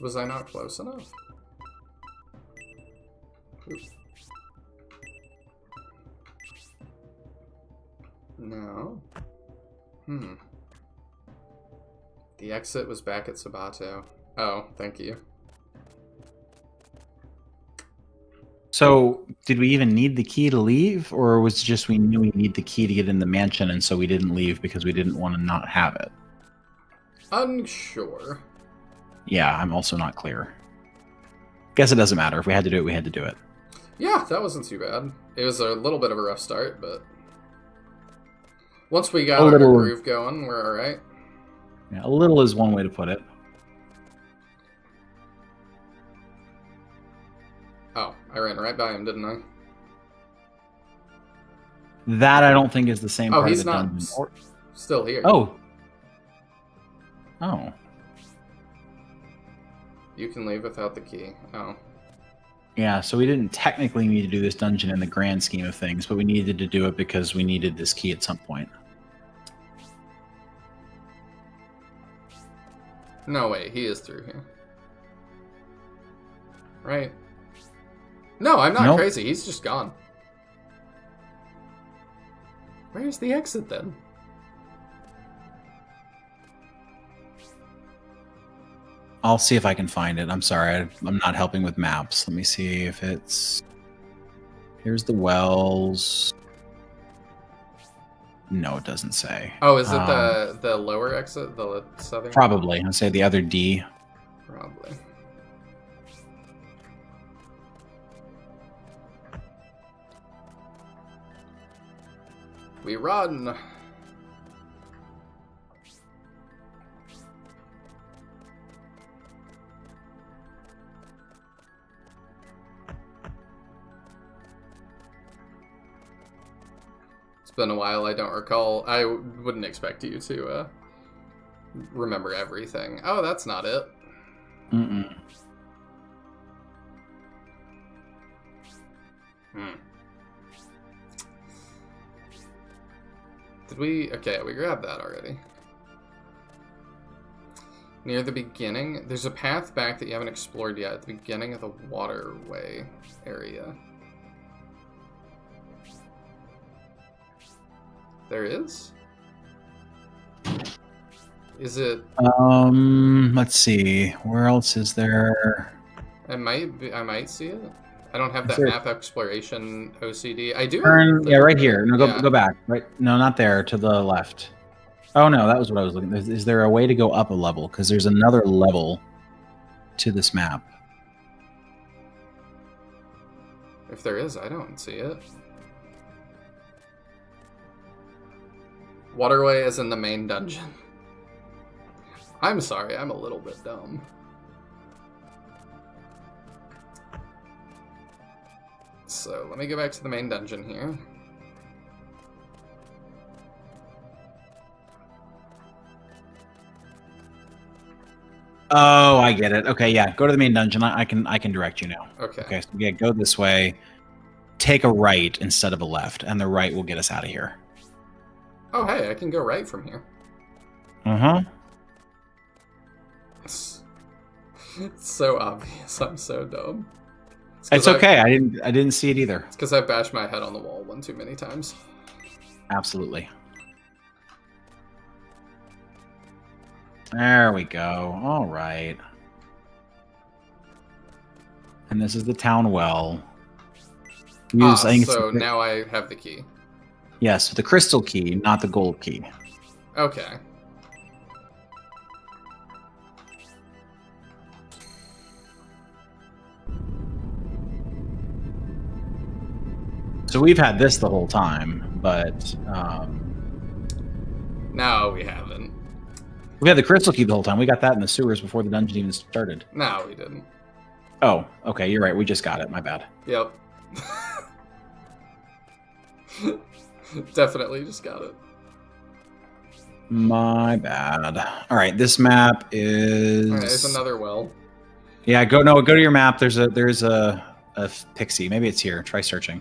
Was I not close enough? Ooh. No. The exit was back at Sabato. Oh, thank you. So, did we even need the key to leave? Or was it just we knew we need the key to get in the mansion, and so we didn't leave because we didn't want to not have it? Unsure. Yeah, I'm also not clear. Guess it doesn't matter. If we had to do it, we had to do it. Yeah, that wasn't too bad. It was a little bit of a rough start, but once we got our groove going, we're alright. Yeah, a little is one way to put it. Oh, I ran right by him, didn't I? That I don't think is the same part of he's the not dungeon. still here. Oh. You can leave without the key. Oh. Yeah, so we didn't technically need to do this dungeon in the grand scheme of things, but we needed to do it because we needed this key at some point. No, wait, he is through here. Right? No, I'm not crazy. He's just gone. Where's the exit then? I'll see if I can find it. I'm sorry, I'm not helping with maps. Let me see if it's... Here's the wells. No, it doesn't say. Oh, is it the lower exit? The southern? Probably. I'd say the other D. Probably. We run! It's been a while, I don't recall. I wouldn't expect you to remember everything. Oh, that's not it. Mm-mm. Did we... Okay, we grabbed that already. Near the beginning, there's a path back that you haven't explored yet at the beginning of the waterway area. There is? Is it... Let's see. Where else is there? I might see it. I don't have that map exploration OCD. I do. Yeah, right here. No, go back. Right? No, not there. To the left. Oh no, that was what I was looking. Is there a way to go up a level? Because there's another level to this map. If there is, I don't see it. Waterway is in the main dungeon. I'm sorry, I'm a little bit dumb. So, let me go back to the main dungeon here. Oh, I get it. Okay, yeah. Go to the main dungeon. I can direct you now. Okay. Okay, so yeah, go this way. Take a right instead of a left, and the right will get us out of here. Oh, hey, I can go right from here. Uh-huh. It's so obvious. I'm so dumb. It's okay. I didn't see it either. It's because I bashed my head on the wall one too many times. Absolutely. There we go. All right. And this is the town well. Use, I think so it's the, now I have the key. yes, the crystal key, not the gold key. Okay. So we've had this the whole time, but No, we haven't. we had the crystal key the whole time. We got that in the sewers before the dungeon even started. No, we didn't. Oh, okay, you're right. We just got it. My bad. Yep. Definitely just got it. My bad. All right, this map is. All right, there's another well. Yeah, go to your map. There's a pixie. Maybe it's here. Try searching.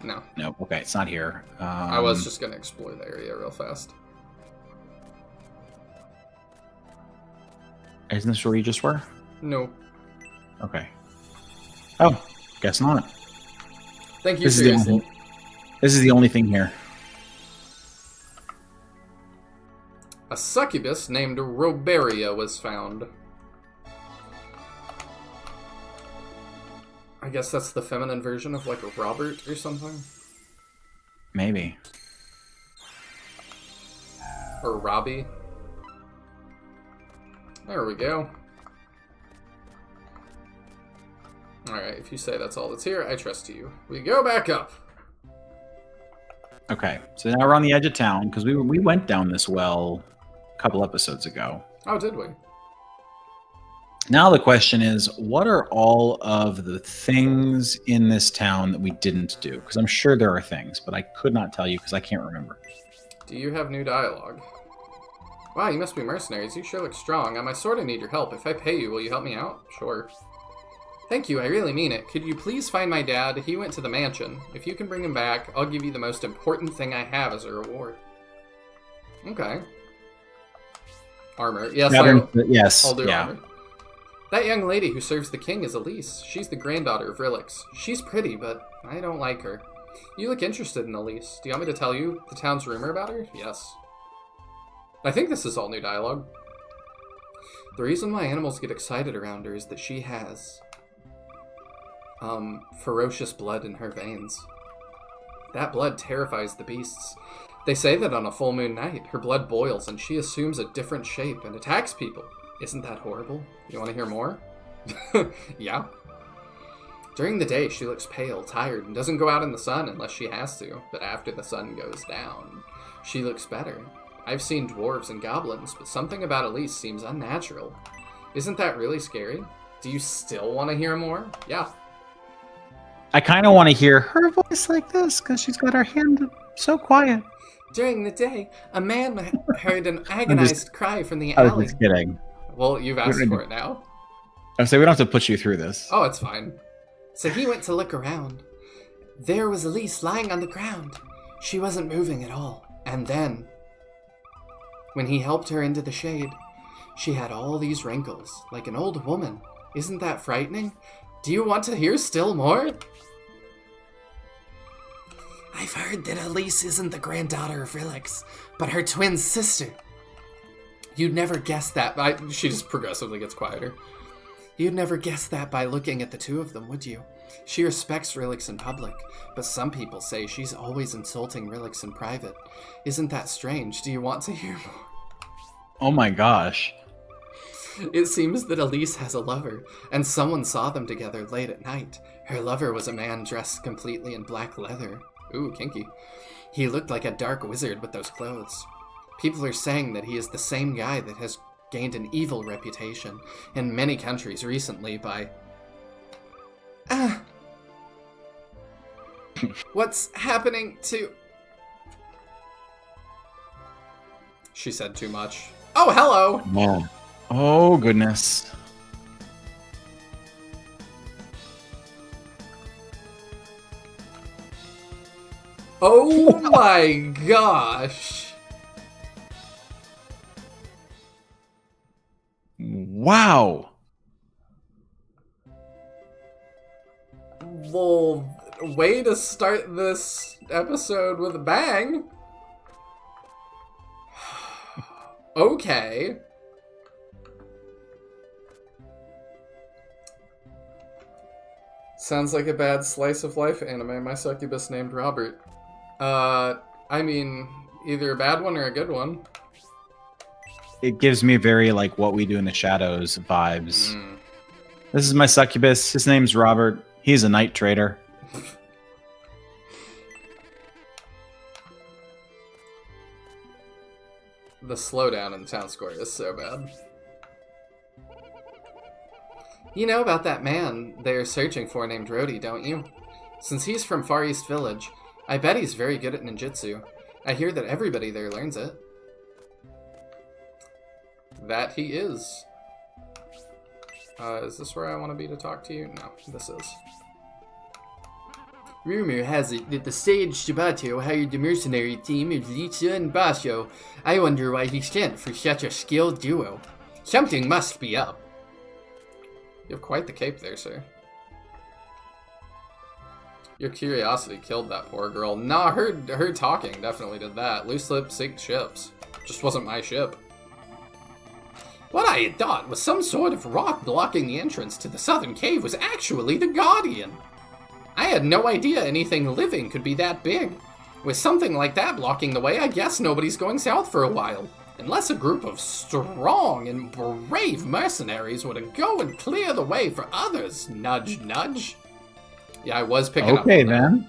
No. No. Okay, it's not here. I was just going to explore the area real fast. Isn't this where you just were? No. Okay. Oh, guess not. Thank you, This is the seriously. This is the only thing here. A succubus named Roberia was found. I guess that's the feminine version of like a Robert or something. Maybe. Or Robbie. There we go. Alright, if you say that's all that's here, I trust you. We go back up. Okay, so now we're on the edge of town because we went down this well a couple episodes ago. Oh, did we? Now the question is, what are all of the things in this town that we didn't do? Because I'm sure there are things, but I could not tell you because I can't remember. Do you have new dialogue? Wow, you must be mercenaries. You sure look strong. I might sort of need your help. If I pay you, will you help me out? Sure. Thank you, I really mean it. Could you please find my dad? He went to the mansion. If you can bring him back, I'll give you the most important thing I have as a reward. Okay. Armor. Yes, Yes. I'll do yeah. armor. That young lady who serves the king is Elise. She's the granddaughter of Rilix. She's pretty, but I don't like her. You look interested in Elise. Do you want me to tell you the town's rumor about her? Yes. I think this is all new dialogue. The reason why animals get excited around her is that she has ferocious blood in her veins. That blood terrifies the beasts. They say that on a full moon night, her blood boils and she assumes a different shape and attacks people. Isn't that horrible? You want to hear more? Yeah. During the day, she looks pale, tired, and doesn't go out in the sun unless she has to. But after the sun goes down, she looks better. I've seen dwarves and goblins, but something about Elise seems unnatural. Isn't that really scary? Do you still want to hear more? Yeah. I kind of want to hear her voice like this because she's got her hand so quiet. During the day, a man heard an agonized cry from the I alley. was just kidding. Well, you've asked for it now. I say we don't have to put you through this. Oh, it's fine. So he went to look around. There was Elise lying on the ground. She wasn't moving at all. And then, when he helped her into the shade, she had all these wrinkles, like an old woman. Isn't that frightening? Do you want to hear still more? I've heard that Elise isn't the granddaughter of Rilix, but her twin sister. You'd never guess that. She just progressively gets quieter. You'd never guess that by looking at the two of them, would you? She respects Rilix in public, but some people say she's always insulting Rilix in private. Isn't that strange? Do you want to hear more? Oh my gosh. It seems that Elise has a lover, and someone saw them together late at night. Her lover was a man dressed completely in black leather. Ooh, kinky. He looked like a dark wizard with those clothes. People are saying that he is the same guy that has gained an evil reputation in many countries recently by... What's happening to... She said too much. Oh, hello! Oh, oh goodness. Oh my gosh! Wow. Well, way to start this episode with a bang. Okay. Sounds like a bad slice of life anime. My succubus named Robert. I mean, either a bad one or a good one. It gives me very, like, What We Do in the Shadows vibes. This is my succubus. His name's Robert. He's a night trader. The slowdown in the town square is so bad. You know about that man they're searching for named Rhodey, don't you? Since he's from Far East Village, I bet he's very good at ninjutsu. I hear that everybody there learns it. That he is. Is this where I want to be to talk to you? No, this is. Rumor has it that the sage Shibato hired the mercenary team of Lisa and Basho. I wonder why he sent for such a skilled duo. Something must be up. You have quite the cape there, sir. Your curiosity killed that poor girl. Nah, her talking definitely did that. Loose lips sink ships. Just wasn't my ship. What I had thought was some sort of rock blocking the entrance to the southern cave was actually the Guardian. I had no idea anything living could be that big. With something like that blocking the way, I guess nobody's going south for a while. Unless a group of strong and brave mercenaries were to go and clear the way for others. Nudge, nudge. Yeah, I was picking up on that. Okay, then.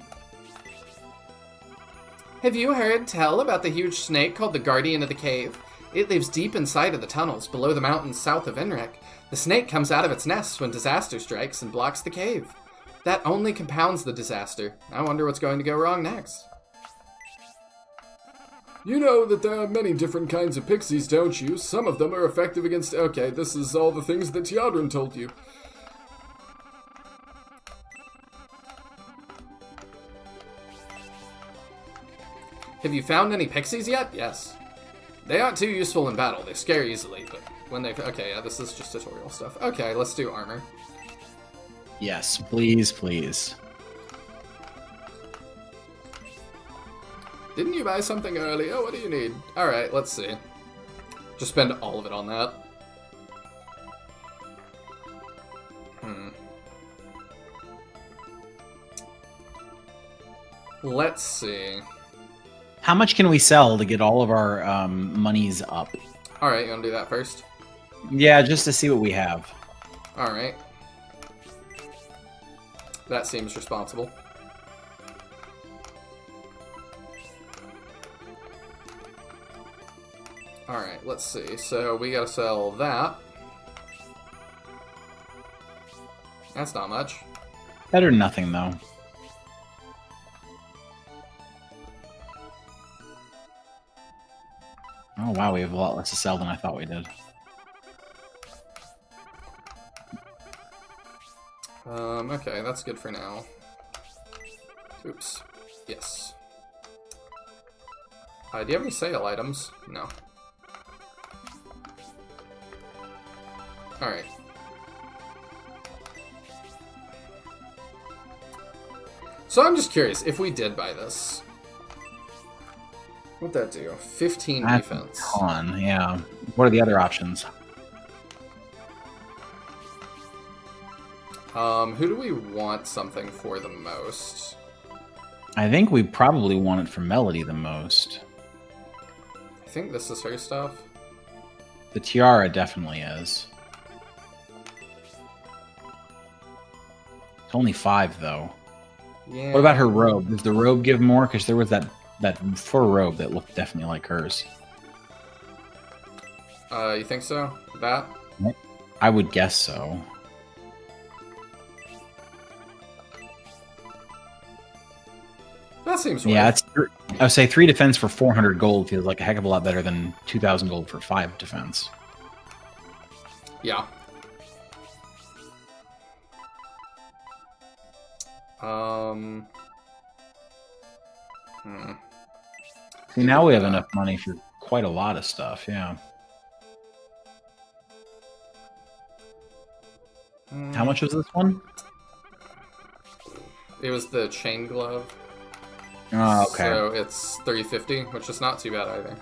Have you heard tell about the huge snake called the Guardian of the Cave? It lives deep inside of the tunnels below the mountains south of Enric. The snake comes out of its nest when disaster strikes and blocks the cave. That only compounds the disaster. I wonder what's going to go wrong next. You know that there are many different kinds of pixies, don't you? Some of them are effective against... Okay, this is all the things that Teodrin told you. Have you found any pixies yet? Yes. They aren't too useful in battle. They scare easily, but when they... Okay, yeah, this is just tutorial stuff. Okay, let's do armor. Yes, please, please. Didn't you buy something earlier? What do you need? Alright, let's see. Just spend all of it on that. Let's see. How much can we sell to get all of our monies up? Alright, you want to do that first? Yeah, just to see what we have. Alright. That seems responsible. Alright, let's see. So we gotta sell that. That's not much. Better than nothing, though. Oh, wow, we have a lot less to sell than I thought we did. Okay, that's good for now. Oops. Yes. Do you have any sale items? No. Alright. So I'm just curious, if we did buy this, what'd that do? 15 That's defense. a ton, yeah. What are the other options? Who do we want something for the most? I think we probably want it for Melody the most. I think this is her stuff. The tiara definitely is. It's only 5 though. Yeah. What about her robe? Does the robe give more? Because there was that fur robe that looked definitely like hers. You think so? That? I would guess so. That seems right. Yeah, I would say 3 defense for 400 gold feels like a heck of a lot better than 2,000 gold for 5 defense. Yeah. See, now we have enough money for quite a lot of stuff, yeah. How much was this one? It was the chain glove. Oh, okay. So it's 350, which is not too bad either.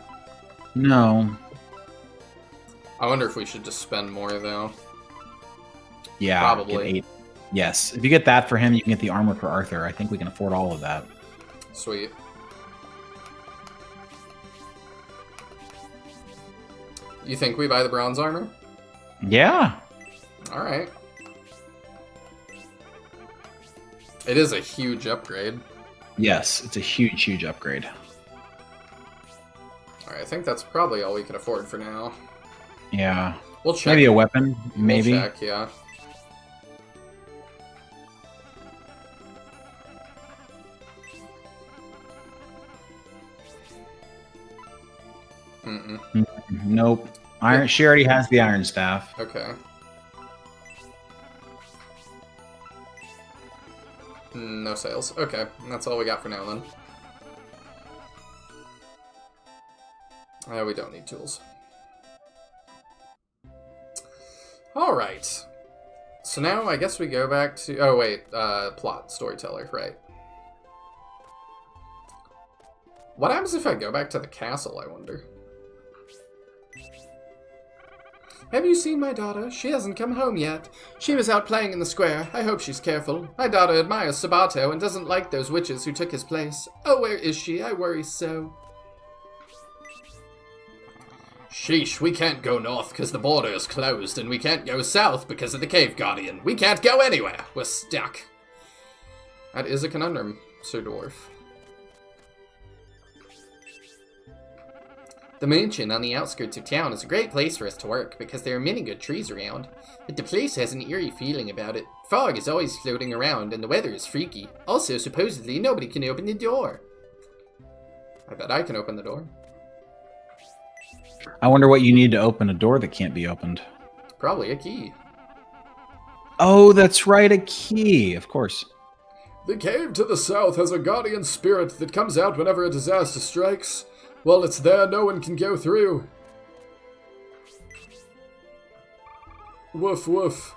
No. I wonder if we should just spend more, though. Yeah, Probably. get 8. Yes. If you get that for him, you can get the armor for Arthur. I think we can afford all of that. Sweet. You think we buy the bronze armor? Yeah. Alright. It is a huge upgrade. Yes, it's a huge, huge upgrade. Alright, I think that's probably all we can afford for now. Yeah. We'll check. Maybe a weapon, maybe. We'll check, yeah. Nope. She already has the iron staff. Okay. No sales. Okay, that's all we got for now then. We don't need tools. Alright. So now I guess we go back to... Oh, wait. Plot. Storyteller. Right. What happens if I go back to the castle, I wonder? Have you seen my daughter? She hasn't come home yet. She was out playing in the square. I hope she's careful. My daughter admires Sabato and doesn't like those witches who took his place. Oh, where is she? I worry so. Sheesh, we can't go north because the border is closed, and we can't go south because of the Cave Guardian. We can't go anywhere. We're stuck. That is a conundrum, Sir Dwarf. The mansion on the outskirts of town is a great place for us to work because there are many good trees around, but the place has an eerie feeling about it. Fog is always floating around and the weather is freaky. Also, supposedly, nobody can open the door. I bet I can open the door. I wonder what you need to open a door that can't be opened. Probably a key. Oh, that's right, a key, of course. The cave to the south has a guardian spirit that comes out whenever a disaster strikes. While it's there, no one can go through. Woof woof.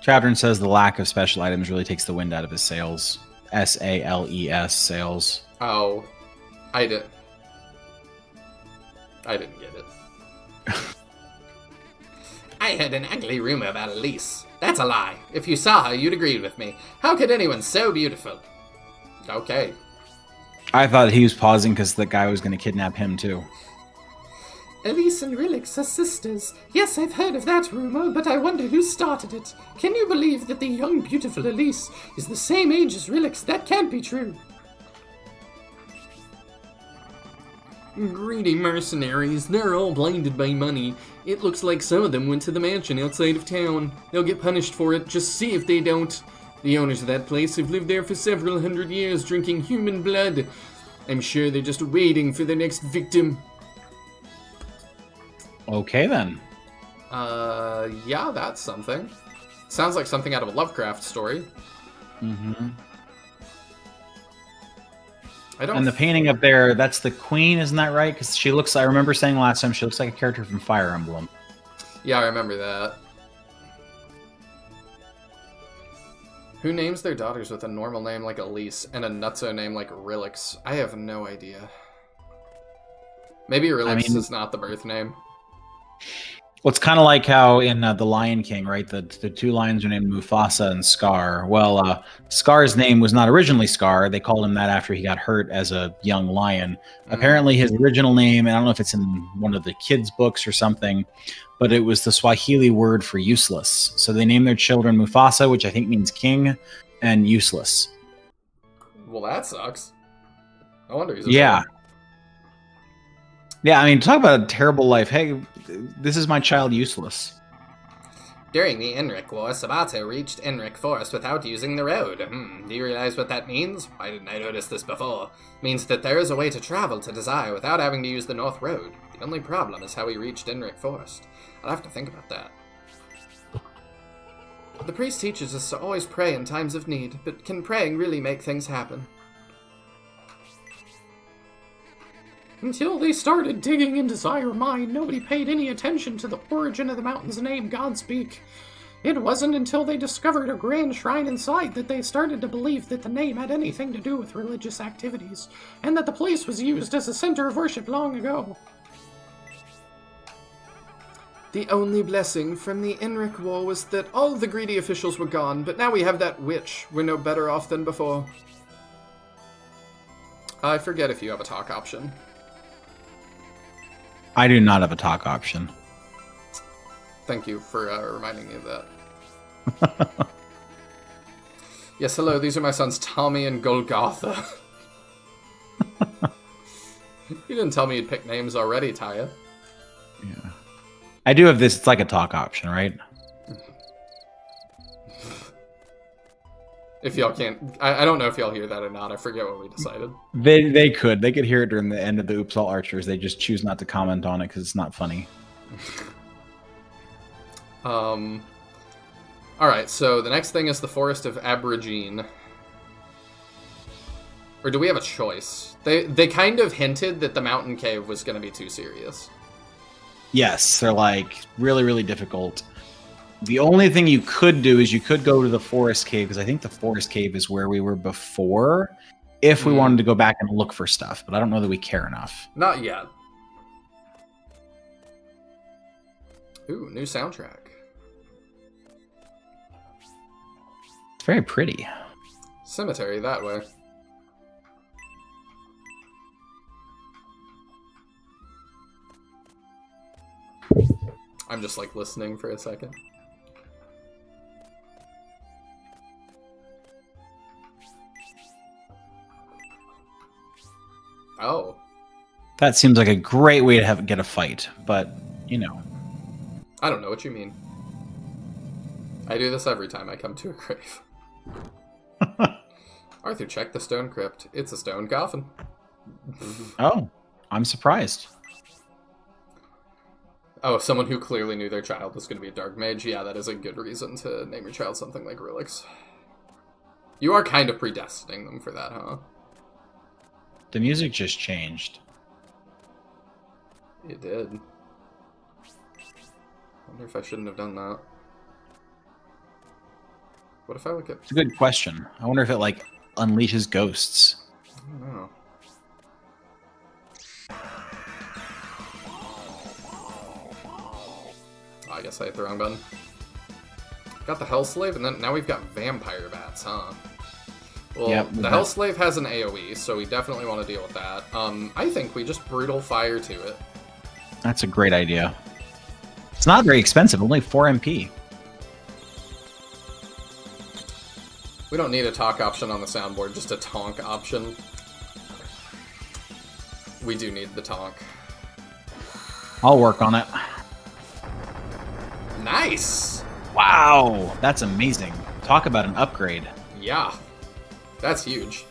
Chadron says the lack of special items really takes the wind out of his sails. S-A-L-E-S, sails. Oh, I didn't get it. I heard an ugly rumor about Elise. That's a lie. If you saw her, you'd agree with me. How could anyone so beautiful? Okay. I thought he was pausing because the guy was going to kidnap him too. Elise and Rilix are sisters. Yes, I've heard of that rumor, but I wonder who started it. Can you believe that the young, beautiful Elise is the same age as Rilix? That can't be true. Greedy mercenaries. They're all blinded by money. It looks like some of them went to the mansion outside of town. They'll get punished for it. Just see if they don't. The owners of that place have lived there for several hundred years, drinking human blood. I'm sure they're just waiting for their next victim. Okay, then. Yeah, that's something. Sounds like something out of a Lovecraft story. Mm-hmm. And the painting up there, that's the queen, isn't that right? Because she looks, I remember saying last time, she looks like a character from Fire Emblem. Yeah, I remember that. Who names their daughters with a normal name like Elise and a nutso name like Rilix? I have no idea. Maybe Rilix is not the birth name. Well, it's kind of like how in The Lion King, right? The two lions are named Mufasa and Scar. Well, Scar's name was not originally Scar. They called him that after he got hurt as a young lion. Apparently, his original name, and I don't know if it's in one of the kids' books or something, but it was the Swahili word for useless. So they named their children Mufasa, which I think means king, and useless. Well, that sucks. I wonder he's a Yeah. Yeah, I mean, talk about a terrible life. Hey, this is my child useless. During the Enric War, Sabato reached Enric Forest without using the road. Do you realize what that means? Why didn't I notice this before? It means that there is a way to travel to Desire without having to use the North Road. The only problem is how he reached Enric Forest. I'll have to think about that. The priest teaches us to always pray in times of need, but can praying really make things happen? Until they started digging in Desire Mine, nobody paid any attention to the origin of the mountain's name, Godspeak. It wasn't until they discovered a grand shrine inside that they started to believe that the name had anything to do with religious activities, and that the place was used as a center of worship long ago. The only blessing from the Enric War was that all of the greedy officials were gone, but now we have that witch. We're no better off than before. I forget if you have a talk option. I do not have a talk option. Thank you for reminding me of that. Yes, hello, these are my sons Tommy and Golgotha. You didn't tell me you'd pick names already, Taya. Yeah. I do have this, it's like a talk option, right? If y'all can't... I don't know if y'all hear that or not. I forget what we decided. They could hear it during the end of the Oops All Archers. They just choose not to comment on it because it's not funny. Alright, so the next thing is the Forest of Aborigine. Or do we have a choice? They kind of hinted that the mountain cave was going to be too serious. Yes, they're like really, really difficult. The only thing you could do is you could go to the forest cave, because I think the forest cave is where we were before, if we wanted to go back and look for stuff, but I don't know that we care enough. Not yet. Ooh, new soundtrack. It's very pretty. Cemetery, that way. I'm just like listening for a second. Oh. That seems like a great way to get a fight, but, you know. I don't know what you mean. I do this every time I come to a grave. Arthur, check the stone crypt. It's a stone coffin. Oh, I'm surprised. Oh, someone who clearly knew their child was going to be a dark mage? Yeah, that is a good reason to name your child something like Relix. You are kind of predestining them for that, huh? The music just changed. It did. I wonder if I shouldn't have done that. What if I look at... It's a good question. I wonder if it, like, unleashes ghosts. I don't know. Oh, I guess I hit the wrong button. Got the Hell Slave, and then now we've got Vampire Bats, huh? Well, yep, the Hell Slave has an AoE, so we definitely want to deal with that. I think we just Brutal Fire to it. That's a great idea. It's not very expensive, only 4 MP. We don't need a talk option on the soundboard, just a tonk option. We do need the tonk. I'll work on it. Nice! Wow, that's amazing. Talk about an upgrade. Yeah, that's huge.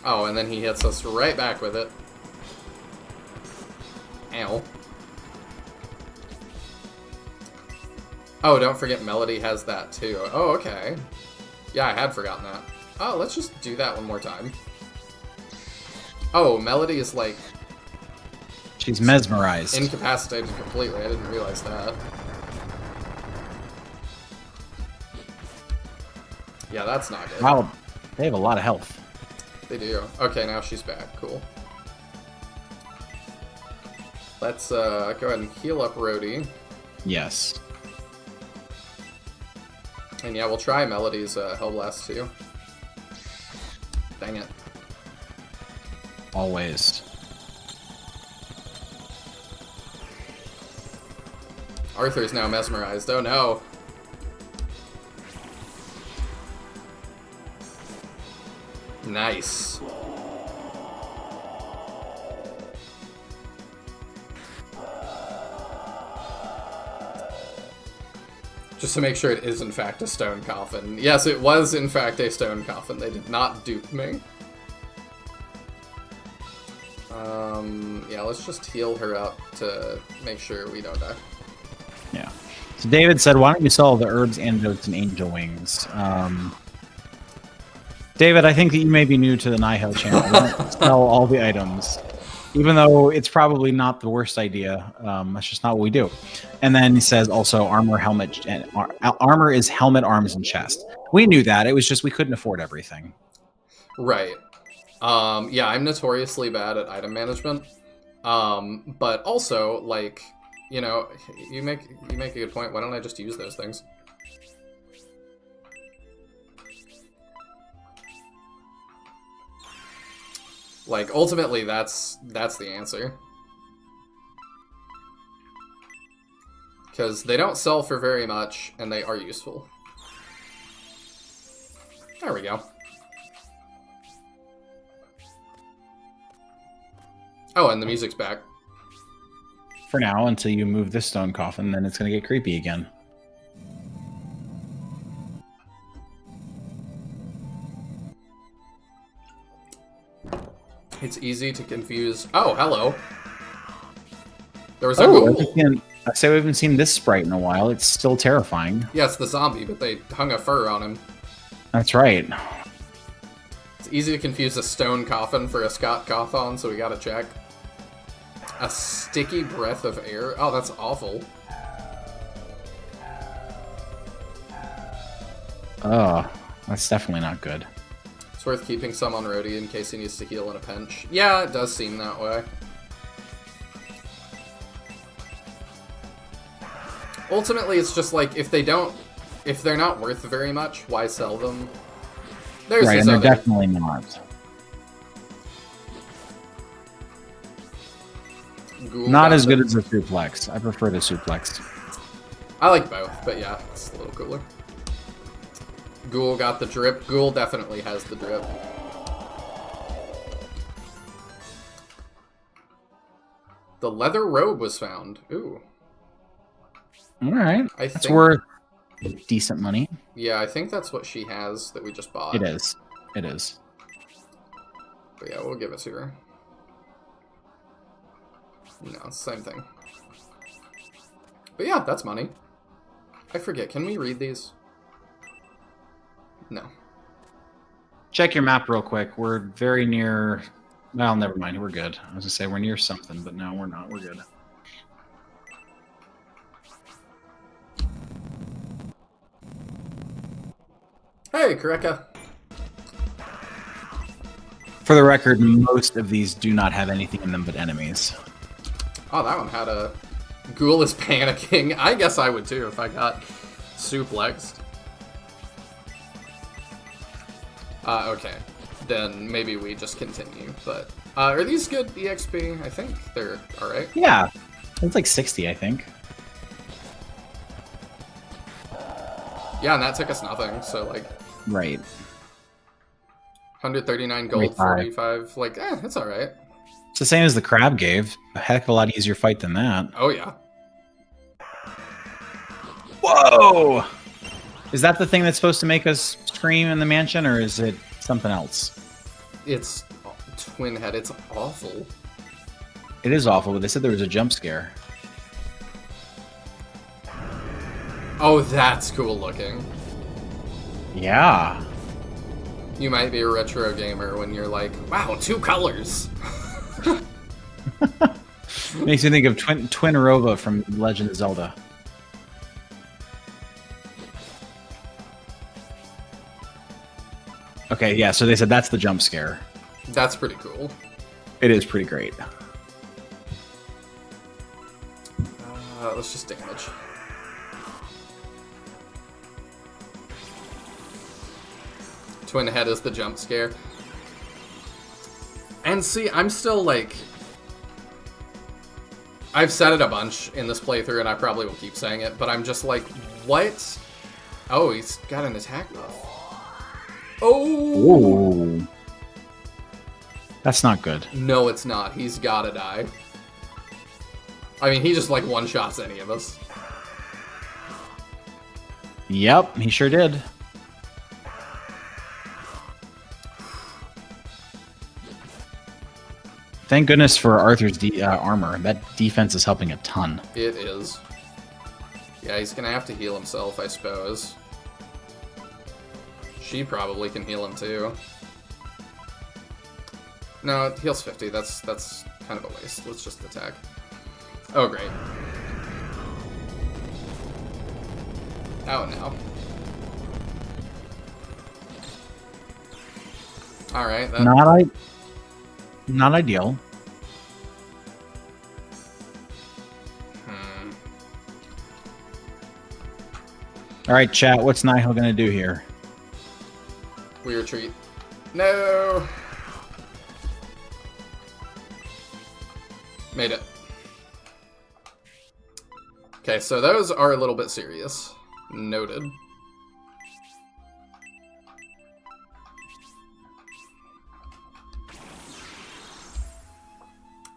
Oh, and then he hits us right back with it. Ow. Oh, don't forget Melody has that too. Oh, okay. Yeah, I had forgotten that. Oh, let's just do that one more time. Oh, Melody is like... She's mesmerized. incapacitated completely. I didn't realize that. Yeah, that's not good. Wow, they have a lot of health. They do. Okay, now she's back. Cool. Let's go ahead and heal up Rhodey. Yes. And yeah, we'll try Melody's Hellblast too. Dang it. Always. Arthur's now mesmerized. Oh no. Nice. Just to make sure it is in fact a stone coffin. Yes, it was in fact a stone coffin. They did not dupe me. Yeah, let's just heal her up to make sure we don't die. Yeah. So David said, why don't you sell the herbs, antidotes, and angel wings? David, I think that you may be new to the Nihil channel. We don't sell all the items. Even though it's probably not the worst idea. That's just not what we do. And then he says also armor, helmet, and armor is helmet, arms, and chest. We knew that. It was just we couldn't afford everything. Right. Yeah, I'm notoriously bad at item management. But also, like, you know, you make a good point. Why don't I just use those things? Like, ultimately, that's the answer. Because they don't sell for very much, and they are useful. There we go. Oh, and the music's back. For now, until you move this stone coffin, then it's going to get creepy again. It's easy to confuse. Oh, hello. There was a ghoul. I say we haven't seen this sprite in a while. It's still terrifying. Yeah, it's the zombie, but they hung a fur on him. That's right. It's easy to confuse a stone coffin for a Scott Cawthon, so we gotta check. A sticky breath of air? Oh, that's awful. Oh, that's definitely not good. It's worth keeping some on Rhodey in case he needs to heal in a pinch. Yeah, it does seem that way. Ultimately, it's just like, if they're not worth very much, why sell them? There's right, and they're definitely not. Not as good as the suplex. I prefer the suplex. I like both, but yeah, it's a little cooler. Ghoul got the drip. Ghoul definitely has the drip. The leather robe was found. Ooh. All right. That's worth decent money. Yeah, I think that's what she has that we just bought. It is. It is. But yeah, we'll give it to her. No, it's the same thing. But yeah, that's money. I forget. Can we read these? No. Check your map real quick. We're very near... Well, never mind. We're good. I was going to say we're near something, but no, we're not. We're good. Hey, Kareka. For the record, most of these do not have anything in them but enemies. Oh, that one had a... Ghoul is panicking. I guess I would too if I got suplexed. Okay. Then maybe we just continue. But are these good EXP? I think they're alright. Yeah. It's like 60, I think. Yeah, and that took us nothing, so like... Right. 139 gold, 45. Like, it's alright. It's the same as the crab gave. A heck of a lot easier fight than that. Oh, yeah. Whoa! Is that the thing that's supposed to make us scream in the mansion, or is it something else? It's twin head. It's awful. It is awful, but they said there was a jump scare. Oh, that's cool looking. Yeah. You might be a retro gamer when you're like, wow, 2 colors. Makes me think of Twin Rova from Legend of Zelda. Okay, yeah, so they said that's the jump scare. That's pretty cool. It is pretty great. Let's just damage. Twin head is the jump scare. And see, I'm still like... I've said it a bunch in this playthrough, and I probably will keep saying it, but I'm just like, what? Oh, he's got an attack buff. Oh! Ooh. That's not good. No, it's not. He's gotta die. I mean, he just, like, one-shots any of us. Yep, he sure did. Thank goodness for Arthur's armor. That defense is helping a ton. It is. Yeah, he's gonna have to heal himself, I suppose. She probably can heal him, too. No, it heals 50. That's kind of a waste. Let's just attack. Oh, great. Oh, no. Alright, that... Not ideal. All right, chat. What's Nihil gonna do here? We retreat. No! Made it. Okay, so those are a little bit serious. Noted.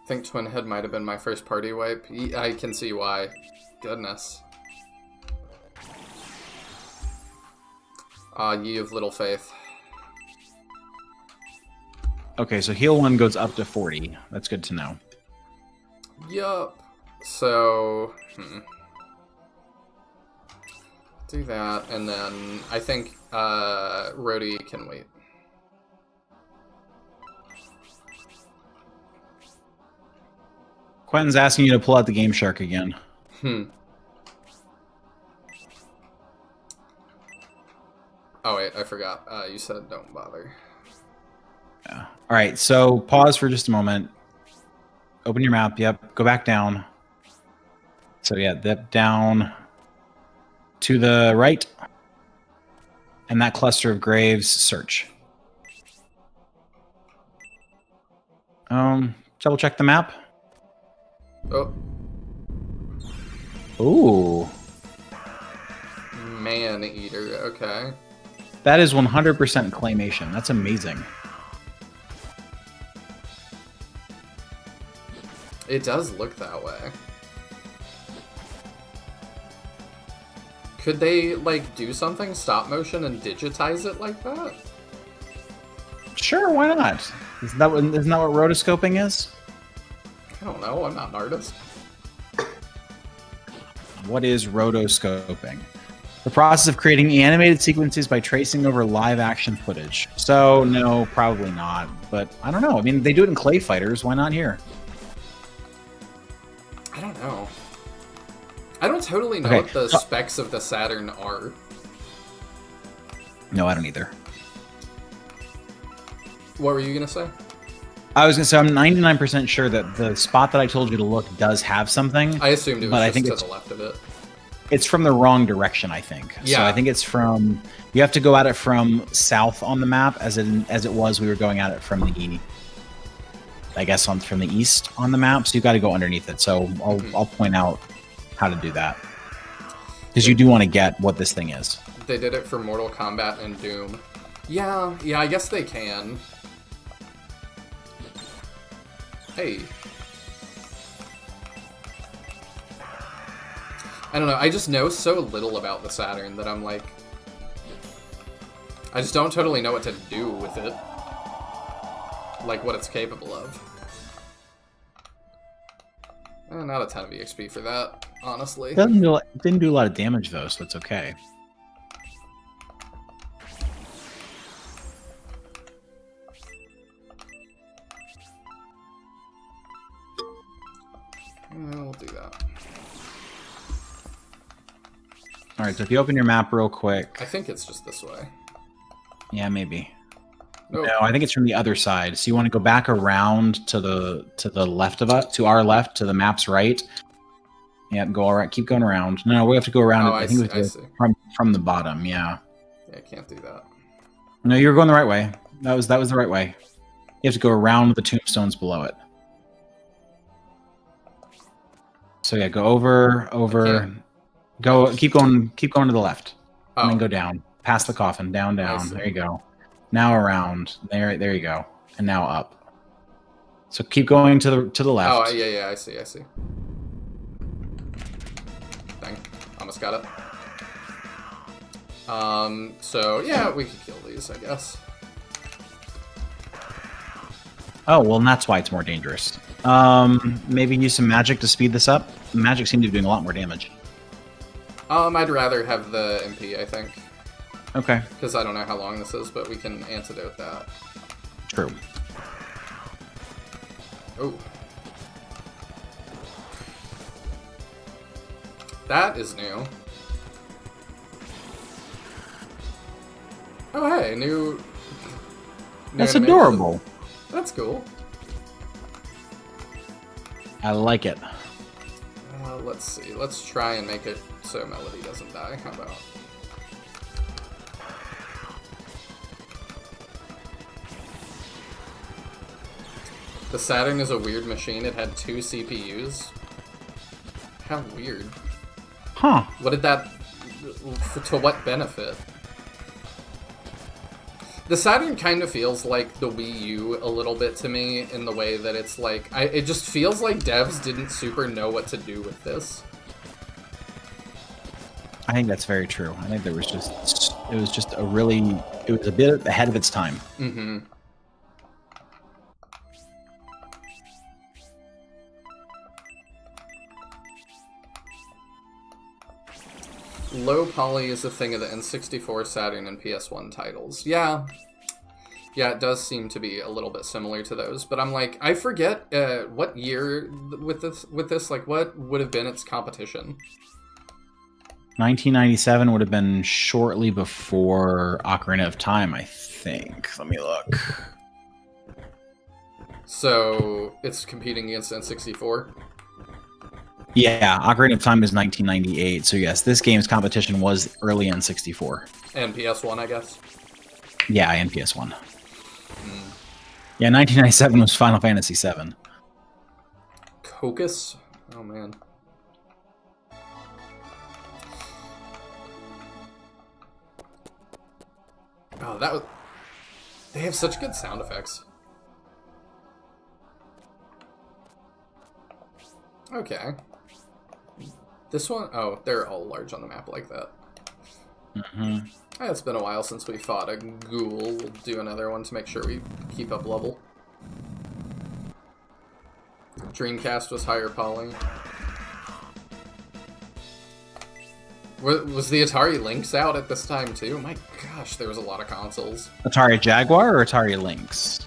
I think Twin Head might have been my first party wipe. I can see why. Goodness. Ye of little faith. Okay, so heal 1 goes up to 40. That's good to know. Yup. So, do that, and then I think Rhodey can wait. Quentin's asking you to pull out the Game Shark again. Oh wait, I forgot. You said don't bother. Yeah. All right, so pause for just a moment. Open your map. Yep. Go back down. So yeah, that down to the right, and that cluster of graves. Search. Double check the map. Oh. Ooh. Man Eater. Okay. That is 100% claymation. That's amazing. It does look that way. Could they, like, do something stop motion and digitize it like that? Sure, why not? Isn't that what rotoscoping is? I don't know. I'm not an artist. What is rotoscoping? The process of creating animated sequences by tracing over live action footage. So, no, probably not. But I don't know. I mean, they do it in Clay Fighters. Why not here? I don't know. I don't totally know what the specs of the Saturn are. No, I don't either. What were you going to say? I was going to say, I'm 99% sure that the spot that I told you to look does have something. I assumed it was but just I think to it's, the left of it. It's from the wrong direction, I think. Yeah. So I think it's from... You have to go at it from south on the map, as it was we were going at it from the... I guess from the east on the map, so you got to go underneath it. So I'll point out how to do that. Because you do want to get what this thing is. They did it for Mortal Kombat and Doom. Yeah, I guess they can. Hey. I don't know, I just know so little about the Saturn that I'm like... I just don't totally know what to do with it. Like, what it's capable of. Not a ton of EXP for that, honestly. Didn't do a lot of damage, though, so it's okay. We'll do that. Alright, so if you open your map real quick... I think it's just this way. Yeah, maybe. Nope. No, I think it's from the other side. So you want to go back around to the left of us, to our left, to the map's right, Yeah, go all right. Keep going around. No, we have to go around. Oh, I think we I have to go from the bottom. Yeah. Yeah, I can't do that. No, you were going the right way. That was the right way. You have to go around the tombstones below it. So yeah, go over. Go. Keep going to the left, and then go down past the coffin. Down. There you go. Now around. There you go. And now up. So keep going to the left. Oh, yeah, I see. Dang. Almost got it. So, yeah, we could kill these, I guess. Oh, well, and that's why it's more dangerous. Maybe use some magic to speed this up. Magic seemed to be doing a lot more damage. I'd rather have the MP, I think. Okay. Because I don't know how long this is, but we can antidote that. True. Oh. That is new. Oh, hey, new That's animation. adorable. That's cool. I like it. Let's see. Let's try and make it so Melody doesn't die. How about? The Saturn is a weird machine. It had 2 CPUs. How weird. Huh. What did that... To what benefit? The Saturn kind of feels like the Wii U a little bit to me in the way that it's like... it just feels like devs didn't super know what to do with this. I think that's very true. I think it was just a bit ahead of its time. Mm-hmm. Low poly is a thing of the N64, Saturn, and PS1 titles. Yeah. Yeah, it does seem to be a little bit similar to those, but I'm like, I forget what year with this, like, what would have been its competition? 1997 would have been shortly before Ocarina of Time, I think. Let me look. So, it's competing against N64? Yeah, Ocarina of Time is 1998, so yes, this game's competition was early N64. And PS1, I guess? Yeah, and PS1. Yeah, 1997 was Final Fantasy VII. Cocos? Oh, man. Oh, that was... They have such good sound effects. Okay. This one... Oh, they're all large on the map like that. Mm-hmm. It's been a while since we fought a ghoul. We'll do another one to make sure we keep up level. Dreamcast was higher poly. Was the Atari Lynx out at this time too? My gosh, there was a lot of consoles. Atari Jaguar or Atari Lynx?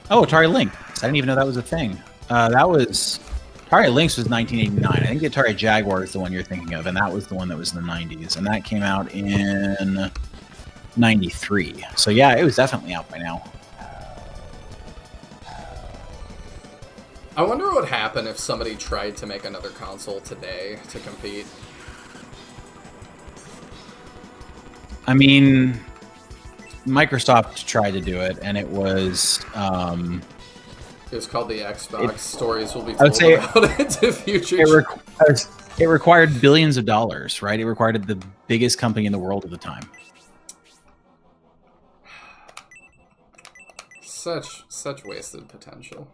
Oh, Atari Lynx. I didn't even know that was a thing. Atari Lynx was 1989. I think the Atari Jaguar is the one you're thinking of, and that was the one that was in the 90s, and that came out in 93. So yeah, it was definitely out by now. I wonder what would happen if somebody tried to make another console today to compete. I mean, Microsoft tried to do it, and it was... It was called the Xbox. Stories will be told about it to future. It required billions of dollars, right? It required the biggest company in the world at the time. Such wasted potential.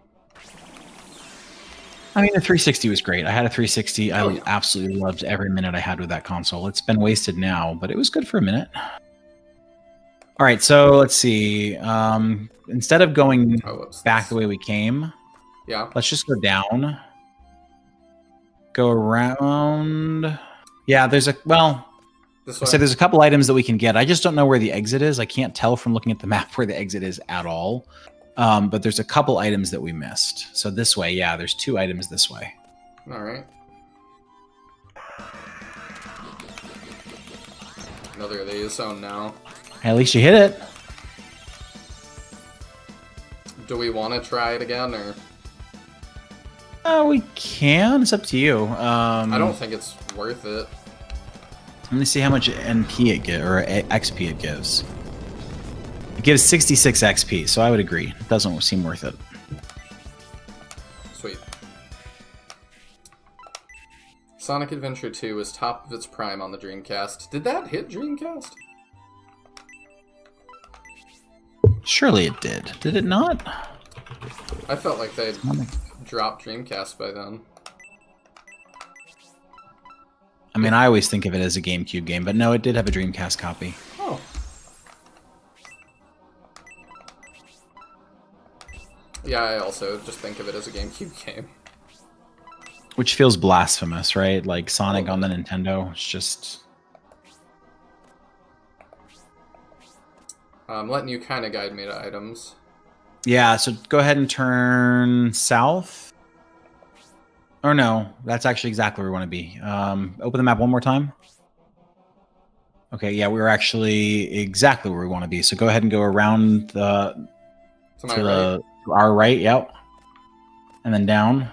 I mean, the 360 was great. I had a 360. I absolutely loved every minute I had with that console. It's been wasted now, but it was good for a minute. All right, so let's see. Instead of going back the way we came, let's just go down. Go around. Yeah, there's a there's a couple items that we can get. I just don't know where the exit is. I can't tell from looking at the map where the exit is at all. But there's a couple items that we missed. So this way, yeah, there's 2 items this way. All right. Another of these. Oh no. At least you hit it. Do we want to try it again, or? We can. It's up to you. I don't think it's worth it. Let me see how much NP it gives, or XP it gives. It gives 66 XP, so I would agree. It doesn't seem worth it. Sweet. Sonic Adventure 2 was top of its prime on the Dreamcast. Did that hit Dreamcast? Surely it did. Did it not? I felt like they'd dropped Dreamcast by then. I mean, I always think of it as a GameCube game, but no, it did have a Dreamcast copy. Oh. Yeah, I also just think of it as a GameCube game. Which feels blasphemous, right? Like Sonic on the Nintendo. It's just... I'm letting you kind of guide me to items. Yeah, so go ahead and turn south. Or no, that's actually exactly where we want to be. Open the map one more time. Okay, yeah, we're actually exactly where we want to be. So go ahead and go around to our right, yep. And then down.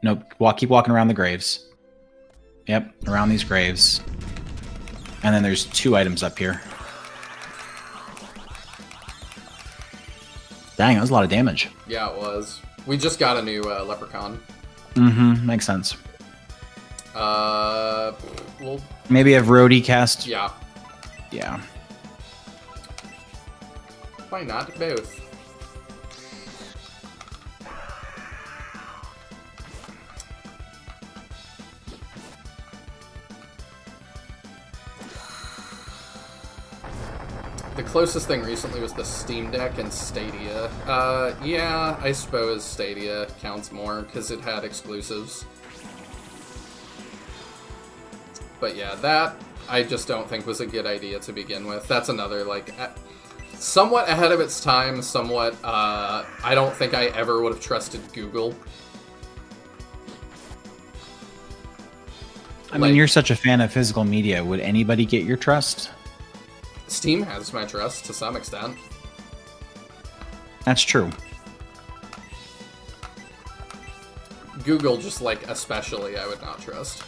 Nope, keep walking around the graves. Yep, around these graves. And then there's 2 items up here. Dang, that was a lot of damage. Yeah, it was. We just got a new leprechaun. Mm-hmm, makes sense. Well... Maybe have Rhodey cast? Yeah. Yeah. Why not both? The closest thing recently was the Steam Deck and Stadia. Yeah, I suppose Stadia counts more because it had exclusives. But yeah, that I just don't think was a good idea to begin with. That's another, like, somewhat ahead of its time, somewhat, I don't think I ever would have trusted Google. I mean, you're such a fan of physical media. Would anybody get your trust? Steam has my trust to some extent. That's true. Google, just like, especially, I would not trust.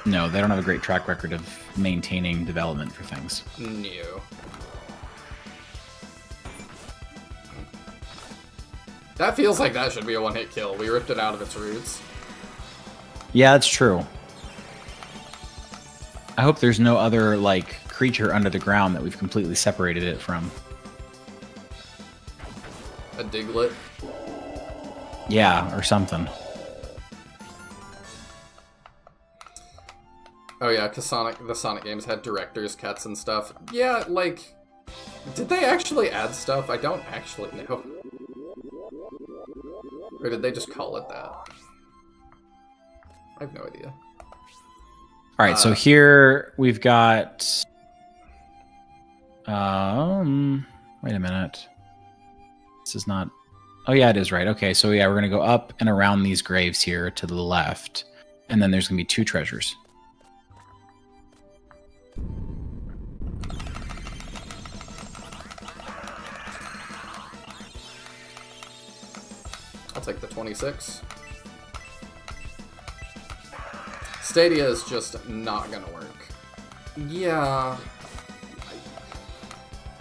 No, they don't have a great track record of maintaining development for things. No. That feels like that should be a one-hit kill. We ripped it out of its roots. Yeah, that's true. I hope there's no other, like, creature under the ground that we've completely separated it from. A Diglett. Yeah, or something. Oh yeah, because the Sonic games had director's cuts and stuff. Yeah, like, did they actually add stuff? I don't actually know. Or did they just call it that? I have no idea. Alright, so here we've got... wait a minute. This is not... Oh yeah, it is right. Okay, so yeah, we're going to go up and around these graves here to the left. And then there's going to be 2 treasures. I'll take the 26. Stadia is just not gonna work. Yeah.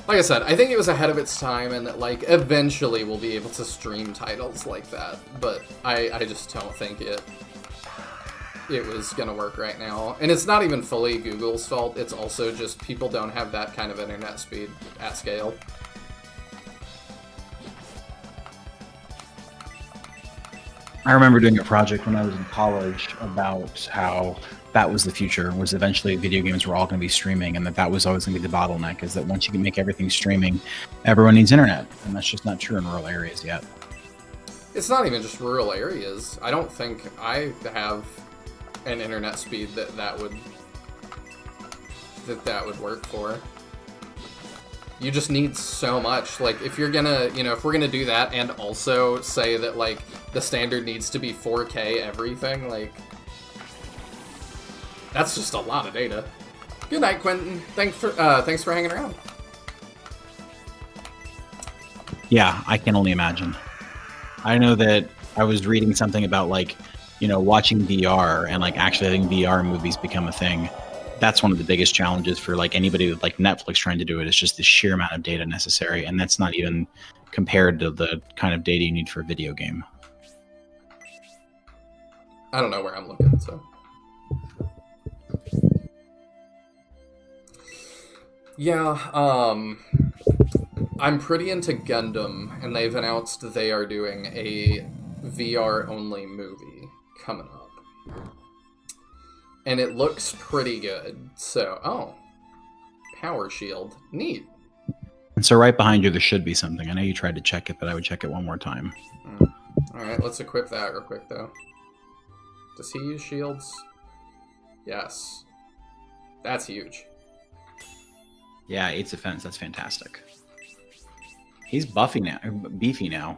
Like I said, I think it was ahead of its time, and that, like, eventually we'll be able to stream titles like that, but I just don't think it was gonna work right now. And it's not even fully Google's fault, it's also just people don't have that kind of internet speed at scale. I remember doing a project when I was in college about how that was the future, was eventually video games were all going to be streaming, and that was always going to be the bottleneck, is that once you can make everything streaming, everyone needs internet, and that's just not true in rural areas yet. It's not even just rural areas. I don't think I have an internet speed that would work for. You just need so much. Like, if you're gonna, if we're gonna do that and also say that, like, the standard needs to be 4K everything, like, that's just a lot of data. Good night, Quentin. Thanks for hanging around. Yeah, I can only imagine. I know that I was reading something about like, watching VR and like actually letting VR movies become a thing. That's one of the biggest challenges for like anybody with like Netflix trying to do it. Is just the sheer amount of data necessary, and that's not even compared to the kind of data you need for a video game. I don't know where I'm looking, so. Yeah, I'm pretty into Gundam, and they've announced they are doing a VR-only movie coming up. And it looks pretty good, so, Power Shield. Neat. And so right behind you, there should be something. I know you tried to check it, but I would check it one more time. Alright, let's equip that real quick, though. Does he use shields? Yes. That's huge. Yeah, 8's defense. That's fantastic. He's beefy now.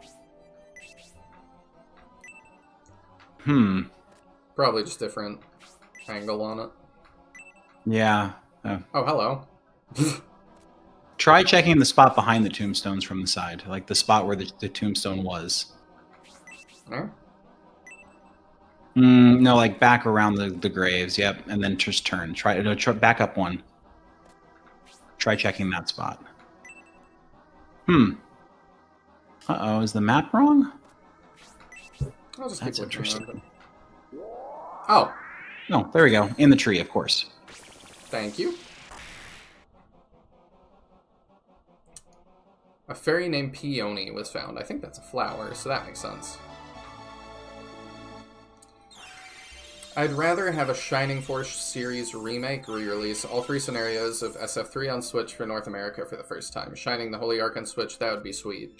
Probably just different angle on it. Yeah. Oh, hello. Try checking the spot behind the tombstones from the side, like the spot where the tombstone was. There? No, like back around the graves. Yep, and then just turn. Try back up one. Try checking that spot. Uh-oh, is the map wrong? I'll just That's keep looking interesting. around. Oh, No, there we go. In the tree, of course. thank you. A fairy named Peony was found. I think that's a flower, so that makes sense. I'd rather have a Shining Force series remake re-release all 3 scenarios of SF3 on Switch for North America for the first time. Shining the Holy Ark on Switch, that would be sweet.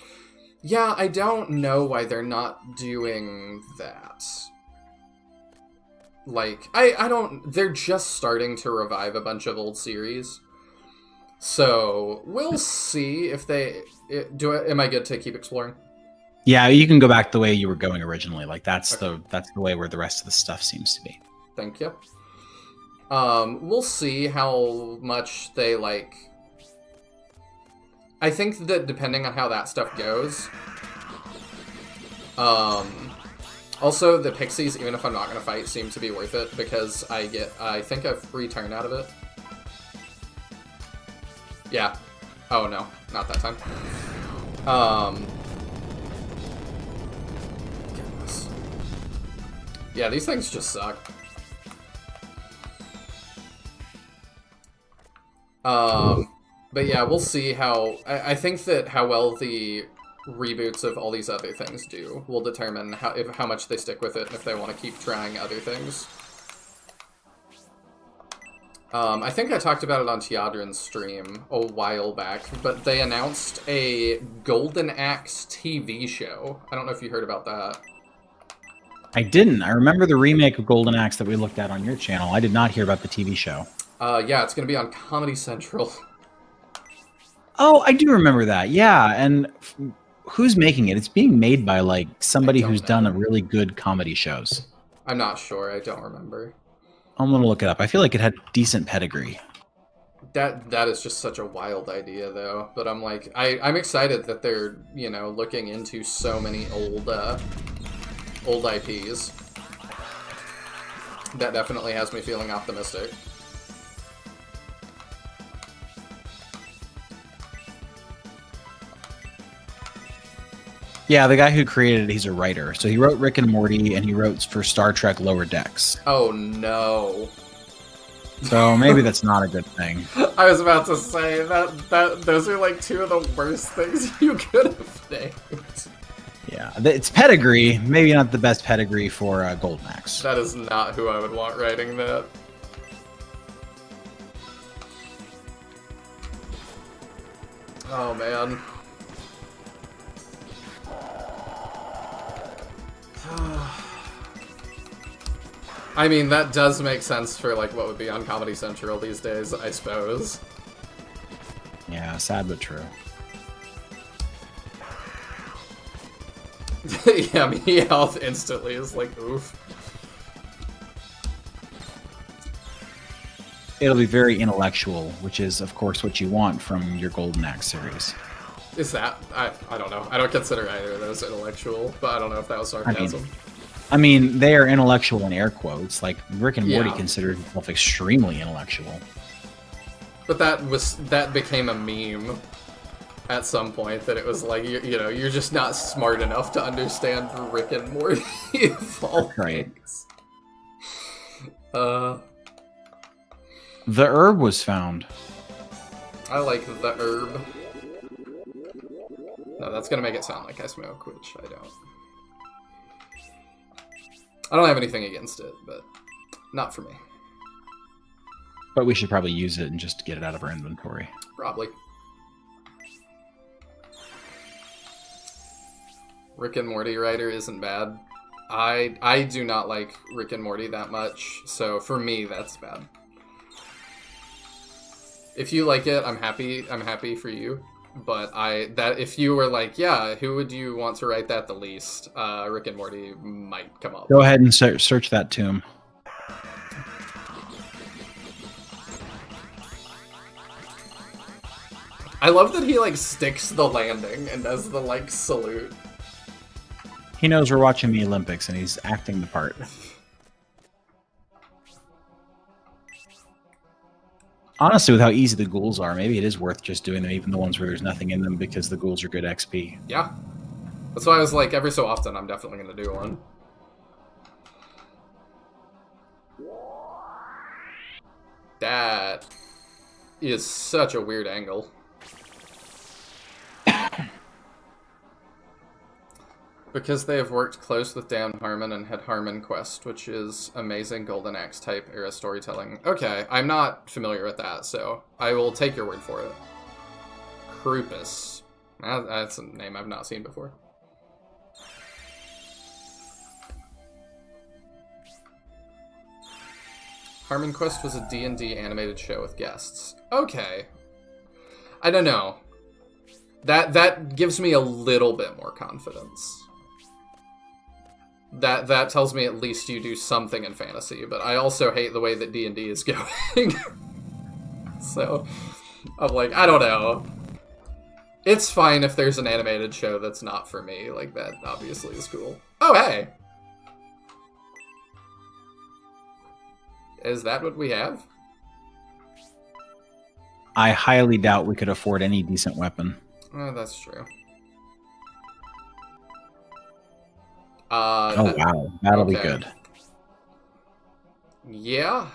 Yeah, I don't know why they're not doing that. Like, I don't... They're just starting to revive a bunch of old series. So, we'll see if they... Am I good to keep exploring? Yeah, you can go back the way you were going originally. Like that's the way where the rest of the stuff seems to be. Thank you. We'll see how much they like. I think that depending on how that stuff goes. Also, the pixies, even if I'm not gonna fight, seem to be worth it because I think a free turn out of it. Yeah. Oh no, not that time. Goodness. Yeah, these things just suck. But yeah, we'll see how... I think that how well the reboots of all these other things do will determine how much they stick with it and if they want to keep trying other things. I think I talked about it on Tiadrin's stream a while back, but they announced a Golden Axe TV show. I don't know if you heard about that. I didn't. I remember the remake of Golden Axe that we looked at on your channel. I did not hear about the TV show. Yeah, it's going to be on Comedy Central. Oh, I do remember that. Yeah, and who's making it? It's being made by like somebody who's done a really good comedy shows. I'm not sure. I don't remember. I'm gonna look it up. I feel like it had decent pedigree. That is just such a wild idea, though. But I'm like, I'm excited that they're looking into so many old IPs. That definitely has me feeling optimistic. Yeah, the guy who created it, he's a writer. So he wrote Rick and Morty, and he wrote for Star Trek Lower Decks. Oh, no. So maybe that's not a good thing. I was about to say, that those are like two of the worst things you could have named. Yeah, it's pedigree. Maybe not the best pedigree for Golden Axe. That is not who I would want writing that. Oh, man. I mean, that does make sense for like what would be on Comedy Central these days, I suppose. Yeah, sad but true. Yeah, me health instantly is like, oof. It'll be very intellectual, which is, of course, what you want from your Golden Axe series. Is that... I don't know. I don't consider either of those intellectual, but I don't know if that was sarcasm. I mean, they are intellectual in air quotes. Like, Rick and Morty Yeah. considers himself extremely intellectual. But that became a meme at some point, that it was like, you know, you're just not smart enough to understand Rick and Morty of all Right. things. The herb was found. I like the herb. No, that's gonna make it sound like I smoke, which I don't. I don't have anything against it, but not for me. But we should probably use it and just get it out of our inventory. Probably. Rick and Morty writer isn't bad. I do not like Rick and Morty that much, so for me that's bad. If you like it, I'm happy for you. But if you were like, yeah, who would you want to write that the least? Rick and Morty might come up. Go ahead and search that tomb. I love that he like sticks the landing and does the like salute. He knows we're watching the Olympics and he's acting the part. Honestly, with how easy the ghouls are, maybe it is worth just doing them, even the ones where there's nothing in them, because the ghouls are good XP. Yeah. That's why I was like, every so often I'm definitely going to do one. That is such a weird angle. Because they have worked close with Dan Harmon and had Harmon Quest, which is amazing Golden Axe type era storytelling. Okay, I'm not familiar with that, so I will take your word for it. Krupus. That's a name I've not seen before. Harmon Quest was a D&D animated show with guests. Okay. I don't know. That gives me a little bit more confidence. That tells me at least you do something in fantasy, but I also hate the way that D&D is going. So, I'm like, I don't know. It's fine if there's an animated show that's not for me. Like, that obviously is cool. Oh, hey! Is that what we have? I highly doubt we could afford any decent weapon. That's true. Wow. That'll be okay. good. Yeah.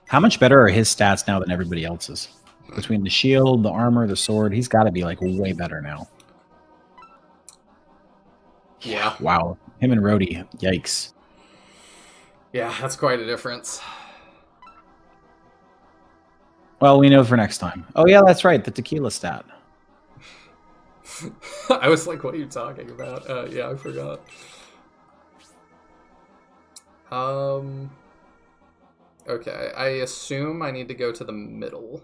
How much better are his stats now than everybody else's? Between the shield, the armor, the sword, he's got to be like way better now. Yeah. Wow. Him and Rhodey. Yikes. Yeah, that's quite a difference. Well, we know for next time. Oh, yeah, that's right. The tequila stat. I was like, what are you talking about? Yeah, I forgot. Okay, I assume I need to go to the middle.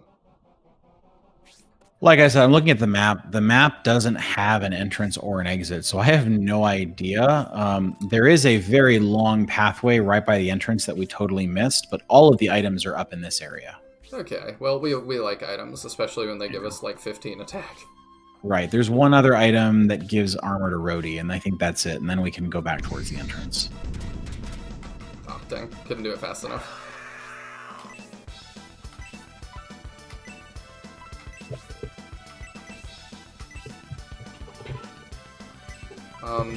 Like I said, I'm looking at the map. The map doesn't have an entrance or an exit, so I have no idea. There is a very long pathway right by the entrance that we totally missed, but all of the items are up in this area. Okay, well, we like items, especially when they give us, like, 15 attack. Right, there's one other item that gives armor to Rhodey, and I think that's it, and then we can go back towards the entrance. Oh, dang. Couldn't do it fast enough.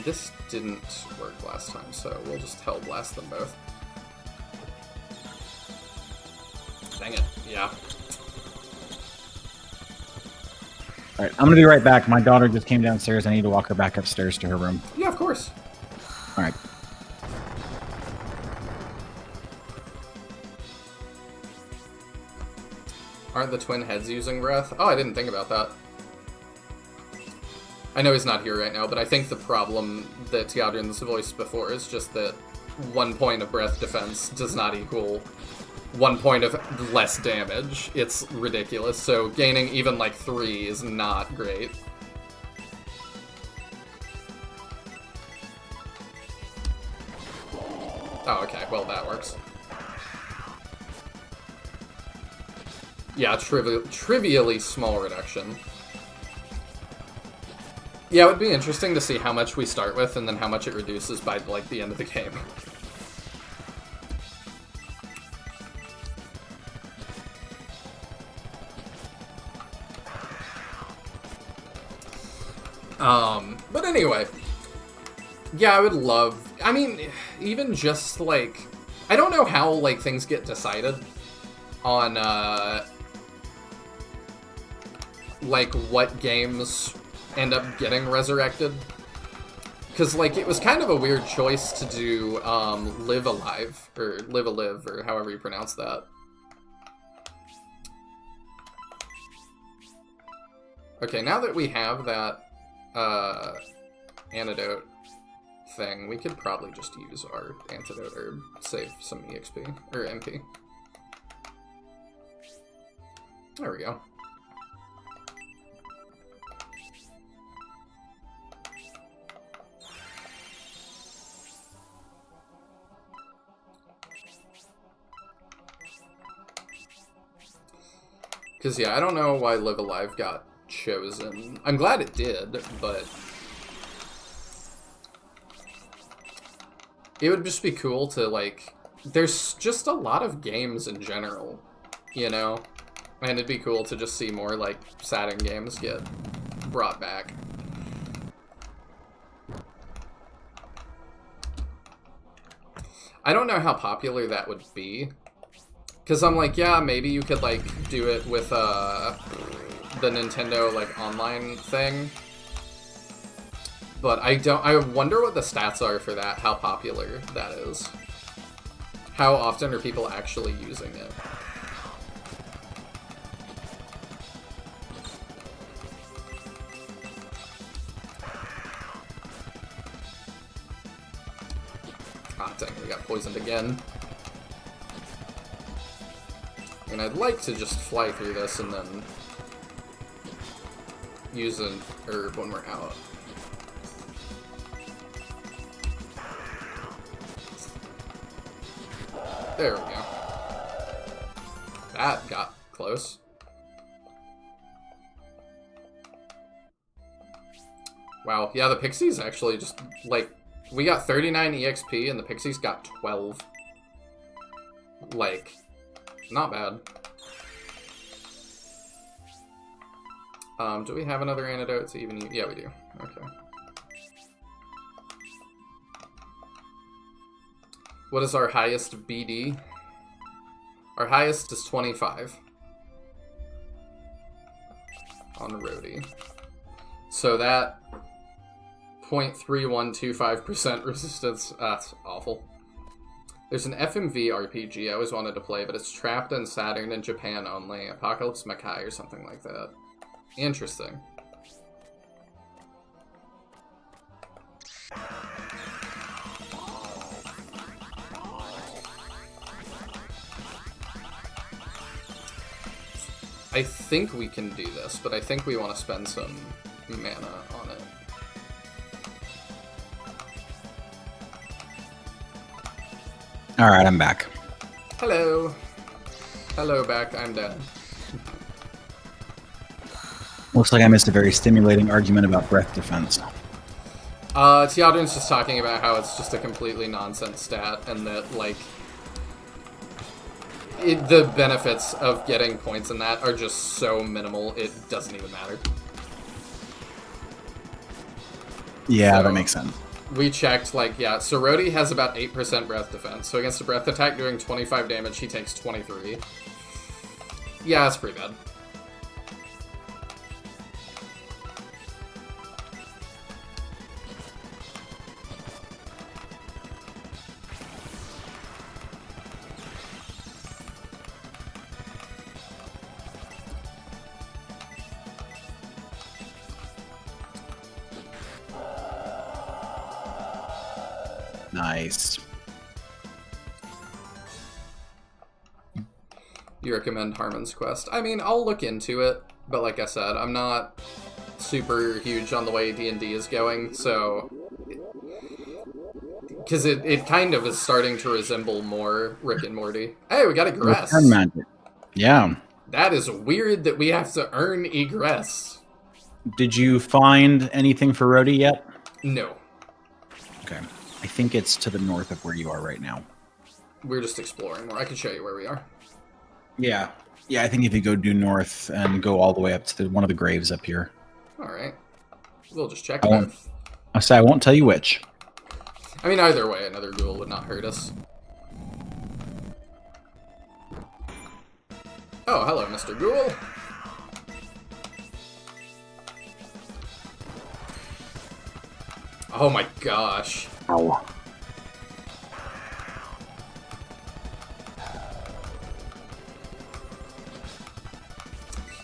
This didn't work last time, so we'll just Hell Blast them both. Dang it, yeah. All right, I'm going to be right back. My daughter just came downstairs. I need to walk her back upstairs to her room. Yeah, of course. All right. Aren't the twin heads using breath? Oh, I didn't think about that. I know he's not here right now, but I think the problem that Teodrin's voiced before is just that 1 point of breath defense does not equal 1 point of less damage. It's ridiculous, so gaining even like 3 is not great. Oh, okay, well that works. Yeah, trivially small reduction. Yeah, it would be interesting to see how much we start with and then how much it reduces by, like, the end of the game. But anyway. Yeah, I would love... I mean, even just, like... I don't know how, like, things get decided on, like, what games end up getting resurrected. Because, like, it was kind of a weird choice to do, Live Alive, or Live Alive, or however you pronounce that. Okay, now that we have that, antidote thing, we could probably just use our antidote herb, save some EXP, or MP. There we go. Because, yeah, I don't know why Live Alive got chosen. I'm glad it did, but... it would just be cool to, like... there's just a lot of games in general, you know? And it'd be cool to just see more, like, Saturn games get brought back. I don't know how popular that would be. Because I'm like, yeah, maybe you could, like, do it with, the Nintendo, like, online thing. But I wonder what the stats are for that, how popular that is. How often are people actually using it? Ah, dang, we got poisoned again. And I'd like to just fly through this and then use an herb when we're out. There we go. That got close. Wow, yeah, the Pixies actually just, like, we got 39 EXP and the Pixies got 12. Like... not bad. Do we have another antidote to even use? Yeah, we do. Okay. What is our highest BD? Our highest is 25. On Roadie. So that 0.3125% resistance, that's awful. There's an FMV RPG I always wanted to play, but it's trapped in Saturn and Japan only. Apocalypse Makai or something like that. Interesting. I think we can do this, but I think we want to spend some mana on it. Alright, I'm back. Hello. Hello, back. I'm dead. Looks like I missed a very stimulating argument about breath defense. Teodrin's just talking about how it's just a completely nonsense stat, and that, like, the benefits of getting points in that are just so minimal, it doesn't even matter. Yeah, So, that makes sense. we checked, like, yeah, so Rhodey has about 8% breath defense, so against a breath attack doing 25 damage, he takes 23. Yeah, that's pretty bad. Nice. You recommend Harmon's Quest? I mean, I'll look into it, but like I said, I'm not super huge on the way D&D is going, so... Because it kind of is starting to resemble more Rick and Morty. Hey, we got a grass. Return magic. Yeah. That is weird that we have to earn egress. Did you find anything for Rhodey yet? No. Okay. I think it's to the north of where you are right now. We're just exploring more. I can show you where we are. Yeah. Yeah, I think if you go due north and go all the way up to one of the graves up here. All right. We'll just check both. I won't tell you which. I mean, either way, another ghoul would not hurt us. Oh, hello, Mr. Ghoul. Oh my gosh. Ow.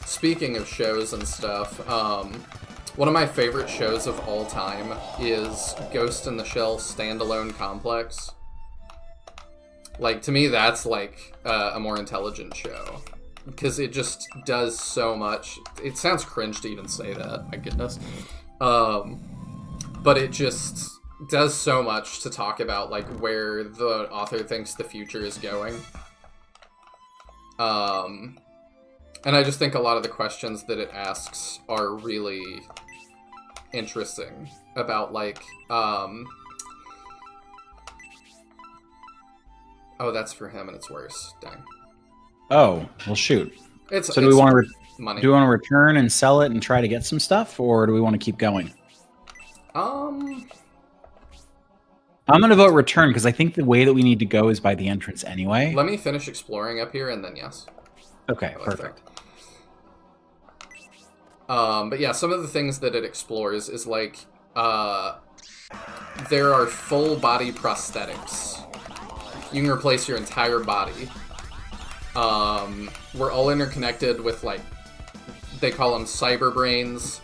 Speaking of shows and stuff, one of my favorite shows of all time is Ghost in the Shell Standalone Complex. Like, to me, that's like a more intelligent show. Because it just does so much. It sounds cringe to even say that, my goodness. But it just does so much to talk about, like, where the author thinks the future is going. And I just think a lot of the questions that it asks are really interesting about, like, oh, that's for him and it's worse. Dang. Oh, well, shoot. So do we want to money. do we want to return and sell it and try to get some stuff, or do we want to keep going? I'm gonna vote return because I think the way that we need to go is by the entrance anyway. Let me finish exploring up here and then yes. Okay, Like perfect. But yeah, some of the things that it explores is like, there are full body prosthetics. You can replace your entire body. We're all interconnected with, like, they call them cyber brains,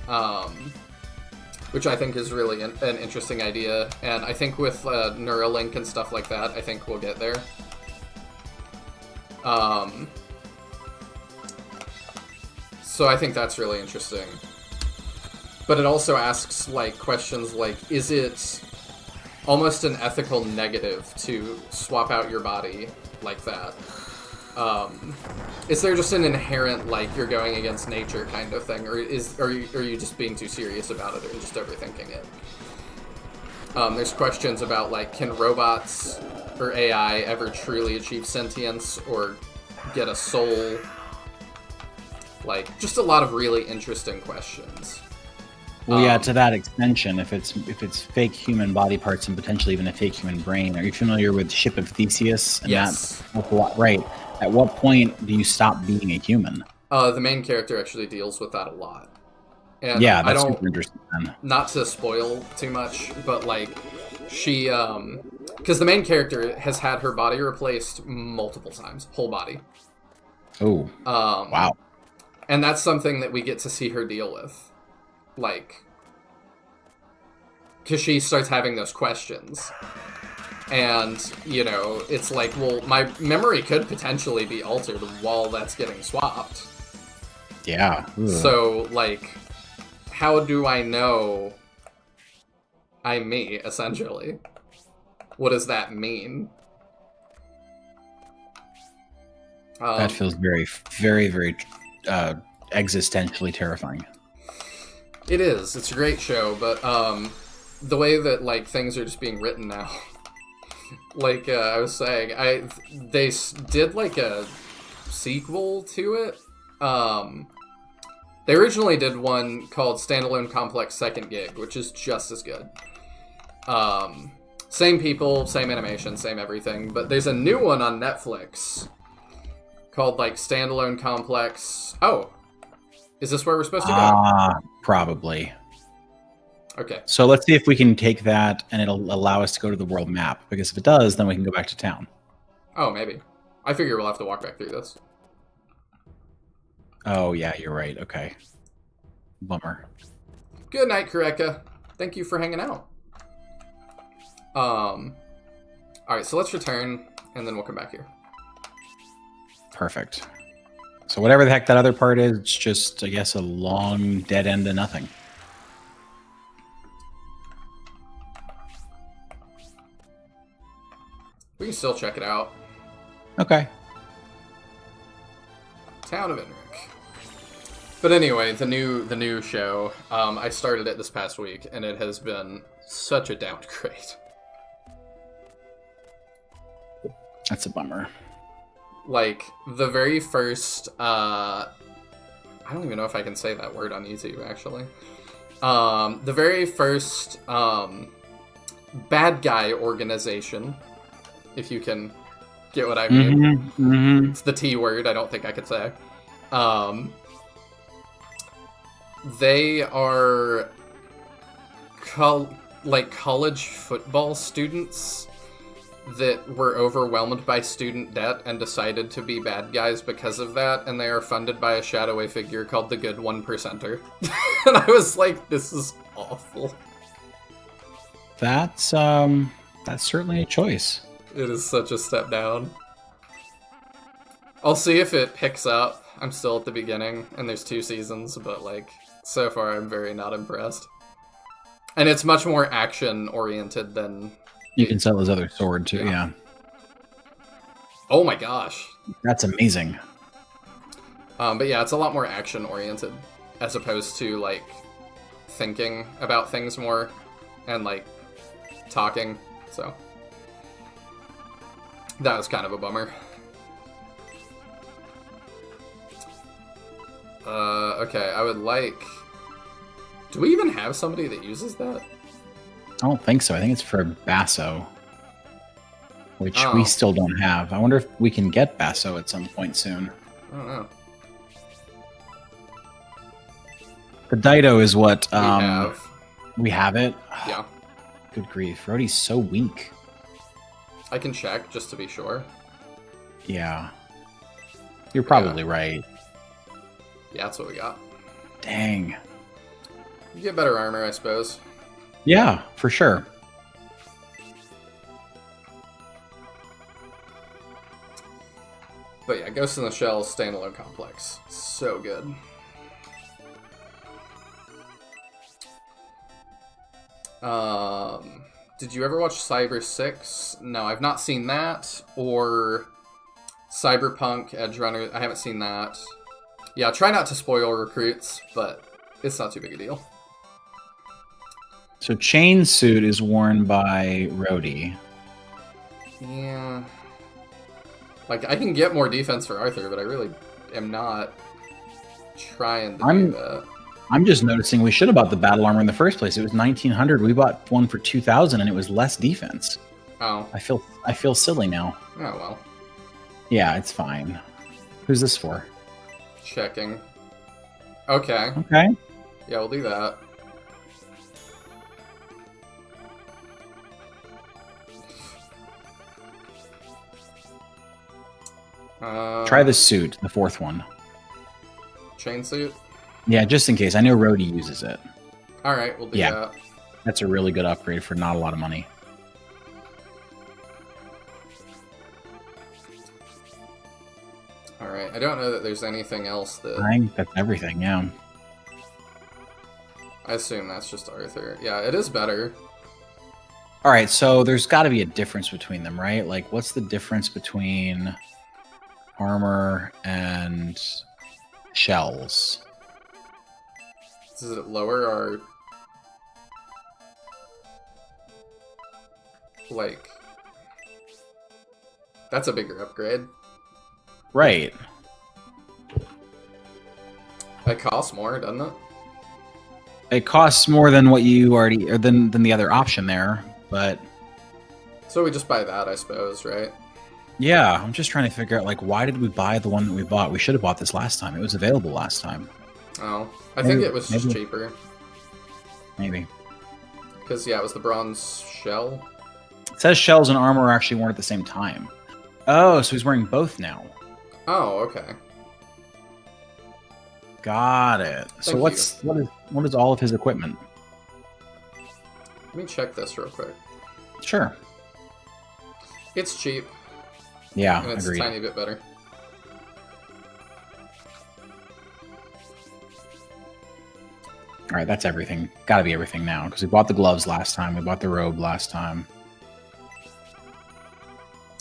which I think is really an interesting idea. And I think with Neuralink and stuff like that, I think we'll get there. So I think that's really interesting. But it also asks, like, questions like, is it almost an ethical negative to swap out your body like that? Is there just an inherent, like, you're going against nature kind of thing? Or are you just being too serious about it and just overthinking it? There's questions about, like, can robots or AI ever truly achieve sentience or get a soul? Like, just a lot of really interesting questions. Well, yeah, to that extension, if it's fake human body parts and potentially even a fake human brain, are you familiar with Ship of Theseus? And yes. Right. At what point do you stop being a human? The main character actually deals with that a lot. And yeah, that's super interesting. Not to spoil too much, but, like, she, because the main character has had her body replaced multiple times, whole body. Oh, wow. And that's something that we get to see her deal with. Like, because she starts having those questions. And, you know, it's like, well, my memory could potentially be altered while that's getting swapped. Yeah. Ugh. So, like, how do I know I'm me, essentially? What does that mean? That feels very, very, very existentially terrifying. It is. It's a great show, but the way that, like, things are just being written now, like I was saying, they did, like, a sequel to it. They originally did one called Standalone Complex Second Gig, which is just as good. Same people, same animation, same everything, but there's a new one on Netflix called, like, Standalone Complex. Oh, is this where we're supposed to go? Probably. Okay. So let's see if we can take that and it'll allow us to go to the world map, because if it does, then we can go back to town. Oh, maybe. I figure we'll have to walk back through this. Oh, yeah, you're right. Okay. Bummer. Good night, Kureka. Thank you for hanging out. Alright, so let's return, and then we'll come back here. Perfect. So whatever the heck that other part is, it's just, I guess, a long dead end to nothing. We can still check it out. Okay. Town of Enric. But anyway, the new show, I started it this past week, and it has been such a downgrade. That's a bummer. Like, the very first, I don't even know if I can say that word on YouTube, actually. The very first, bad guy organization, if you can get what I mean. It's the T word, I don't think I could say. They are college football students that were overwhelmed by student debt and decided to be bad guys because of that, and they are funded by a shadowy figure called the Good One Percenter. And I was like, this is awful. That's certainly a choice. It is such a step down. I'll see if it picks up. I'm still at the beginning, and there's 2 seasons, but like, so far I'm very not impressed. And it's much more action-oriented than... You can sell his other sword, too, yeah. Oh my gosh. That's amazing. But yeah, it's a lot more action-oriented, as opposed to, like, thinking about things more, and, like, talking, so... That was kind of a bummer. Okay, I would like... Do we even have somebody that uses that? I don't think so. I think it's for Basso, which we still don't have. I wonder if we can get Basso at some point soon. I don't know. The Dido is what We have. we have it. Yeah. Good grief, Rhodey's so weak. I can check just to be sure. Yeah, you're probably right. Yeah, that's what we got. Dang. You get better armor, I suppose. Yeah, for sure. But yeah, Ghost in the Shell standalone complex. So good. Did you ever watch Cyber 6? No, I've not seen that. Or Cyberpunk Edge Runner. I haven't seen that. Yeah, try not to spoil recruits, but it's not too big a deal. So Chain Suit is worn by Rhodey. Yeah. Like, I can get more defense for Arthur, but I really am not trying to do that. I'm just noticing we should have bought the battle armor in the first place. It was 1,900. We bought one for 2,000, and it was less defense. Oh. I feel silly now. Oh, well. Yeah, it's fine. Who's this for? Checking. Okay. Okay. Yeah, we'll do that. Try the suit, the 4th one. Chain suit? Yeah, just in case. I know Rhodey uses it. Alright, we'll do that. That's a really good upgrade for not a lot of money. Alright, I don't know that there's anything else that... I think that's everything, yeah. I assume that's just Arthur. Yeah, it is better. Alright, so there's got to be a difference between them, right? Like, what's the difference between armor and shells? Is it lower or... Like... That's a bigger upgrade. Right. It costs more, doesn't it? It costs more than what you already... Or than the other option there, but... So we just buy that, I suppose, right? Yeah, I'm just trying to figure out, like, why did we buy the one that we bought? We should have bought this last time. It was available last time. Oh. I think it was just cheaper. Maybe. Because, yeah, it was the bronze shell. It says shells and armor are actually worn at the same time. Oh, so he's wearing both now. Oh, okay. Got it. So what is all of his equipment? Let me check this real quick. Sure. It's cheap. Yeah, and it's agreed. a tiny bit better. All right, that's everything. Got to be everything now because we bought the gloves last time. We bought the robe last time.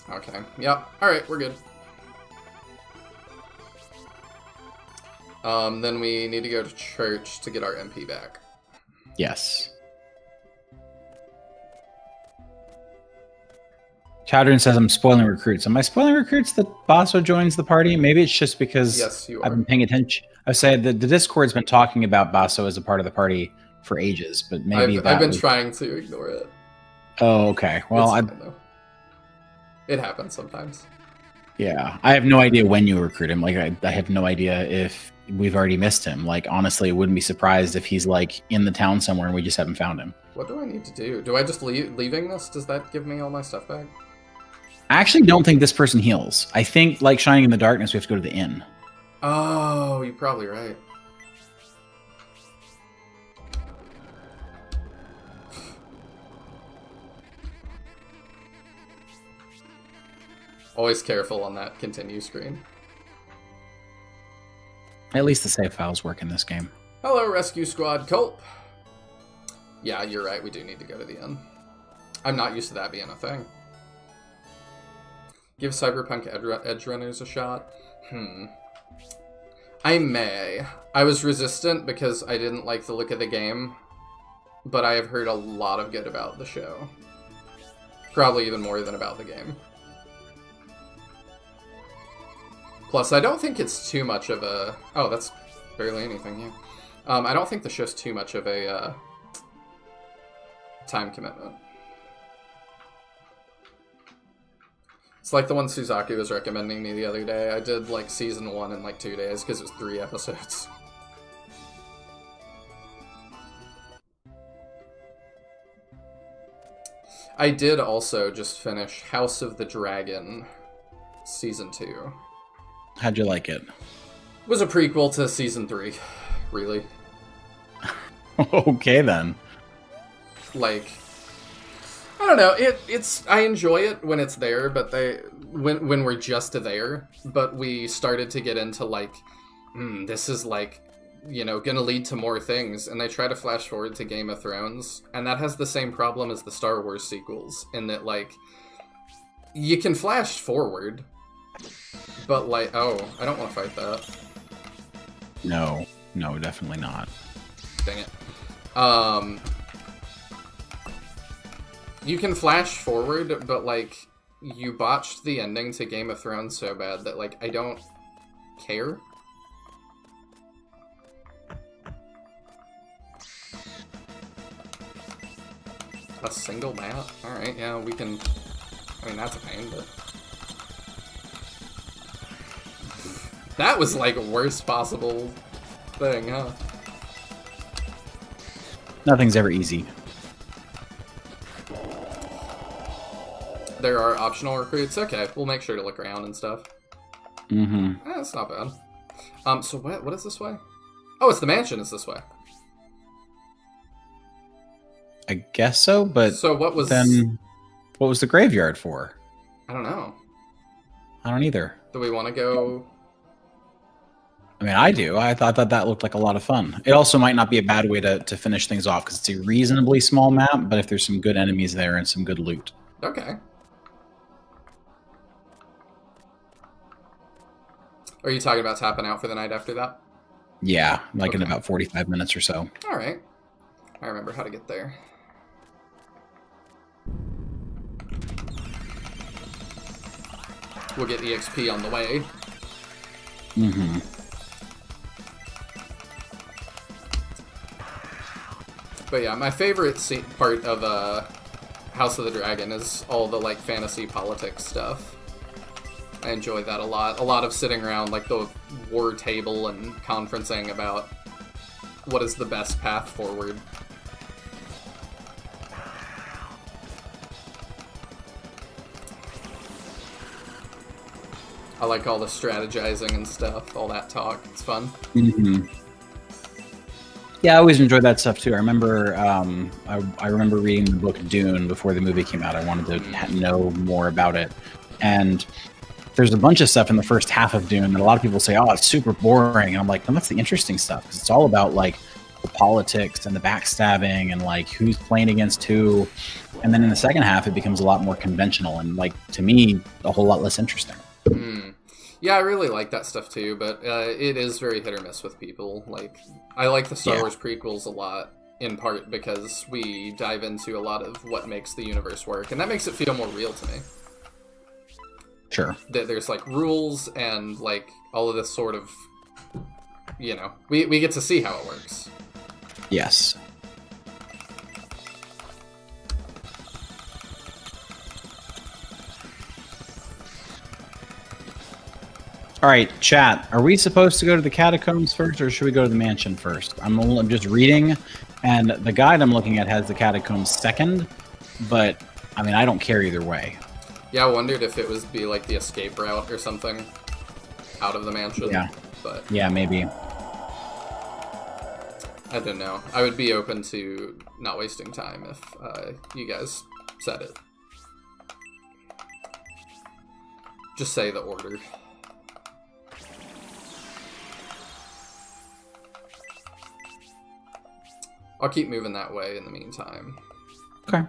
Okay. Yep. All right, we're good. Then we need to go to church to get our MP back. Yes. Chowdern says I'm spoiling recruits. Am I spoiling recruits that Basso joins the party? Maybe it's just because Yes, you are. I've been paying attention. I say the Discord's been talking about Basso as a part of the party for ages, but maybe I've been trying to ignore it. Oh, okay. Well, It's fine, though. It happens sometimes. Yeah, I have no idea when you recruit him. Like, I have no idea if we've already missed him. Like, honestly, I wouldn't be surprised if he's like in the town somewhere and we just haven't found him. What do I need to do? Do I just leaving this? Does that give me all my stuff back? I actually don't think this person heals. I think, like Shining in the Darkness, we have to go to the inn. Oh, you're probably right. Always careful on that continue screen. At least the save files work in this game. Hello, Rescue Squad Culp. Yeah, you're right. We do need to go to the inn. I'm not used to that being a thing. Give Cyberpunk Edge Runners a shot. I may. I was resistant because I didn't like the look of the game, but I have heard a lot of good about the show. Probably even more than about the game. Plus, I don't think it's too much of a... Oh, that's barely anything, yeah. I don't think the show's too much of a time commitment. It's like the one Suzaki was recommending me the other day. I did, like, season 1 in, like, 2 days, because it was 3 episodes. I did also just finish House of the Dragon season 2. How'd you like it? It was a prequel to season 3, really. Okay, then. Like, I don't know. It's I enjoy it when it's there, but when we're just there. But we started to get into like, this is like, you know, gonna lead to more things, and they try to flash forward to Game of Thrones, and that has the same problem as the Star Wars sequels in that like, you can flash forward, but like, oh, I don't want to fight that. No, definitely not. Dang it. You can flash forward, but, like, you botched the ending to Game of Thrones so bad that, like, I don't care. A single map? Alright, yeah, we can... I mean, that's a pain, but... That was, like, worst possible thing, huh? Nothing's ever easy. There are optional recruits? Okay, we'll make sure to look around and stuff. That's not bad. So what is this way? Oh, it's the mansion is this way. I guess so, but so what was the graveyard for? I don't know. I don't either. Do we want to go? I mean, I do. I thought that looked like a lot of fun. It also might not be a bad way to finish things off because it's a reasonably small map, but if there's some good enemies there and some good loot. Okay. Are you talking about tapping out for the night after that? Yeah, like in about 45 minutes or so. All right. I remember how to get there. We'll get EXP on the way. But yeah, my favorite part of House of the Dragon is all the like fantasy politics stuff. I enjoy that a lot. A lot of sitting around like the war table and conferencing about what is the best path forward. I like all the strategizing and stuff, all that talk. It's fun. Yeah, I always enjoyed that stuff too. I remember, I remember reading the book Dune before the movie came out. I wanted to know more about it, and there's a bunch of stuff in the first half of Dune that a lot of people say, "Oh, it's super boring," and I'm like, "No, that's the interesting stuff because it's all about like the politics and the backstabbing and like who's playing against who." And then in the second half, it becomes a lot more conventional and like to me, a whole lot less interesting. Yeah, I really like that stuff too, but it is very hit or miss with people. Like, I like the Star Wars prequels a lot, in part because we dive into a lot of what makes the universe work, and that makes it feel more real to me. Sure. There's like rules and like all of this sort of, you know, we get to see how it works. Yes. All right, chat. Are we supposed to go to the catacombs first, or should we go to the mansion first? I'm just reading, and the guide I'm looking at has the catacombs second, but I mean, I don't care either way. Yeah, I wondered if it was be like the escape route or something out of the mansion. Yeah. But Yeah, maybe. I don't know. I would be open to not wasting time if you guys said it. Just say the order. I'll keep moving that way in the meantime. Okay.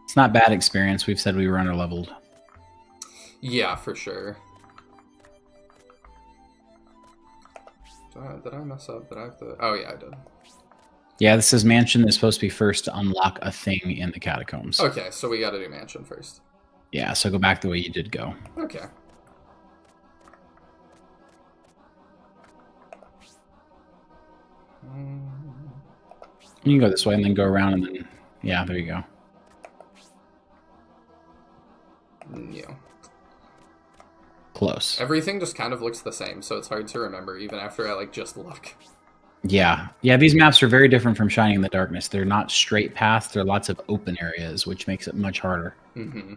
It's not bad experience. We've said we were under-leveled. Yeah, for sure. Did I mess up? Did I have to... Oh, yeah, I did. Yeah, this is mansion is supposed to be first to unlock a thing in the catacombs. Okay, so we gotta do mansion first. Yeah, so go back the way you did go. Okay. You can go this way and then go around and then... Yeah, there you go. Yeah. Close. Everything just kind of looks the same, so it's hard to remember even after I, like, just look. Yeah. Yeah, these maps are very different from Shining in the Darkness. They're not straight paths. There are lots of open areas, which makes it much harder. Mm-hmm.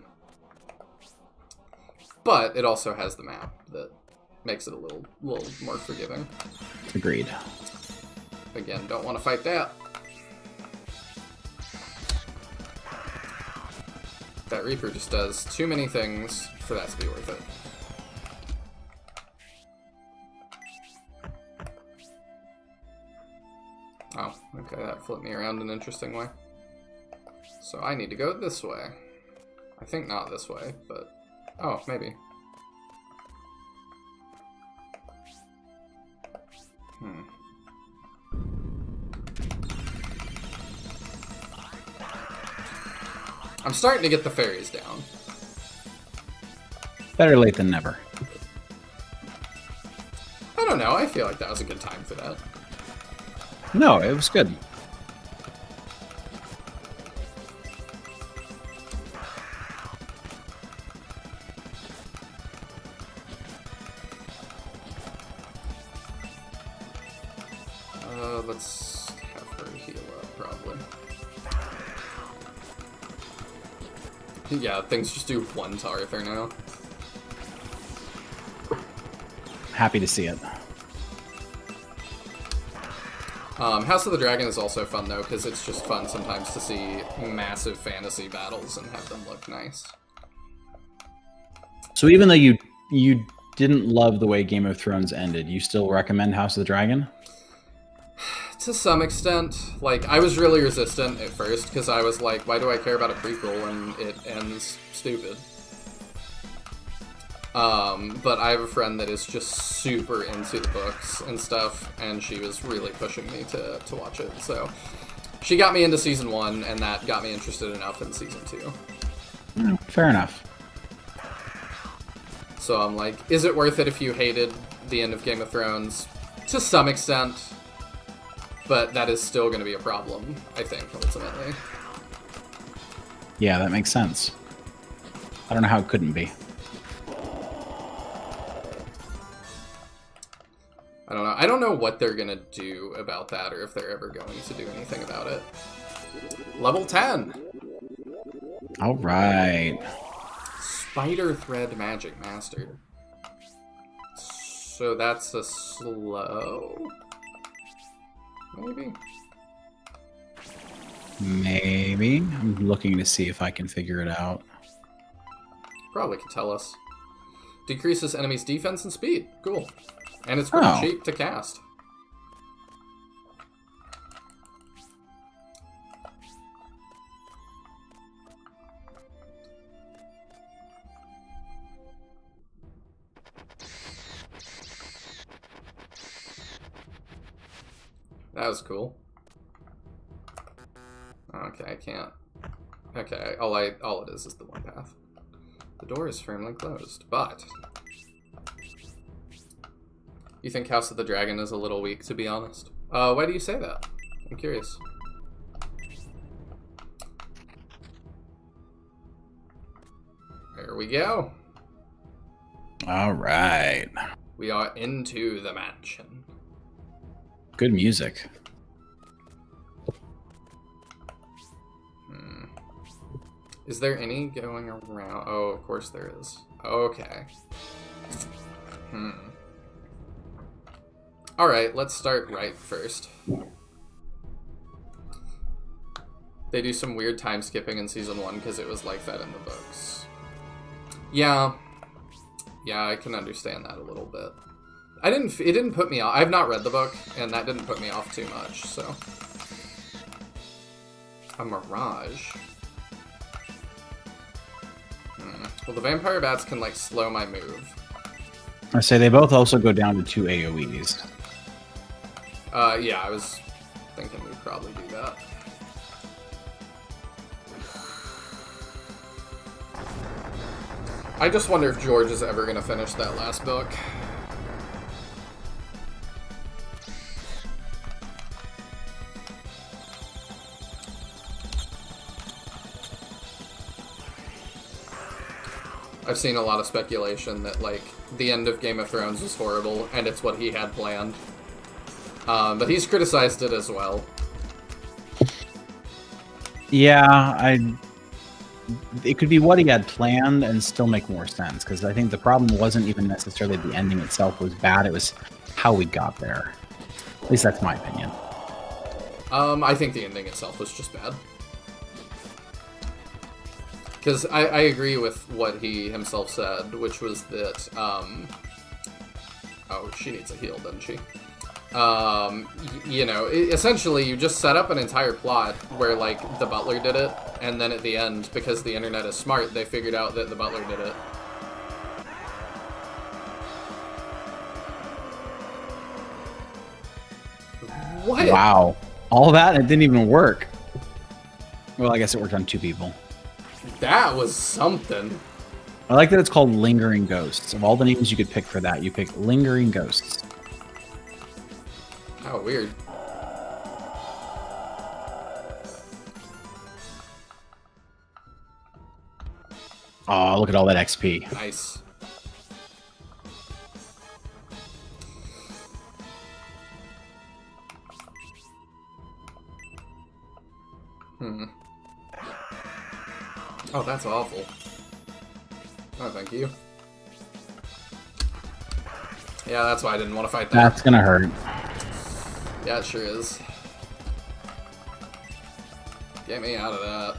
But it also has the map that makes it a little more forgiving. Agreed. Again, don't want to fight that. That Reaper just does too many things for that to be worth it. Oh, okay, that flipped me around in an interesting way. So I need to go this way. I think not this way, but... Oh, maybe. I'm starting to get the fairies down. Better late than never. I don't know, I feel like that was a good time for that. No, it was good. Let's have her heal up, probably. Yeah, things just do one to Arthur now. Happy to see it. House of the Dragon is also fun, though, because it's just fun sometimes to see massive fantasy battles and have them look nice. So even though you didn't love the way Game of Thrones ended, you still recommend House of the Dragon? To some extent. Like, I was really resistant at first, because I was like, why do I care about a prequel when it ends stupid? But I have a friend that is just super into the books and stuff, and she was really pushing me to watch it, so... She got me into Season 1, and that got me interested enough in Season 2. Oh, fair enough. So I'm like, is it worth it if you hated the end of Game of Thrones? To some extent. But that is still going to be a problem, I think, ultimately. Yeah, that makes sense. I don't know how it couldn't be. I don't know. I don't know what they're going to do about that, or if they're ever going to do anything about it. Level 10! Alright. Spider Thread Magic mastered. So that's a slow... Maybe? Maybe. I'm looking to see if I can figure it out. Probably could tell us. Decreases enemies' defense and speed. Cool. And it's pretty cheap to cast. That was cool. Okay, I can't. Okay, all it is the one path. The door is firmly closed, but... You think House of the Dragon is a little weak, to be honest? Why do you say that? I'm curious. There we go. All right. We are into the mansion. Good music. Is there any going around? Oh, of course there is. Okay. Alright, let's start right first. They do some weird time skipping in Season 1 because it was like that in the books. Yeah. Yeah, I can understand that a little bit. It didn't put me off. I've not read the book, and that didn't put me off too much, so. A mirage. Well, the vampire bats can, like, slow my move. I say they both also go down to 2 AoEs. Yeah, I was thinking we'd probably do that. I just wonder if George is ever going to finish that last book. I've seen a lot of speculation that, like, the end of Game of Thrones was horrible, and it's what he had planned. But he's criticized it as well. Yeah, it could be what he had planned and still make more sense, because I think the problem wasn't even necessarily the ending itself was bad, it was how we got there. At least that's my opinion. I think the ending itself was just bad. Because I agree with what he himself said, which was that, oh, she needs a heal, doesn't she? You know, essentially you just set up an entire plot where, like, the butler did it, and then at the end, because the internet is smart, they figured out that the butler did it. What? Wow. All that, and it didn't even work. Well, I guess it worked on 2 people. That was something. I like that it's called Lingering Ghosts. Of all the names you could pick for that, you pick Lingering Ghosts. How weird. Oh, look at all that XP. Nice. Oh, that's awful. Oh, thank you. Yeah, that's why I didn't want to fight that. That's gonna hurt. Yeah, it sure is. Get me out of that.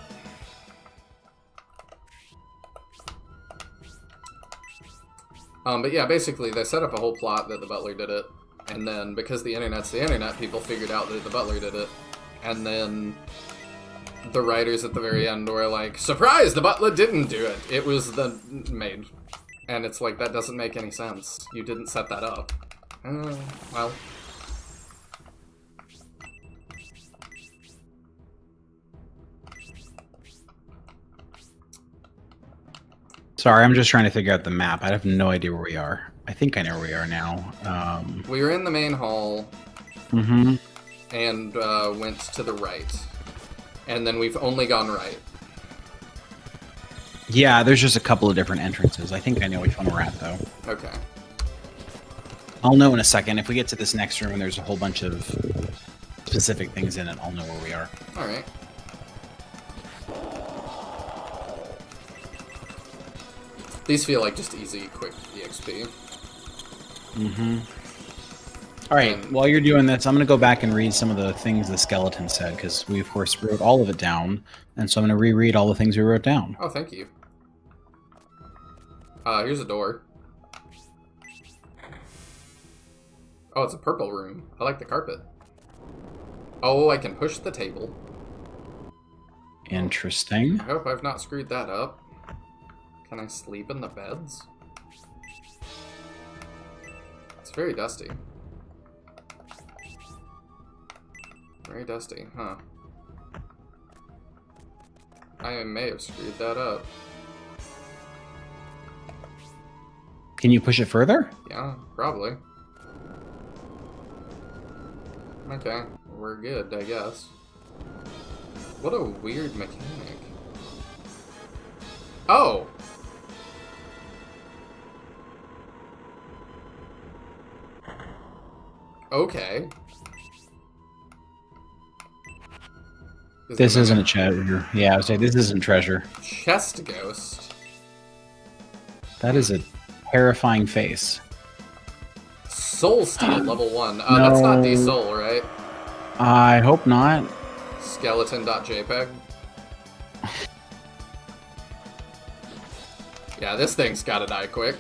But yeah, basically, they set up a whole plot that the butler did it, and then, because the internet's the internet, people figured out that the butler did it, and then the writers at the very end were like, surprise, the butler didn't do it! It was the maid. And it's like, that doesn't make any sense. You didn't set that up. Well... Sorry, I'm just trying to figure out the map. I have no idea where we are. I think I know where we are now. We were in the main hall. Mm-hmm. And went to the right. And then we've only gone right. Yeah, there's just a couple of different entrances. I think I know which one we're at, though. Okay. I'll know in a second. If we get to this next room and there's a whole bunch of specific things in it, I'll know where we are. Alright. These feel like just easy, quick EXP. Mm-hmm. Alright, while you're doing this, I'm going to go back and read some of the things the skeleton said, because we, of course, wrote all of it down, and so I'm going to reread all the things we wrote down. Oh, thank you. Here's a door. Oh, it's a purple room. I like the carpet. Oh, I can push the table. Interesting. I hope I've not screwed that up. Can I sleep in the beds? It's very dusty. Very dusty, huh? I may have screwed that up. Can you push it further? Yeah, probably. Okay, we're good, I guess. What a weird mechanic. Oh! Okay. This isn't a treasure. Yeah, I would say this isn't treasure. Chest ghost. That is a terrifying face. Soul Steel level 1. No. That's not D-Soul, right? I hope not. Skeleton.jpg. Yeah, this thing's gotta die quick.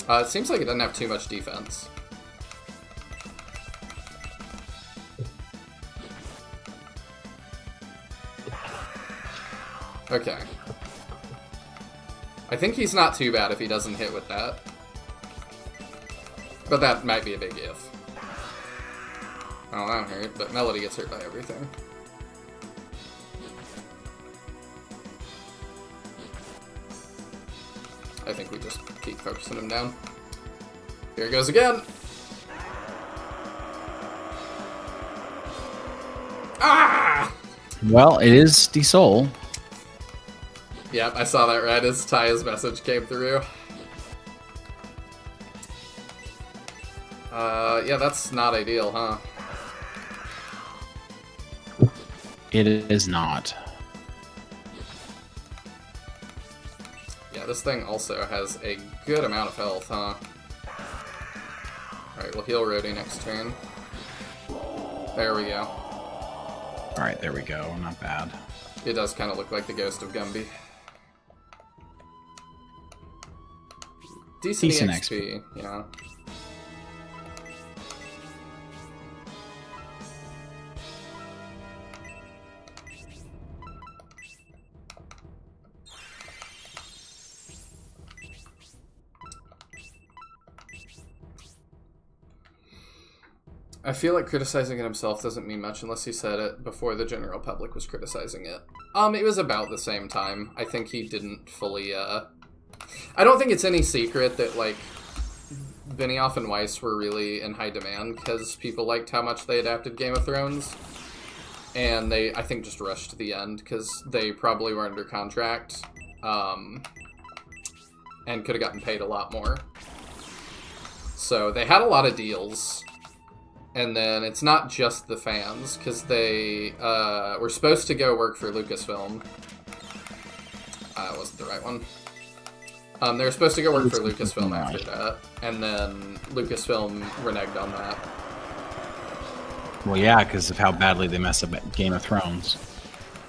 It seems like it doesn't have too much defense. Okay. I think he's not too bad if he doesn't hit with that. But that might be a big if. Oh, that hurt, but Melody gets hurt by everything. I think we just keep focusing him down. Here he goes again! Ah! Well, it is D-Soul. Yep, I saw that right as Taya's message came through. Yeah, that's not ideal, huh? It is not. Yeah, this thing also has a good amount of health, huh? Alright, we'll heal Rhodey next turn. There we go. Alright, there we go. Not bad. It does kind of look like the ghost of Gumby. Decent XP, yeah. I feel like criticizing it himself doesn't mean much unless he said it before the general public was criticizing it. It was about the same time. I think he didn't fully, I don't think it's any secret that, like, Benioff and Weiss were really in high demand because people liked how much they adapted Game of Thrones. And they, I think, just rushed to the end because they probably were under contract, and could have gotten paid a lot more. So they had a lot of deals. And then it's not just the fans, because they were supposed to go work for Lucasfilm. It wasn't the right one. They were supposed to go work for Lucasfilm after that, and then Lucasfilm reneged on that. Well, yeah, because of how badly they messed up Game of Thrones.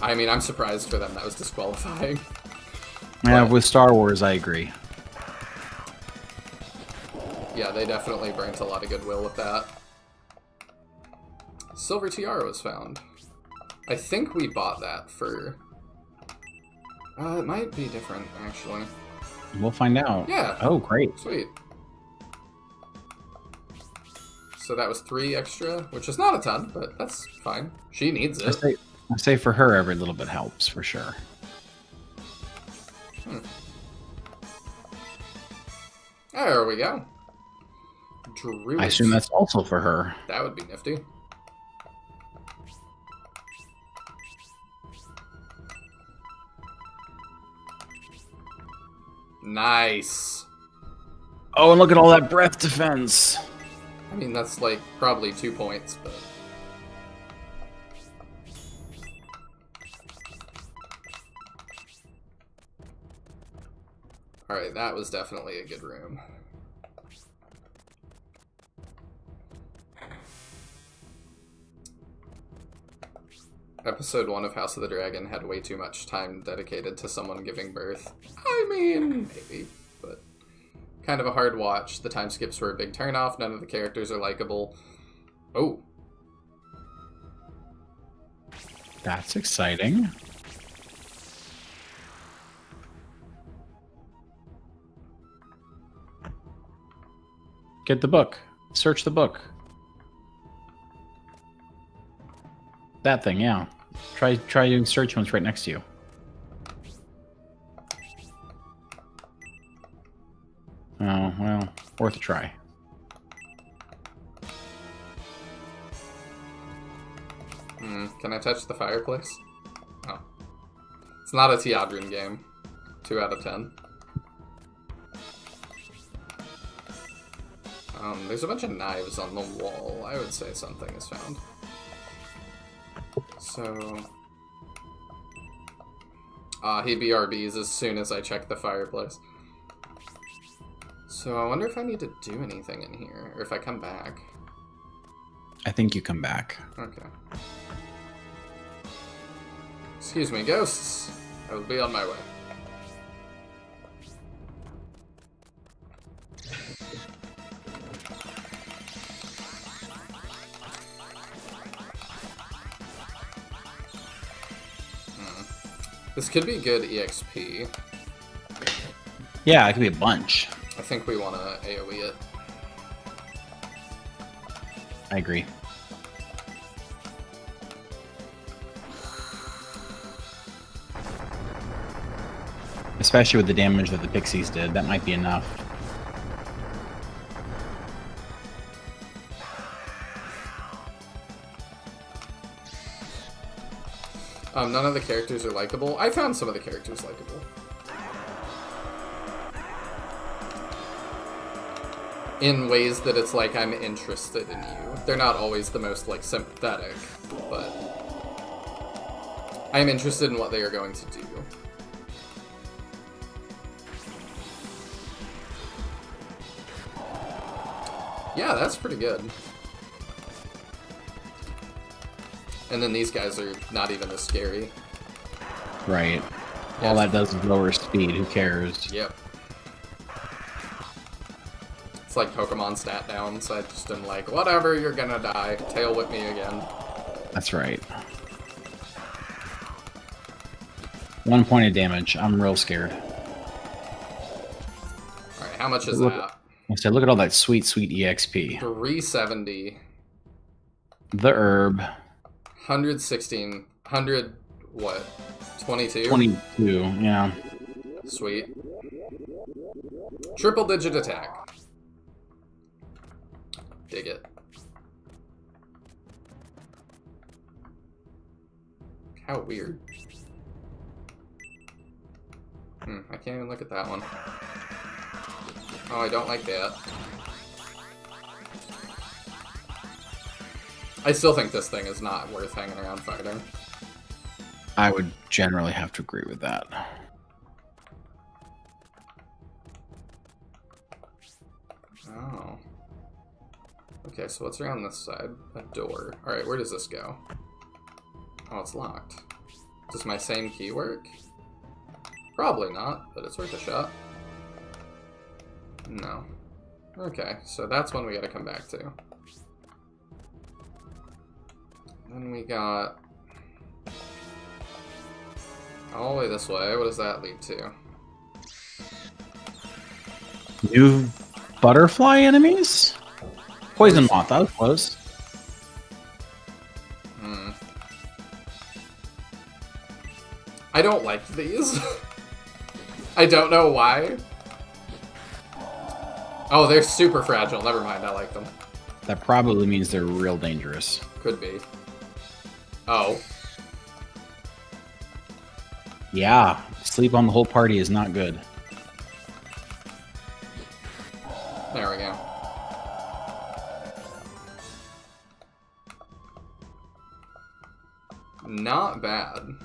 I mean, I'm surprised for them that was disqualifying. Yeah, But, with Star Wars, I agree. yeah, they definitely burnt a lot of goodwill with that. Silver Tiara was found. I think we bought that for... it might be different, actually. We'll find out. Yeah. Oh, great. Sweet. So that was 3 extra, which is not a ton, but that's fine. She needs it. I say for her, every little bit helps, for sure. There we go. Druid. I assume that's also for her. That would be nifty. Nice. Oh, and look at all that breath defense. I mean, that's like probably 2 points, but... Alright, that was definitely a good room. Episode 1 of House of the Dragon had way too much time dedicated to someone giving birth. I mean, maybe, but kind of a hard watch. The time skips were a big turnoff. None of the characters are likable. Oh. That's exciting. Get the book. Search the book. That thing, yeah. Try doing search when it's right next to you. Oh, well, worth a try. Can I touch the fireplace? Oh. It's not a Teodrin game. 2 out of 10. There's a bunch of knives on the wall. I would say something is found. So... he BRBs as soon as I check the fireplace. So I wonder if I need to do anything in here, or if I come back. I think you come back. Okay. Excuse me, ghosts. I will be on my way. This could be good EXP. Yeah, it could be a bunch. I think we want to AoE it. I agree. Especially with the damage that the pixies did, that might be enough. None of the characters are likable. I found some of the characters likable. In ways that it's like I'm interested in you. They're not always the most like sympathetic, but I'm interested in what they are going to do. Yeah, that's pretty good. And then these guys are not even as scary. Right. All that does is lower speed. Who cares? Yep. It's like Pokemon stat down, so I just am like, whatever, you're gonna die. Tail whip me again. That's right. 1 point of damage. I'm real scared. Alright, how much is that? I said, look at all that sweet, sweet EXP. 370. The herb. 116. 100, what? 22? 22, yeah. Sweet. Triple digit attack. Dig it. How weird. I can't even look at that one. Oh, I don't like that. I still think this thing is not worth hanging around fighting. I would generally have to agree with that. Oh. Okay, so what's around this side? A door. Alright, where does this go? Oh, it's locked. Does my same key work? Probably not, but it's worth a shot. No. Okay, so that's one we gotta come back to. Then we got... all the way this way. What does that lead to? New butterfly enemies? Poison moth, that was close. I don't like these. I don't know why. Oh, they're super fragile. Never mind, I like them. That probably means they're real dangerous. Could be. Oh. Yeah, sleep on the whole party is not good. There we go. Not bad.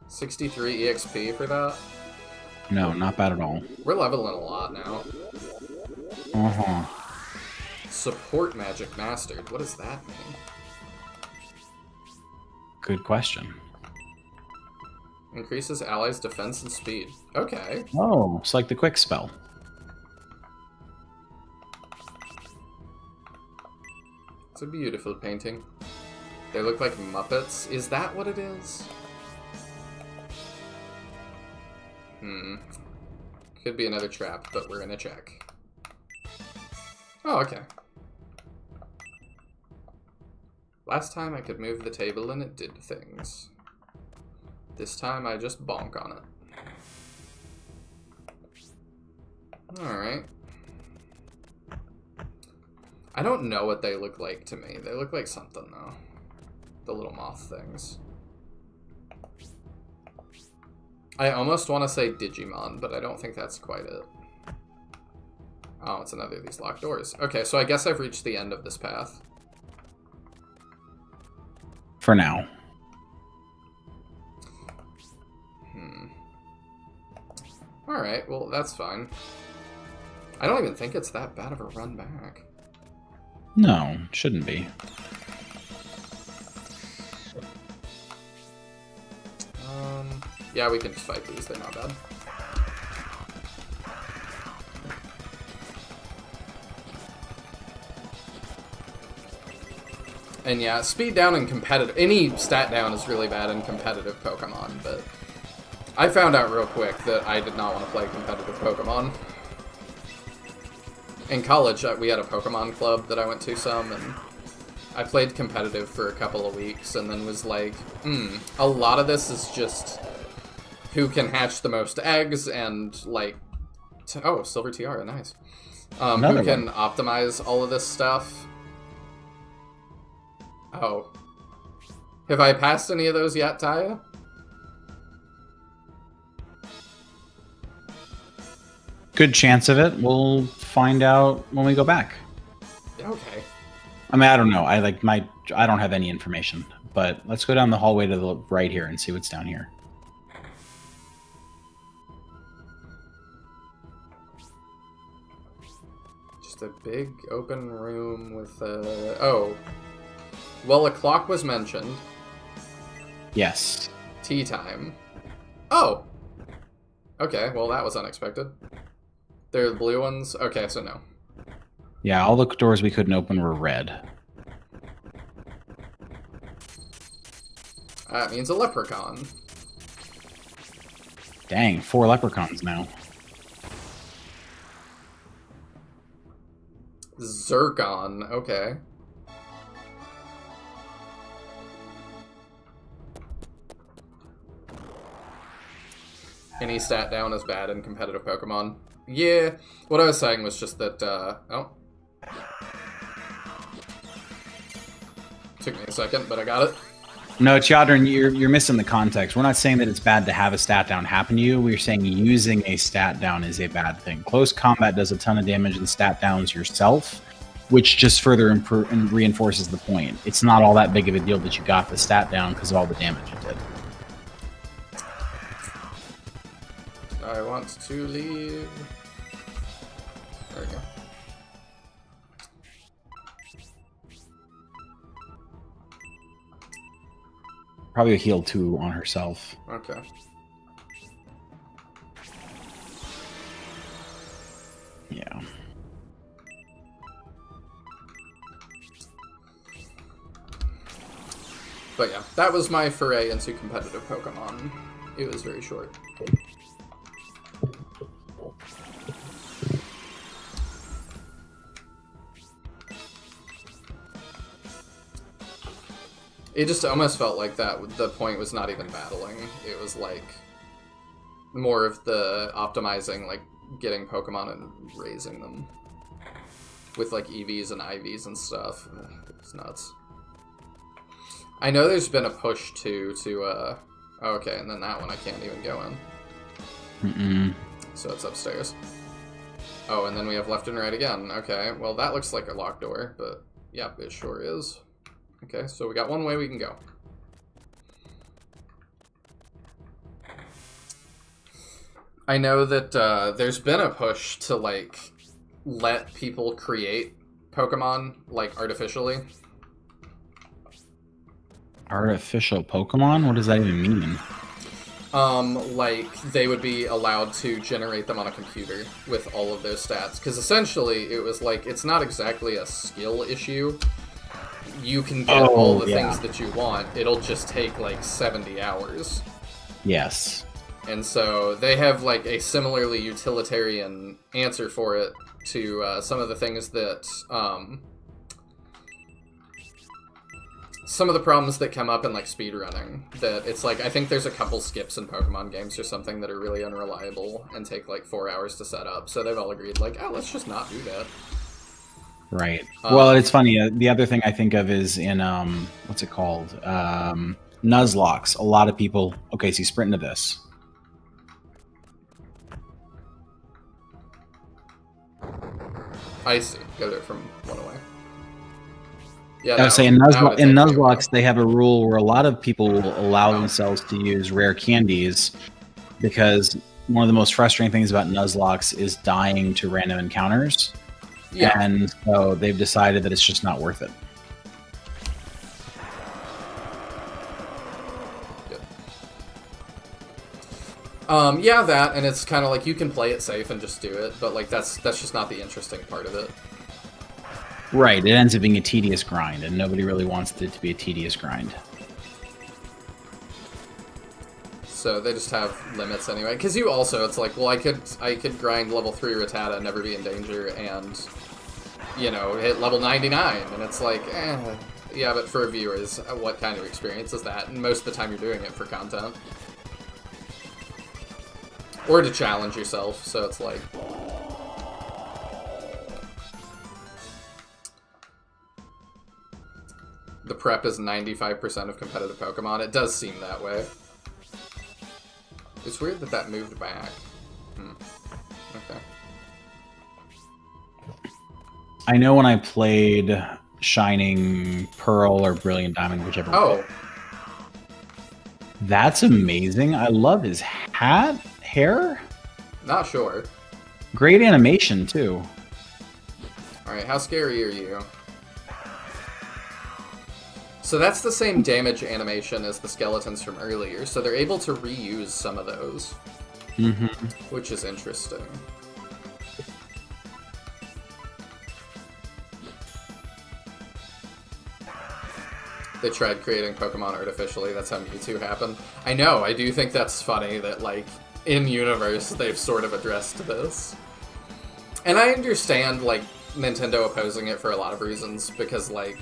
63 EXP for that. No, not bad at all. We're leveling a lot now. Uh-huh. Support magic mastered. What does that mean? Good question. Increases allies' defense and speed. Okay. Oh, it's like the quick spell. It's a beautiful painting. They look like Muppets. Is that what it is? Could be another trap, but we're gonna check. Oh, okay. Last time I could move the table and it did things. This time I just bonk on it. Alright. I don't know what they look like to me. They look like something, though. The little moth things. I almost want to say Digimon, but I don't think that's quite it. Oh, it's another of these locked doors. Okay, so I guess I've reached the end of this path. For now. Alright, well, that's fine. I don't even think it's that bad of a run back. No, shouldn't be. Yeah, we can just fight these. They're not bad. And yeah, speed down in competitive... Any stat down is really bad in competitive Pokemon, but... I found out real quick that I did not want to play competitive Pokemon. In college, we had a Pokemon club that I went to some, and I played competitive for a couple of weeks, and then was like, a lot of this is just who can hatch the most eggs, and, like... oh, Silver Tiara, nice. Who can optimize all of this stuff. Oh. Have I passed any of those yet, Taya? Good chance of it. We'll find out when we go back. Okay. I mean, I don't know. I don't have any information. But let's go down the hallway to the right here and see what's down here. Just a big open room with a... oh. Well, a clock was mentioned. Yes. Tea time. Oh! Okay, well that was unexpected. They're the blue ones? Okay, so no. Yeah, all the doors we couldn't open were red. That means a leprechaun. Dang, 4 leprechauns now. Zircon, okay. Any stat down is bad in competitive Pokemon. Yeah, what I was saying was just that, oh. Took me a second, but I got it. No, Chadron, you're missing the context. We're not saying that it's bad to have a stat down happen to you. We're saying using a stat down is a bad thing. Close combat does a ton of damage and stat downs yourself, which just further and reinforces the point. It's not all that big of a deal that you got the stat down because of all the damage it did. I want to leave. There we go. Probably a heal 2 on herself. Okay. Yeah. But yeah, that was my foray into competitive Pokemon. It was very short. It just almost felt like that. The point was not even battling. It was like more of the optimizing, like getting Pokemon and raising them with like EVs and IVs and stuff. It's nuts. I know there's been a push too to oh, okay, and then that one I can't even go in. So it's upstairs. Oh, and then we have left and right again. Okay, well that looks like a locked door, but yep, it sure is. Okay, so we got one way we can go. I know that there's been a push to, like, let people create Pokemon, like, artificially. Artificial Pokemon? What does that even mean? Like, they would be allowed to generate them on a computer with all of their stats. Because essentially, it was like, it's not exactly a skill issue. You can get all the things that you want. It'll just take like 70 hours. Yes. And so they have like a similarly utilitarian answer for it to some of the things that some of the problems that come up in like speedrunning. That it's like I think there's a couple skips in Pokemon games or something that are really unreliable and take like 4 hours to set up. So they've all agreed like, oh, let's just not do that. Right. Well, it's funny. The other thing I think of is in what's it called? Nuzlocke. A lot of people. Okay, so you sprint into this. I see. Go there from one away. Yeah, I would say in Nuzlocke, they have a rule where a lot of people will allow themselves to use rare candies because one of the most frustrating things about Nuzlocke is dying to random encounters. Yeah. And so they've decided that it's just not worth it. Yeah, that, and it's kind of like you can play it safe and just do it, but like that's just not the interesting part of it. Right, it ends up being a tedious grind, and nobody really wants it to be a tedious grind. So they just have limits anyway. Because you also, it's like, well, I could grind level 3 Rattata and never be in danger, and you know, hit level 99, and it's like, yeah, but for viewers, what kind of experience is that? And most of the time, you're doing it for content. Or to challenge yourself, so it's like... The prep is 95% of competitive Pokemon. It does seem that way. It's weird that that moved back. Okay. I know when I played Shining Pearl or Brilliant Diamond, whichever one. That's amazing. I love his hair? Not sure. Great animation, too. Alright, how scary are you? So that's the same damage animation as the skeletons from earlier, so they're able to reuse some of those. Which is interesting. They tried creating Pokemon artificially, that's how Mewtwo happened. I know, I do think that's funny that, like, in-universe, they've sort of addressed this. And I understand, like, Nintendo opposing it for a lot of reasons, because, like,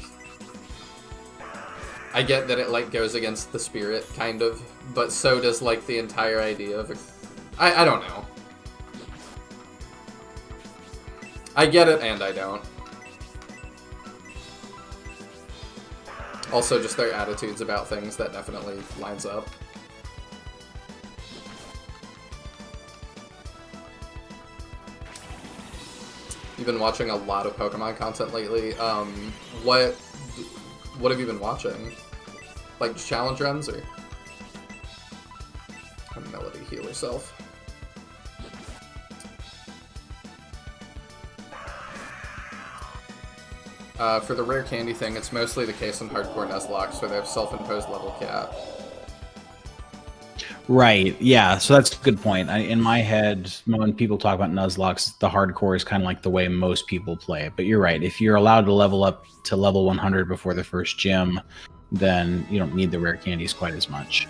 I get that it, like, goes against the spirit, kind of, but so does, like, the entire idea of... I don't know. I get it, and I don't. Also, just their attitudes about things, that definitely lines up. You've been watching a lot of Pokemon content lately. What have you been watching? Like, challenge runs, or? Melody, heal herself. For the rare candy thing, it's mostly the case in hardcore Nuzlocke, where they have self-imposed level cap. Right, yeah, so that's a good point. In my head, when people talk about Nuzlocke, the hardcore is kind of like the way most people play it. But you're right, if you're allowed to level up to level 100 before the first gym, then you don't need the rare candies quite as much.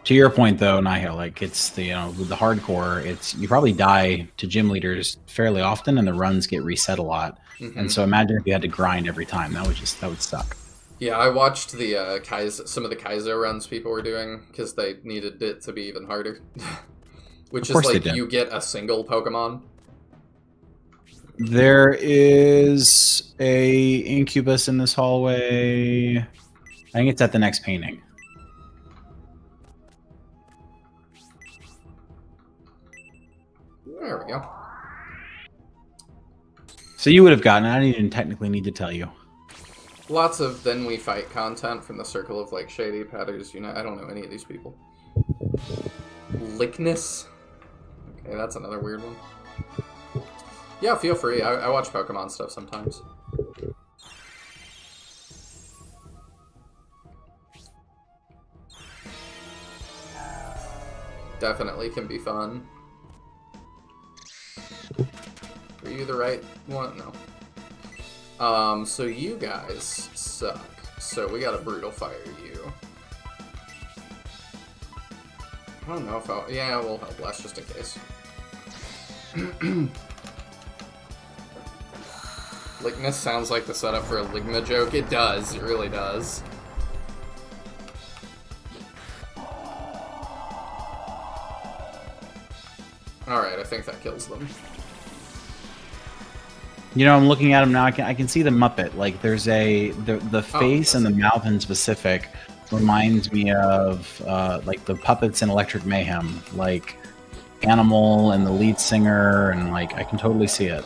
To your point, though, Nihil, like it's the with the hardcore, it's you probably die to gym leaders fairly often, and the runs get reset a lot. And so imagine if you had to grind every time. That would suck. Yeah, I watched the some of the Kaizo runs people were doing because they needed it to be even harder. Which is like you get a single Pokemon. There is a Incubus in this hallway. I think it's at the next painting. There we go. So you would have gotten it. I didn't even technically need to tell you. Lots of then we fight content from the circle of like shady patters. You know, I don't know any of these people. Lickness. Okay, that's another weird one. Yeah, feel free. I watch Pokemon stuff sometimes. Definitely can be fun. Are you the right one? No. So you guys suck. So we gotta brutal fire you. I don't know if I'll... Yeah, we'll help blast just in case. Lignus sounds like the setup for a Ligma joke. It does. It really does. Alright, I think that kills them. You know, I'm looking at him now. I can see the Muppet. Like, there's the face and the mouth in specific reminds me of like the puppets in Electric Mayhem, like Animal and the lead singer, and like I can totally see it.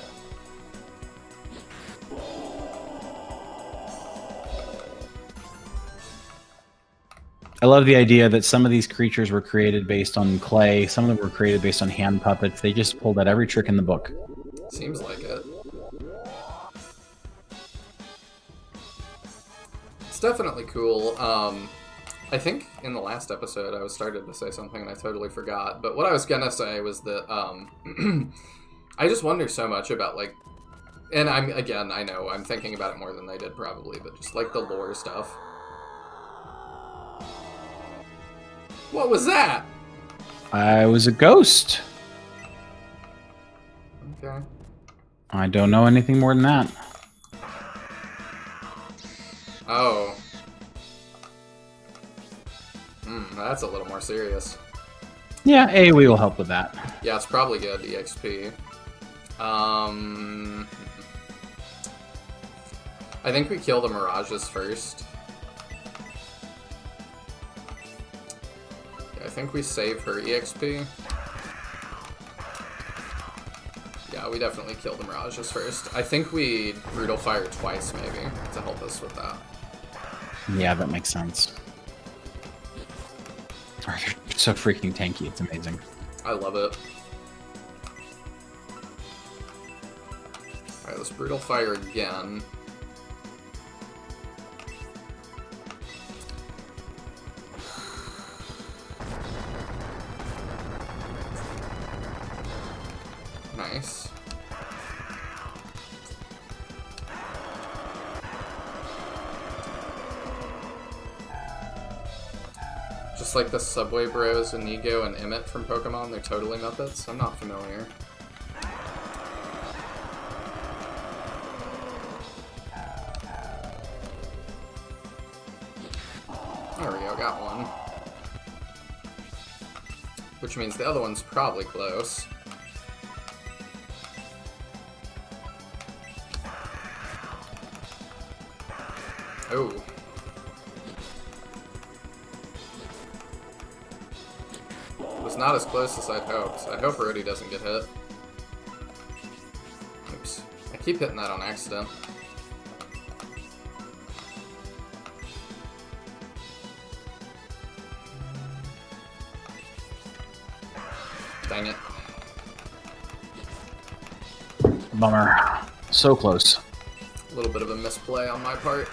I love the idea that some of these creatures were created based on clay, some of them were created based on hand puppets. They just pulled out every trick in the book. Seems like it. It's definitely cool. I think in the last episode I was started to say something and I totally forgot. But what I was gonna say was that I just wonder so much about, like, and I know I'm thinking about it more than they did probably, but just like the lore stuff. What was that? I was a ghost. Okay. I don't know anything more than that. Oh. That's a little more serious. Yeah, AoE will help with that. Yeah, it's probably good, EXP. I think we kill the Mirages first. Yeah, I think we save her EXP. Yeah, we definitely kill the Mirages first. I think we Brutal Fire twice, maybe, to help us with that. Yeah, that makes sense. They're so freaking tanky, it's amazing. I love it. Alright, let's Brutal Fire again. Nice. Just like the Subway Bros, Inigo, and Emmett from Pokemon, they're totally Muppets. I'm not familiar. There we go, got one. Which means the other one's probably close. Oh. Was not as close as I'd hoped. I hope Rhodey doesn't get hit. Oops. I keep hitting that on accident. Dang it. Bummer. So close. A little bit of a misplay on my part.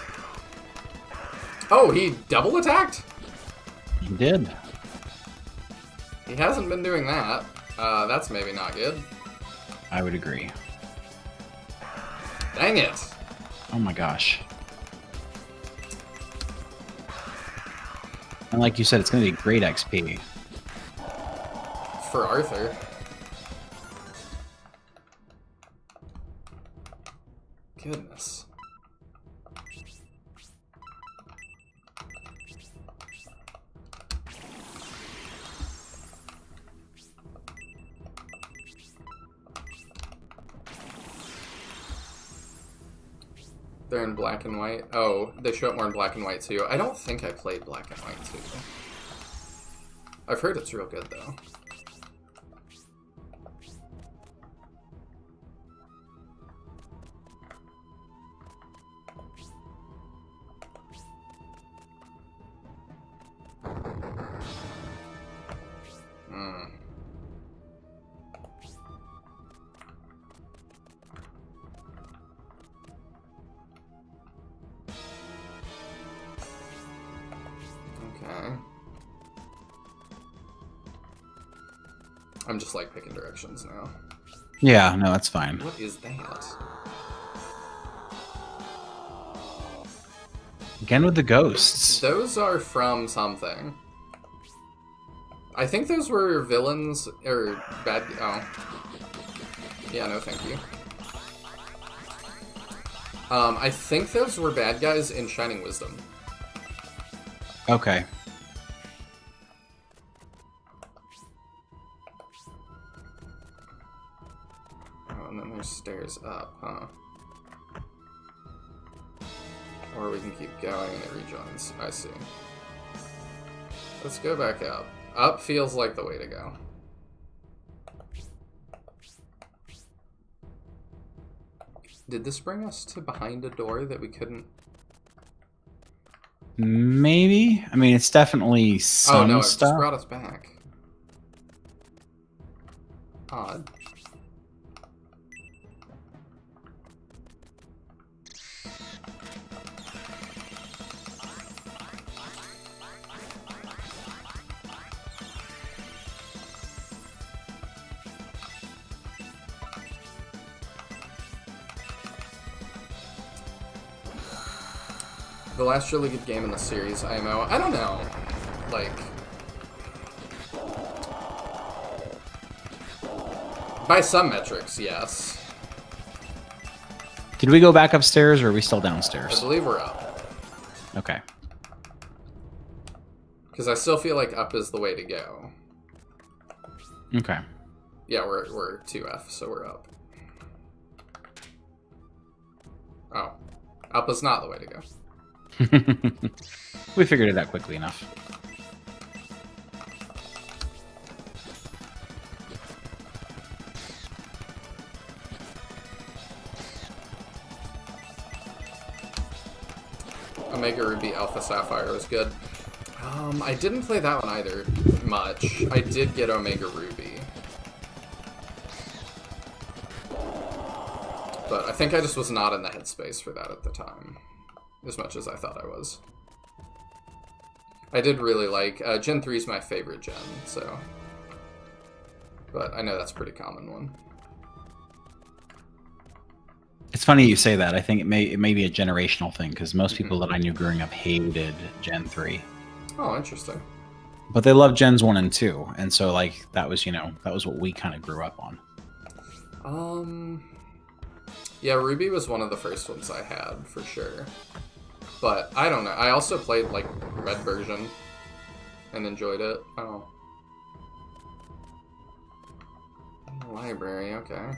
Oh, he double attacked? He did. He hasn't been doing that. That's maybe not good. I would agree. Dang it! Oh my gosh. And like you said, it's going to be great XP. For Arthur. Goodness. They're in black and white. Oh, they show up more in black and white too. I don't think I played black and white too. I've heard it's real good though. Okay. I'm just like picking directions now. Yeah, no, that's fine. What is that? Again with the ghosts. Those are from something. I think those were villains, or bad... Oh. Yeah, no thank you. I think those were bad guys in Shining Wisdom. Okay. Oh, and then there's stairs up, huh? Or we can keep going and it rejoins. I see. Let's go back up. Up feels like the way to go. Did this bring us to behind a door that we couldn't... Maybe? I mean, it's definitely some Oh no, it stuff. just brought us back. Odd. The last really good game in the series, IMO. I don't know. Like... by some metrics, yes. Did we go back upstairs or are we still I downstairs? believe we're up. Okay. Because I still feel like up is the way to go. Okay. Yeah, we're 2F, so we're up. Oh. Up is not the way to go. We figured it out quickly enough. Omega Ruby Alpha Sapphire was good. I didn't play that one either much. I did get Omega Ruby. But I think I just was not in the headspace for that at the time. As much as I thought I was. I did really like... Gen 3 is my favorite gen, so... But I know that's a pretty common one. It's funny you say that. I think it may be a generational thing because most people that I knew growing up hated Gen 3. Oh, interesting. But they loved Gens 1 and 2. And so, like, that was, that was what we kind of grew up on. Yeah, Ruby was one of the first ones I had, for sure. But, I don't know. I also played, like, Red version and enjoyed it. Oh. Library, okay.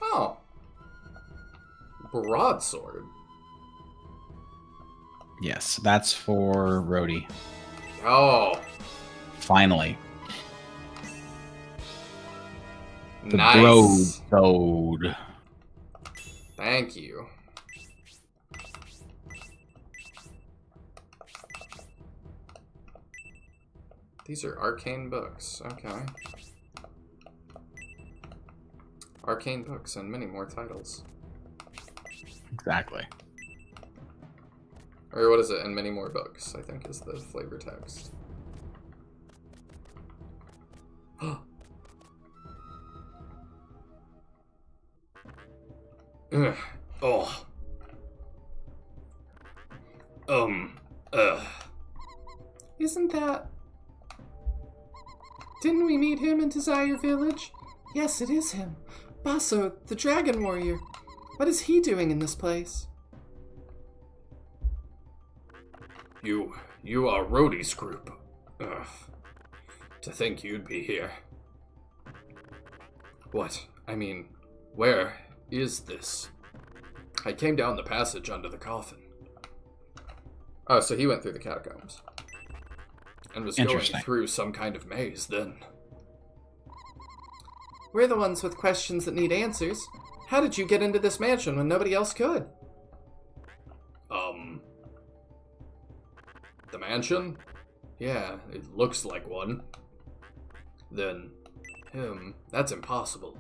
Oh. Broadsword. Yes, that's for Rhodey. Oh. Finally. The Nice. Broadsword. Thank you. These are arcane books. Okay. Arcane books and many more titles. Exactly. Or what is it? And many more books, I think is the flavor text. Ugh. Oh. Isn't that... Didn't we meet him in Desire Village? Yes, it is him. Basso, the Dragon Warrior. What is he doing in this place? You are Rhodey's group. Ugh. To think you'd be here. What? I mean, where is this? I came down the passage under the coffin. Oh, so he went through the catacombs. And was going through some kind of maze then. We're the ones with questions that need answers. How did you get into this mansion when nobody else could? The mansion? Yeah, it looks like one. Then, him, that's impossible.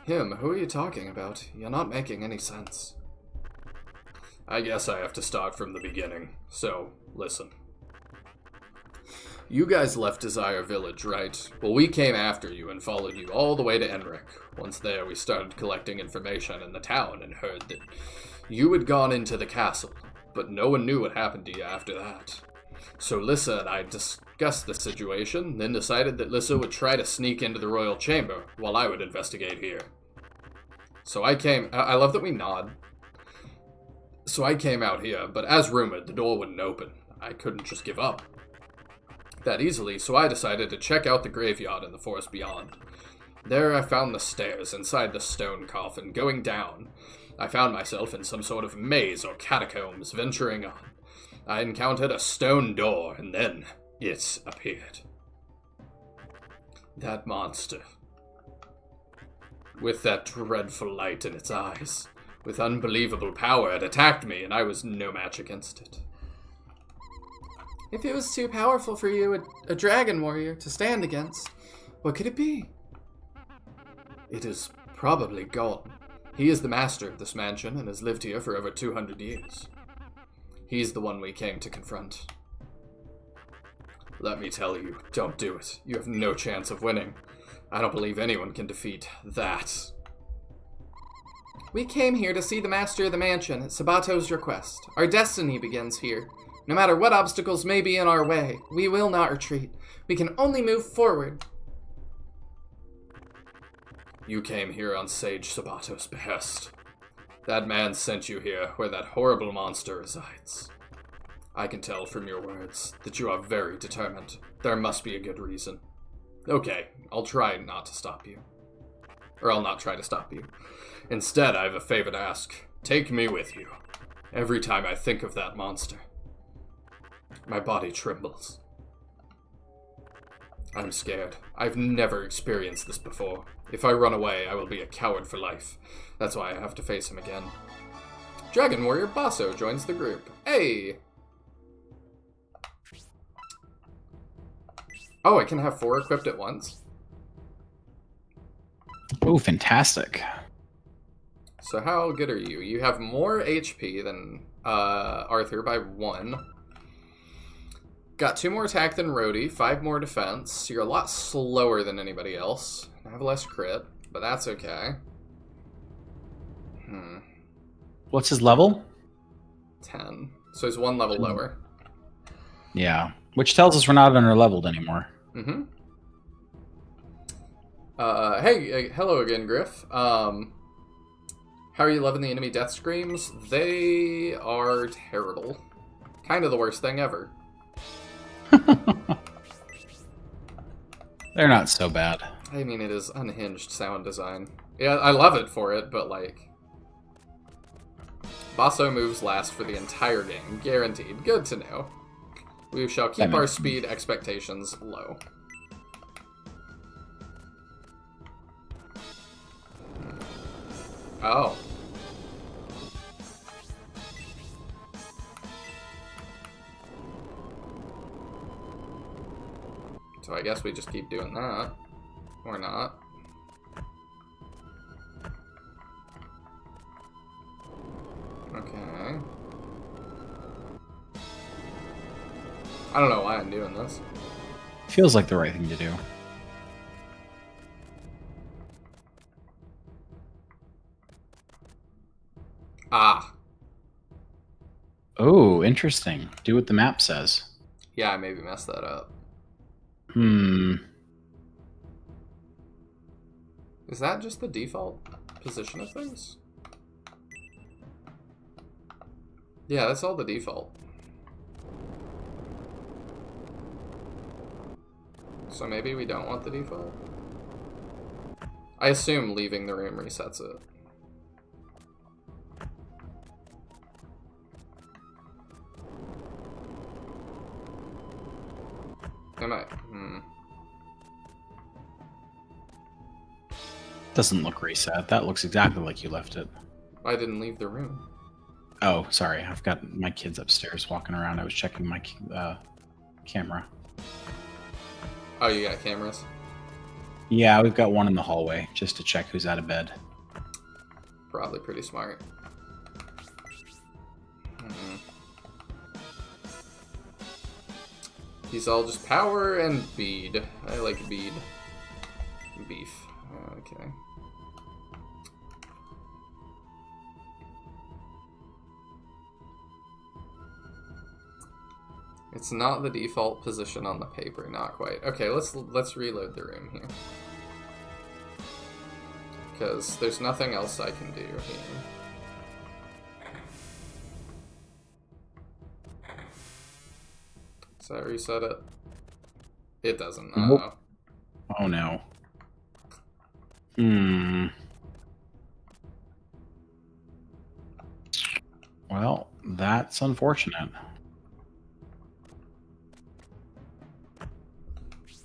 Him, who are you talking about? You're not making any sense. I guess I have to start from the beginning, so listen. You guys left Desire Village, right? Well, we came after you and followed you all the way to Enric. Once there, we started collecting information in the town and heard that you had gone into the castle, but no one knew what happened to you after that. So Lissa and I discussed the situation, then decided that Lissa would try to sneak into the royal chamber, while I would investigate here. So I came... I love that we nod. So I came out here, but as rumored, the door wouldn't open. I couldn't just give up that easily, so I decided to check out the graveyard in the forest beyond. There I found the stairs inside the stone coffin. Going down, I found myself in some sort of maze or catacombs. Venturing on, I encountered a stone door, and then it appeared. That monster. With that dreadful light in its eyes. With unbelievable power, it attacked me, and I was no match against it. If it was too powerful for you, a dragon warrior, to stand against, what could it be? It is probably gone. He is the master of this mansion and has lived here for over 200 years. He's the one we came to confront. Let me tell you, don't do it. You have no chance of winning. I don't believe anyone can defeat that. We came here to see the master of the mansion at Sabato's request. Our destiny begins here. No matter what obstacles may be in our way, we will not retreat. We can only move forward. You came here on Sage Sabato's behest. That man sent you here where that horrible monster resides. I can tell from your words that you are very determined. There must be a good reason. Okay, I'll try not to stop you. Or I'll not try to stop you. Instead, I have a favor to ask. Take me with you. Every time I think of that monster, my body trembles. I'm scared. I've never experienced this before. If I run away, I will be a coward for life. That's why I have to face him again. Dragon Warrior Basso joins the group. Hey! Oh, I can have 4 equipped at once? Oh, fantastic. So how good are you? You have more HP than Arthur by 1. Got 2 more attack than Rhodey, 5 more defense. You're a lot slower than anybody else. I have less crit, but that's okay. What's his level? 10. So he's 1 level lower. Yeah, which tells us we're not under-leveled anymore. Mm-hmm. Hey, hello again, Griff. How are you loving the enemy death screams? They are terrible. Kind of the worst thing ever. They're not so bad. I mean, it is unhinged sound design. Yeah, I love it for it, but like... Basso moves last for the entire game. Guaranteed. Good to know. We shall keep our speed expectations low. Oh. So I guess we just keep doing that. Or not. Okay. I don't know why I'm doing this. Feels like the right thing to do. Ah. Oh, interesting. Do what the map says. Yeah, I maybe messed that up. Is that just the default position of things? Yeah, that's all the default. So maybe we don't want the default? I assume leaving the room resets it. Am I? Doesn't look reset. That looks exactly like you left it. I didn't leave the room. Oh, sorry. I've got my kids upstairs walking around. I was checking my camera. Oh, you got cameras? Yeah, we've got one in the hallway just to check who's out of bed. Probably pretty smart. These all just power and bead. I like bead. Beef. Okay. It's not the default position on the paper, not quite. Okay, let's reload the room here. because there's nothing else I can do here. Does that reset it? It doesn't. Nope. Oh no. Well, that's unfortunate.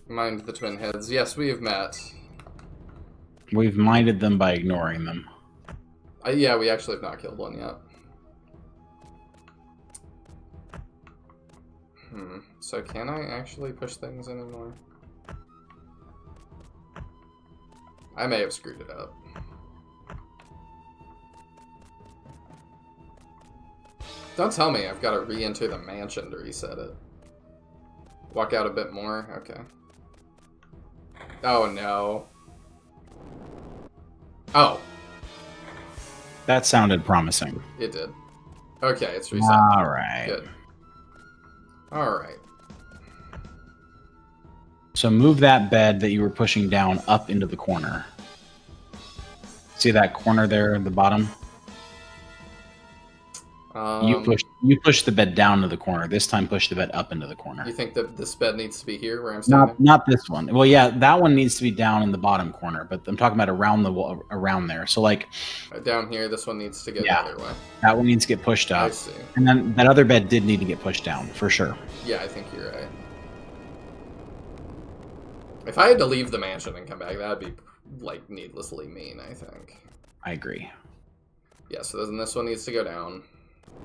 Mind the twin heads. Yes, we have met. We've minded them by ignoring them. Yeah, we actually have not killed one yet. So can I actually push things anymore? I may have screwed it up. Don't tell me I've got to re-enter the mansion to reset it. Walk out a bit more? Okay. Oh, no. Oh. That sounded promising. It did. Okay, it's reset. Alright. Good. Alright. So move that bed that you were pushing down up into the corner. See that corner there at the bottom? You push the bed down to the corner. This time push the bed up into the corner. You think that this bed needs to be here where I'm standing? Not this one. Well, yeah, that one needs to be down in the bottom corner, but I'm talking about around the wall, around there. So like down here, this one needs to go the other way. That one needs to get pushed up. I see. And then that other bed did need to get pushed down, for sure. Yeah, I think you're right. If I had to leave the mansion and come back, that'd be, like, needlessly mean, I think. I agree. Yeah, so then this one needs to go down.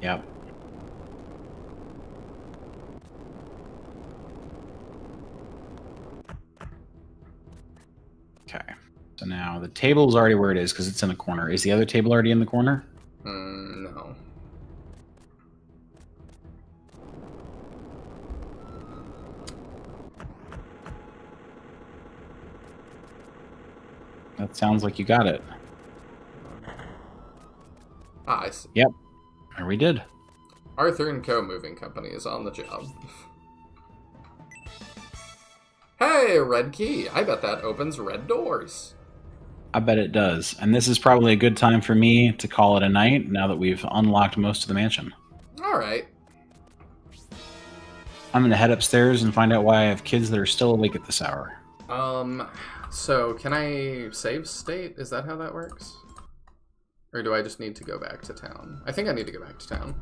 Yep. Okay. So now the table's already where it is because it's in the corner. Is the other table already in the corner? No. That sounds like you got it. Ah, I see. Yep. There we did. Arthur & Co. Moving Company is on the job. Hey, red key. I bet that opens red doors. I bet it does. And this is probably a good time for me to call it a night now that we've unlocked most of the mansion. All right. I'm going to head upstairs and find out why I have kids that are still awake at this hour. So can I save state? Is that how that works? Or do I just need to go back to town? I think I need to go back to town.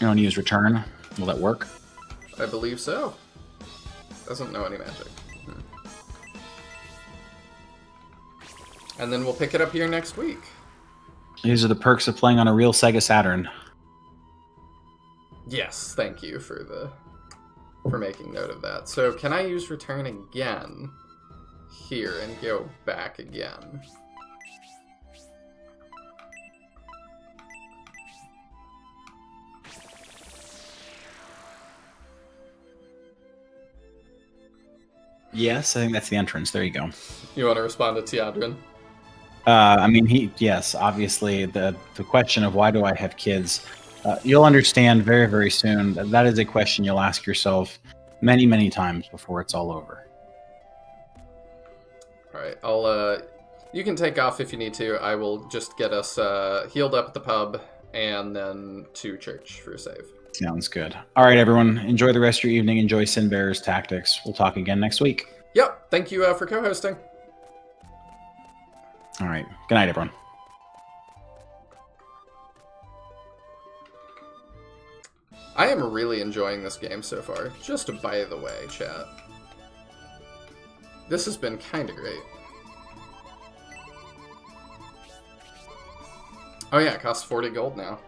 You want to use return? Will that work? I believe so. Doesn't know any magic. And then we'll pick it up here next week. These are the perks of playing on a real Sega Saturn. Yes, thank you for making note of that. So can I use return again here and go back again? Yes, I think that's the entrance. There you go. You want to respond to Tiadrin? I mean, yes, obviously, the question of why do I have kids, you'll understand very, very soon. That is a question you'll ask yourself many, many times before it's all over. All right, you can take off if you need to. I will just get us healed up at the pub and then to church for a save. Sounds good. All right, everyone. Enjoy the rest of your evening. Enjoy Sinbearer's Tactics. We'll talk again next week. Yep. Thank you for co-hosting. All right. Good night, everyone. I am really enjoying this game so far. Just by the way, chat. This has been kind of great. Oh yeah, it costs 40 gold now.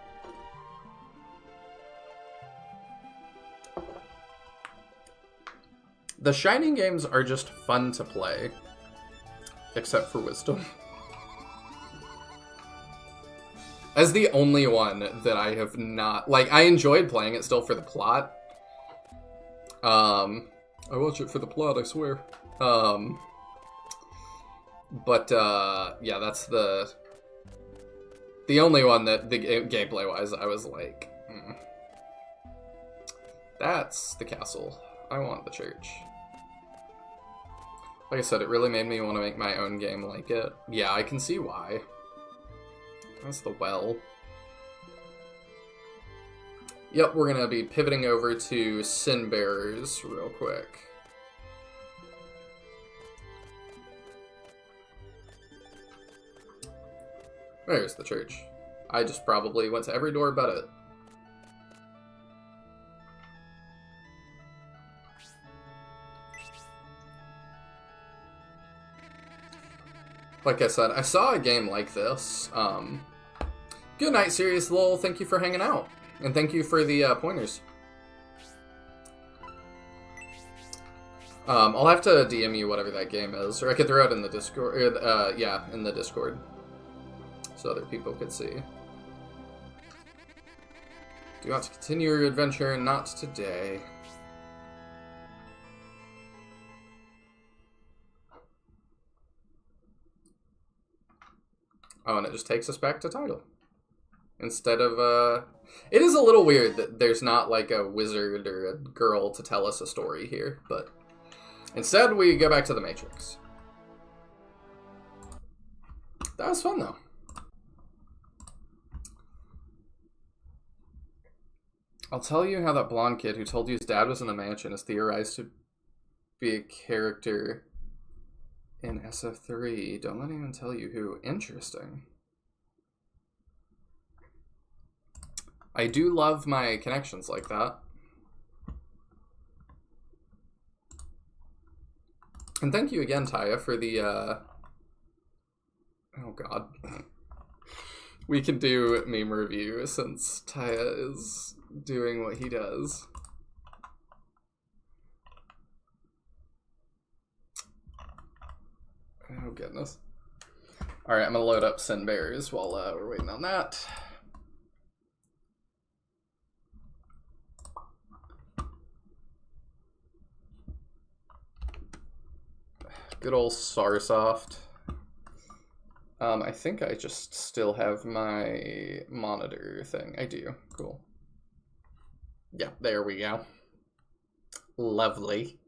The Shining games are just fun to play. Except for Wisdom. As the only one that I have not... Like, I enjoyed playing it still for the plot. I watch it for the plot, I swear. Yeah, that's the only one that, gameplay-wise, I was like... That's the castle. I want the church. Like I said, it really made me want to make my own game like it. Yeah, I can see why. That's the well. Yep, we're going to be pivoting over to Sin Bearers real quick. There's the church. I just probably went to every door but it. Like I said, I saw a game like this. Good night, Serious Lol. Thank you for hanging out. And thank you for the pointers. I'll have to DM you whatever that game is. Or I could throw it in the Discord. Yeah, in the Discord. So other people could see. Do you want to continue your adventure? Not today. Oh, and it just takes us back to title. Instead of, It is a little weird that there's not, like, a wizard or a girl to tell us a story here, but... Instead, we go back to the Matrix. That was fun, though. I'll tell you how that blonde kid who told you his dad was in the mansion is theorized to be a character in SF3. Don't let anyone tell you who. Interesting. I do love my connections like that. And thank you again, Taya, for the, Oh, God. We can do meme review since Taya is doing what he does. Oh, goodness. Alright, I'm gonna load up Sin Bears while we're waiting on that. Good old Sarsoft. I think I just still have my monitor thing. I do. Cool. Yeah, there we go. Lovely.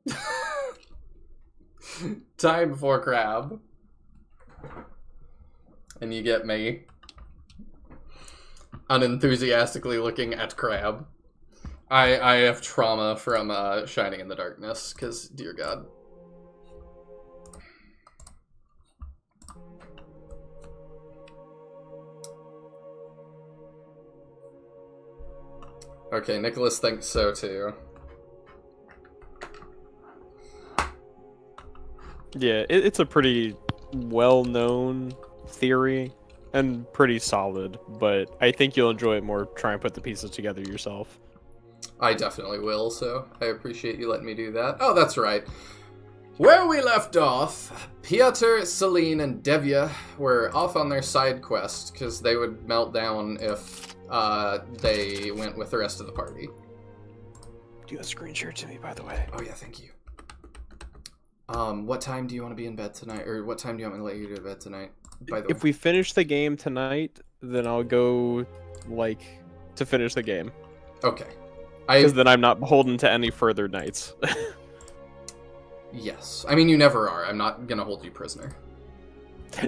Time for crab. And you get me unenthusiastically looking at crab. I have trauma from Shining in the Darkness, because, dear God. Okay, Nicholas thinks so too. Yeah, it's a pretty well-known theory and pretty solid, but I think you'll enjoy it more try and put the pieces together yourself. I definitely will, so I appreciate you letting me do that. Oh, that's right. Where we left off, Piotr, Celine, and Devya were off on their side quest because they would melt down if they went with the rest of the party. Do you screen share to me, by the way? Oh yeah, thank you. What time do you want to be in bed tonight? Or what time do you want me to let you go to bed tonight, by the way? If we finish the game tonight, then I'll go, like, to finish the game. Okay. Because then I'm not beholden to any further nights. Yes. I mean, you never are. I'm not gonna hold you prisoner.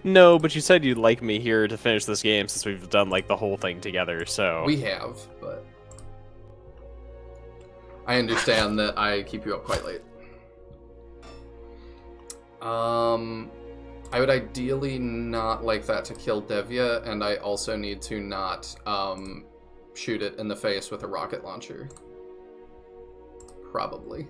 No, but you said you'd like me here to finish this game since we've done, like, the whole thing together, so... We have, but... I understand that I keep you up quite late. I would ideally not like that to kill Devya, and I also need to not, shoot it in the face with a rocket launcher. Probably.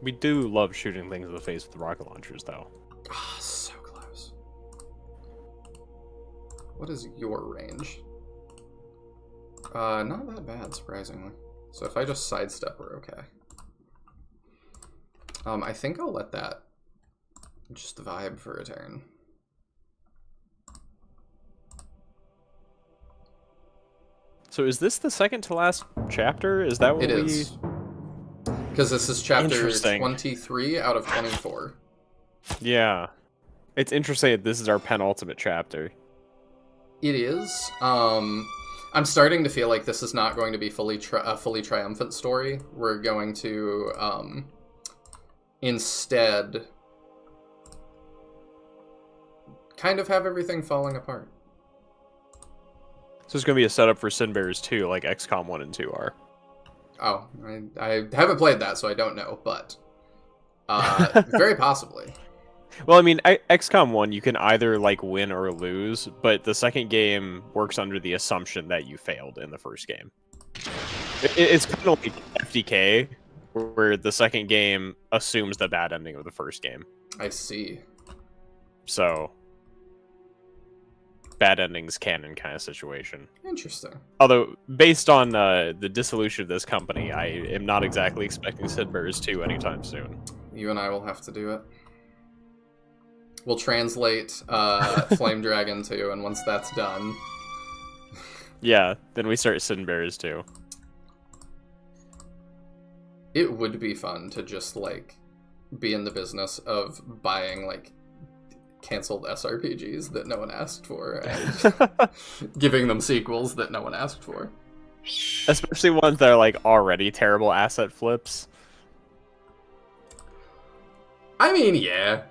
We do love shooting things in the face with rocket launchers, though. Ah, so close. What is your range? Not that bad, surprisingly. So if I just sidestep, we're okay. I think I'll let that just vibe for a turn. So is this the second to last chapter? Is that what It is. Because this is chapter Interesting. 23 out of 24. Yeah. It's interesting that this is our penultimate chapter. It is. I'm starting to feel like this is not going to be a fully triumphant story. We're going to instead kind of have everything falling apart. So it's going to be a setup for Sin Bears 2, like XCOM 1 and 2 are. Oh, I haven't played that, so I don't know, but very possibly. Well, I mean, XCOM 1, you can either, like, win or lose, but the second game works under the assumption that you failed in the first game. It's kind of like FDK, where the second game assumes the bad ending of the first game. I see. So, bad endings canon kind of situation. Interesting. Although, based on the dissolution of this company, I am not exactly expecting Sid Bears 2 anytime soon. You and I will have to do it. We'll translate Flame Dragon 2, and once that's done... Yeah, then we start Sin Bears 2. It would be fun to just, like, be in the business of buying, like, canceled SRPGs that no one asked for, and giving them sequels that no one asked for. Especially ones that are, like, already terrible asset flips. I mean, yeah.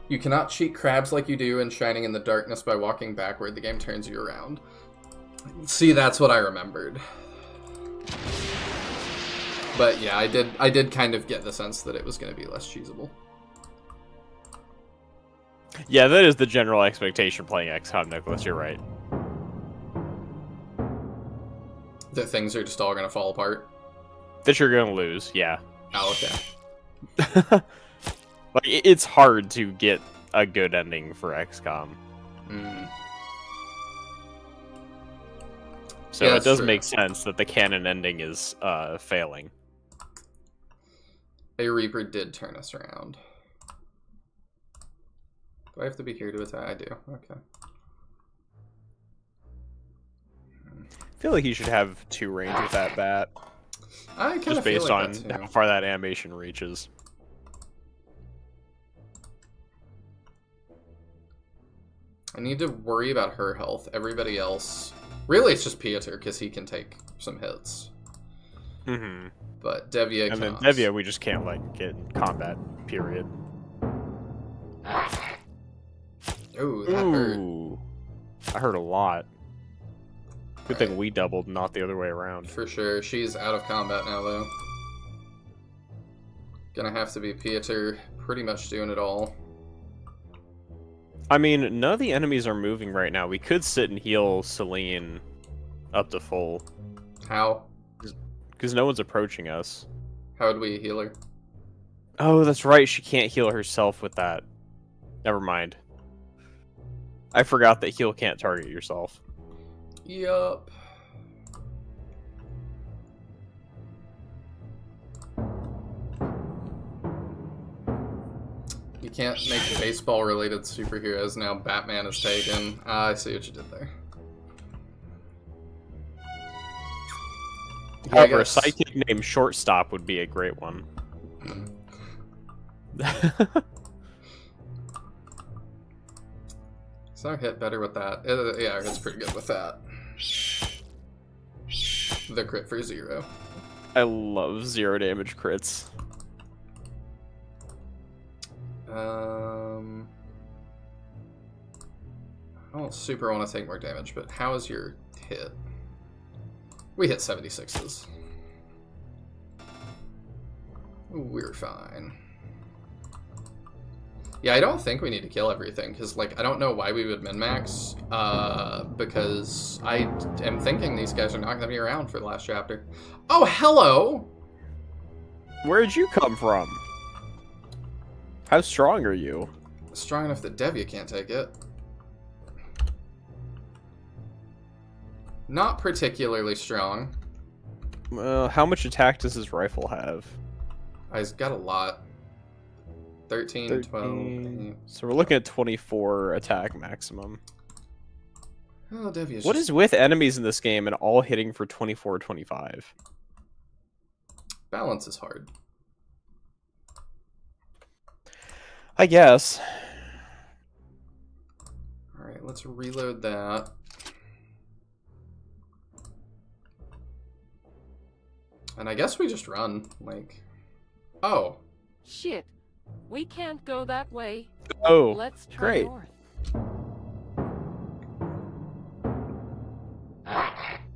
You cannot cheat crabs like you do in Shining in the Darkness by walking backward. The game turns you around. See, that's what I remembered. But yeah, I did kind of get the sense that it was going to be less cheesable. Yeah, that is the general expectation playing XCOM, Nicholas. You're right. That things are just all going to fall apart. That you're going to lose, yeah. Oh, okay. Like, it's hard to get a good ending for XCOM. So Yeah, it does true. make sense that the canon ending is failing. A Reaper did turn us around. Do I have to be here to attack? I do. Okay. I feel like he should have 2 range with that bat. I kind Just of feel based like on that too. how far that animation reaches. I need to worry about her health. Everybody else... Really, it's just Pieter, because he can take some hits. Mm-hmm. But Devia And then cannot. Devia, we just can't, like, get in combat, period. Ooh, that hurt. Ooh. I heard a lot. Good thing we doubled, not the other way around. For sure. She's out of combat now, though. Gonna have to be Pieter pretty much doing it all. I mean, none of the enemies are moving right now. We could sit and heal Celine up to full. How? Because no one's approaching us. How would we heal her? Oh, that's right. She can't heal herself with that. Never mind. I forgot that heal can't target yourself. Yup. You can't make baseball-related superheroes now. Batman is taken. Ah, I see what you did there. Yeah, I However, a guess- sidekick named Shortstop would be a great one. Is our hit better with that? Yeah, our hit's pretty good with that. The crit for 0. I love 0 damage crits. I don't super want to take more damage, but how is your hit? We hit 76s. We're fine. Yeah, I don't think we need to kill everything, because, like, I don't know why we would min-max, because I am thinking these guys are not going to be around for the last chapter. Oh, hello! Where'd you come from? How strong are you? Strong enough that Devia can't take it. Not particularly strong. How much attack does his rifle have? He's got a lot. 13, 12... 8. So we're looking at 24 attack maximum. Oh, Devia's What just... is with enemies in this game and all hitting for 24, 25? Balance is hard. I guess. Alright, let's reload that. And I guess we just run, like... Oh. Shit. We can't go that way. Oh, Let's try great. north.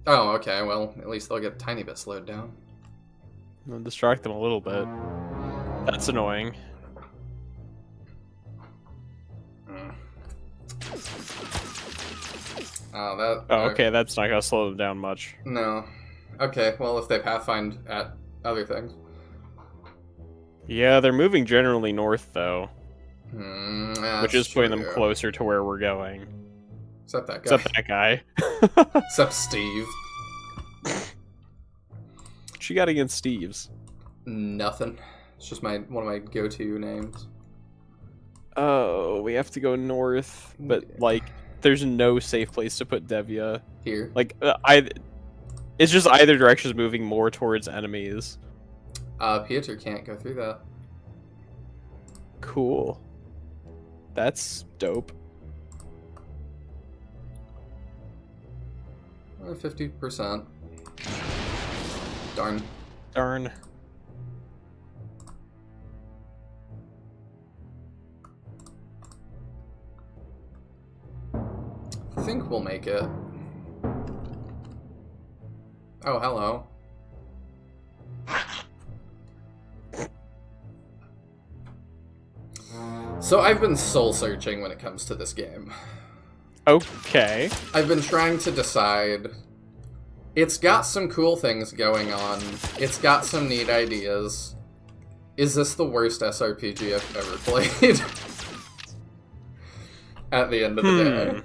Oh, okay, well, at least they'll get a tiny bit slowed down. I'll distract them a little bit. That's annoying. Oh, that... Oh, okay, that's not gonna slow them down much. No. Okay, well, if they pathfind at other things. Yeah, they're moving generally north, though. Which Which is putting them closer to where we're going. Except that guy. Except that guy. Except Steve. What you got against Steve's? Nothing. It's just one of my go-to names. Oh, we have to go north, but like, there's no safe place to put Devia. Here. Like, it's just either direction's moving more towards enemies. Pieter can't go through that. Cool. That's dope. 50%. Darn. Darn. I think we'll make it. Oh, hello. So I've been soul searching when it comes to this game. Okay. I've been trying to decide. It's got some cool things going on. It's got some neat ideas. Is this the worst SRPG I've ever played? At the end of the day.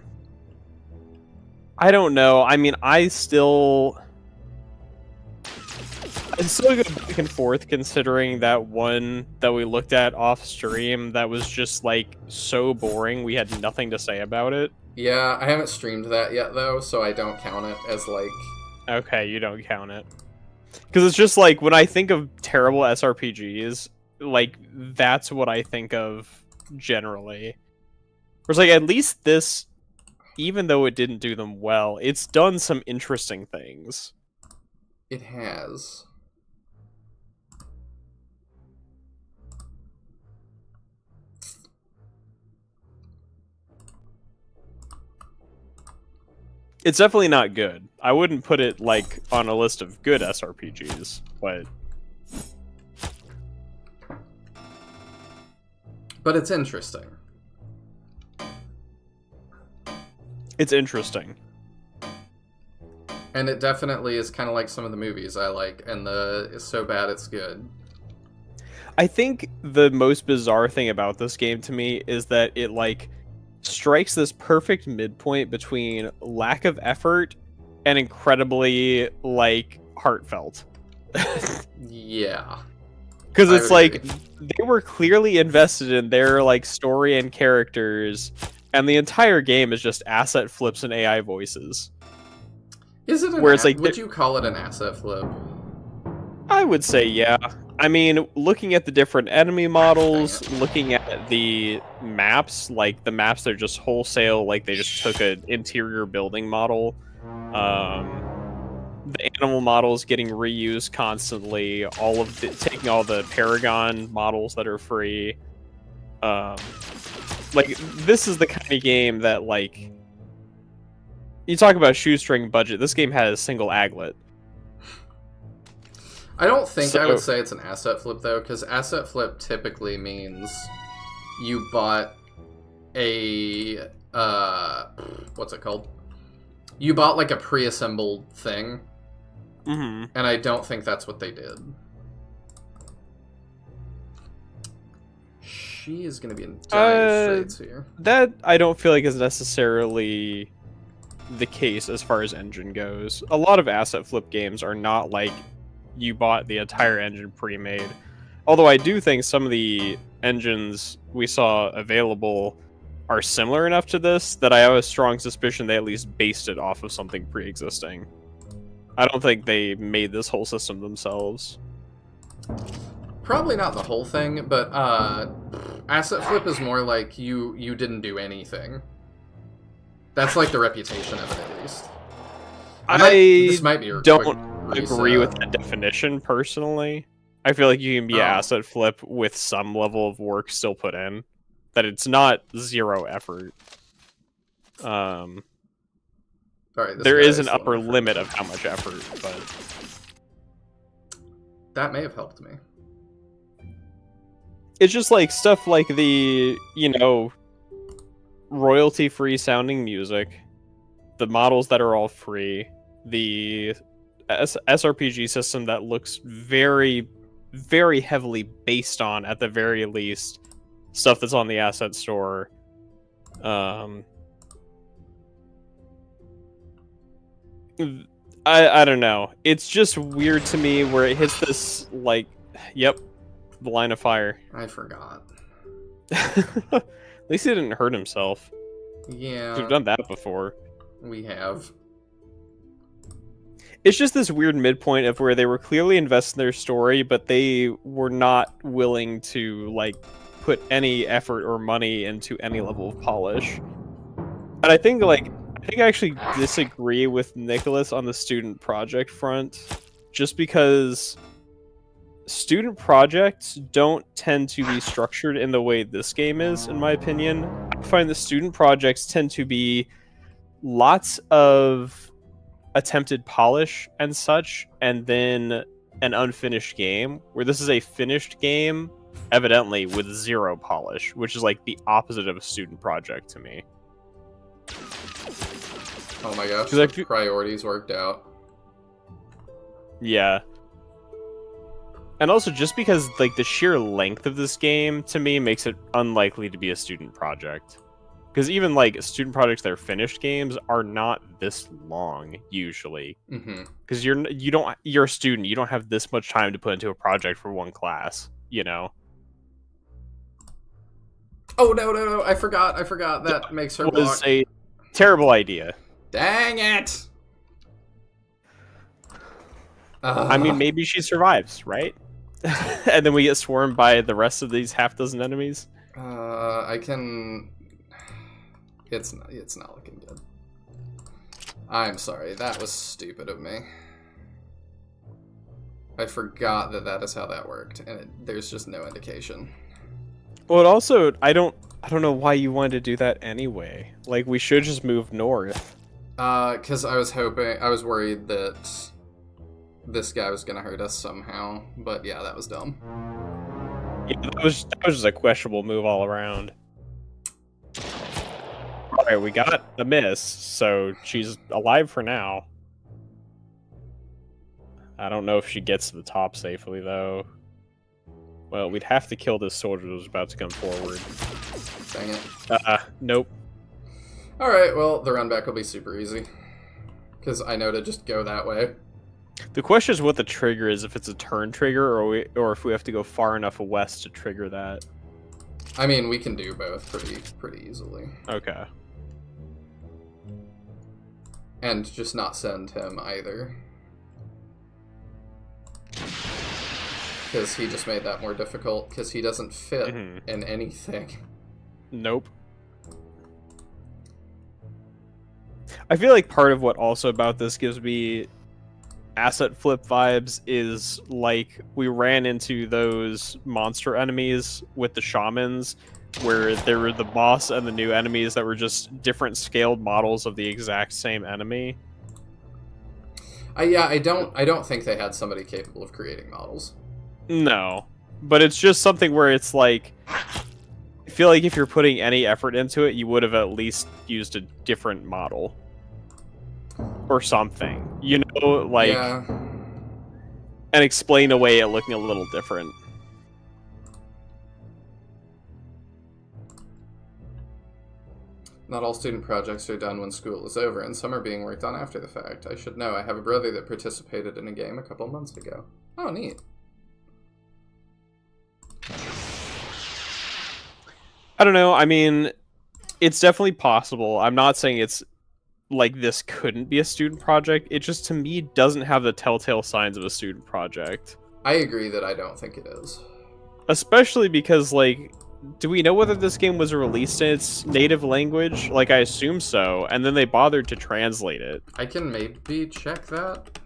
I don't know. I mean, I still go back and forth considering that one that we looked at off stream that was just like so boring we had nothing to say about it. Yeah, I haven't streamed that yet though, so I don't count it as like... Okay, you don't count it. Because it's just like, when I think of terrible SRPGs, like, that's what I think of generally. Whereas, like, at least this, even though it didn't do them well, it's done some interesting things. It has. It's definitely not good. I wouldn't put it, like, on a list of good SRPGs, but... But it's interesting. It's interesting. And it definitely is kind of like some of the movies I like, and it's so bad it's good. I think the most bizarre thing about this game to me is that it, like, strikes this perfect midpoint between lack of effort and incredibly, like, heartfelt. Yeah. Because it's like, agree. they were clearly invested in their, like, story and characters, and the entire game is just asset flips and AI voices. Is it Where it's like, would you call it an asset flip? I would say, yeah. I mean, looking at the different enemy models, looking at the maps, like, the maps, they're just wholesale, like, they just took an interior building model. The animal models getting reused constantly, taking all the Paragon models that are free. Like, this is the kind of game that, like, you talk about shoestring budget, this game has a single aglet. I don't think I would say it's an asset flip, though, because asset flip typically means you bought a, what's it called? You bought, like, a pre-assembled thing, and I don't think that's what they did. She is going to be in dire straits here. That, I don't feel like is necessarily the case as far as engine goes. A lot of asset flip games are not like you bought the entire engine pre-made. Although I do think some of the engines we saw available are similar enough to this that I have a strong suspicion they at least based it off of something pre-existing. I don't think they made this whole system themselves. Probably not the whole thing, but asset flip is more like you didn't do anything. That's like the reputation of it, at least. This might be agree with the definition personally. I feel like you can be an asset flip with some level of work still put in. That it's not 0 effort. All right, There is an upper limit of how much effort, but that may have helped me. it's just like stuff like the, royalty-free sounding music, the models that are all free, the SRPG system that looks very, very heavily based on, at the very least, stuff that's on the asset store. I don't know. It's just weird to me where it hits this, like, yep, the line of fire. I forgot. At least he didn't hurt himself. Yeah. We've done that before. We have. It's just this weird midpoint of where they were clearly invested in their story, but they were not willing to, like, put any effort or money into any level of polish. And I think I actually disagree with Nicholas on the student project front, just because student projects don't tend to be structured in the way this game is, in my opinion. I find the student projects tend to be lots of attempted polish and such, and then an unfinished game, where this is a finished game, evidently with 0 polish, which is like the opposite of a student project to me. Oh my gosh, the priorities worked out. Yeah. And also, just because, like, the sheer length of this game, to me, makes it unlikely to be a student project. Because even, like, student projects that are finished games are not this long, usually. Because you're a student, you don't have this much time to put into a project for one class, you know? Oh, no, I forgot, that makes her block. It was a terrible idea. Dang it! I mean, maybe she survives, right? And then we get swarmed by the rest of these half-dozen enemies. It's not looking good. I'm sorry, that was stupid of me. I forgot that is how that worked, and there's just no indication. Well, it also, I don't know why you wanted to do that anyway. Like, we should just move north. Because I was worried that this guy was gonna hurt us somehow, but yeah, that was dumb. Yeah, that was just a questionable move all around. Alright, we got a miss, so she's alive for now. I don't know if she gets to the top safely, though. Well, we'd have to kill this soldier that was about to come forward. Dang it. Nope. Alright, well, the run back will be super easy. Because I know to just go that way. The question is what the trigger is, if it's a turn trigger, or if we have to go far enough west to trigger that. I mean, we can do both pretty easily. Okay. And just not send him either. Because he just made that more difficult, because he doesn't fit in anything. Nope. I feel like part of what also about this gives me asset flip vibes is, like, we ran into those monster enemies with the shamans, where there were the boss and the new enemies that were just different scaled models of the exact same enemy. Yeah, I don't think they had somebody capable of creating models. No, but it's just something where it's like, I feel like if you're putting any effort into it, you would have at least used a different model. Or something. You know, like... Yeah. And explain away it looking a little different. Not all student projects are done when school is over, and some are being worked on after the fact. I should know. I have a brother that participated in a game a couple months ago. Oh, neat. I don't know. I mean, it's definitely possible. I'm not saying it's like this couldn't be a student project. It just, to me, doesn't have the telltale signs of a student project. I agree that I don't think it is. Especially because, like, do we know whether this game was released in its native language? Like, I assume so, and then they bothered to translate it. I can maybe check that.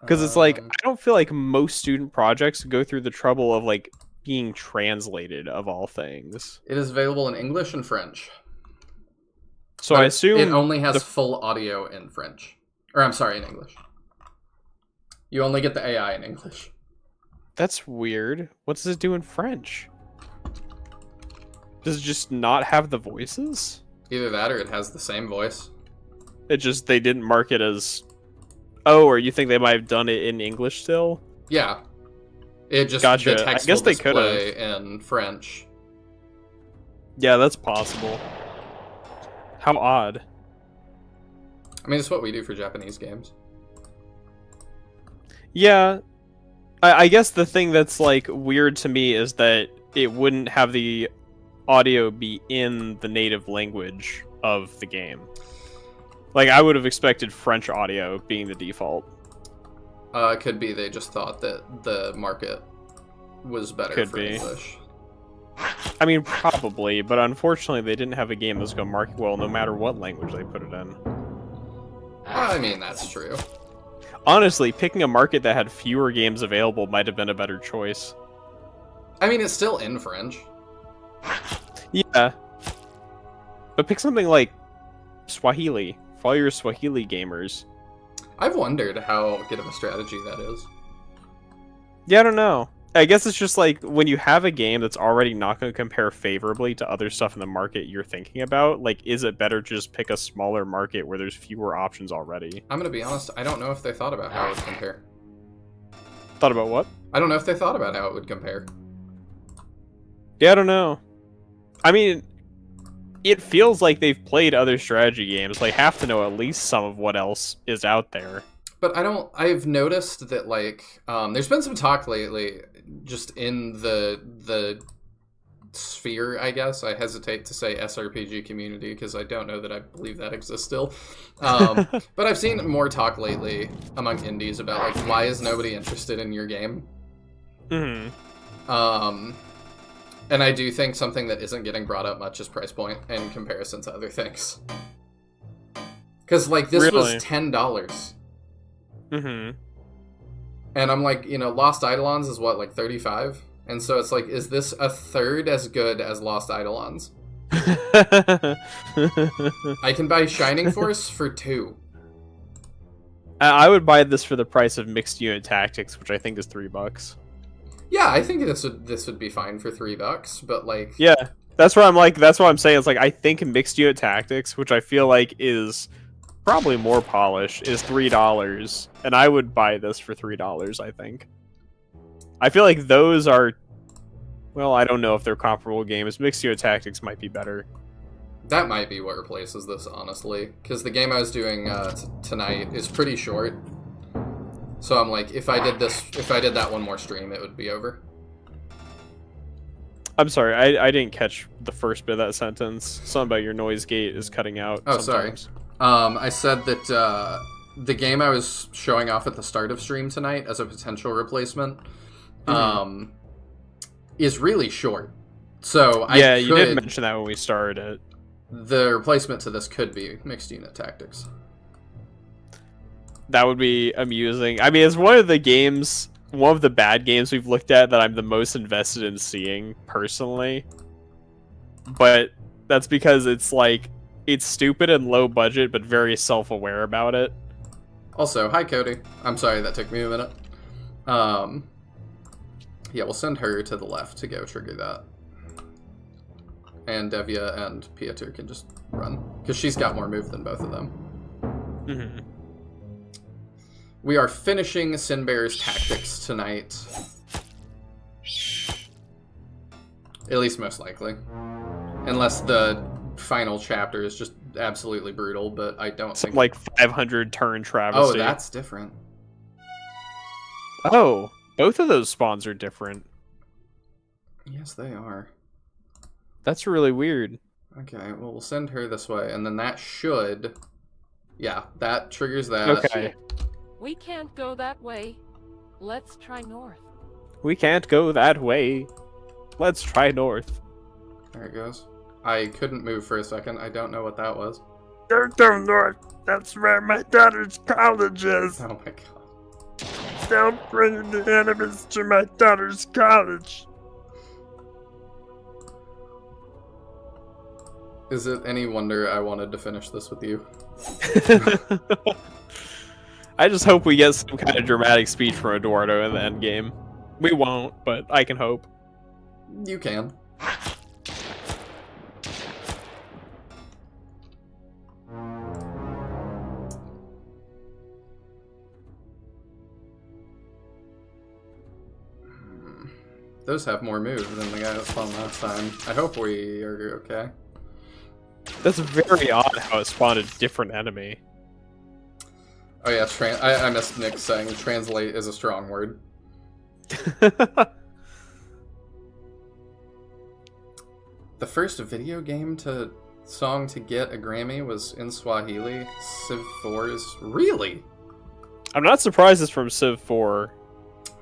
Because it's like, I don't feel like most student projects go through the trouble of like being translated of all things. It is available in English and French. So But I assume it only has full audio in French. Or I'm sorry, in English. You only get the AI in English. that's weird. What does it do in French? Does it just not have the voices? Either that or it has the same voice. It just, they didn't mark it as... Oh, or you think they might have done it in English still? Yeah. It just, Gotcha. the text I guess will they display in French. Yeah, that's possible. How odd. I mean, it's what we do for Japanese games. Yeah. I guess the thing that's, like, weird to me is that it wouldn't have the audio be in the native language of the game. Like, I would have expected French audio being the default. It could be they just thought that the market was better Could for be. English. I mean, probably, but unfortunately they didn't have a game that's going to market well no matter what language they put it in. I mean, that's true. Honestly, picking a market that had fewer games available might have been a better choice. I mean, it's still in French. Yeah. But pick something like Swahili, for all your Swahili gamers. I've wondered how good of a strategy that is. Yeah, I don't know. I guess it's just like, when you have a game that's already not going to compare favorably to other stuff in the market you're thinking about, like, is it better to just pick a smaller market where there's fewer options already? I'm gonna be honest, I don't know if they thought about how it would compare. Thought about what? I don't know if they thought about how it would compare. Yeah, I don't know. I mean, it feels like they've played other strategy games. Like, have to know at least some of what else is out there. But I've noticed that, like, there's been some talk lately, just in the sphere, I guess. I hesitate to say SRPG community, because I don't know that I believe that exists still. But I've seen more talk lately among indies about, like, why is nobody interested in your game? Mm-hmm. And I do think something that isn't getting brought up much is price point in comparison to other things. Because, like, this was Really? $10. Mm-hmm. And I'm like, you know, Lost Eidolons is what, like 35? And so it's like, is this a third as good as Lost Eidolons? I can buy Shining Force for $2. I would buy this for the price of Mixed Unit Tactics, which I think is $3. Yeah, I think this would be fine for $3, but like, Yeah, that's where I'm like, that's what I'm saying. It's like, I think Mixed Unit Tactics, which I feel like is probably more polished, is $3, and I would buy this for $3, I think. I feel like those are, well, I don't know if they're comparable games. Mixed Unit Tactics might be better. that might be what replaces this, honestly. Because the game I was doing tonight is pretty short. So I'm like, if I did that one more stream, it would be over. I'm sorry, I didn't catch the first bit of that sentence. Something about your noise gate is cutting out. Oh, sometimes. sorry. I said that the game I was showing off at the start of stream tonight as a potential replacement is really short. So You did mention that when we started it. The replacement to this could be Mixed Unit Tactics. That would be amusing. I mean, it's one of the bad games we've looked at that I'm the most invested in seeing, personally. But that's because it's like, it's stupid and low budget, but very self-aware about it. Also, hi Cody. I'm sorry that took me a minute. Yeah, we'll send her to the left to go trigger that. And Devia and Piotr can just run, because she's got more move than both of them. Mm-hmm. We are finishing Sinbear's Tactics tonight. At least most likely. Unless the final chapter is just absolutely brutal, but I don't Some think... like 500 turn Oh, travesty. that's different. Oh, both of those spawns are different. Yes, they are. That's really weird. Okay, well, we'll send her this way, and then that should... Yeah, that triggers that. Okay. We can't go that way. Let's try north. We can't go that way. Let's try north. There it goes. I couldn't move for a second. I don't know what that was. Don't go north. That's where my daughter's college is. Oh my god. Don't bring the enemies to my daughter's college. Is it any wonder I wanted to finish this with you? I just hope we get some kind of dramatic speech from Eduardo in the end game. We won't, but I can hope. You can. Those have more moves than the guy that spawned last time. I hope we are okay. That's very odd how it spawned a different enemy. Oh yeah, I missed Nick saying translate is a strong word. The first video game song to get a Grammy was in Swahili. Civ 4's really? I'm not surprised it's from Civ 4.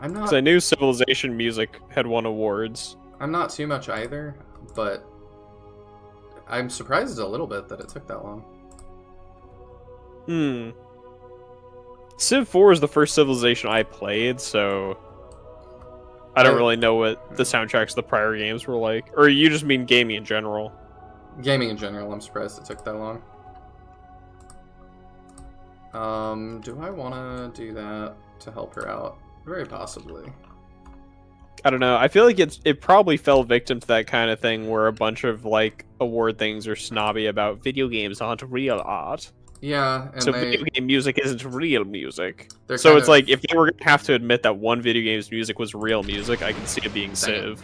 I'm not. Because I knew Civilization music had won awards. I'm not too much either, but I'm surprised a little bit that it took that long. Civ 4 is the first Civilization I played, so I don't really know what the soundtracks of the prior games were like. Or you just mean gaming in general? Gaming in general, I'm surprised it took that long. Do I want to do that to help her out? Very possibly. I don't know. I feel like it probably fell victim to that kind of thing where a bunch of like award things are snobby about video games aren't real art. Yeah, and so video game music isn't real music. So it's like if they were gonna have to admit that one video game's music was real music, I can see it being Civ.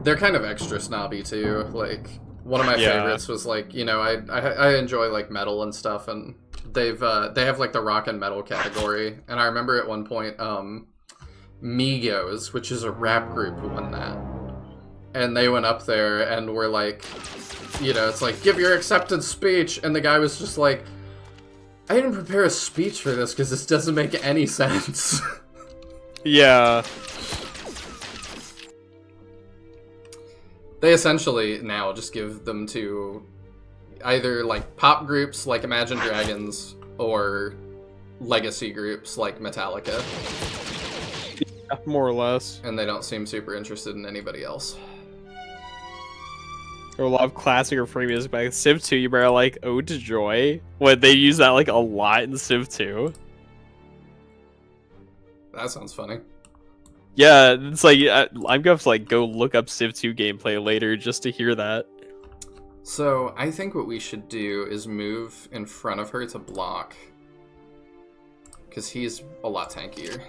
They're kind of extra snobby too. Like one of my favorites was like, you know, I enjoy like metal and stuff, and they have like the rock and metal category, and I remember at one point Migos, which is a rap group, won that, and they went up there and were like, you know, it's like, give your acceptance speech, and the guy was just like, I didn't prepare a speech for this because this doesn't make any sense. Yeah. They essentially now just give them to either like pop groups like Imagine Dragons or legacy groups like Metallica. Yeah, more or less. And they don't seem super interested in anybody else. Or a lot of classic or free music back in Civ 2, you better like Ode to Joy. What, they use that like a lot in Civ 2? That sounds funny. Yeah, it's like I'm gonna have to like go look up Civ 2 gameplay later just to hear that. So I think what we should do is move in front of her to block, because he's a lot tankier.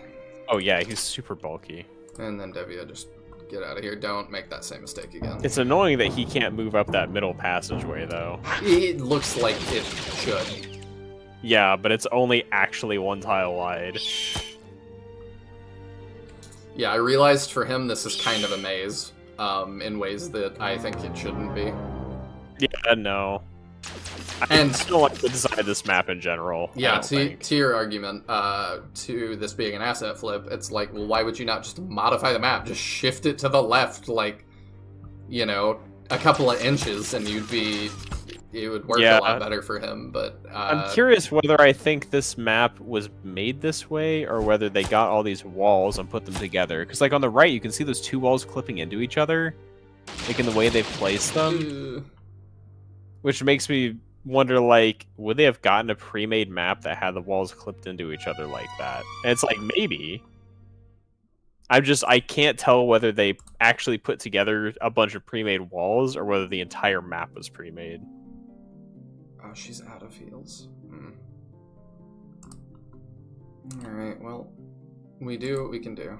Oh yeah, he's super bulky. And then Devia, just get out of here. Don't make that same mistake again. It's annoying that he can't move up that middle passageway though. It looks like it should. Yeah, but it's only actually one tile wide. Yeah, I realized for him this is kind of a maze, in ways that I think it shouldn't be. Yeah, no. And I don't like the design of this map in general. Yeah, to your argument, to this being an asset flip, it's like, well, why would you not just modify the map? Just shift it to the left, like, you know, a couple of inches, and it would work a lot better for him. But I'm curious whether I think this map was made this way, or whether they got all these walls and put them together. Because, like, on the right, you can see those two walls clipping into each other, like in the way they've placed them. Which makes me wonder, like, would they have gotten a pre-made map that had the walls clipped into each other like that? And it's like, maybe. I can't tell whether they actually put together a bunch of pre-made walls or whether the entire map was pre-made. Oh, she's out of heals. Alright, well, we do what we can do.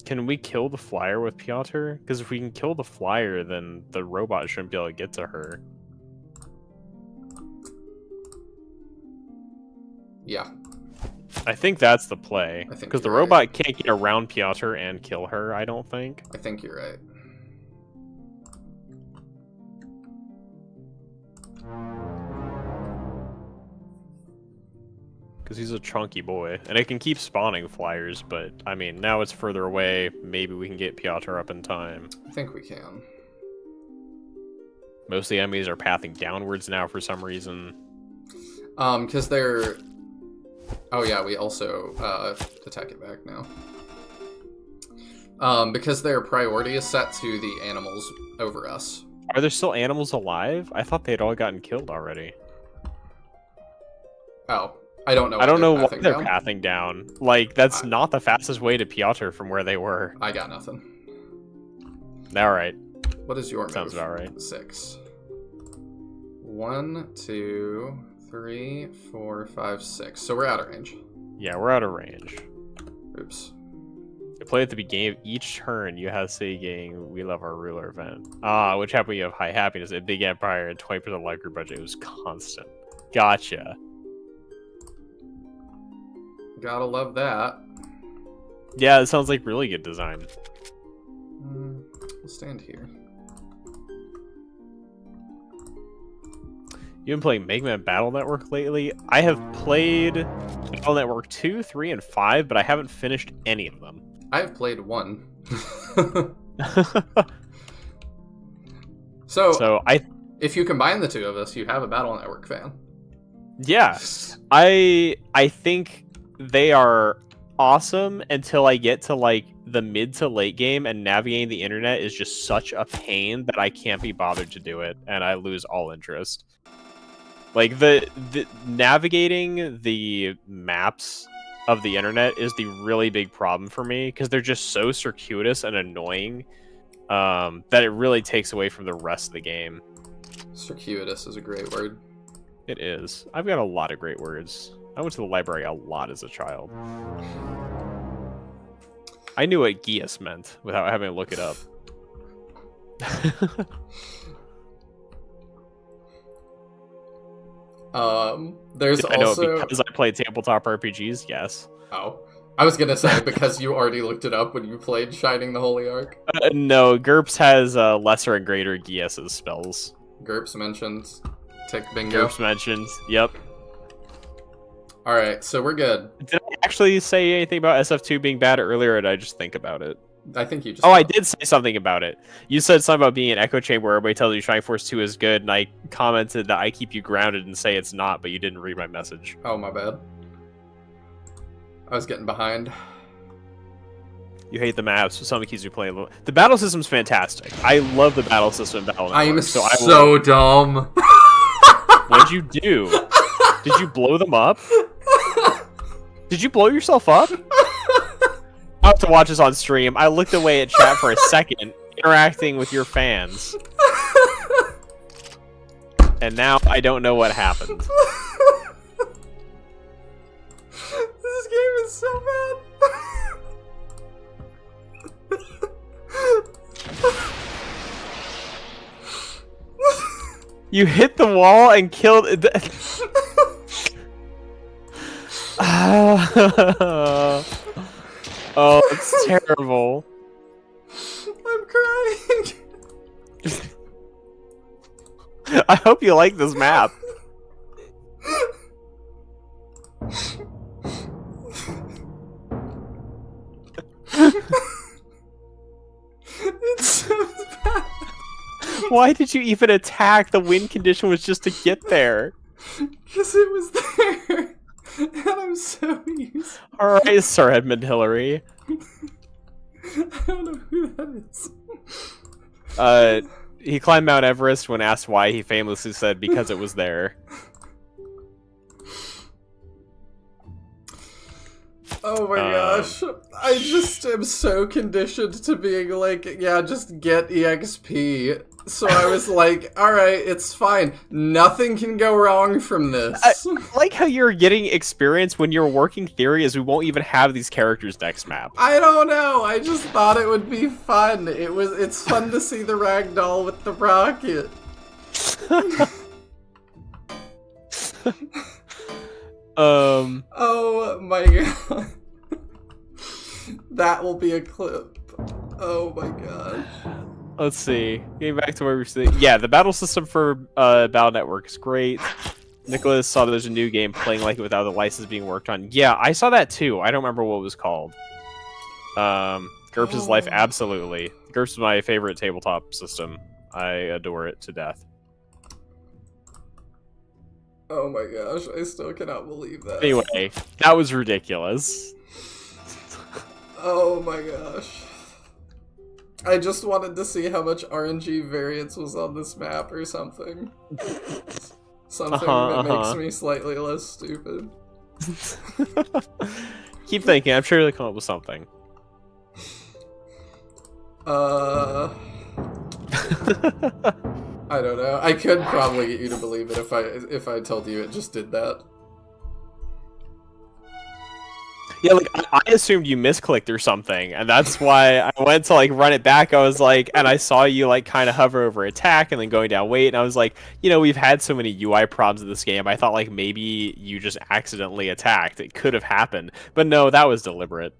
Can we kill the flyer with Piotr? Because if we can kill the flyer, then the robot shouldn't be able to get to her. Yeah. I think that's the play. Because the robot can't get around Piotr and kill her, I don't think. I think you're right. Because he's a chunky boy. And it can keep spawning flyers, but, I mean, now it's further away. Maybe we can get Piotr up in time. I think we can. Most of the enemies are pathing downwards now for some reason. Because they're... Oh yeah, we also attack it back now. Because their priority is set to the animals over us. Are there still animals alive? I thought they'd all gotten killed already. Oh, I don't know. I don't know why pathing they're down. pathing down. Like, that's not the fastest way to Piotr from where they were. I got nothing. Alright. What is your move? Sounds about right. 6. 1, 2, 3, 4, 5, 6. So we're out of range. Yeah, we're out of range. Oops. You play at the beginning of each turn, you have saying, "We love our ruler" event. Which happened when you have high happiness. A big empire and 20% life group budget. It was constant. Gotcha. Gotta love that. Yeah, it sounds like really good design. We'll stand here. You been playing Mega Man Battle Network lately? I have played Battle Network 2, 3, and 5, but I haven't finished any of them. I've played 1. So if you combine the two of us, you have a Battle Network fan. Yeah, I think they are awesome until I get to like the mid to late game, and navigating the internet is just such a pain that I can't be bothered to do it, and I lose all interest. Like the navigating the maps of the internet is the really big problem for me because they're just so circuitous and annoying that it really takes away from the rest of the game. Circuitous is a great word. It is. I've got a lot of great words. I went to the library a lot as a child. I knew what Geas meant without having to look it up. There's I know also... because I played tabletop RPGs, yes. Oh. I was gonna say, because you already looked it up when you played Shining the Holy Ark. No, GURPS has lesser and greater Geas spells. GURPS mentioned. Tick bingo. GURPS mentioned, yep. Alright, so we're good. Did I actually say anything about SF2 being bad earlier, or did I just think about it? I think you just... Oh, I did say something about it. You said something about being an echo chamber where everybody tells you Shining Force 2 is good, and I commented that I keep you grounded and say it's not, but you didn't read my message. Oh, my bad. I was getting behind. You hate the maps, so something keeps you playing. The battle system's fantastic. I love the battle system in Battle Network. I'm so dumb. What'd you do? Did you blow them up? Did you blow yourself up? I have to watch this on stream. I looked away at chat for a second, interacting with your fans. And now I don't know what happened. This game is so bad. You hit the wall and killed... Oh, it's terrible. I'm crying. I hope you like this map. It's so bad. Why did you even attack? The win condition was just to get there. Because it was there. And I'm so used. Alright, Sir Edmund Hillary. I don't know who that is. He climbed Mount Everest when asked why. He famously said, because it was there. Oh my gosh. I just am so conditioned to being like, yeah, just get EXP. So I was like, alright, it's fine. Nothing can go wrong from this. I like how you're getting experience when your working theory is we won't even have these characters next map. I don't know. I just thought it would be fun. It's fun to see the ragdoll with the rocket. Oh my god. That will be a clip. Oh my gosh. Let's see. Getting back to where we were saying. Yeah, the battle system for Battle Network is great. Nicholas saw there's a new game playing like it without the license being worked on. Yeah, I saw that too. I don't remember what it was called. GURPS' Life, absolutely. GURPS is my favorite tabletop system. I adore it to death. Oh my gosh, I still cannot believe that. Anyway, that was ridiculous. Oh my gosh. I just wanted to see how much RNG variance was on this map or something. Something that makes me slightly less stupid. Keep thinking, I'm sure they'll come up with something. I don't know. I could probably get you to believe it if I told you it just did that. Yeah, like I assumed you misclicked or something, and that's why I went to like run it back. I was like, and I saw you like kind of hover over attack and then going down wait, and I was like, you know, we've had so many UI problems in this game. I thought like maybe you just accidentally attacked. It could have happened, but no, that was deliberate.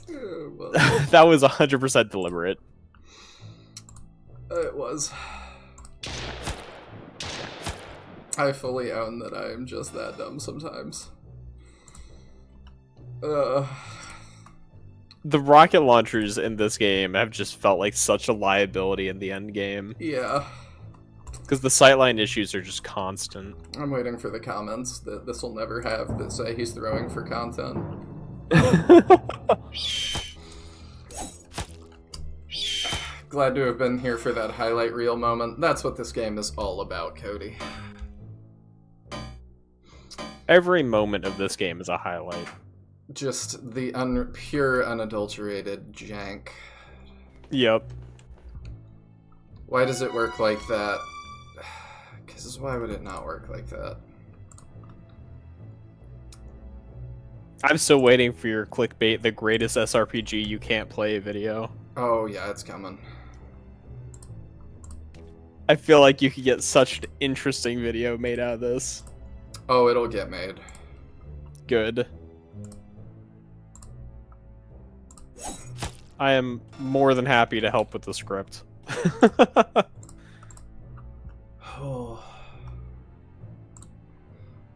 Well, That was 100% deliberate. it was. I fully own that I am just that dumb sometimes. The rocket launchers in this game have just felt like such a liability in the end game. Yeah. Because the sightline issues are just constant. I'm waiting for the comments that this will never have that say he's throwing for content. Glad to have been here for that highlight reel moment. That's what this game is all about, Cody. Every moment of this game is a highlight. Just the pure, unadulterated jank. Yep. Why does it work like that? Because why would it not work like that? I'm still waiting for your clickbait, the greatest SRPG you can't play video. Oh yeah, it's coming. I feel like you could get such an interesting video made out of this. Oh, it'll get made. Good. I am more than happy to help with the script. Oh.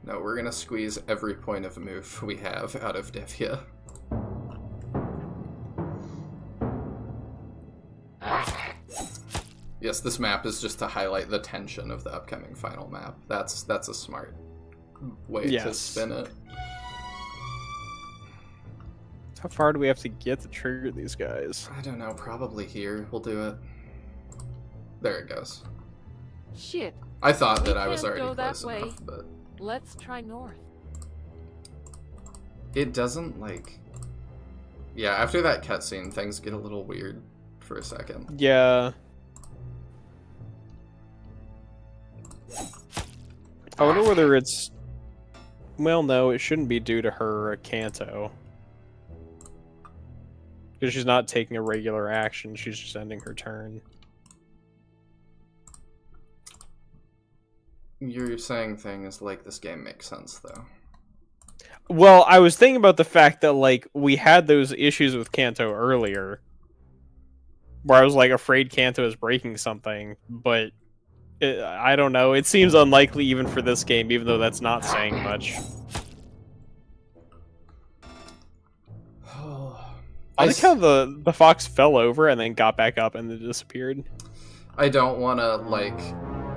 No, we're gonna squeeze every point of move we have out of Devia. Yes, this map is just to highlight the tension of the upcoming final map. That's a smart way to spin it. How far do we have to get to trigger these guys? I don't know, probably here. We'll do it. There it goes. Shit. I thought that We I was can't already go that close way. enough, but Let's try north. it doesn't, like... Yeah, after that cutscene, things get a little weird for a second. Yeah. I wonder whether it's... Well, no, it shouldn't be due to her Kanto. Because she's not taking a regular action, she's just ending her turn. You're saying things like this game makes sense, though. Well, I was thinking about the fact that, like, we had those issues with Kanto earlier. Where I was, like, afraid Kanto is breaking something, but... I don't know, it seems unlikely even for this game, even though that's not saying much. I like how the fox fell over and then got back up and then disappeared. I don't want to, like,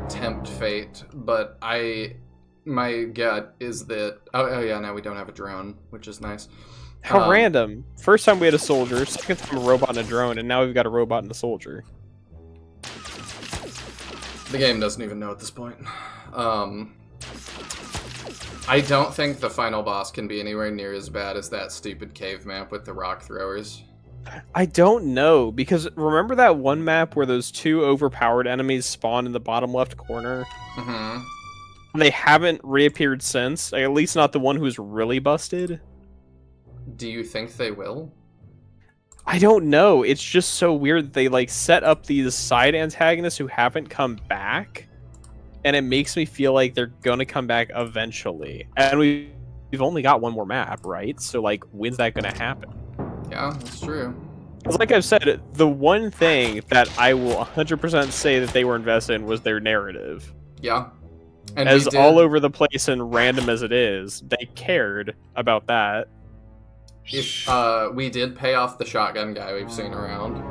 tempt fate, but my gut is that... Oh yeah, now we don't have a drone, which is nice. How random. First time we had a soldier, second time a robot and a drone, and now we've got a robot and a soldier. The game doesn't even know at this point. I don't think the final boss can be anywhere near as bad as that stupid cave map with the rock throwers. I don't know, because remember that one map where those two overpowered enemies spawned in the bottom left corner? Mm-hmm. They haven't reappeared since, at least not the one who's really busted. Do you think they will? I don't know, it's just so weird that they like set up these side antagonists who haven't come back, and it makes me feel like they're gonna come back eventually. And we've only got one more map, right? So like, when's that gonna happen? Yeah, that's true. Because like I've said, the one thing that I will 100% say that they were invested in was their narrative. Yeah. And as all over the place and random as it is, they cared about that. If we did pay off the shotgun guy we've seen around.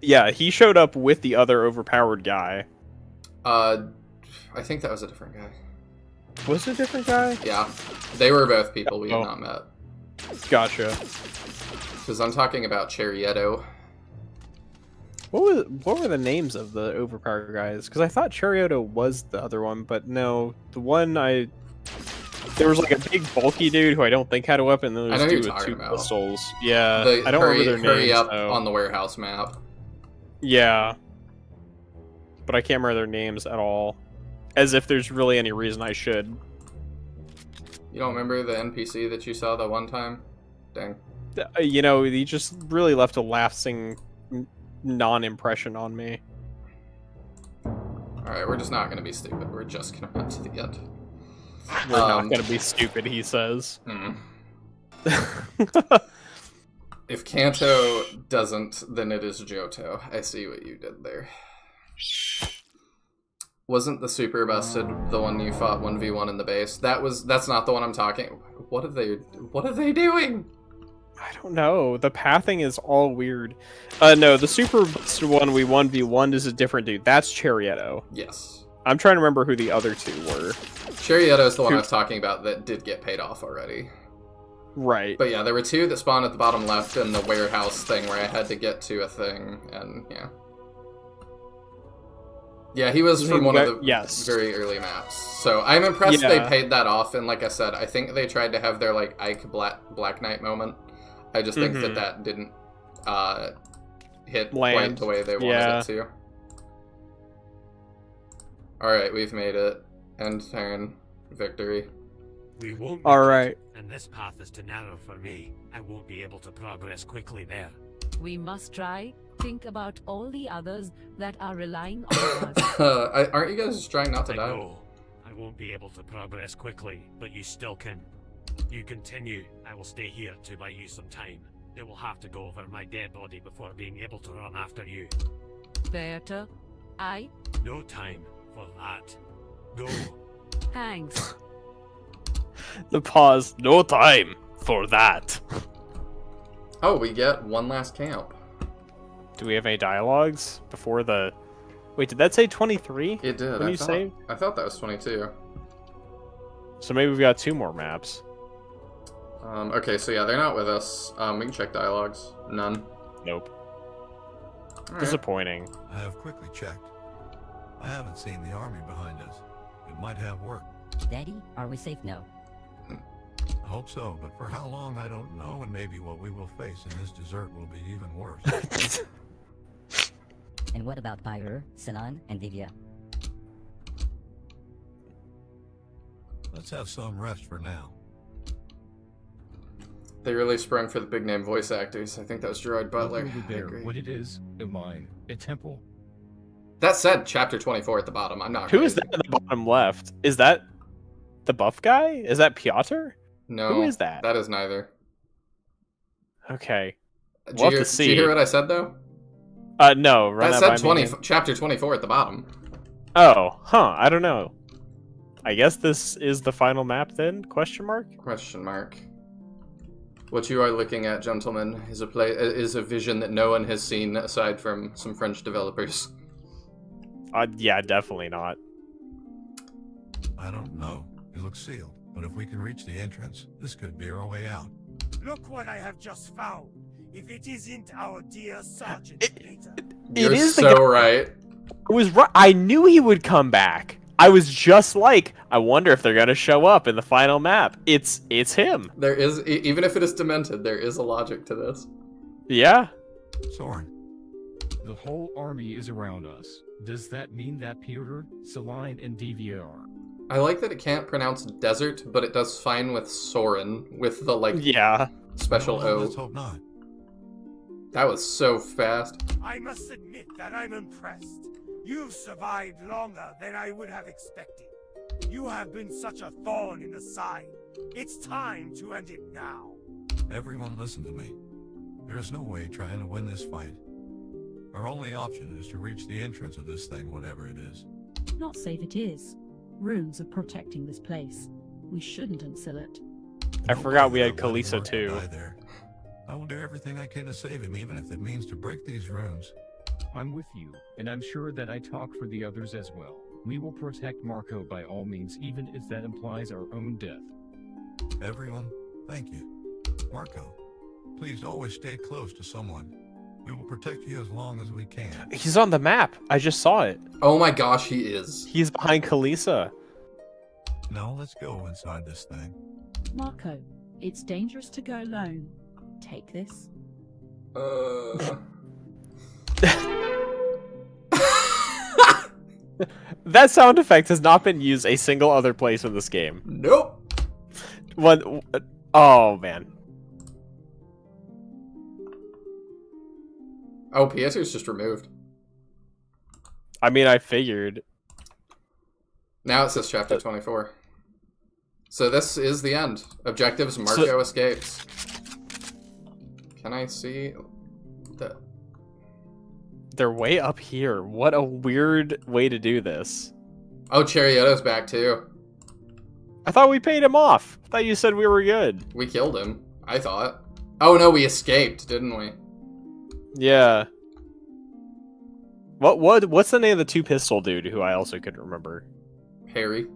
Yeah, he showed up with the other overpowered guy. I think that was a different guy. Was it a different guy? Yeah, they were both people we had Oh. not met. Gotcha. Because I'm talking about Chariotto. What were the names of the overpowered guys? Because I thought Chariotto was the other one, but no, the one there was like a big bulky dude who I don't think had a weapon. And I there know was who dude you're with talking two about. pistols. Yeah, The I don't remember their hurry names. up though. on the warehouse map. Yeah, but I can't remember their names at all. As if there's really any reason I should. You don't remember the NPC that you saw that one time? Dang. You know, he just really left a lasting non-impression on me. Alright, we're just not going to be stupid. We're just going to run to the end. We're not gonna be stupid, he says. If Kanto doesn't, then it is Johto. I see what you did there. Wasn't the super busted the one you fought 1v1 in the base? That's not the one I'm talking. What are they doing? I don't know. The pathing is all weird. No, the super busted one we 1v1 is a different dude. That's Chariotto. Yes. I'm trying to remember who the other two were. Chariotto is the one I was talking about that did get paid off already. Right. But yeah, there were two that spawned at the bottom left in the warehouse thing where I had to get to a thing, and yeah. Yeah, he was from one of the very early maps. So I'm impressed they paid that off, and like I said, I think they tried to have their like Ike Black Knight moment. I just think that didn't hit quite the way they wanted it to. Alright, we've made it. End turn. Victory. We won't. All right. And this path is too narrow for me. I won't be able to progress quickly there. We must try. Think about all the others that are relying on us. Aren't you guys just trying not to I die? know. I won't be able to progress quickly, but you still can. You continue. I will stay here to buy you some time. They will have to go over my dead body before being able to run after you. Better. I. No time for that. Go. Thanks. The pause. No time for that. Oh, we get one last camp. Do we have any dialogues before the... Wait, did that say 23? It did. When you say? I thought that was 22. So maybe we've got 2 more maps. Okay, so yeah, they're not with us. We can check dialogues. None. Nope. All right. Disappointing. I have quickly checked. I haven't seen the army behind us. It might have worked. Daddy, are we safe now? I hope so, but for how long I don't know, and maybe what we will face in this desert will be even worse. And what about Pyre, Sinan, and Divya? Let's have some rest for now. They really sprung for the big name voice actors. I think that was Gerard Butler. Over I there, agree. what it is, a mine, a temple. That said, chapter 24 at the bottom. I'm not. Who is that at the bottom left? Is that the buff guy? Is that Piotr? No. Who is that? That is neither. Okay. Did We'll you have to Did you see. hear what I said though? No. Run That that said by me 20. again. Chapter 24 at the bottom. Oh, huh. I don't know. I guess this is the final map then? Question mark? Question mark. What you are looking at, gentlemen, is a vision that no one has seen aside from some French developers. Yeah, definitely not. I don't know. It looks sealed, but if we can reach the entrance, this could be our way out. Look what I have just found. If it isn't our dear Sergeant Peter. You're is the so guy- right. I was right. I knew he would come back. I was just like, I wonder if they're gonna show up in the final map. It's him. There is, even if it is demented, there is a logic to this. Yeah. Soren, The whole army is around us. Does that mean that Peter, Celine, and Divya are? I like that it can't pronounce desert, but it does fine with Soren, with the, like, Yeah. special well, O. let's hope not. That was so fast. I must admit that I'm impressed. You've survived longer than I would have expected. You have been such a thorn in the side. It's time to end it now. Everyone listen to me. There is no way trying to win this fight. Our only option is to reach the entrance of this thing, whatever it is. Not safe it is. Runes are protecting this place. We shouldn't unseal it. I forgot we had Don't let Kalisa Mark too. die there. I will do everything I can to save him, even if it means to break these runes. I'm with you, and I'm sure that I talk for the others as well. We will protect Marco by all means, even if that implies our own death. Everyone, thank you. Marco, please always stay close to someone. We will protect you as long as we can. He's on the map. I just saw it. Oh my gosh, he is. He's behind Kalisa. Now let's go inside this thing. Marco, it's dangerous to go alone. Take this. That sound effect has not been used a single other place in this game. Nope. What? Oh, man. Oh, PS2's just removed. I mean, I figured. Now it says chapter 24. So this is the end. Objectives, Marco escapes. Can I see the... They're way up here. What a weird way to do this. Oh, Chariotto's back too. I thought we paid him off. I thought you said we were good. We killed him, I thought. Oh no, we escaped, didn't we? Yeah. What's the name of the two pistol dude who I also couldn't remember? Harry.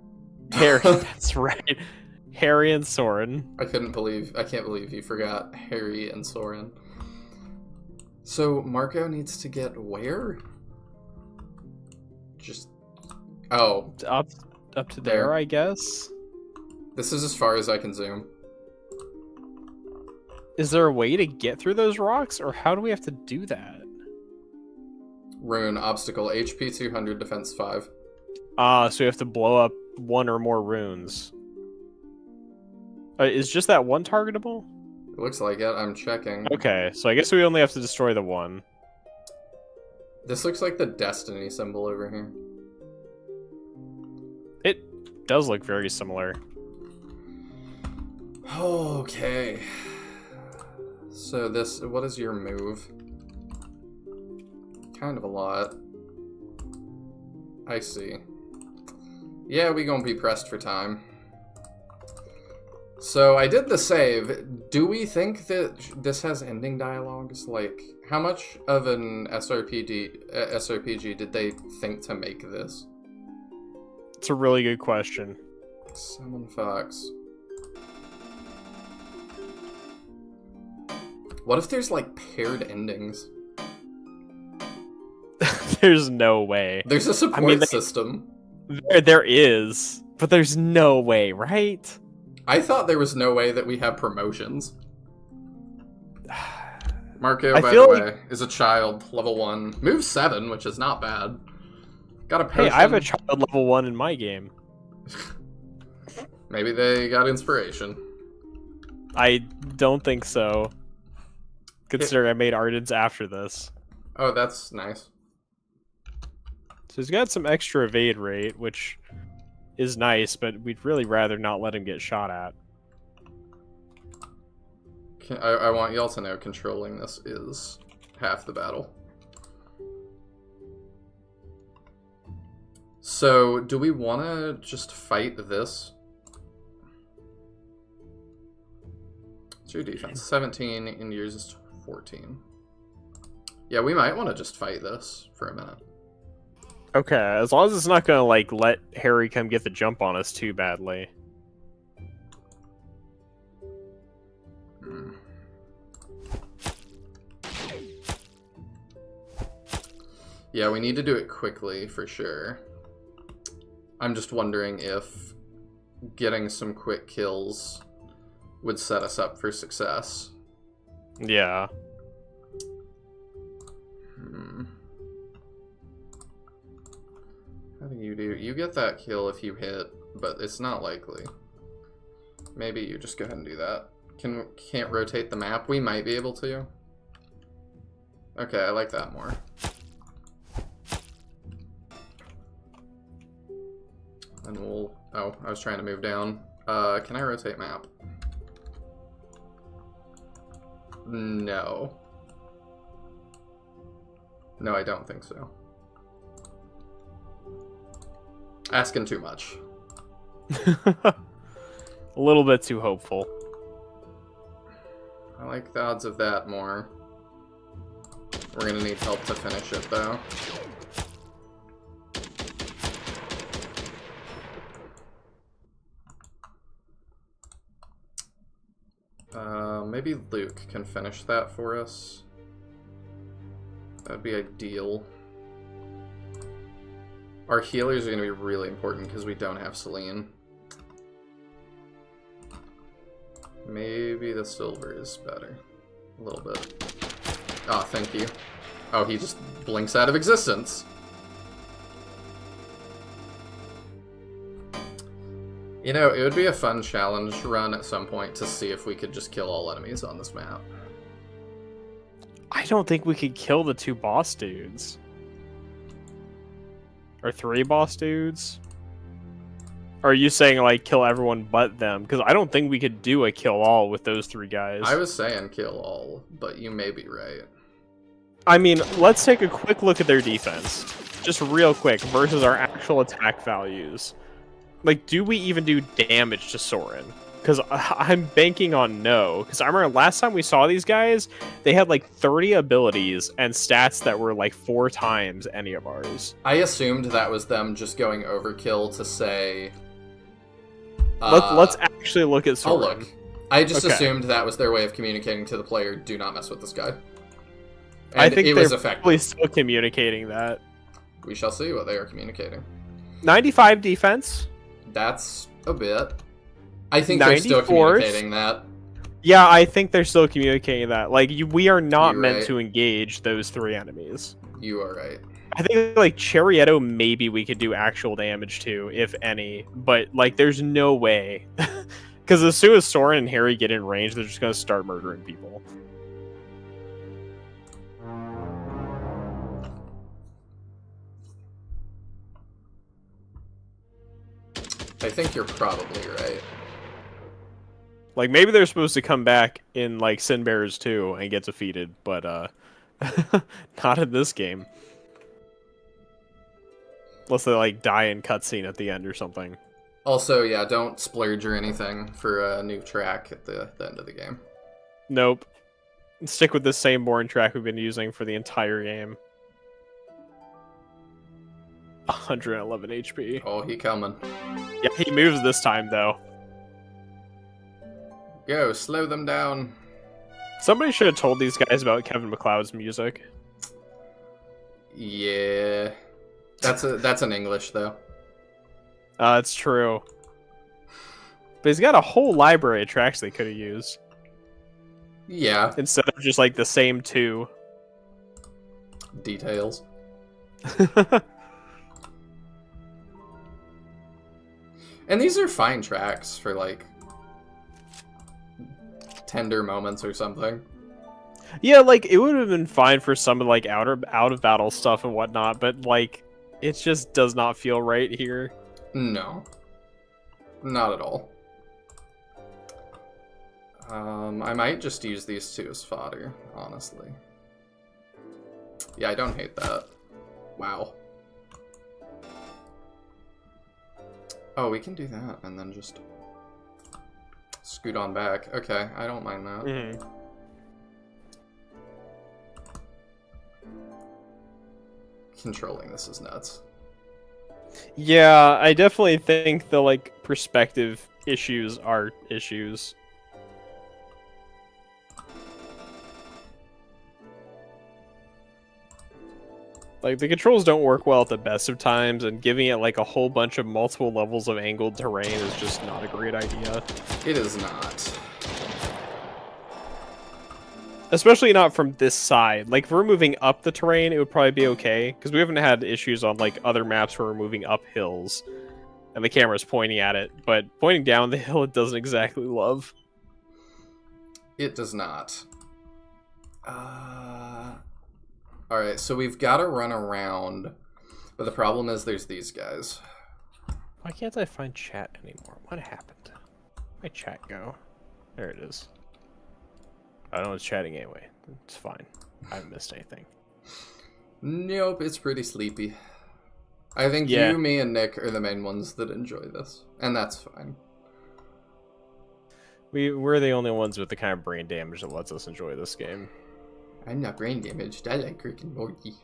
Harry, that's right. Harry and Soren. I can't believe you forgot Harry and Soren. So Marco needs to get where? Just up to there, I guess. This is as far as I can zoom. Is there a way to get through those rocks, or how do we have to do that? Rune obstacle HP 200 defense 5. So we have to blow up one or more runes. Is just that one targetable? It looks like it. I'm checking. Okay, so I guess we only have to destroy the one. This looks like the Destiny symbol over here. It does look very similar. Okay. So what is your move? Kind of a lot. I see. Yeah, we gonna be pressed for time. So I did the save. Do we think that this has ending dialogues? Like, how much of an SRPG did they think to make this? It's a really good question. Summon Fox. What if there's like paired endings? There's no way. There's a support system. There is, but there's no way, right? I thought there was no way that we have promotions. Marco, by the way, is a child, level 1. Move 7, which is not bad. Got a potion. Hey, I have a child level 1 in my game. Maybe they got inspiration. I don't think so. Considering I made Ardens after this. Oh, that's nice. So he's got some extra evade rate, which is nice, but we'd really rather not let him get shot at. I want y'all to know controlling this is half the battle. So, do we want to just fight this? What's your defense? 17, and yours is 14. Yeah, we might want to just fight this for a minute. Okay, as long as it's not gonna, like, let Harry come get the jump on us too badly. Yeah, we need to do it quickly, for sure. I'm just wondering if getting some quick kills would set us up for success. Yeah. How do? You get that kill if you hit, but it's not likely. Maybe you just go ahead and do that. Can't rotate the map? We might be able to. Okay, I like that more. And we'll... Oh, I was trying to move down. Can I rotate map? No. No, I don't think so. Asking too much. A little bit too hopeful. I like the odds of that more. We're gonna need help to finish it, though. Maybe Luke can finish that for us. That'd be ideal. Our healers are going to be really important because we don't have Celine. Maybe the silver is better. A little bit. Oh, thank you. Oh, he just blinks out of existence. You know, it would be a fun challenge run at some point to see if we could just kill all enemies on this map. I don't think we could kill the 2 boss dudes. Or 3 boss dudes. Or are you saying, like, kill everyone but them? Because I don't think we could do a kill all with those 3 guys. I was saying kill all, but you may be right. I mean, let's take a quick look at their defense. Just real quick, versus our actual attack values. Like, do we even do damage to Soren? Because I'm banking on no. Because I remember last time we saw these guys, they had like 30 abilities and stats that were like 4 times any of ours. I assumed that was them just going overkill to say... let's actually look at Soren. I'll look. I just assumed that was their way of communicating to the player, do not mess with this guy. And I think it was effective. Probably still communicating that. We shall see what they are communicating. 95 defense. That's a bit. I think they're still communicating that. Yeah, I think they're still communicating that. Like, we are not You're meant right. to engage those 3 enemies. You are right. I think, like, Chariotto, maybe we could do actual damage to, if any. But, like, there's no way. Because as soon as Soren and Harry get in range, they're just going to start murdering people. I think you're probably right. Like, maybe they're supposed to come back in, like, Sin Bearers 2 and get defeated, but, not in this game. Unless they, like, die in cutscene at the end or something. Also, yeah, don't splurge or anything for a new track at the end of the game. Nope. Stick with the same boring track we've been using for the entire game. 111 HP. Oh, he coming. Yeah, he moves this time, though. Go, slow them down. Somebody should have told these guys about Kevin MacLeod's music. Yeah. That's in English, though. It's true. But he's got a whole library of tracks they could have used. Yeah. Instead of just, like, the same 2. Details. And these are fine tracks for, like, tender moments or something. Yeah, like, it would have been fine for some of, like, out of battle stuff and whatnot, but, like, it just does not feel right here. No. Not at all. I might just use these 2 as fodder, honestly. Yeah, I don't hate that. Wow. Oh, we can do that and then just scoot on back. Okay, I don't mind that. Mm-hmm. Controlling this is nuts. Yeah, I definitely think the, like, perspective issues are issues. Like, the controls don't work well at the best of times, and giving it, like, a whole bunch of multiple levels of angled terrain is just not a great idea. It is not. Especially not from this side. Like, if we're moving up the terrain, it would probably be okay, because we haven't had issues on, like, other maps where we're moving up hills, and the camera's pointing at it, but pointing down the hill, it doesn't exactly love. It does not. Alright, so we've got to run around, but the problem is there's these guys. Why can't I find chat anymore? What happened? Where'd my chat go? There it is. I know it's chatting anyway. It's fine. I haven't missed anything. Nope, it's pretty sleepy. I think Yeah. you, me, and Nick are the main ones that enjoy this, and that's fine. We're the only ones with the kind of brain damage that lets us enjoy this game. I'm not brain damaged. I like Rick and Morty.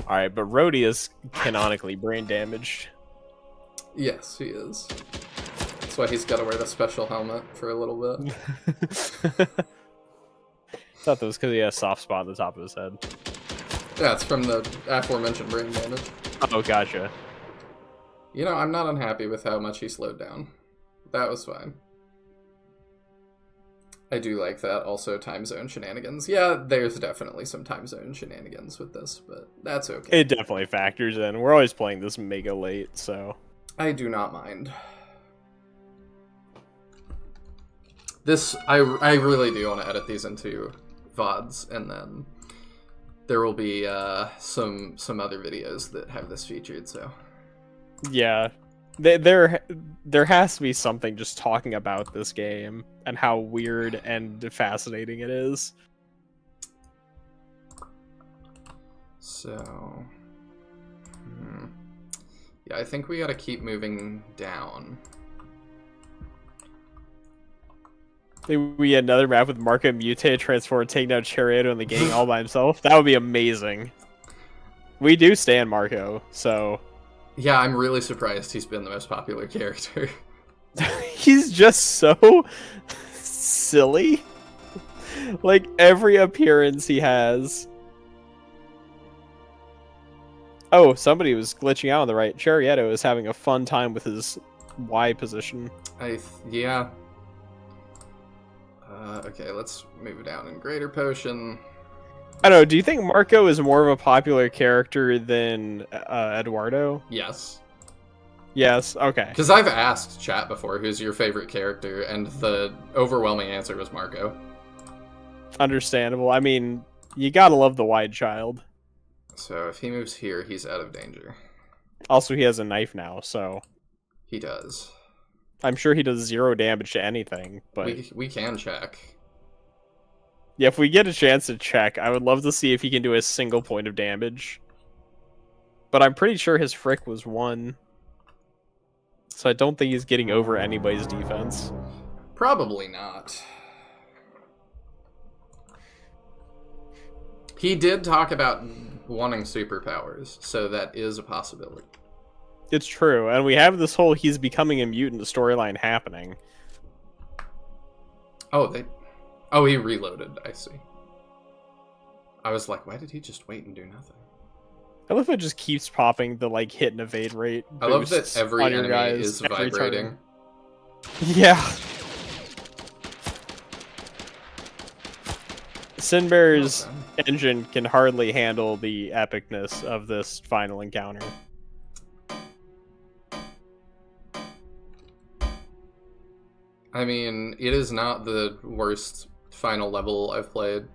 Alright, but Rhodey is canonically brain damaged. Yes, he is. That's why he's got to wear the special helmet for a little bit. Thought that was because he had a soft spot on the top of his head. Yeah, it's from the aforementioned brain damage. Oh, gotcha. You know, I'm not unhappy with how much he slowed down. That was fine. I do like that. Also, time zone shenanigans. Yeah, there's definitely some time zone shenanigans with this, but that's okay. It definitely factors in. We're always playing this mega late, so... I do not mind. This, I really do want to edit these into VODs, and then there will be some other videos that have this featured, so... Yeah. There has to be something just talking about this game and how weird and fascinating it is. So... Yeah, I think we gotta keep moving down. We had another map with Marco mutated, transformed, taking down Charioto and the gang all by himself. That would be amazing. We do stand Marco, so... Yeah, I'm really surprised he's been the most popular character. He's just so silly. Like, every appearance he has. Oh, somebody was glitching out on the right. Charioto is having a fun time with his Y position. Yeah. Okay, let's move down in Greater Potion. I don't know, do you think Marco is more of a popular character than Eduardo? Yes. Yes, okay. Because I've asked chat before, who's your favorite character, and the overwhelming answer was Marco. Understandable. I mean, you gotta love the wide child. So if he moves here, he's out of danger. Also, he has a knife now, so... He does. I'm sure he does 0 damage to anything, but... We can check. Yeah, if we get a chance to check, I would love to see if he can do a single point of damage. But I'm pretty sure his frick was 1. So I don't think he's getting over anybody's defense. Probably not. He did talk about wanting superpowers, so that is a possibility. It's true, and we have this whole he's becoming a mutant storyline happening. Oh, he reloaded, I see. I was like, why did he just wait and do nothing? I love how it just keeps popping the, like, hit and evade rate. I love that every enemy is vibrating. Turn. Yeah. Sinbear's engine can hardly handle the epicness of this final encounter. I mean, it is not the worst final level I've played.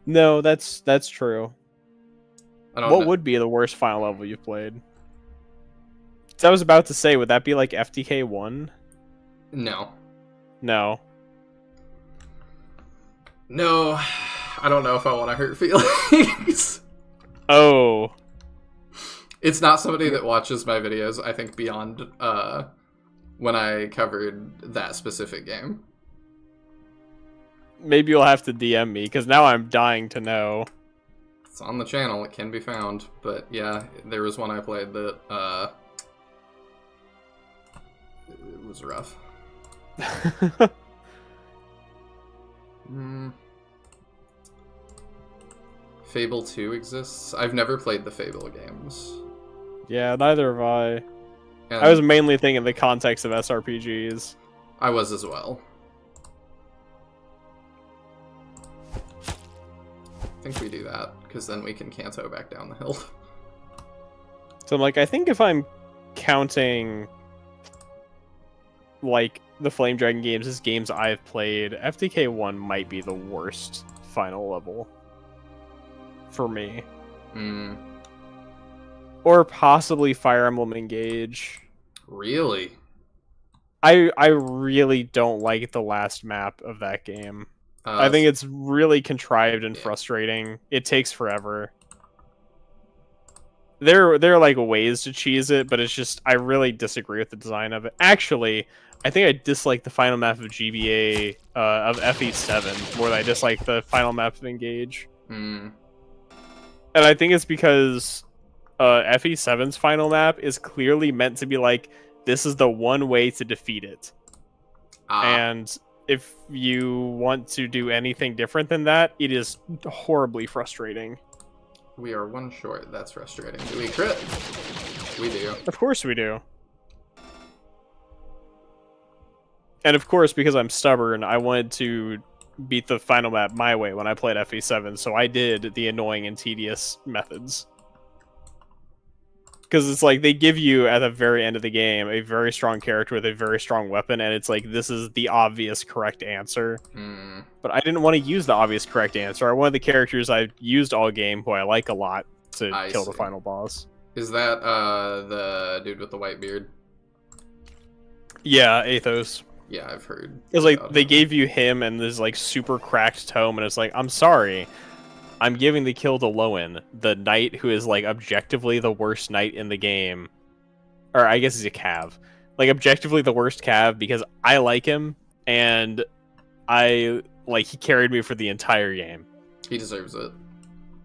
No, that's true. What What would be the worst final level you've played? So I was about to say, would that be like FTK 1? No. No. No. I don't know if I want to hurt feelings. Oh. It's not somebody that watches my videos, I think, beyond when I covered that specific game. Maybe you'll have to DM me, because now I'm dying to know. It's on the channel, it can be found. But yeah, there was one I played that it was rough. Fable 2 exists. I've never played the Fable games. Yeah, neither have I. And I was mainly thinking in the context of SRPGs. I was as well. I think we do that, because then we can Kanto back down the hill. So I'm like, I think if I'm counting, like, the Flame Dragon games as games I've played, FTK 1 might be the worst final level for me. Or possibly Fire Emblem Engage. Really? I really don't like the last map of that game. I think it's really contrived and frustrating. It takes forever. There are like ways to cheese it, but it's just I really disagree with the design of it. Actually, I think I dislike the final map of GBA of FE7 more than I dislike the final map of Engage. And I think it's because FE7's final map is clearly meant to be like, this is the one way to defeat it. And if you want to do anything different than that, it is horribly frustrating. We are one short. That's frustrating. Do we crit? We do. Of course we do. And of course, because I'm stubborn, I wanted to beat the final map my way when I played FE7, so I did the annoying and tedious methods. Because it's like, they give you, at the very end of the game, a very strong character with a very strong weapon, and it's like, this is the obvious correct answer. But I didn't want to use the obvious correct answer. I wanted the characters I've used all game, who I like a lot, to kill the final boss. Is that the dude with the white beard? Yeah, Athos. Yeah, I've heard. It's like, they gave you him and this like super cracked tome, and it's like, I'm sorry, I'm giving the kill to Lowen, the knight who is like objectively the worst knight in the game. Or I guess he's a cav. Like objectively the worst cav because I like him, and he carried me for the entire game. He deserves it.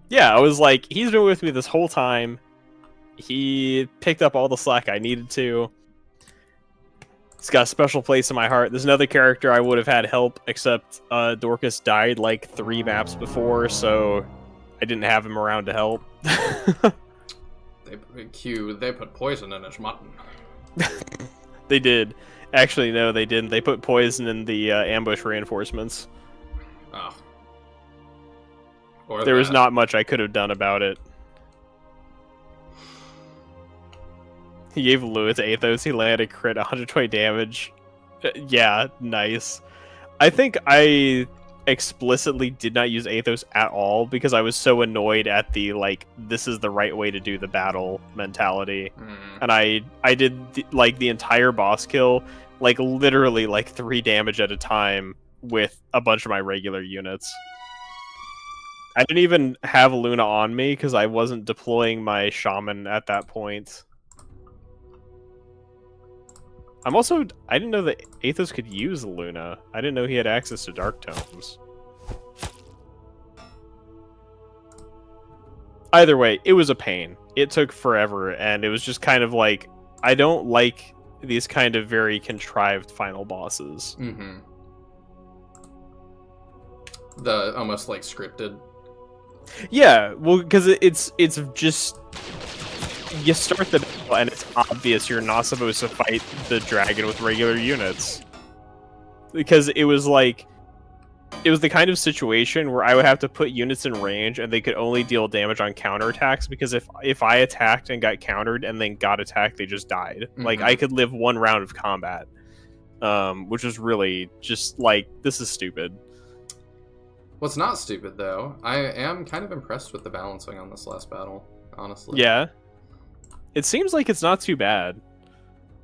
Yeah, I was like, he's been with me this whole time. He picked up all the slack I needed to. He's got a special place in my heart. There's another character I would have had help, except Dorcas died like 3 maps before, so I didn't have him around to help. They put poison in his mutton. They did. Actually, no, they didn't. They put poison in the ambush reinforcements. Oh. There was not much I could have done about it. He gave Lewis to Athos. He landed a crit, 120 damage. Yeah, nice. I think I explicitly did not use Athos at all because I was so annoyed at the, like, this is the right way to do the battle mentality. And I did, the entire boss kill, like, literally, 3 damage at a time with a bunch of my regular units. I didn't even have Luna on me because I wasn't deploying my shaman at that point. I didn't know that Athos could use Luna. I didn't know he had access to Dark Tomes. Either way, it was a pain. It took forever, and it was just kind of like, I don't like these kind of very contrived final bosses. The almost like scripted. Yeah, well, because it's just, you start the battle and it's obvious you're not supposed to fight the dragon with regular units. Because it was the kind of situation where I would have to put units in range and they could only deal damage on counterattacks, because if I attacked and got countered and then got attacked, they just died. Like, I could live 1 round of combat. Which was really just this is stupid. What's not stupid, though, I am kind of impressed with the balancing on this last battle, honestly. Yeah. It seems like it's not too bad.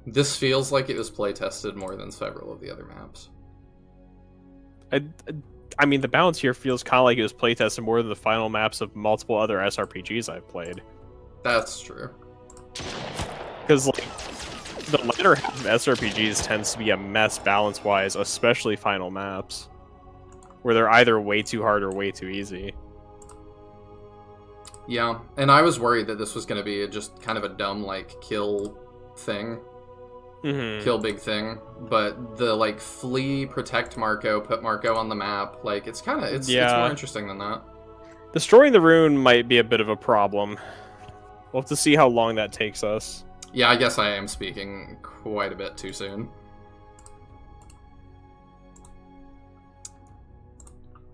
This feels like it was play-tested more than several of the other maps. I mean, the balance here feels kind of like it was playtested more than the final maps of multiple other SRPGs I've played. That's true. Because, the latter half of SRPGs tends to be a mess balance-wise, especially final maps, where they're either way too hard or way too easy. Yeah, and I was worried that this was going to be just kind of a dumb, kill thing. Kill big thing. But the, flee, protect Marco, put Marco on the map, it's kind of, it's more interesting than that. Destroying the rune might be a bit of a problem. We'll have to see how long that takes us. Yeah, I guess I am speaking quite a bit too soon.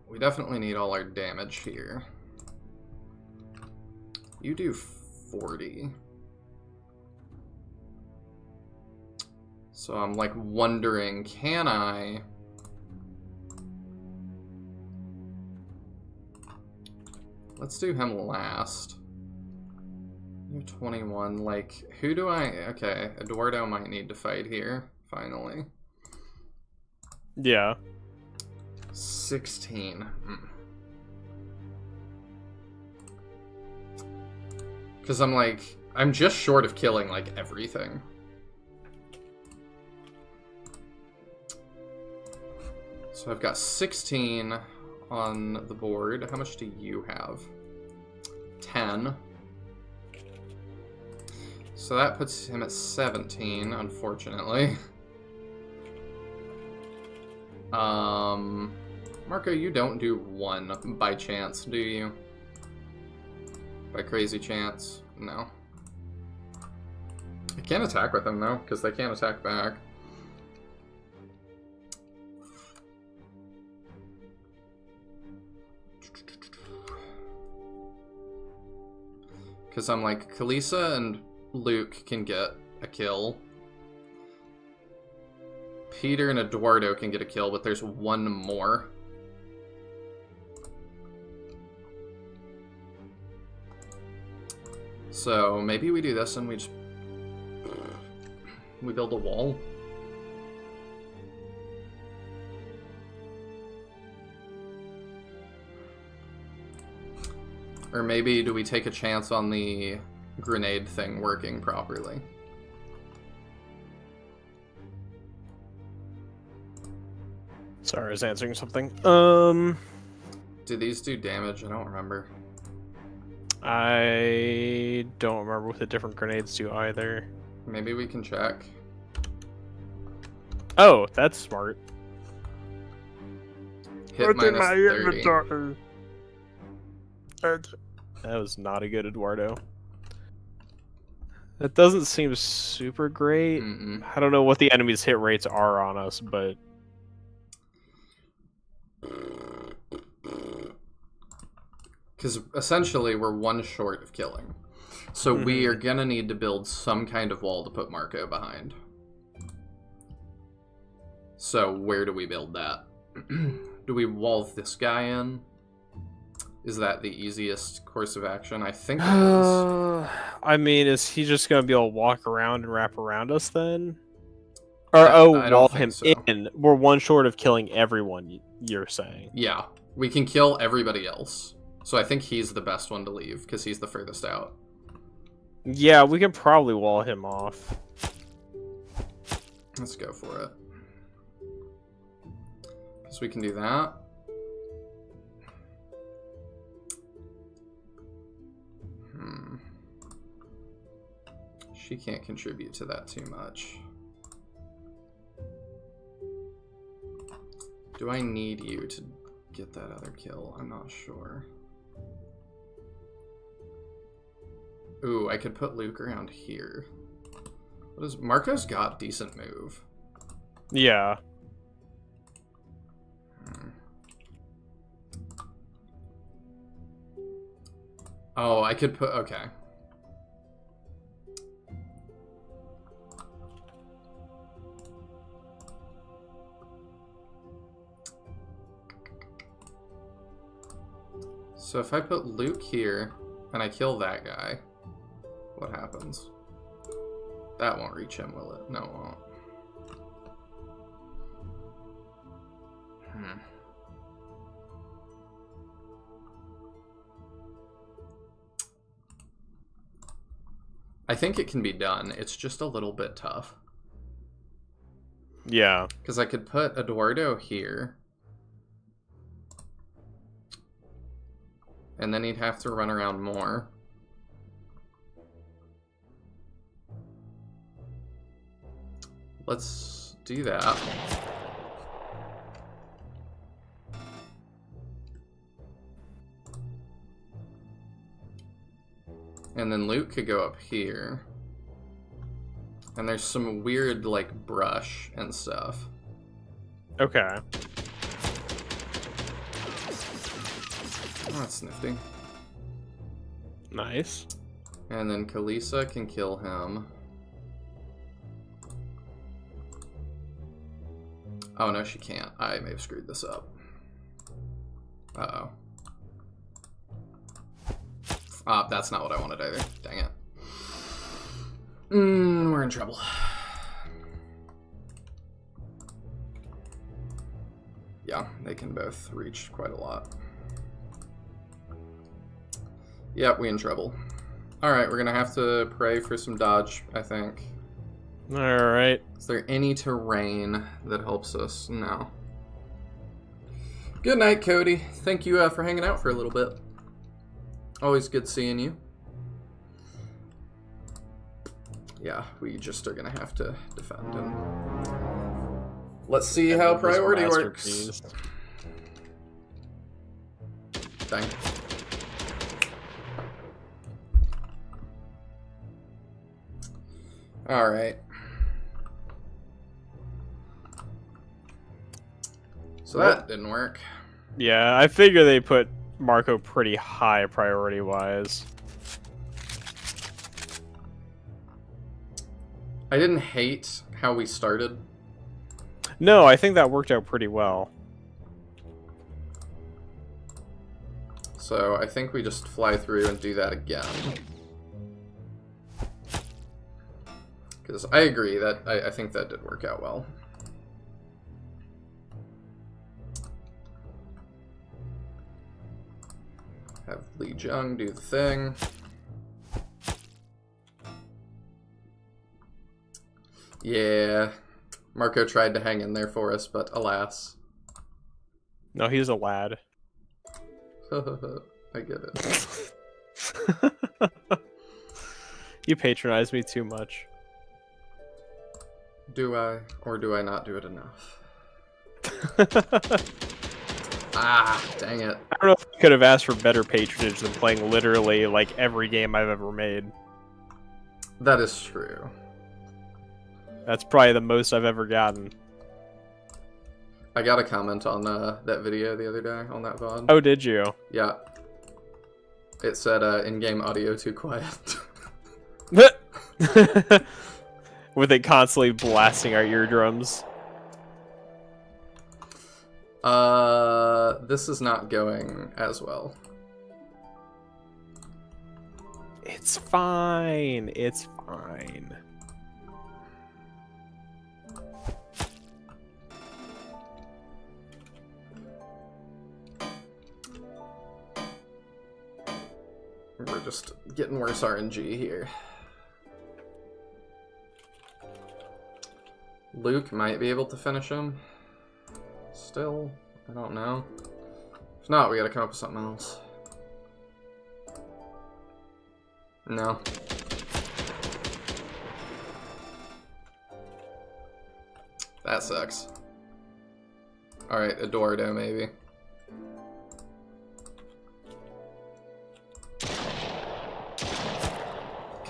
We definitely need all our damage here. You do 40. So I'm wondering, can I... Let's do him last. You have 21. Who do I... Okay, Eduardo might need to fight here, finally. Yeah. 16. Because I'm just short of killing, everything. So I've got 16 on the board. How much do you have? 10. So that puts him at 17, unfortunately. Marco, you don't do 1 by chance, do you? By crazy chance? No. I can't attack with them, though, because they can't attack back. Because I'm like, Kalisa and Luke can get a kill. Peter and Eduardo can get a kill, but there's 1 more. So maybe we do this and we build a wall. Or maybe do we take a chance on the grenade thing working properly? Sorry, I was answering something. Do these do damage? I don't remember. I don't remember what the different grenades do either. Maybe we can check. Oh, that's smart. Hit minus 30. That was not a good Eduardo. That doesn't seem super great. I don't know what the enemy's hit rates are on us, but... Because essentially we're 1 short of killing. So we are going to need to build some kind of wall to put Marco behind. So where do we build that? Do we wall this guy in? Is that the easiest course of action? I think it is. I mean, is he just going to be able to walk around and wrap around us then? Or, wall him in. We're 1 short of killing everyone, you're saying. Yeah, we can kill everybody else. So I think he's the best one to leave, because he's the furthest out. Yeah, we can probably wall him off. Let's go for it. Because we can do that. She can't contribute to that too much. Do I need you to get that other kill? I'm not sure. Ooh, I could put Luke around here. What is Marco's got decent move. Yeah. Oh, I could put... Okay. So if I put Luke here, and I kill that guy, what happens? That won't reach him, will it? No, it won't. I think it can be done. It's just a little bit tough. Yeah. Because I could put Eduardo here. And then he'd have to run around more. Let's do that. And then Luke could go up here. And there's some weird, like, brush and stuff. Okay. Oh, that's nifty. Nice. And then Kalisa can kill him. Oh, no, she can't. I may have screwed this up. Uh-oh. That's not what I wanted either. Dang it. We're in trouble. Yeah, they can both reach quite a lot. Yep, we in trouble. Alright, we're gonna have to pray for some dodge, I think. Alright. Is there any terrain that helps us? No. Good night, Cody. Thank you for hanging out for a little bit. Always good seeing you. Yeah, we just are gonna have to defend him. Let's see how That was priority works. masterpiece. Dang. Alright. So that didn't work. Yeah, I figure they put Marco pretty high priority-wise. I didn't hate how we started. No, I think that worked out pretty well. So I think we just fly through and do that again. Because I agree that I think that did work out well. Have Li Jung do the thing. Yeah, Marco tried to hang in there for us, but alas. No, he's a lad. I get it. You patronize me too much. Do I, or do I not do it enough? Ah, dang it. I don't know if I could have asked for better patronage than playing literally like every game I've ever made. That is true. That's probably the most I've ever gotten. I got a comment on that video the other day on that VOD. Oh, did you? Yeah. It said in-game audio too quiet. With it constantly blasting our eardrums. This is not going as well. It's fine. It's fine. We're just getting worse RNG here. Luke might be able to finish him. Still, I don't know. If not, we gotta come up with something else. No. That sucks. Alright, Eduardo maybe.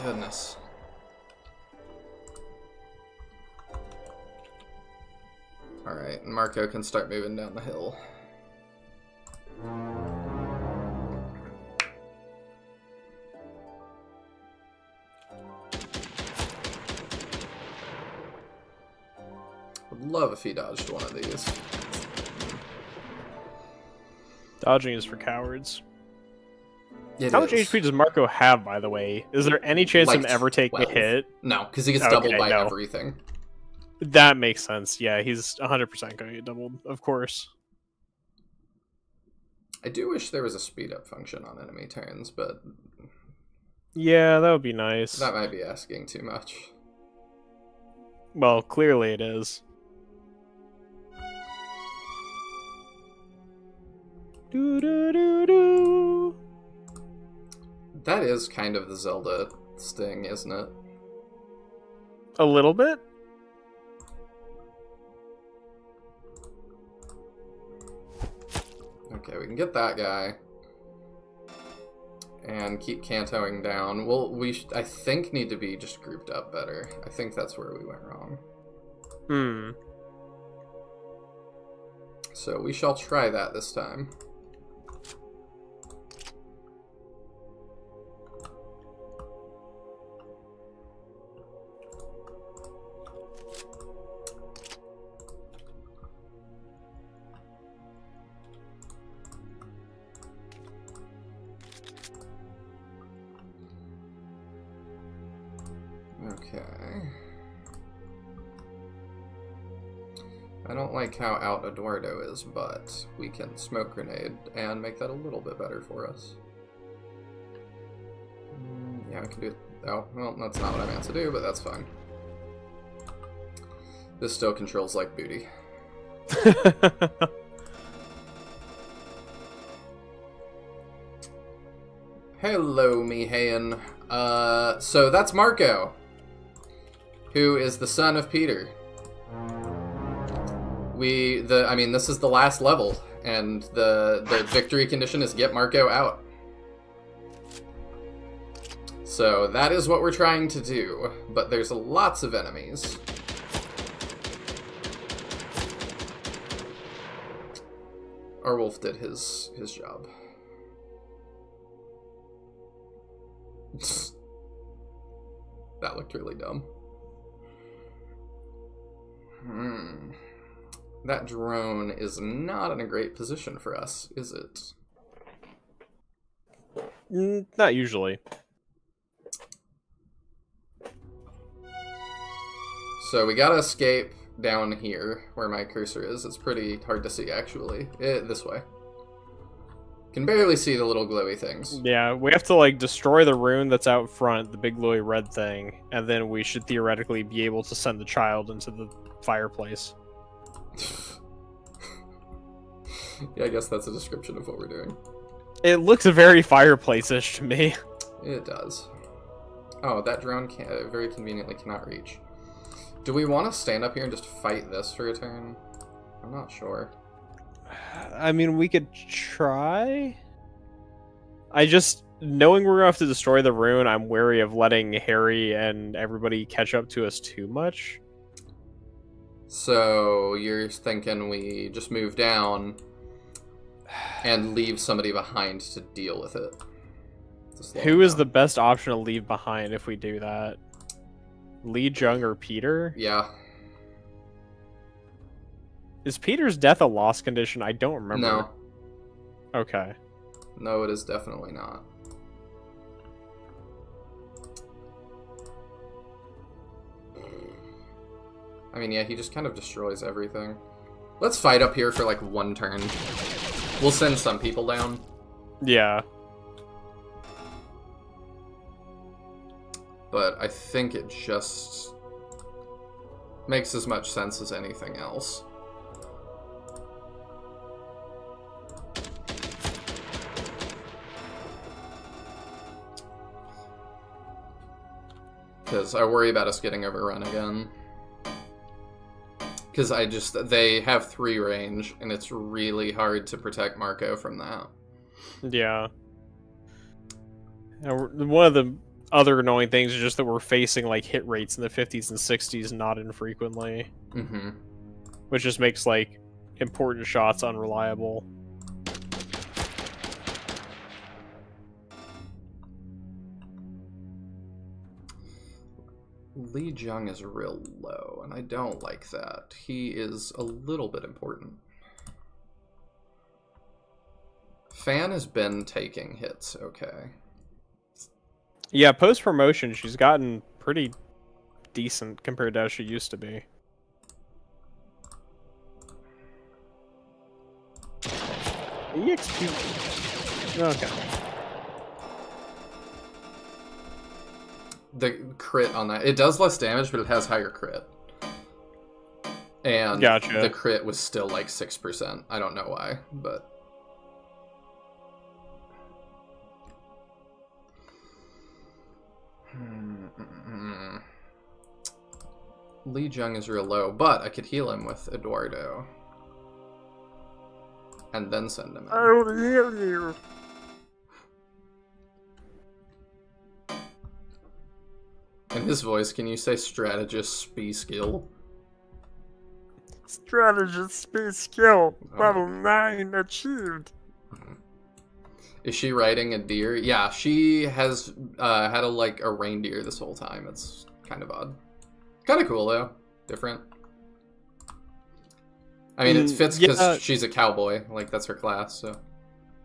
Goodness. Alright, Marco can start moving down the hill. Would love if he dodged one of these. Dodging is for cowards. It How much is. HP does Marco have, by the way? Is there any chance Like of him ever taking a 12. hit? No, because he gets Okay, doubled by no. everything. That makes sense. Yeah, he's 100% going to get doubled, of course. I do wish there was a speed up function on enemy turns, but Yeah, that would be nice. that might be asking too much. Well, clearly it is. Do do do do. That is kind of the Zelda sting, isn't it? A little bit. Okay, we can get that guy. And keep cantoing down. Well, I think need to be just grouped up better. I think that's where we went wrong. Hmm. So we shall try that this time. Okay. I don't like how out Eduardo is, but we can smoke grenade and make that a little bit better for us. Yeah, we can do it. Oh, well, that's not what I meant to do, but that's fine. This still controls like booty. Hello, Mihaen. So that's Marco. who is the son of Peter. This is the last level, and the victory condition is get Marco out. So that is what we're trying to do, but there's lots of enemies. Our wolf did his job. That looked really dumb. That drone is not in a great position for us, is it? Not usually. So we gotta escape down here, where my cursor is. It's pretty hard to see, actually. This way. Can barely see the little glowy things. Yeah, we have to, like, destroy the rune that's out front, the big glowy red thing, and then we should theoretically be able to send the child into the fireplace. Yeah, I guess that's a description of what we're doing. It looks very fireplace-ish to me. It does. Oh, that drone very conveniently cannot reach. Do we want to stand up here and just fight this for a turn? I'm not sure. I mean, we could try. Knowing we're gonna have to destroy the rune, I'm wary of letting Harry and everybody catch up to us too much. So you're thinking we just move down and leave somebody behind to deal with it? Who is the best option to leave behind if we do that? Li Jung or Peter? Yeah. Is Peter's death a loss condition? I don't remember. No. Okay. No, it is definitely not. I mean, yeah, he just kind of destroys everything. Let's fight up here for like one turn. We'll send some people down. Yeah. But I think it just makes as much sense as anything else. Because I worry about us getting overrun again. Because they have 3 range, and it's really hard to protect Marco from that. Yeah. And one of the other annoying things is just that we're facing like hit rates in the 50s and 60s not infrequently. Mm-hmm. Which just makes like important shots unreliable. Li Jung is real low, and I don't like that. He is a little bit important. Fan has been taking hits, okay. Yeah, post-promotion, she's gotten pretty decent compared to how she used to be. EXP. Okay. The crit on that, it does less damage, but it has higher crit. And gotcha. The crit was still like 6%. I don't know why, but... Li Jung is real low, but I could heal him with Eduardo. And then send him in. I will heal you. In his voice, can you say strategist speed skill? Strategist speed skill. Level 9 achieved. Is she riding a deer? Yeah, she has had a reindeer this whole time. It's kind of odd. Kind of cool though. Different. I mean, it fits because she's a cowboy. Like, that's her class, so...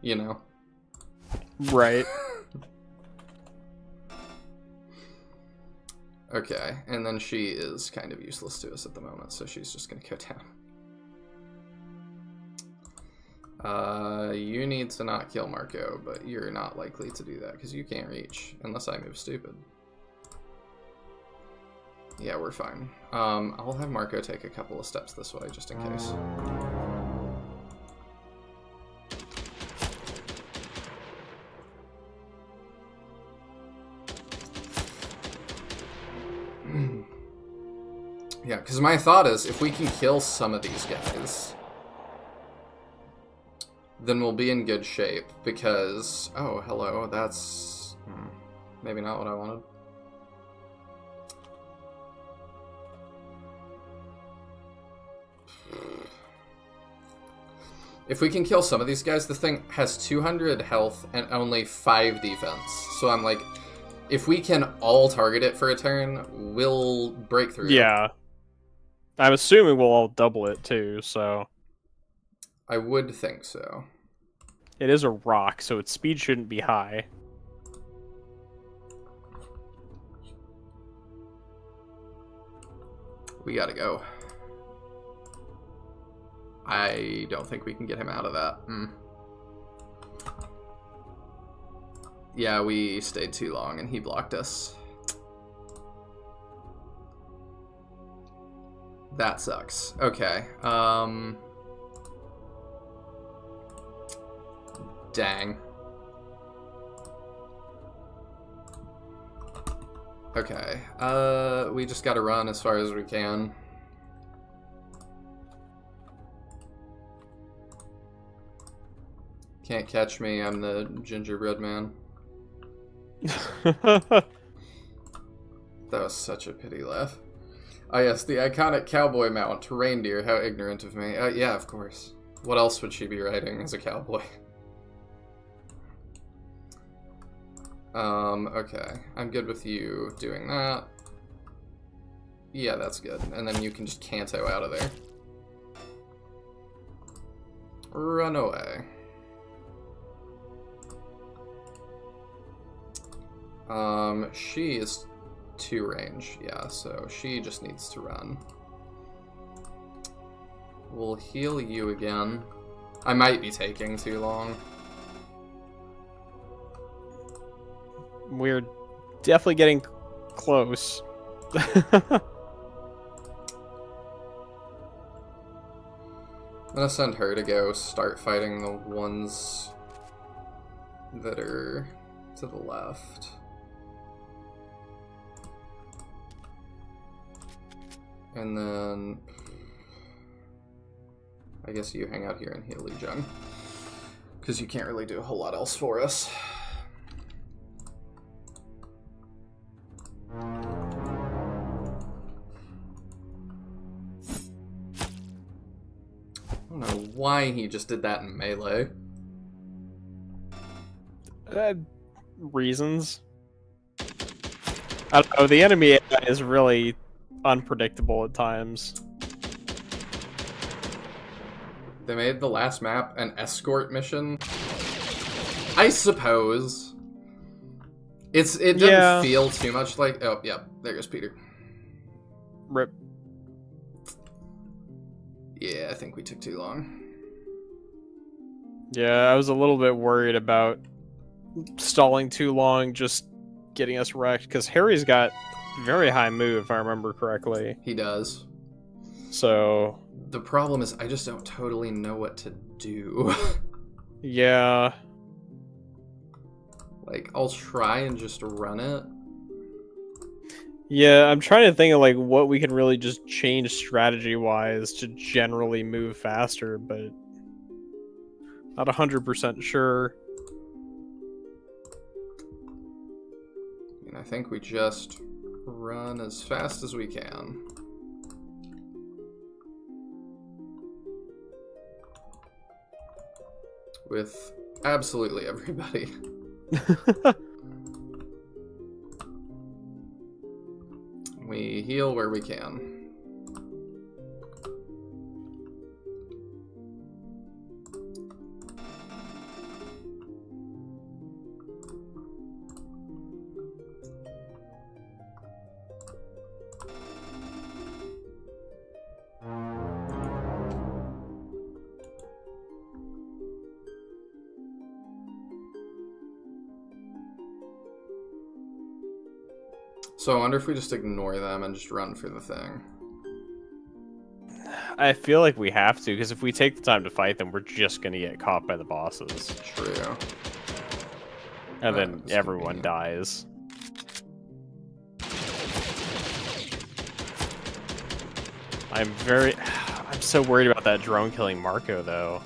You know. Right. Okay, and then she is kind of useless to us at the moment, so she's just gonna go down. You need to not kill Marco, but you're not likely to do that, because you can't reach, unless I move stupid. Yeah, we're fine. I'll have Marco take a couple of steps this way, just in case. Yeah, because my thought is, if we can kill some of these guys, then we'll be in good shape, because... Oh, hello, that's... maybe not what I wanted. If we can kill some of these guys, this thing has 200 health and only 5 defense. So I'm like, if we can all target it for a turn, we'll break through. Yeah. I'm assuming we'll all double it too, so... I would think so. It is a rock, so its speed shouldn't be high. We gotta go. I don't think we can get him out of that. Yeah, we stayed too long and he blocked us. That sucks. Okay. Dang. Okay. We just gotta run as far as we can. Can't catch me, I'm the gingerbread man. That was such a pity laugh. Oh yes, the iconic cowboy mount, reindeer, how ignorant of me. Yeah, of course. What else would she be riding as a cowboy? Okay. I'm good with you doing that. Yeah, that's good. And then you can just canto out of there. Run away. She is 2 range, yeah, so she just needs to run. We'll heal you again. I might be taking too long. We're definitely getting close. I'm gonna send her to go start fighting the ones that are to the left. And then I guess you hang out here and heal Li Jung, because you can't really do a whole lot else for us. I don't know why he just did that in melee. Reasons. I don't know, the enemy AI is really unpredictable at times. They made the last map an escort mission. I suppose. It doesn't feel too much like... Oh, yeah, there goes Peter. Rip. Yeah, I think we took too long. Yeah, I was a little bit worried about stalling too long, just getting us wrecked, because Harry's got very high move, if I remember correctly. He does. So... The problem is I just don't totally know what to do. Yeah. Like, I'll try and just run it. Yeah, I'm trying to think of like what we can really just change strategy-wise to generally move faster, but not 100% sure. And I think we just run as fast as we can. With absolutely everybody. We heal where we can. So I wonder if we just ignore them and just run for the thing. I feel like we have to, because if we take the time to fight them, we're just going to get caught by the bosses. True. And then everyone dies. I'm so worried about that drone killing Marco, though.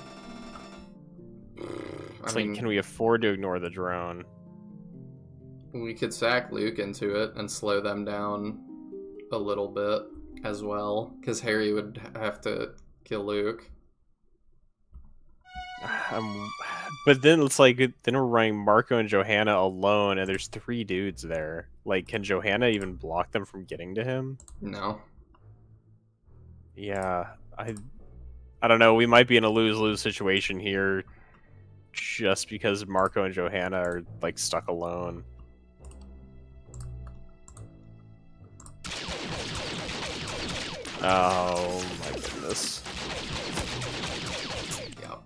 It's like, can we afford to ignore the drone? We could sack Luke into it and slow them down a little bit as well, because Harry would have to kill Luke. But then it's like, then we're running Marco and Johanna alone, and there's 3 dudes there. Like, can Johanna even block them from getting to him? No. Yeah, I don't know. We might be in a lose-lose situation here, just because Marco and Johanna are like stuck alone. Oh my goodness. Yep.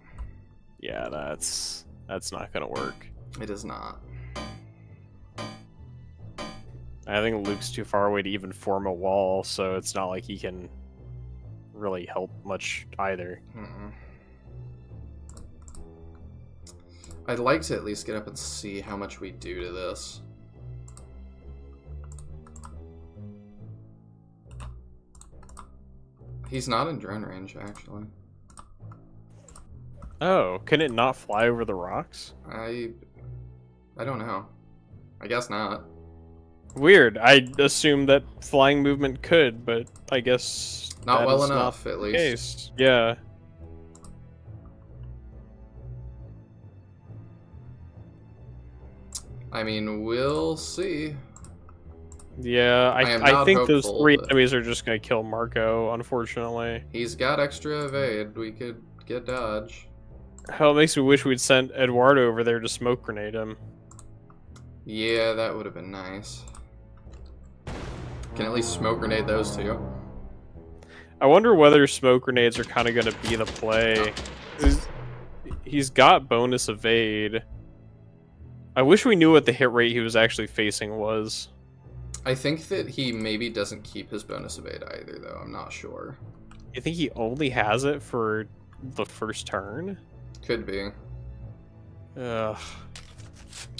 Yeah, that's not gonna work. It is not. I think Luke's too far away to even form a wall, so it's not like he can really help much either. I'd like to at least get up and see how much we do to this. He's not in drone range, actually. Oh, can it not fly over the rocks? I don't know. I guess not. Weird. I assumed that flying movement could, but I guess not that well is enough, not at the least. Case. Yeah. I mean, we'll see. Yeah, I think those hopeful, 3 but enemies are just gonna kill Marco, unfortunately. He's got extra evade. We could get dodge. Hell, it makes me wish we'd sent Eduardo over there to smoke grenade him. Yeah, that would have been nice. Can at least smoke grenade those 2. I wonder whether smoke grenades are kind of gonna be the play. He's got bonus evade. I wish we knew what the hit rate he was actually facing was. I think that he maybe doesn't keep his bonus evade either, though. I'm not sure. You think he only has it for the first turn? Could be. Ugh.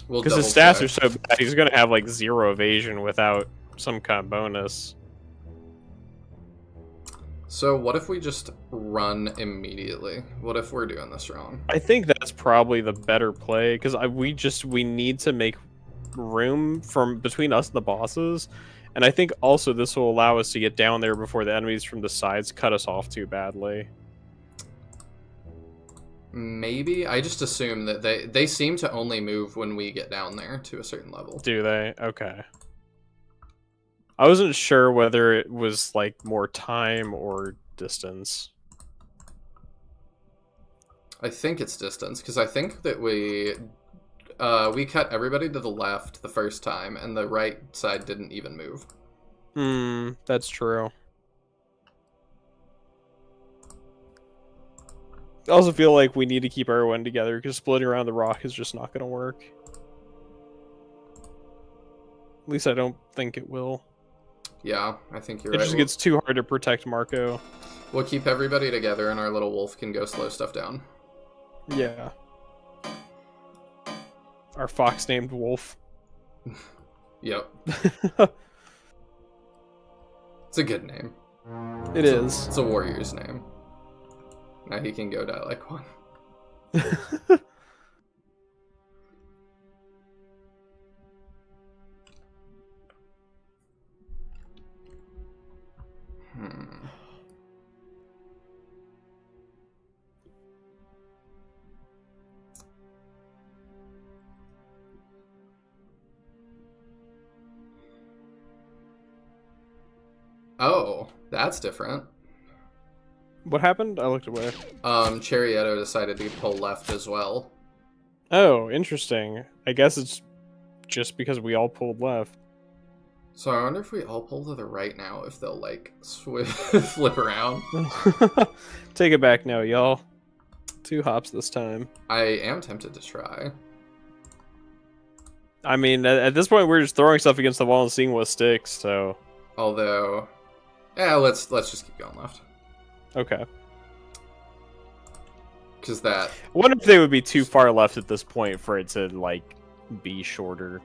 We'll Because his stats are so bad, he's gonna have like 0 evasion without some kind of bonus. So what if we just run immediately? What if we're doing this wrong? I think that's probably the better play, because we need to make room from between us and the bosses, and I think also this will allow us to get down there before the enemies from the sides cut us off too badly. Maybe. I just assume that they seem to only move when we get down there to a certain level. Do they? Okay. I wasn't sure whether it was like more time or distance. I think it's distance, because I think that we cut everybody to the left the first time, and the right side didn't even move. That's true. I also feel like we need to keep everyone together, because splitting around the rock is just not going to work. At least I don't think it will. Yeah, I think you're right. It just gets too hard to protect Marco. We'll keep everybody together, and our little wolf can go slow stuff down. Yeah. Our fox named Wolf. Yep. It's a good name. It's a warrior's name. Now he can go die like one. Oh, that's different. What happened? I looked away. Chariotto decided to pull left as well. Oh, interesting. I guess it's just because we all pulled left. So I wonder if we all pull to the right now, if they'll, like, flip around. Take it back now, y'all. 2 hops this time. I am tempted to try. I mean, at this point, we're just throwing stuff against the wall and seeing what sticks, so... Although... Yeah, let's just keep going left. Okay. Because that... I wonder if they would be too far left at this point for it to, like, be shorter.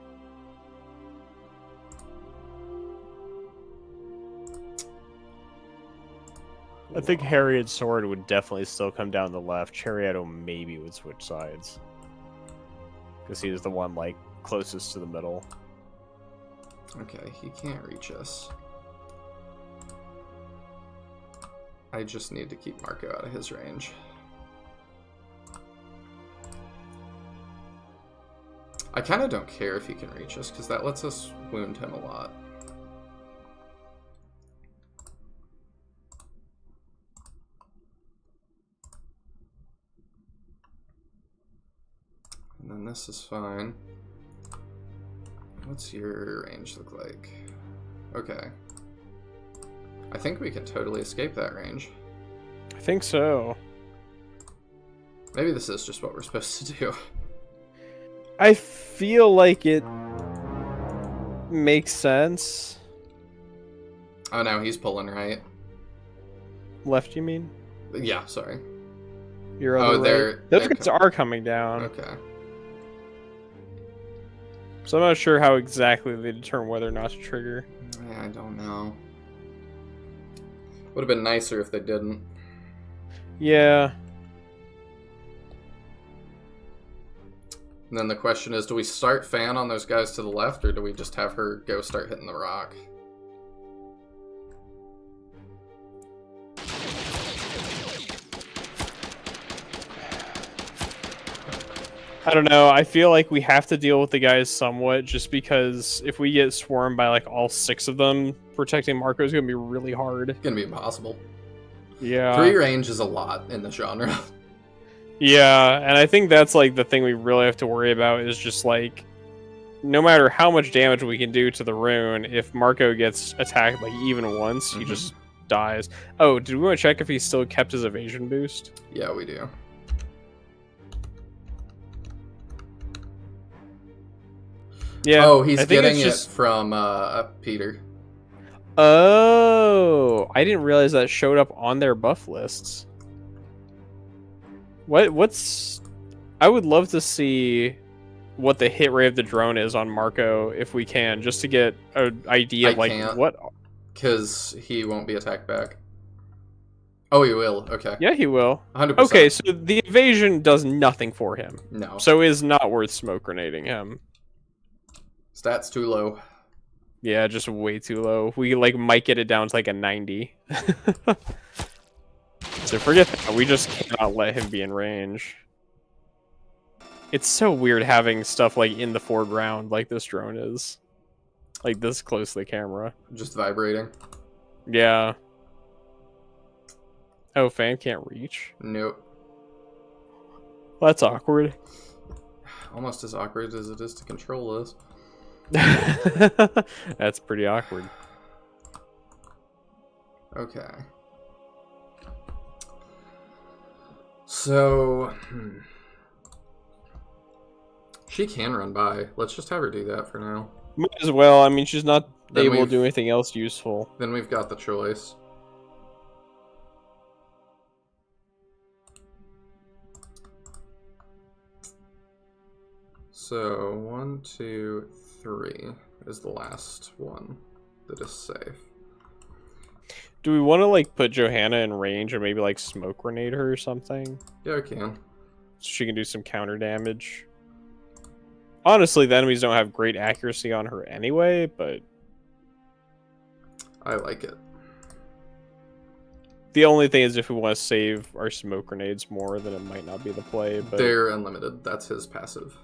I think Harry and Sword would definitely still come down the left. Chariotto maybe would switch sides. Because he is the one, like, closest to the middle. Okay, he can't reach us. I just need to keep Marco out of his range. I kind of don't care if he can reach us, because that lets us wound him a lot. And then this is fine. What's your range look like? Okay. I think we can totally escape that range. I think so. Maybe this is just what we're supposed to do. I feel like it makes sense. Oh no, he's pulling right. Left, you mean? Yeah, sorry. Your other they're... right. Those guys are coming down. Okay. So I'm not sure how exactly they determine whether or not to trigger. I don't know. Would have been nicer if they didn't. Yeah. And then the question is, do we start Fan on those guys to the left, or do we just have her go start hitting the rock? I don't know. I feel like we have to deal with the guys somewhat, just because if we get swarmed by like all 6 of them, protecting Marco is going to be really hard. It's going to be impossible. Yeah. 3 range is a lot in the genre. Yeah, and I think that's like the thing we really have to worry about is just like, no matter how much damage we can do to the rune, if Marco gets attacked like even once, he just dies. Oh, did we want to check if he still kept his evasion boost? Yeah, we do. Yeah. Oh, he's I think getting it's it from Peter. Oh, I didn't realize that showed up on their buff lists. What's... I would love to see what the hit rate of the drone is on Marco, if we can, just to get an idea of, like, what... Because he won't be attacked back. Oh, he will. Okay. Yeah, he will. 100%. Okay, so the evasion does nothing for him. No. So it is not worth smoke grenading him. Stats too low. Yeah, just way too low. We like might get it down to like a 90. So forget that. We just cannot let him be in range. It's so weird having stuff like in the foreground like this drone is. Like this close to the camera. Just vibrating. Yeah. Oh, Fan can't reach? Nope. Well, that's awkward. Almost as awkward as it is to control this. That's pretty awkward. Okay. So, she can run by. Let's just have her do that for now. Might as well. I mean, she's not Then able to we've- do anything else useful. Then we've got the choice. So, 1, 2, 3 is the last one that is safe. Do we want to like put Johanna in range and maybe like smoke grenade her or something? Yeah, I can. So she can do some counter damage. Honestly, the enemies don't have great accuracy on her anyway, but I like it. the only thing is if we want to save our smoke grenades more, then it might not be the play. But They're unlimited. That's his passive.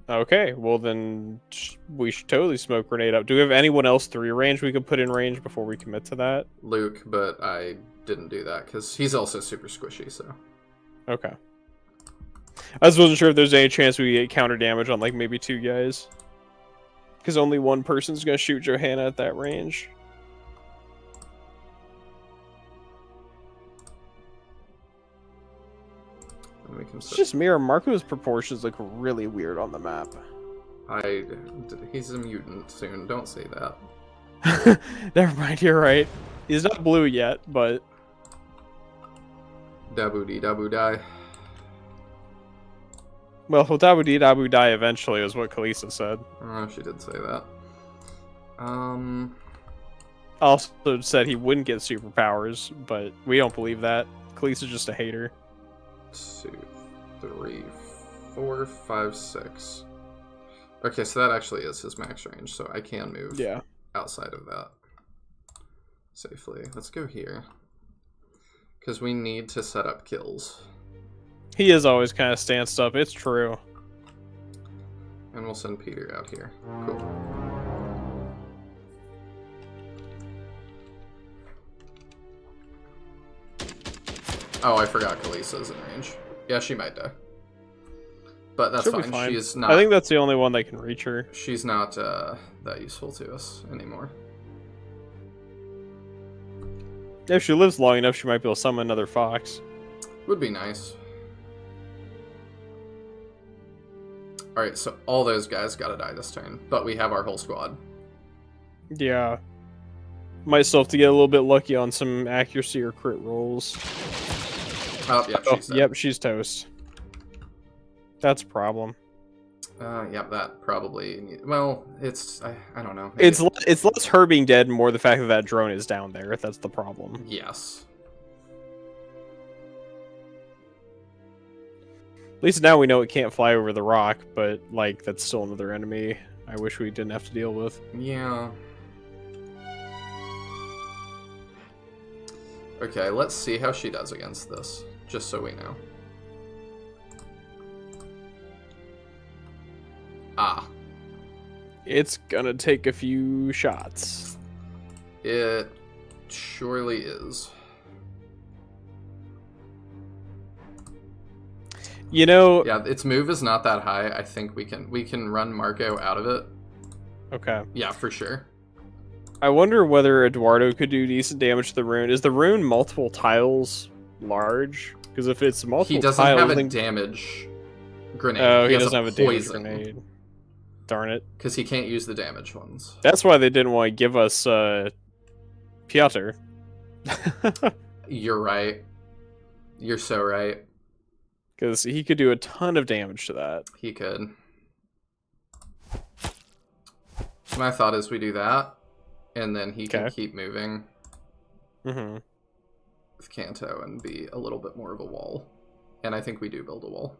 okay, well then we should totally smoke grenade up. Do we have anyone else 3 range we could put in range before we commit to that? Luke, but I didn't do that because he's also super squishy, so. Okay. I just wasn't sure if there's any chance we get counter damage on like maybe 2 guys. Because only one person's gonna shoot Johanna at that range. And we can It's just mirror. Marco's proportions look really weird on the map. He's a mutant soon. Don't say that. Never mind, you're right. He's not blue yet, but... Dabu dee dabu die. Well, he'll dabu dee dabu die eventually, is what Kalisa said. Oh, she did say that. also said he wouldn't get superpowers, but we don't believe that. Khalees is just a hater. 2, 3, 4, 5, 6. Okay, so that actually is his max range, so I can move outside of that safely. Let's go here. Because we need to set up kills. He is always kind of stanced up, it's true. And we'll send Peter out here. Cool. Oh, I forgot Khaleesa's in range. Yeah, she might die. But that's fine. She's not. I think that's the only one that can reach her. She's not that useful to us anymore. If she lives long enough, she might be able to summon another fox. Would be nice. Alright, so all those guys gotta die this turn. But we have our whole squad. Yeah. Might still have to get a little bit lucky on some accuracy or crit rolls. Oh, yep, she's dead. Yep, she's toast. That's a problem. Yep, that probably... Well, it's... I don't know. It's less her being dead and more the fact that that drone is down there. That's the problem. Yes. At least now we know it can't fly over the rock, but, like, that's still another enemy I wish we didn't have to deal with. Yeah. Okay, let's see how she does against this, just so we know. Ah. It's gonna take a few shots. It surely is. You know... Yeah, its move is not that high. I think we can run Marco out of it. Okay. Yeah, for sure. I wonder whether Eduardo could do decent damage to the rune. Is the rune multiple tiles large? Because if it's multiple tiles... He doesn't have a damage grenade. Oh, he doesn't have a damage grenade. Darn it. Because he can't use the damage ones. That's why they didn't want to give us Piotr. You're right. You're so right. Because he could do a ton of damage to that. He could. My thought is we do that, and then he can keep moving with Kanto and be a little bit more of a wall. And I think we do build a wall.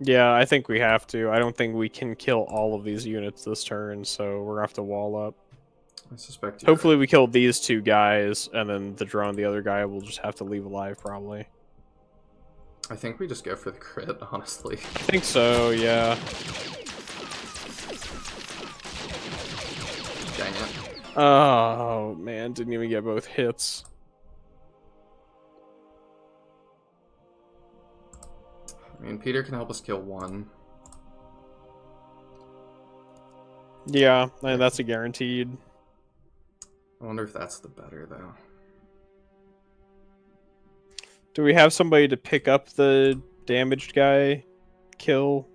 Yeah, I think we have to. I don't think we can kill all of these units this turn, so we're going to have to wall up. I suspect. Hopefully we kill these two guys, and then the drone, the other guy, will just have to leave alive, probably. I think we just go for the crit, honestly. I think so, yeah. Dang it. Oh, man, didn't even get both hits. I mean, Peter can help us kill one. Yeah, and that's a guaranteed. I wonder if that's the better, though. Do we have somebody to pick up the damaged guy kill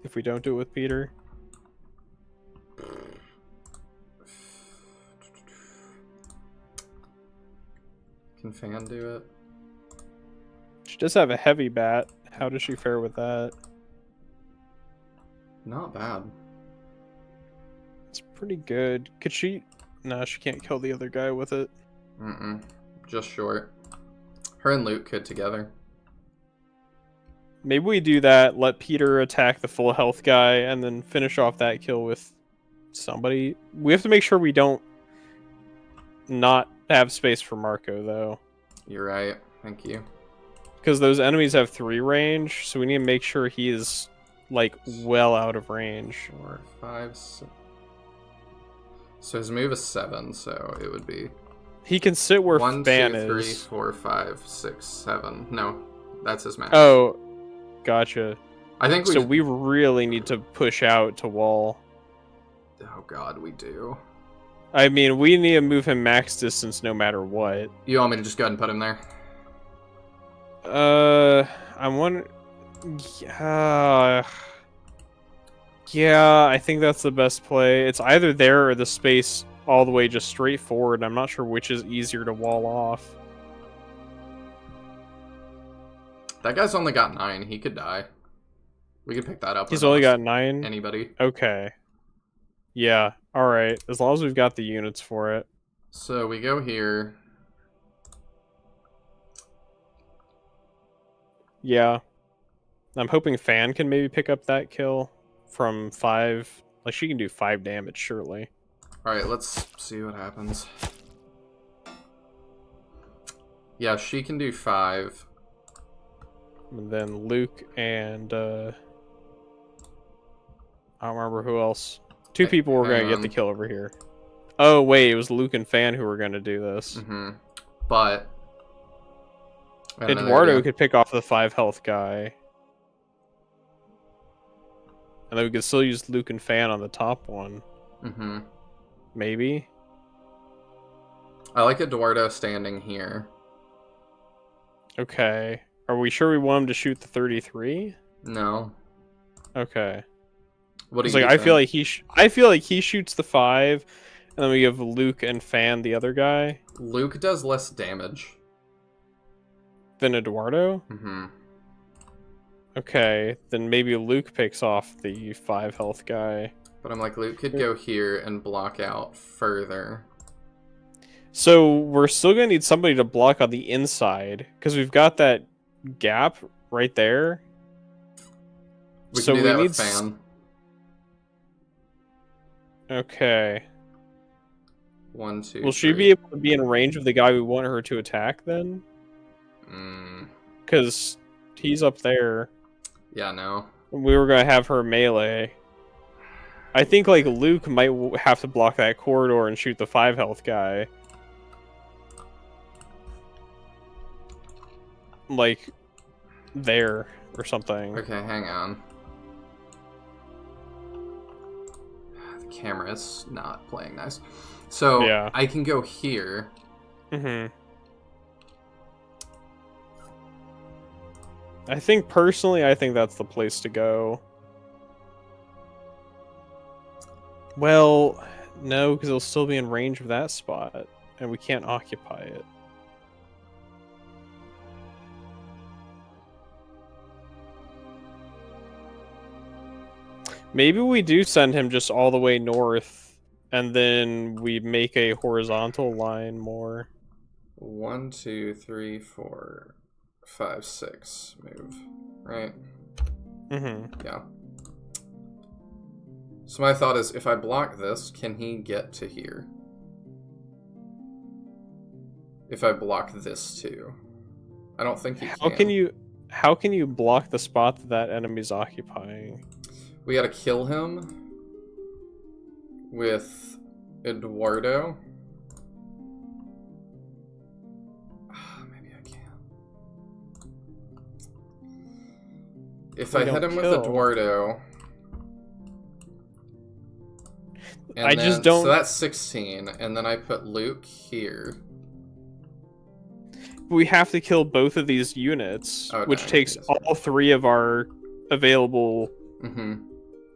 if we don't do it with Peter? Can Fan do it? She does have a heavy bat. How does she fare with that? Not bad. It's pretty good. Could she... No, she can't kill the other guy with it. Mm-mm. Just short. Her and Luke could together. Maybe we do that, let Peter attack the full health guy, and then finish off that kill with somebody. We have to make sure we don't not have space for Marco, though. You're right. Thank you. Because those enemies have 3 range, so we need to make sure he is, like, well out of range. 4, 5, 6. So his move is 7, so it would be... He can sit where 1, Fan 2, 3, is. 4, 5, 6, 7. No, that's his max. Oh, gotcha. I think so we really need to push out to wall. Oh god, we do. I mean, we need to move him max distance no matter what. You want me to just go ahead and put him there? I want... Yeah, I think that's the best play. It's either there or the space all the way just straight forward. I'm not sure which is easier to wall off. That guy's only got 9. He could die. We could pick that up. He's only got 9? Anybody. Okay. Yeah. All right, as long as we've got the units for it. So we go here. Yeah. I'm hoping Fan can maybe pick up that kill from 5. Like, she can do 5 damage, surely. Alright, let's see what happens. Yeah, she can do 5. And then Luke and, I don't remember who else. 2 people were going to get the kill over here. Oh, wait, it was Luke and Fan who were going to do this. Mm-hmm. But... Eduardo could pick off the 5 health guy. And then we could still use Luke and Fan on the top one. Mm-hmm. Maybe? I like Eduardo standing here. Okay. Are we sure we want him to shoot the 33? No. Okay. What do you like, think? I feel like he shoots the 5, and then we have Luke and Fan, the other guy. Luke does less damage than Eduardo? Mm-hmm. Okay, then maybe Luke picks off the 5 health guy. But I'm like, Luke could go here and block out further. So we're still gonna need somebody to block on the inside, because we've got that gap right there. We can do that with Fan. Okay. 1, 2, Will 3. she be able to be in range of the guy we want her to attack then? Because he's up there. Yeah, no. We were gonna have her melee. I think like Luke might have to block that corridor and shoot the 5 health guy. Like there or something. Okay, hang on. The camera's not playing nice. So yeah. I can go here. Mm-hmm. I think personally, I think that's the place to go. Well, no, because it'll still be in range of that spot, and we can't occupy it. Maybe we do send him just all the way north, and then we make a horizontal line more. 1, 2, 3, 4, 5, 6. Move. Right? Mm-hmm. Yeah. So my thought is, if I block this, can he get to here? If I block this too. I don't think he can. How can you block the spot that enemy's occupying? We gotta kill him with Eduardo. Maybe I can. If I hit him with Eduardo... And I just don't... So that's 16, and then I put Luke here. We have to kill both of these units, which takes all 3 of our available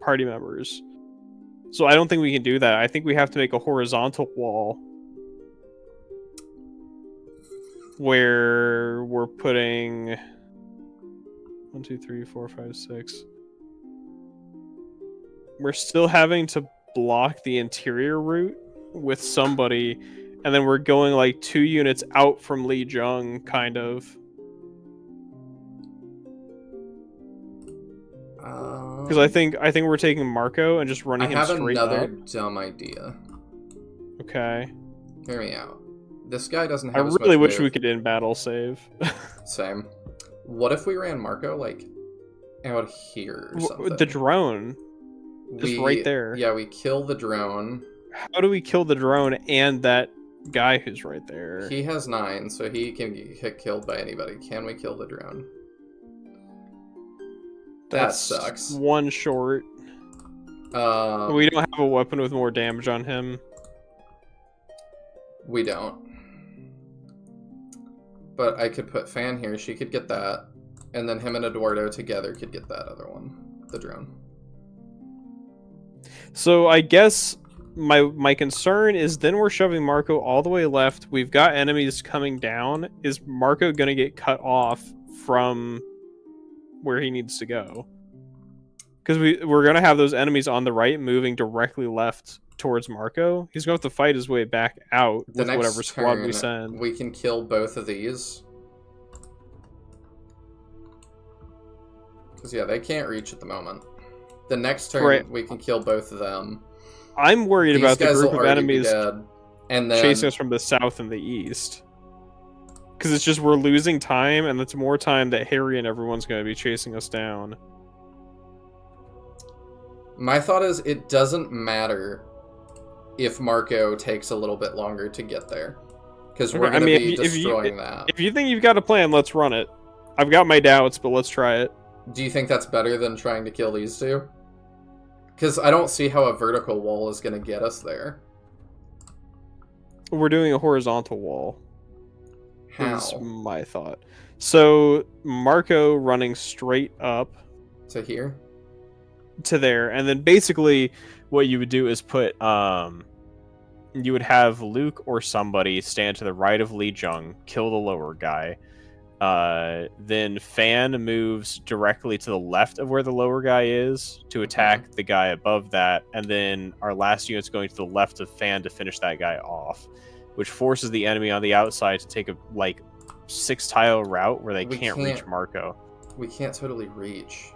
party members. So I don't think we can do that. I think we have to make a horizontal wall where we're putting 1, 2, 3, 4, 5, 6. We're still having to block the interior route with somebody, and then we're going like 2 units out from Li Jung, kind of. Because I think we're taking Marco and just running him straight up. I have another dumb idea. Okay. Hear me out. This guy doesn't have. I really wish we could in battle save. Same. What if we ran Marco like out here or something? The drone. Just right there. Yeah, we kill the drone. How do we kill the drone and that guy who's right there? He has 9, so he can get killed by anybody. Can we kill the drone? That sucks. 1 short. We don't have a weapon with more damage on him. We don't. But I could put Fan here. She could get that. And then him and Eduardo together could get that other one. The drone. So I guess my concern is then we're shoving Marco all the way left. We've got enemies coming down. Is Marco going to get cut off from where he needs to go? Because we're going to have those enemies on the right moving directly left towards Marco. He's going to have to fight his way back out The with next whatever squad we turn, send. we can kill both of these. Because, yeah, they can't reach at the moment. The next turn, we can kill both of them. I'm worried These about the guys group will of already be enemies dead. And then, chasing us from the south and the east. Because it's just we're losing time, and that's more time that Harry and everyone's going to be chasing us down. my thought is it doesn't matter if Marco takes a little bit longer to get there. Because we're going to be destroying that. If you think you've got a plan, let's run it. I've got my doubts, but let's try it. Do you think that's better than trying to kill these two? Because I don't see how a vertical wall is going to get us there. We're doing a horizontal wall. How? Is my thought. So, Marco running straight up. To here? To there. And then basically what you would do is put... you would have Luke or somebody stand to the right of Li Jung, kill the lower guy. Then Fan moves directly to the left of where the lower guy is to attack the guy above that, and then our last unit's going to the left of Fan to finish that guy off, which forces the enemy on the outside to take a 6-tile route where they can't reach Marco. We can't totally reach.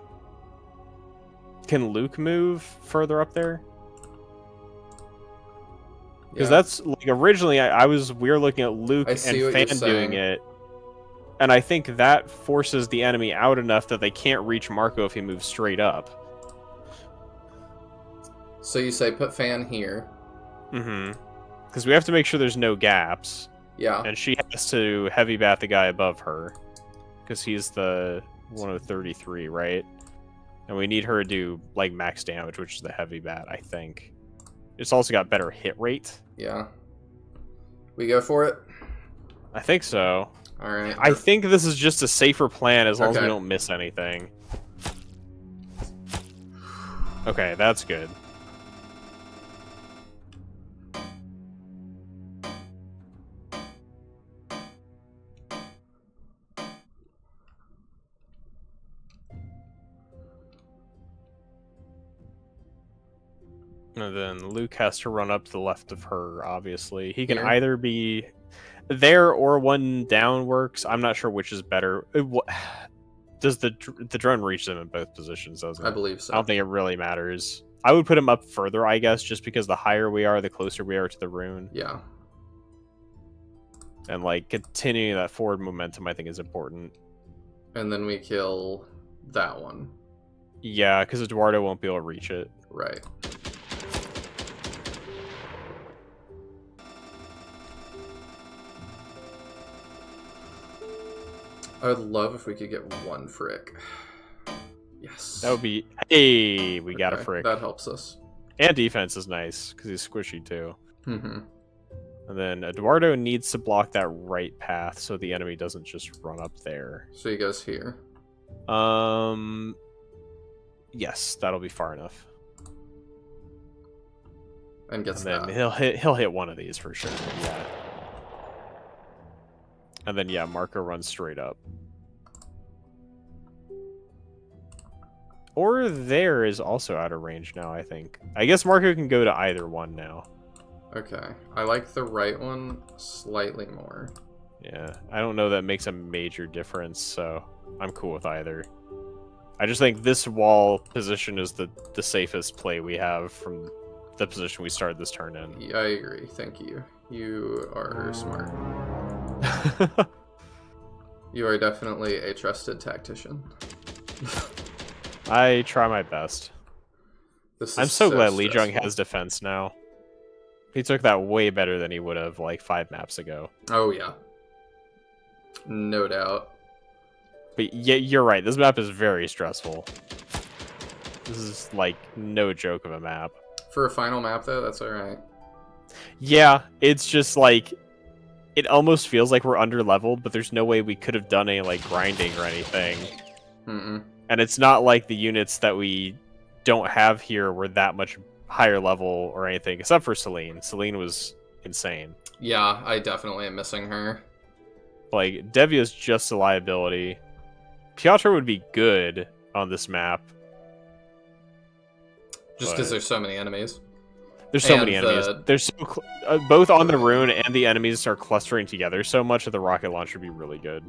Can Luke move further up there? Because Yeah. that's originally we were looking at Luke and Fan doing it. And I think that forces the enemy out enough that they can't reach Marco if he moves straight up. So you say put Fan here. Mm-hmm. Because we have to make sure there's no gaps. Yeah. And she has to heavy bat the guy above her. Because he's the 133, right? And we need her to do, max damage, which is the heavy bat, I think. It's also got better hit rate. Yeah. We go for it? I think so. Alright. I think this is just a safer plan as long as we Okay. don't miss anything. Okay, that's good. And then Luke has to run up to the left of her, obviously. He can Here? either be there or one down works. I'm not sure which is better. Does the drone reach them in both positions, doesn't it? I believe so. I don't think it really matters. I would put him up further, I guess, just because the higher we are, the closer we are to the rune. Yeah. And, continuing that forward momentum, I think, is important. And then we kill that one. Yeah, because Eduardo won't be able to reach it. Right. I would love if we could get one frick. Yes. That would be... Hey, we got a frick. That helps us. And defense is nice, because he's squishy, too. Mm-hmm. And then Eduardo needs to block that right path so the enemy doesn't just run up there. So he goes here. Yes, that'll be far enough. And gets and then that. He'll hit one of these for sure. Yeah. And then Marco runs straight up. Or there is also out of range now, I think. I guess Marco can go to either one now. Okay. I like the right one slightly more. Yeah. I don't know that makes a major difference, so I'm cool with either. I just think this wall position is the safest play we have from the position we started this turn in. Yeah, I agree. Thank you. You are smart. You are definitely a trusted tactician. I try my best. I'm so glad Li Jung has defense now. He took that way better than he would have 5 maps ago. Oh yeah. No doubt. But yeah, you're right. This map is very stressful. This is no joke of a map. For a final map though, that's alright. Yeah, it's just it almost feels like we're under-leveled, but there's no way we could have done any grinding or anything. Mm-mm. And it's not like the units that we don't have here were that much higher level or anything, except for Celine. Celine was insane. Yeah, I definitely am missing her. Devia's just a liability. Piotr would be good on this map. Just because there's so many enemies. There's so And many enemies. the- There's both on the rune and the enemies are clustering together so much that the rocket launcher would be really good.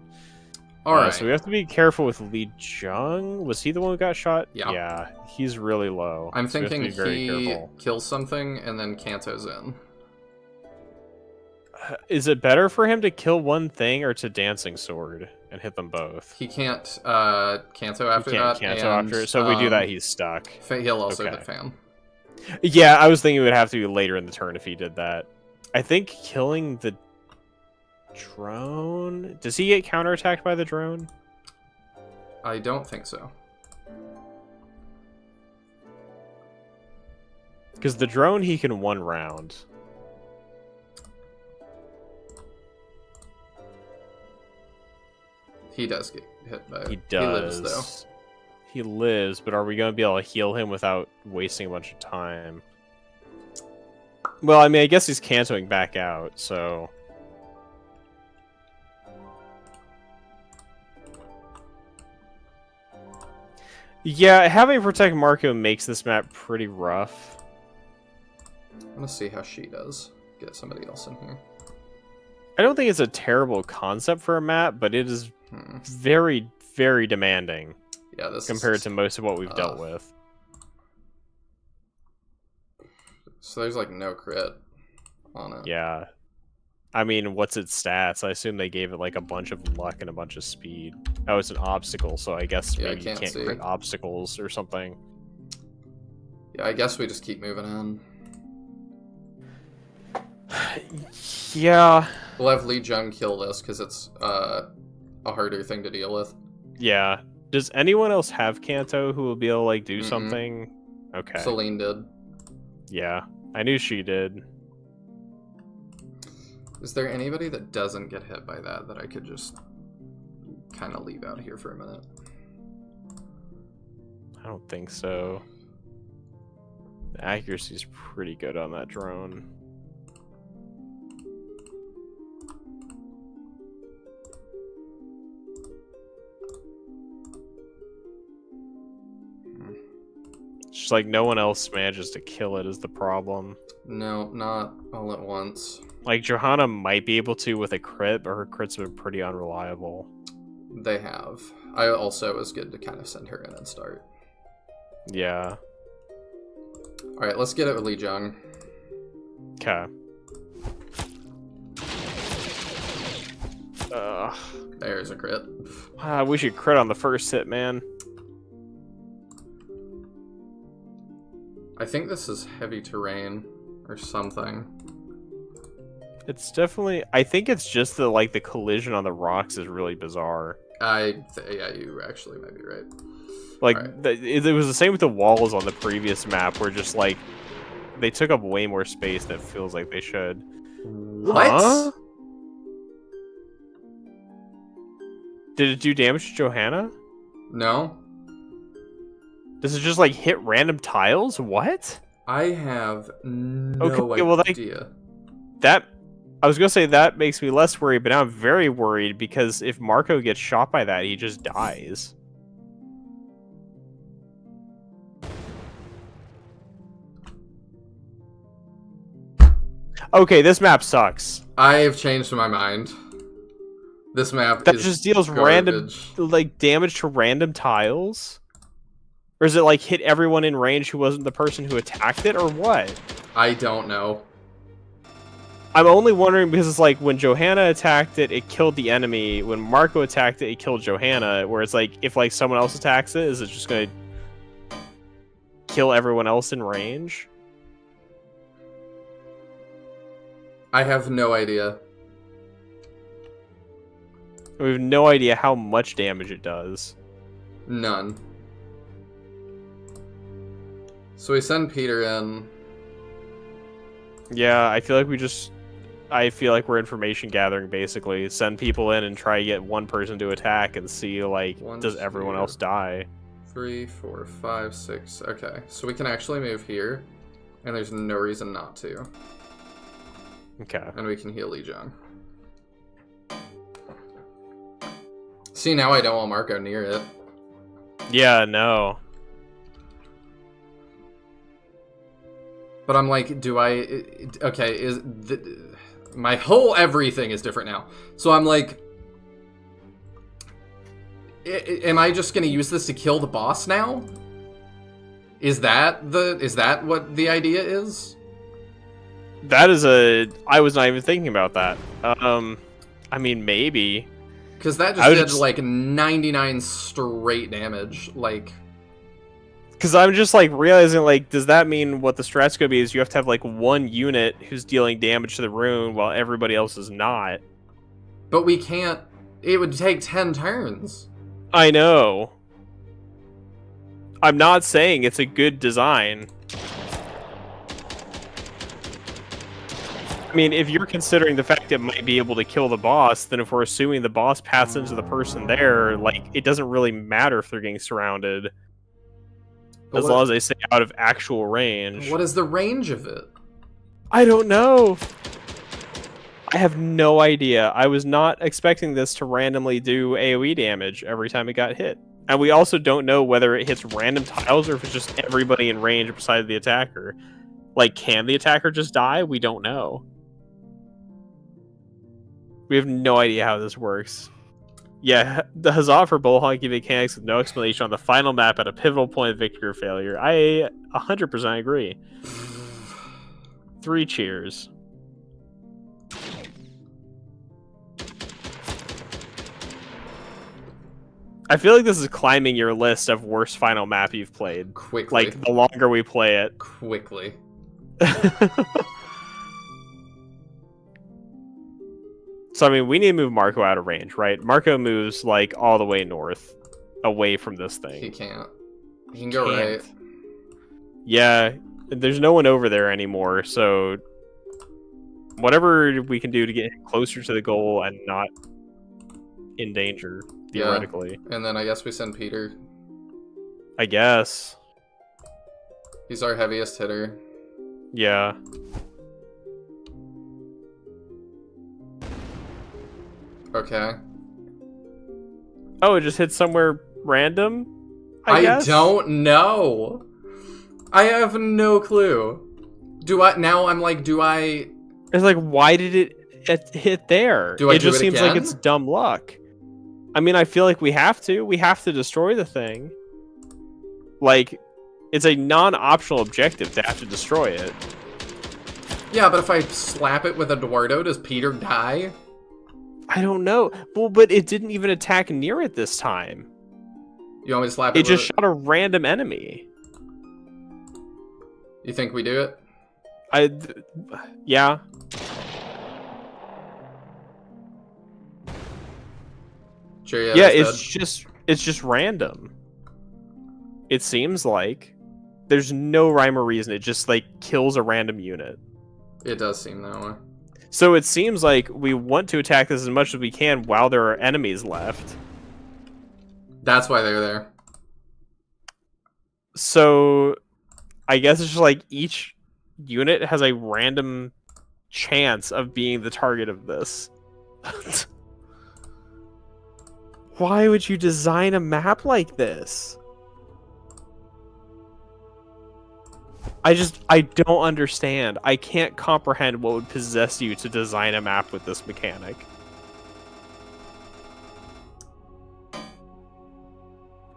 All right. So we have to be careful with Li Jung. Was he the one who got shot? Yeah. Yeah, he's really low. I'm so we have to thinking be very he careful. kills something and then Kanto's in. Is it better for him to kill one thing or to Dancing Sword and hit them both? He can't Kanto after He can't that. Kanto and, after. So if we do that, he's stuck. He'll also Okay. hit Fan. Yeah, I was thinking it would have to be later in the turn if he did that. I think killing the drone... Does he get counterattacked by the drone? I don't think so. Because the drone he can one round. He does get hit by it. He does. He lives, though. He lives, but are we going to be able to heal him without wasting a bunch of time? Well, I mean, I guess he's canceling back out, so... Yeah, having Protect Marco makes this map pretty rough. I'm gonna see how she does. Get somebody else in here. I don't think it's a terrible concept for a map, but it is very, very demanding. Yeah, this compared is to most of what we've dealt with. So there's like no crit on it. Yeah. I mean, what's its stats? I assume they gave it like a bunch of luck and a bunch of speed. Oh, it's an obstacle, so I guess Yeah, I maybe you can't can't see. crit obstacles or something. Yeah, I guess we just keep moving in. Yeah. We'll have Li Jung kill this because it's a harder thing to deal with. Yeah. Does anyone else have Kanto who will be able to like do Mm-mm. something? Okay. Celine did. Yeah. I knew she did. Is there anybody that doesn't get hit by that I could just kind of leave out here for a minute? I don't think so. The accuracy's pretty good on that drone. Just like no one else manages to kill it is the problem. No, not all at once. Like Johanna might be able to with a crit, but her crits have been pretty unreliable. They have. I also was good to kind of send her in and start. Yeah. Alright, let's get it with Li Jung. Okay. Ugh. There's a crit. We should crit on the first hit, man. I think this is heavy terrain or something. It's definitely... I think it's just the, like, the collision on the rocks is really bizarre. Yeah, you actually might be right. Like, Alright. it was the same with the walls on the previous map, where just, like, they took up way more space than it feels like they should. What? Huh? Did it do damage to Johanna? No. Does it just, like, hit random tiles? What? I have no Okay, well, idea. I was gonna say that makes me less worried, but now I'm very worried because if Marco gets shot by that, he just dies. Okay, this map sucks. I have changed my mind. This map That is just deals garbage. random, like, damage to random tiles? Or does it, like, hit everyone in range who wasn't the person who attacked it, or what? I don't know. I'm only wondering because it's like when Johanna attacked it, it killed the enemy. When Marco attacked it, it killed Johanna. Where it's like, if like someone else attacks it, is it just gonna kill everyone else in range? I have no idea. We have no idea how much damage it does. None. So we send Peter in. Yeah, I feel like we're information gathering, basically. Send people in and try to get one person to attack and see, like, does everyone else die? 3, 4, 5, 6. Okay, so we can actually move here, and there's no reason not to. Okay. And we can heal Li Jung. See, now I don't want Marco near it. Yeah, no. But I'm like, do I... Okay, my whole everything is different now. So I'm like... Am I just gonna use this to kill the boss now? Is that what the idea is? That is I was not even thinking about that. I mean, maybe. Because that just did like 99 straight damage. Like... Because I'm just like realizing, like, does that mean what the strat's gonna be is you have to have like one unit who's dealing damage to the rune while everybody else is not? But we can't... It would take 10 turns. I know. I'm not saying it's a good design. I mean, if you're considering the fact it might be able to kill the boss, then if we're assuming the boss passes into the person there, like, it doesn't really matter if they're getting surrounded. As long as they stay out of actual range. What is the range of it? I don't know. I have no idea. I was not expecting this to randomly do AoE damage every time it got hit. And we also don't know whether it hits random tiles or if it's just everybody in range besides the attacker. Like, can the attacker just die? We don't know. We have no idea how this works. Yeah, the huzzah for bull honky mechanics with no explanation on the final map at a pivotal point of victory or failure. I 100% agree. 3 cheers. I feel like this is climbing your list of worst final map you've played. Quickly. Like, the longer we play it. Quickly. So, I mean, we need to move Marco out of range, right? Marco moves, like, all the way north, away from this thing. He can't. He can go right. Yeah, there's no one over there anymore, so... Whatever we can do to get him closer to the goal and not in danger, theoretically. Yeah. And then I guess we send Peter. I guess. He's our heaviest hitter. Yeah. Okay. Oh, it just hit somewhere random? I guess? Don't know. I have no clue. It's like, why did it hit there? It just seems like it's dumb luck. I mean, I feel like we have to. We have to destroy the thing. Like, it's a non-optional objective to have to destroy it. Yeah, but if I slap it with Eduardo, does Peter die? I don't know. Well, but it didn't even attack near it this time. You want me to slap it? It just shot a random enemy. You think we do it? Yeah. Sure, yeah, it's just random. It seems like there's no rhyme or reason. It just like kills a random unit. It does seem that way. So it seems like we want to attack this as much as we can while there are enemies left. That's why they're there. So I guess it's just like each unit has a random chance of being the target of this. Why would you design a map like this? I don't understand. I can't comprehend what would possess you to design a map with this mechanic.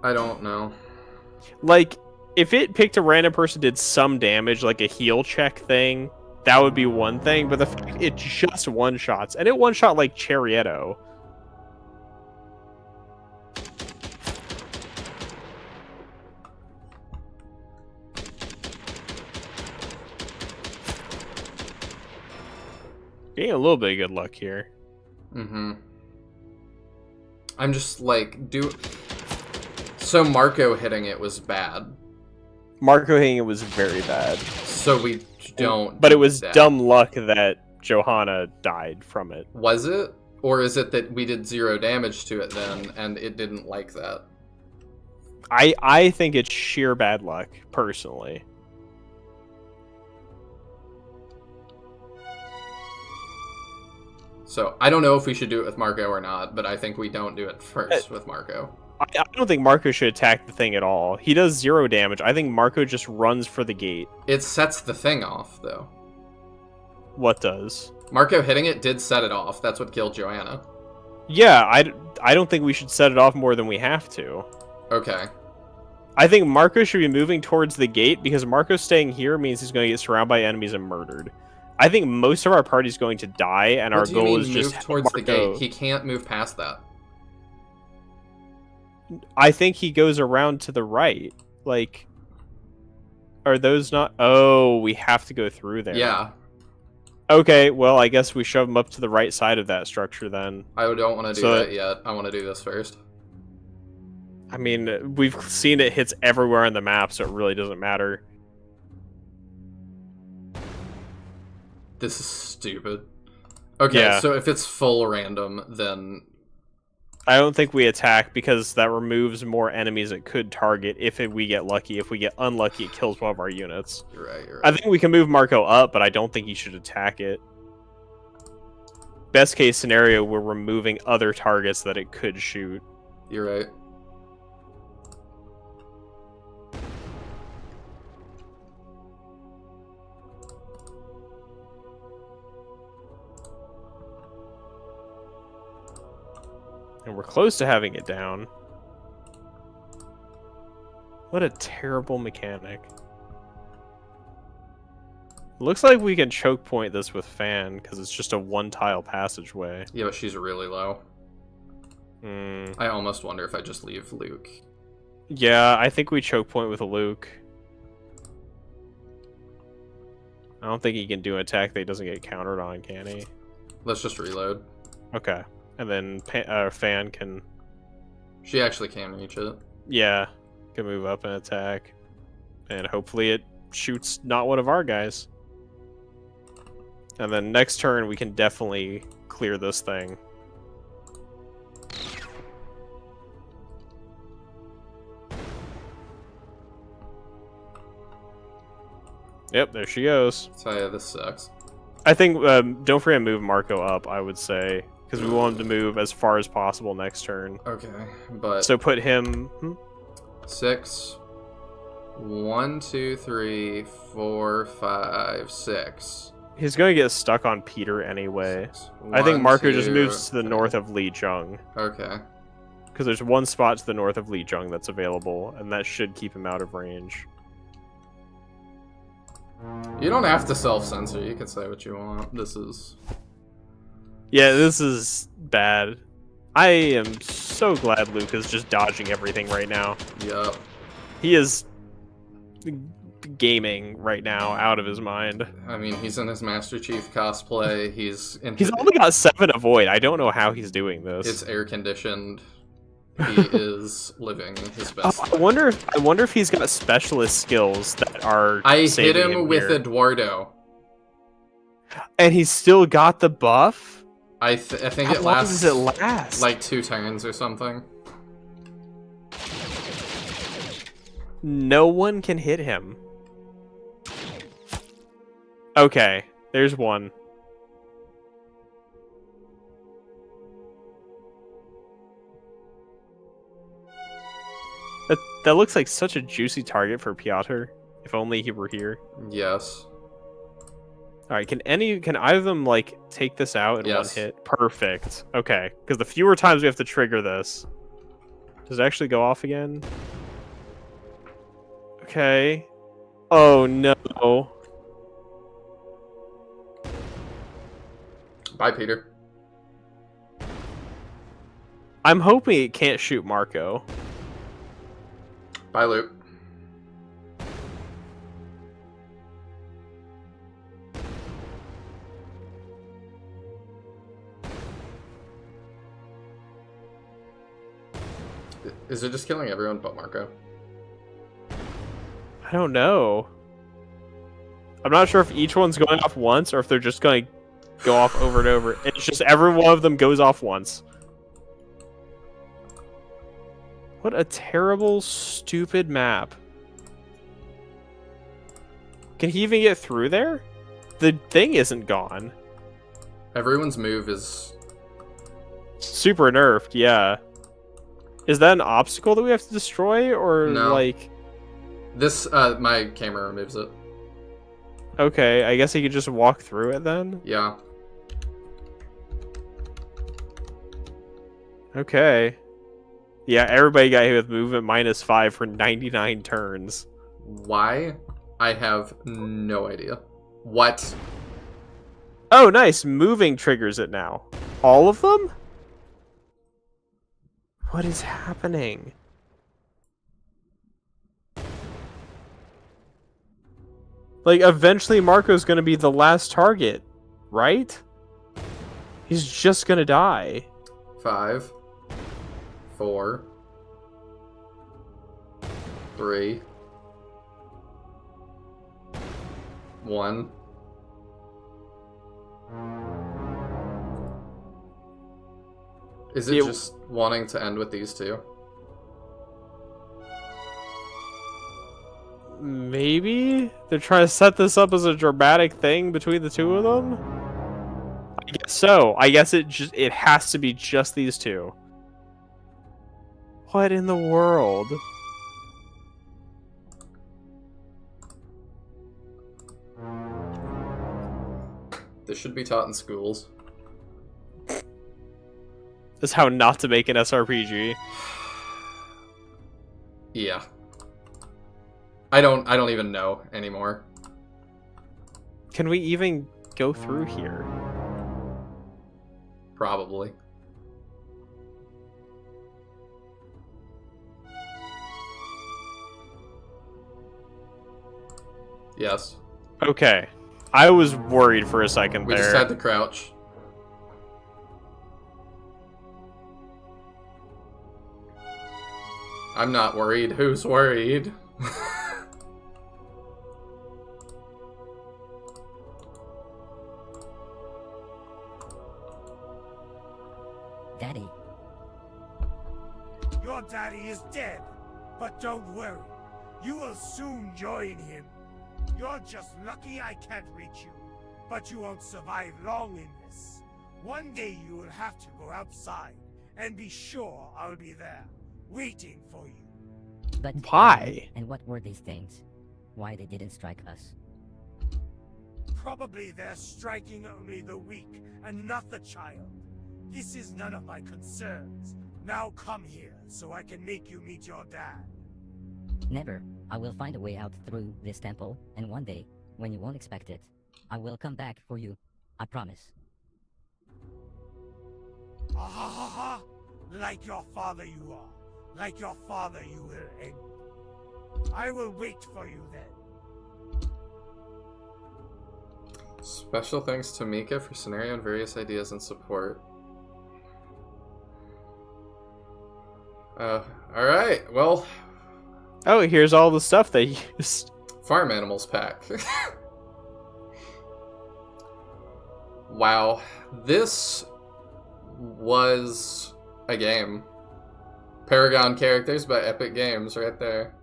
I don't know. Like, if it picked a random person, did some damage, like a heal check thing, that would be one thing, but the fact it just one-shots, and it one-shot like Charietto. Getting a little bit of good luck here. Mm-hmm. I'm just like, So Marco hitting it was bad. Marco hitting it was very bad. So we don't. But it was dumb luck that Johanna died from it. Was it? Or is it that we did 0 damage to it then, and it didn't like that? I think it's sheer bad luck, personally. So, I don't know if we should do it with Marco or not, but I think we don't do it first with Marco. I don't think Marco should attack the thing at all. He does 0 damage. I think Marco just runs for the gate. It sets the thing off, though. What does? Marco hitting it did set it off. That's what killed Joanna. Yeah, I don't think we should set it off more than we have to. Okay. I think Marco should be moving towards the gate because Marco staying here means he's going to get surrounded by enemies and murdered. I think most of our party's going to die, and our goal is just move towards the Marco. gate. He can't move past that. I think he goes around to the right. Like, are those not? Oh, we have to go through there. Yeah. Okay, well, I guess we shove him up to the right side of that structure then. I don't want to do that yet. I want to do this first. I mean, we've seen it hits everywhere on the map, so it really doesn't matter. This is stupid. Okay, Yeah. so if it's full random, then... I don't think we attack because that removes more enemies it could target if we get lucky. If we get unlucky, it kills one of our units. You're right, you're right. I think we can move Marco up, but I don't think he should attack it. Best case scenario, we're removing other targets that it could shoot. You're right. And we're close to having it down. What a terrible mechanic. Looks like we can choke point this with Fan, because it's just a one-tile passageway. Yeah, but she's really low. Hmm. I almost wonder if I just leave Luke. Yeah, I think we choke point with Luke. I don't think he can do an attack that he doesn't get countered on, can he? Let's just reload. Okay. And then Fan can... She actually can reach it. Yeah, can move up and attack. And hopefully it shoots not one of our guys. And then next turn we can definitely clear this thing. Yep, there she goes. So yeah, this sucks. I think, don't forget to move Marco up, I would say. Because we want him to move as far as possible next turn. Okay, but... So put him... 6. 1, 2, 3, 4, 5, 6. He's going to get stuck on Peter anyway. 6. I think 1, Marco 2, just moves to the 3. north of Li Jung. Okay. Because there's one spot to the north of Li Jung that's available, and that should keep him out of range. You don't have to self-censor. You can say what you want. This is... Yeah, this is bad. I am so glad Luke is just dodging everything right now. Yup. He is gaming right now, out of his mind. I mean, he's in his Master Chief cosplay. He's only got 7 avoid. I don't know how he's doing this. It's air conditioned. He is living his best. I wonder if he's got specialist skills that are. I hit him saving with here. Eduardo, and he's still got the buff. I think How it long lasts. does it last? Like 2 turns or something. No one can hit him. Okay, there's one. That looks like such a juicy target for Piotr. If only he were here. Yes. All right, can either of them like take this out in Yes. one hit? Perfect. Okay, because the fewer times we have to trigger this. Does it actually go off again? Okay. Oh no. Bye, Peter. I'm hoping it can't shoot Marco. Bye, Luke. Is it just killing everyone but Marco? I don't know. I'm not sure if each one's going off once or if they're just going to go off over and over. It's just every one of them goes off once. What a terrible, stupid map. Can he even get through there? The thing isn't gone. Everyone's move is... Super nerfed, yeah. Is that an obstacle that we have to destroy, or No. like? This, my camera removes it. Okay, I guess he could just walk through it then. Yeah. Okay. Yeah, everybody got hit with movement -5 for 99 turns. Why? I have no idea. What? Oh, nice. Moving triggers it now. All of them? What is happening? Like, eventually Marco's gonna be the last target, right? He's just gonna die. 5, 4, 3, 1. Is it just wanting to end with these two? Maybe? They're trying to set this up as a dramatic thing between the two of them? I guess so. I guess it has to be just these two. What in the world? This should be taught in schools. That's how not to make an SRPG. Yeah. I don't even know anymore. Can we even go through here? Probably. Yes. Okay. I was worried for a second We there. just had to crouch. I'm not worried. Who's worried? Daddy. Your daddy is dead, but don't worry. You will soon join him. You're just lucky I can't reach you, but you won't survive long in this. One day you will have to go outside, and be sure I'll be there, waiting for you. But why? And what were these things? Why they didn't strike us? Probably they're striking only the weak and not the child. This is none of my concerns. Now come here so I can make you meet your dad. Never. I will find a way out through this temple, and one day, when you won't expect it, I will come back for you. I promise. Ah ha ha ha! Like your father you are. Like your father you will end. I will wait for you then. Special thanks to Mika for scenario and various ideas and support. Alright, well... Oh, here's all the stuff they used. Farm Animals pack. Wow. This was a game. Paragon characters by Epic Games right there.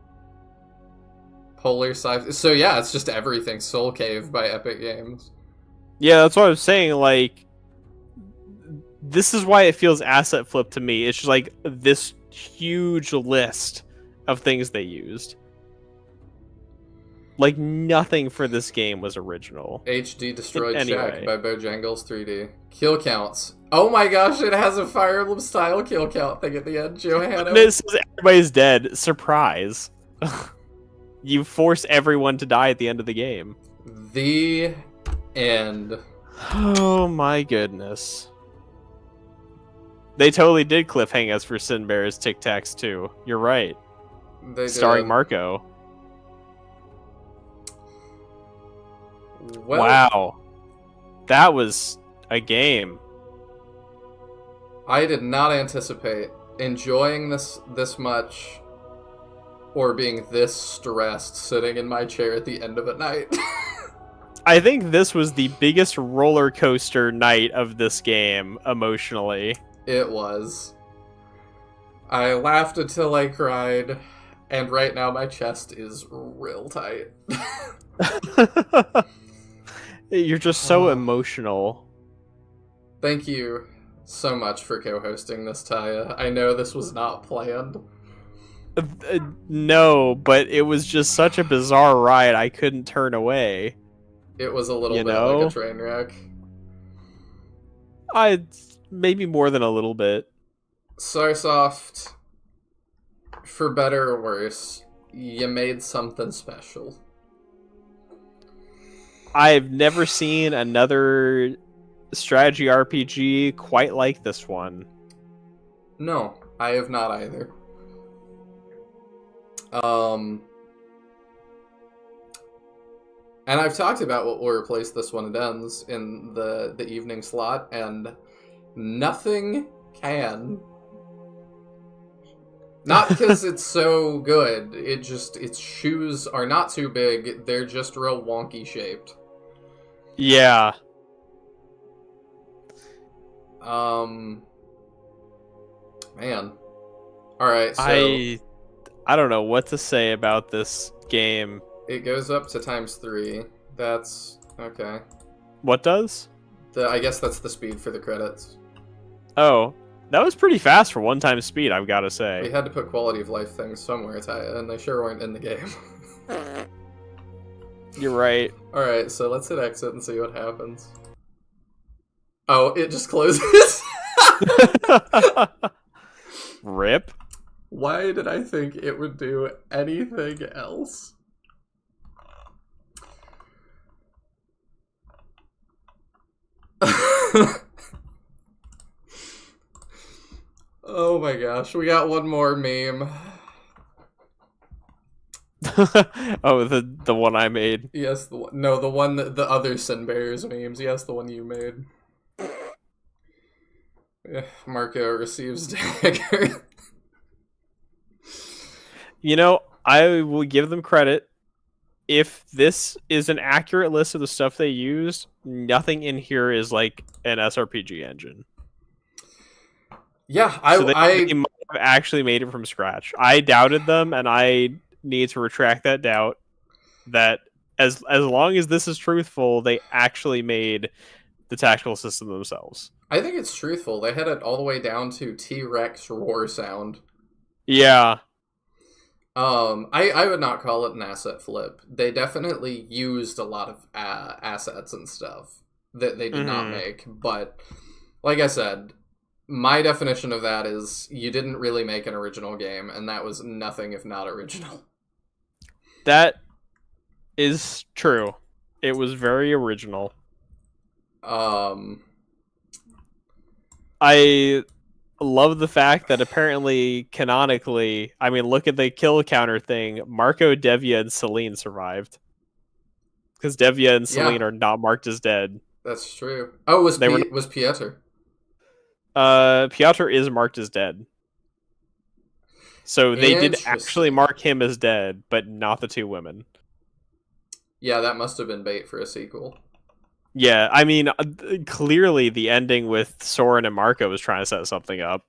Polar Sci... So yeah, it's just everything. Soul Cave by Epic Games. Yeah, that's what I was saying, like... This is why it feels asset flip to me. It's just like this huge list of things they used. Like, nothing for this game was original. HD Destroyed Anyway. Shack by Bojangles 3D. Kill counts. Oh my gosh, it has a Fire Emblem style kill count thing at the end, Johanna. This is everybody's dead. Surprise. You force everyone to die at the end of the game. The end. Oh my goodness. They totally did cliffhang us for Sinbear's Tic Tacs too. You're right. They Starring did. Marco. Well, Wow. That was a game. I did not anticipate enjoying this much or being this stressed sitting in my chair at the end of a night. I think this was the biggest roller coaster night of this game emotionally. It was. I laughed until I cried, and right now my chest is real tight. You're just so emotional. Thank you, so much for co-hosting this, Taya. I know this was not planned. No, but it was just such a bizarre ride. I couldn't turn away. It was a little You bit know? like a train wreck. Maybe more than a little bit. Starsoft, for better or worse, you made something special. I've never seen another strategy RPG quite like this one. No, I have not either. And I've talked about what will replace this when it ends in the evening slot, and nothing can. Not because it's so good, its shoes are not too big, they're just real wonky shaped. Yeah. Man. Alright, so... I don't know what to say about this game. It goes up to ×3. That's... okay. What does? I guess that's the speed for the credits. Oh, that was pretty fast for one-time speed, I've got to We say. had to put quality of life things somewhere, Taya, and they sure weren't in the game. You're right. Alright, so let's hit exit and see what happens. Oh, it just closes. Rip. Why did I think it would do anything else? Oh my gosh, we got one more meme. Oh, the one I made. Yes, the one. No, the one that the other Sin Bears memes. Yes, the one you made. Marco receives dagger. You know, I will give them credit. If this is an accurate list of the stuff they used, nothing in here is like an SRPG engine. Yeah, they might have actually made it from scratch. I doubted them, and I need to retract that doubt. That as long as this is truthful, they actually made the tactical system themselves. I think it's truthful. They had it all the way down to T-Rex roar sound. Yeah. I would not call it an asset flip. They definitely used a lot of assets and stuff that they did not make. But, like I said, my definition of that is you didn't really make an original game, and that was nothing if not original. That is true. It was very original. I love the fact that apparently, canonically, I mean, look at the kill counter thing. Marco, Devia, and Celine survived. Because Devia and Celine are not marked as dead. That's true. Oh, was Piotr? Piotr is marked as dead. So they did actually mark him as dead, but not the two women. Yeah, that must have been bait for a sequel. Yeah, I mean, clearly the ending with Soren and Marco was trying to set something up.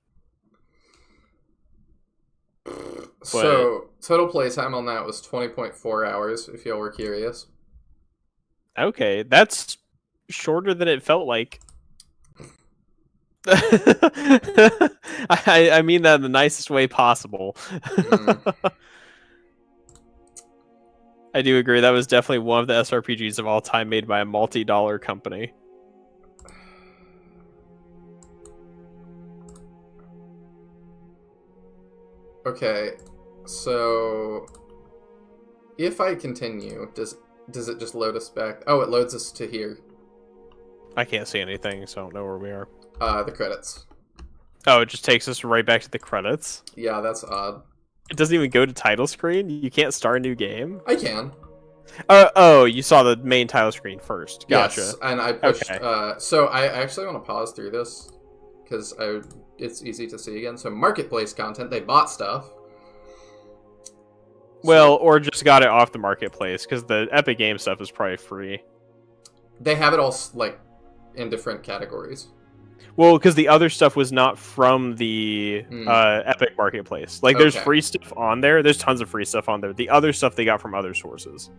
So, total playtime on that was 20.4 hours, if y'all were curious. Okay, that's shorter than it felt like. I mean that in the nicest way possible. I do agree. That was definitely one of the SRPGs of all time made by a multi-dollar company. Okay, so if I continue, does it just load us back? Oh, it loads us to here. I can't see anything, so I don't know where we are. The credits. Oh, it just takes us right back to the credits? Yeah, that's odd. It doesn't even go to title screen? You can't start a new game? I can. Oh, you saw the main title screen first. Gotcha. Yes, and I pushed... Okay. So I actually want to pause through this, because it's easy to see again. So marketplace content, they bought stuff. Well, or just got it off the marketplace, because the Epic Game stuff is probably free. They have it all, like, in different categories. Well, because the other stuff was not from the Epic Marketplace. Like, there's free stuff on there. There's tons of free stuff on there. The other stuff they got from other sources.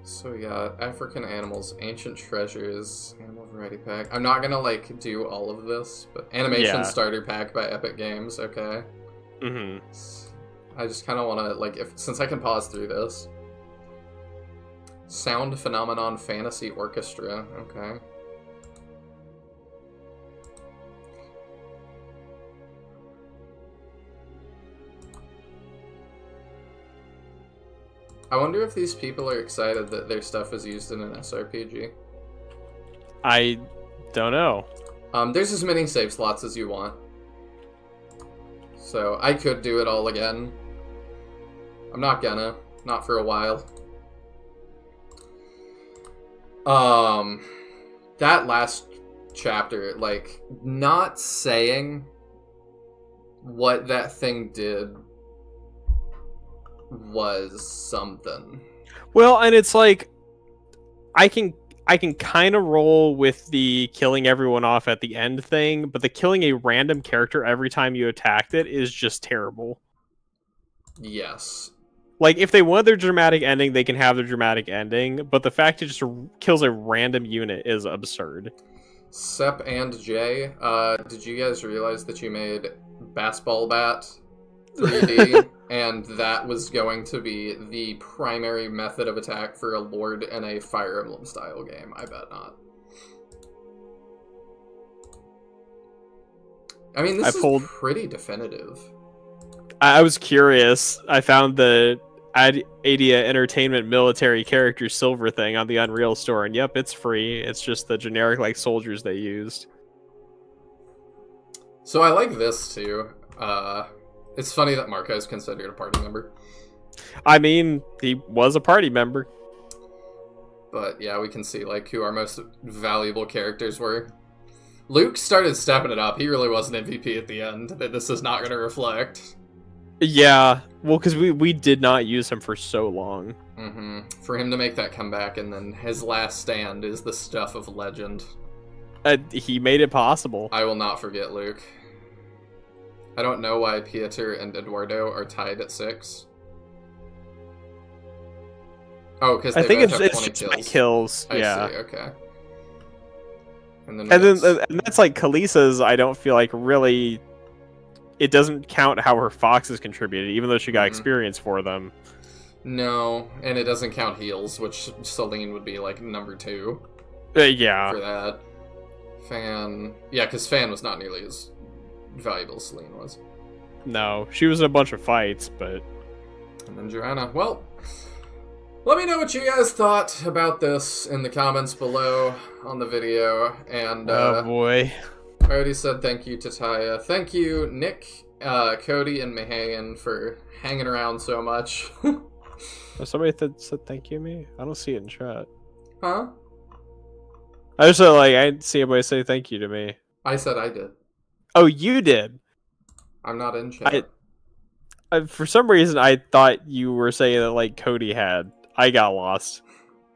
So we got African animals, ancient treasures, animal variety pack. I'm not gonna like do all of this, but animation starter pack by Epic Games. Okay. Mm-hmm. I just kind of want to like since I can pause through this. Sound Phenomenon Fantasy Orchestra. Okay. I wonder if these people are excited that their stuff is used in an SRPG. I don't know. There's as many save slots as you want. So I could do it all again. I'm not gonna. Not for a while. That last chapter, like, not saying what that thing did was something. Well, and it's like I can kind of roll with the killing everyone off at the end thing, but the killing a random character every time you attacked it is just terrible. Yes. Like, if they want their dramatic ending, they can have their dramatic ending, but the fact it just kills a random unit is absurd. Sep and Jay, did you guys realize that you made Bassball Bat 3D, and that was going to be the primary method of attack for a Lord in a Fire Emblem style game? I bet not. I mean, this is pretty definitive. I was curious. I found the Adia Entertainment military character silver thing on the Unreal store, and yep, it's free. It's just the generic like soldiers they used. So I like this too. It's funny that Marco is considered a party member. I mean, he was a party member. But yeah, we can see like who our most valuable characters were. Luke started stepping it up. He really was an MVP at the end. That this is not going to reflect. Yeah, well, because we did not use him for so long. Mm-hmm. For him to make that comeback, and then his last stand is the stuff of legend. He made it possible. I will not forget Luke. I don't know why Pieter and Eduardo are tied at 6. Oh, because I think it's just kills. Kills. Yeah. I see. Okay. And then that's like Kalisa's. I don't feel like really. It doesn't count how her foxes contributed, even though she got experience for them. No, and it doesn't count heals, which Celine would be like number 2. Yeah. For that. Fan. Yeah, because Fan was not nearly as valuable as Celine was. No, she was in a bunch of fights, but. And then Joanna. Well, let me know what you guys thought about this in the comments below on the video. And oh boy. I already said thank you to Taya. Thank you, Nick, Cody, and Mahayan for hanging around so much. Somebody said thank you to me? I don't see it in chat. Huh? I just like I didn't see anybody say thank you to me. I said I did. Oh, you did? I'm not in chat. For some reason, I thought you were saying that like Cody had. I got lost.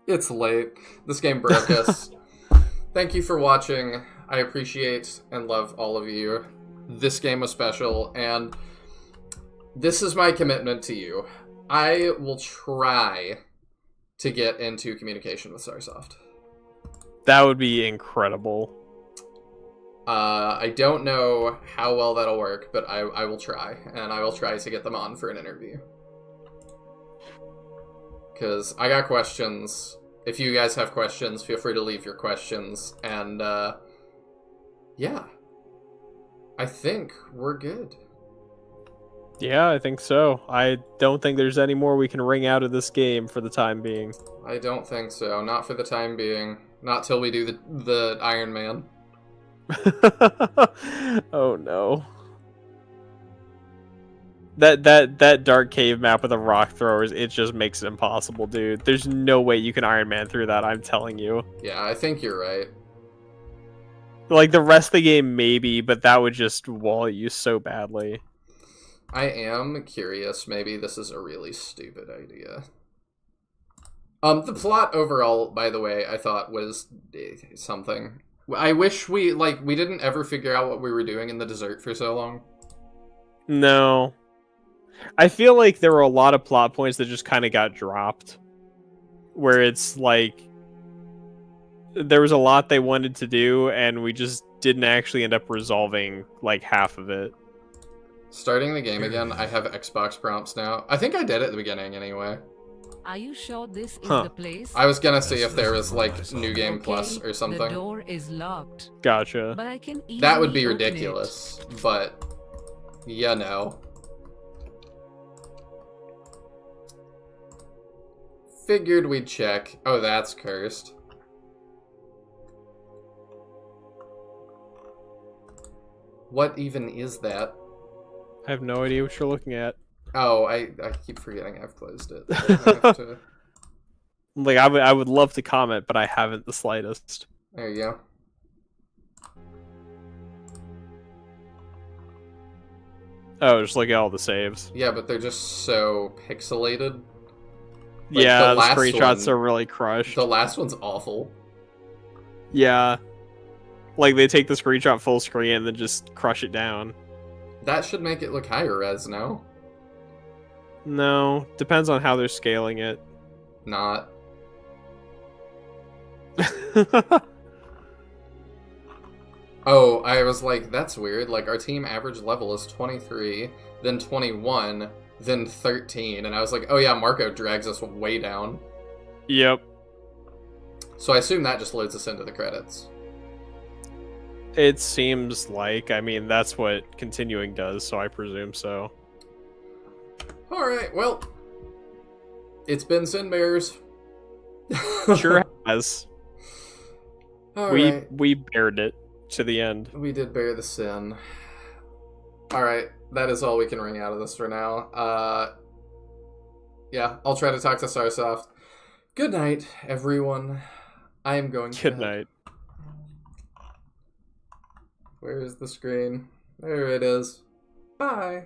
It's late. This game broke us. Thank you for watching. I appreciate and love all of you. This game was special, and this is my commitment to you. I will try to get into communication with Starsoft. That would be incredible. I don't know how well that'll work, but I will try, and I will try to get them on for an interview. Because I got questions. If you guys have questions, feel free to leave your questions, and yeah, I think we're good. Yeah, I think so. I don't think there's any more we can wring out of this game for the time being. I don't think so. Not for the time being. Not till we do the Iron Man. Oh no. That dark cave map with the rock throwers, it just makes it impossible, dude. There's no way you can Iron Man through that, I'm telling you. Yeah, I think you're right. Like, the rest of the game, maybe, but that would just wall you so badly. I am curious. Maybe this is a really stupid idea. The plot overall, by the way, I thought was something. I wish we didn't ever figure out what we were doing in the desert for so long. No. I feel like there were a lot of plot points that just kind of got dropped. where it's like there was a lot they wanted to do, and we just didn't actually end up resolving like half of it. Starting the game again, I have Xbox prompts now. I think I did at the beginning anyway. Are you sure this is Huh. the place? I was gonna see if there was like New Game Okay, Plus or The something. door is locked, Gotcha. but I can easily That would be open it. ridiculous, but you know. Figured we'd check. Oh, that's cursed. What even is that? I have no idea what you're looking at. Oh, I keep forgetting I've closed it. I have to... Like I would love to comment, but I haven't the slightest. There you go. Oh, just look at all the saves. Yeah, but they're just so pixelated. Like, Yeah, the last screenshots one- are really crushed. The last one's awful. Yeah. Like they take the screenshot full screen and then just crush it down. That should make it look higher res, no? No, depends on how they're scaling it. Not. Oh, I was like, that's weird. Like, our team average level is 23, then 21, then 13. And I was like, oh yeah, Marco drags us way down. Yep. So I assume that just loads us into the credits. It seems like, I mean, that's what continuing does, so I presume so. Alright, well. It's been Sin Bears. Sure has. Alright. We bared it to the end. We did bear the sin. Alright, that is all we can wring out of this for now. Yeah, I'll try to talk to Starsoft. Good night, everyone. I am going to Good bed. night. Where is the screen? There it is. Bye.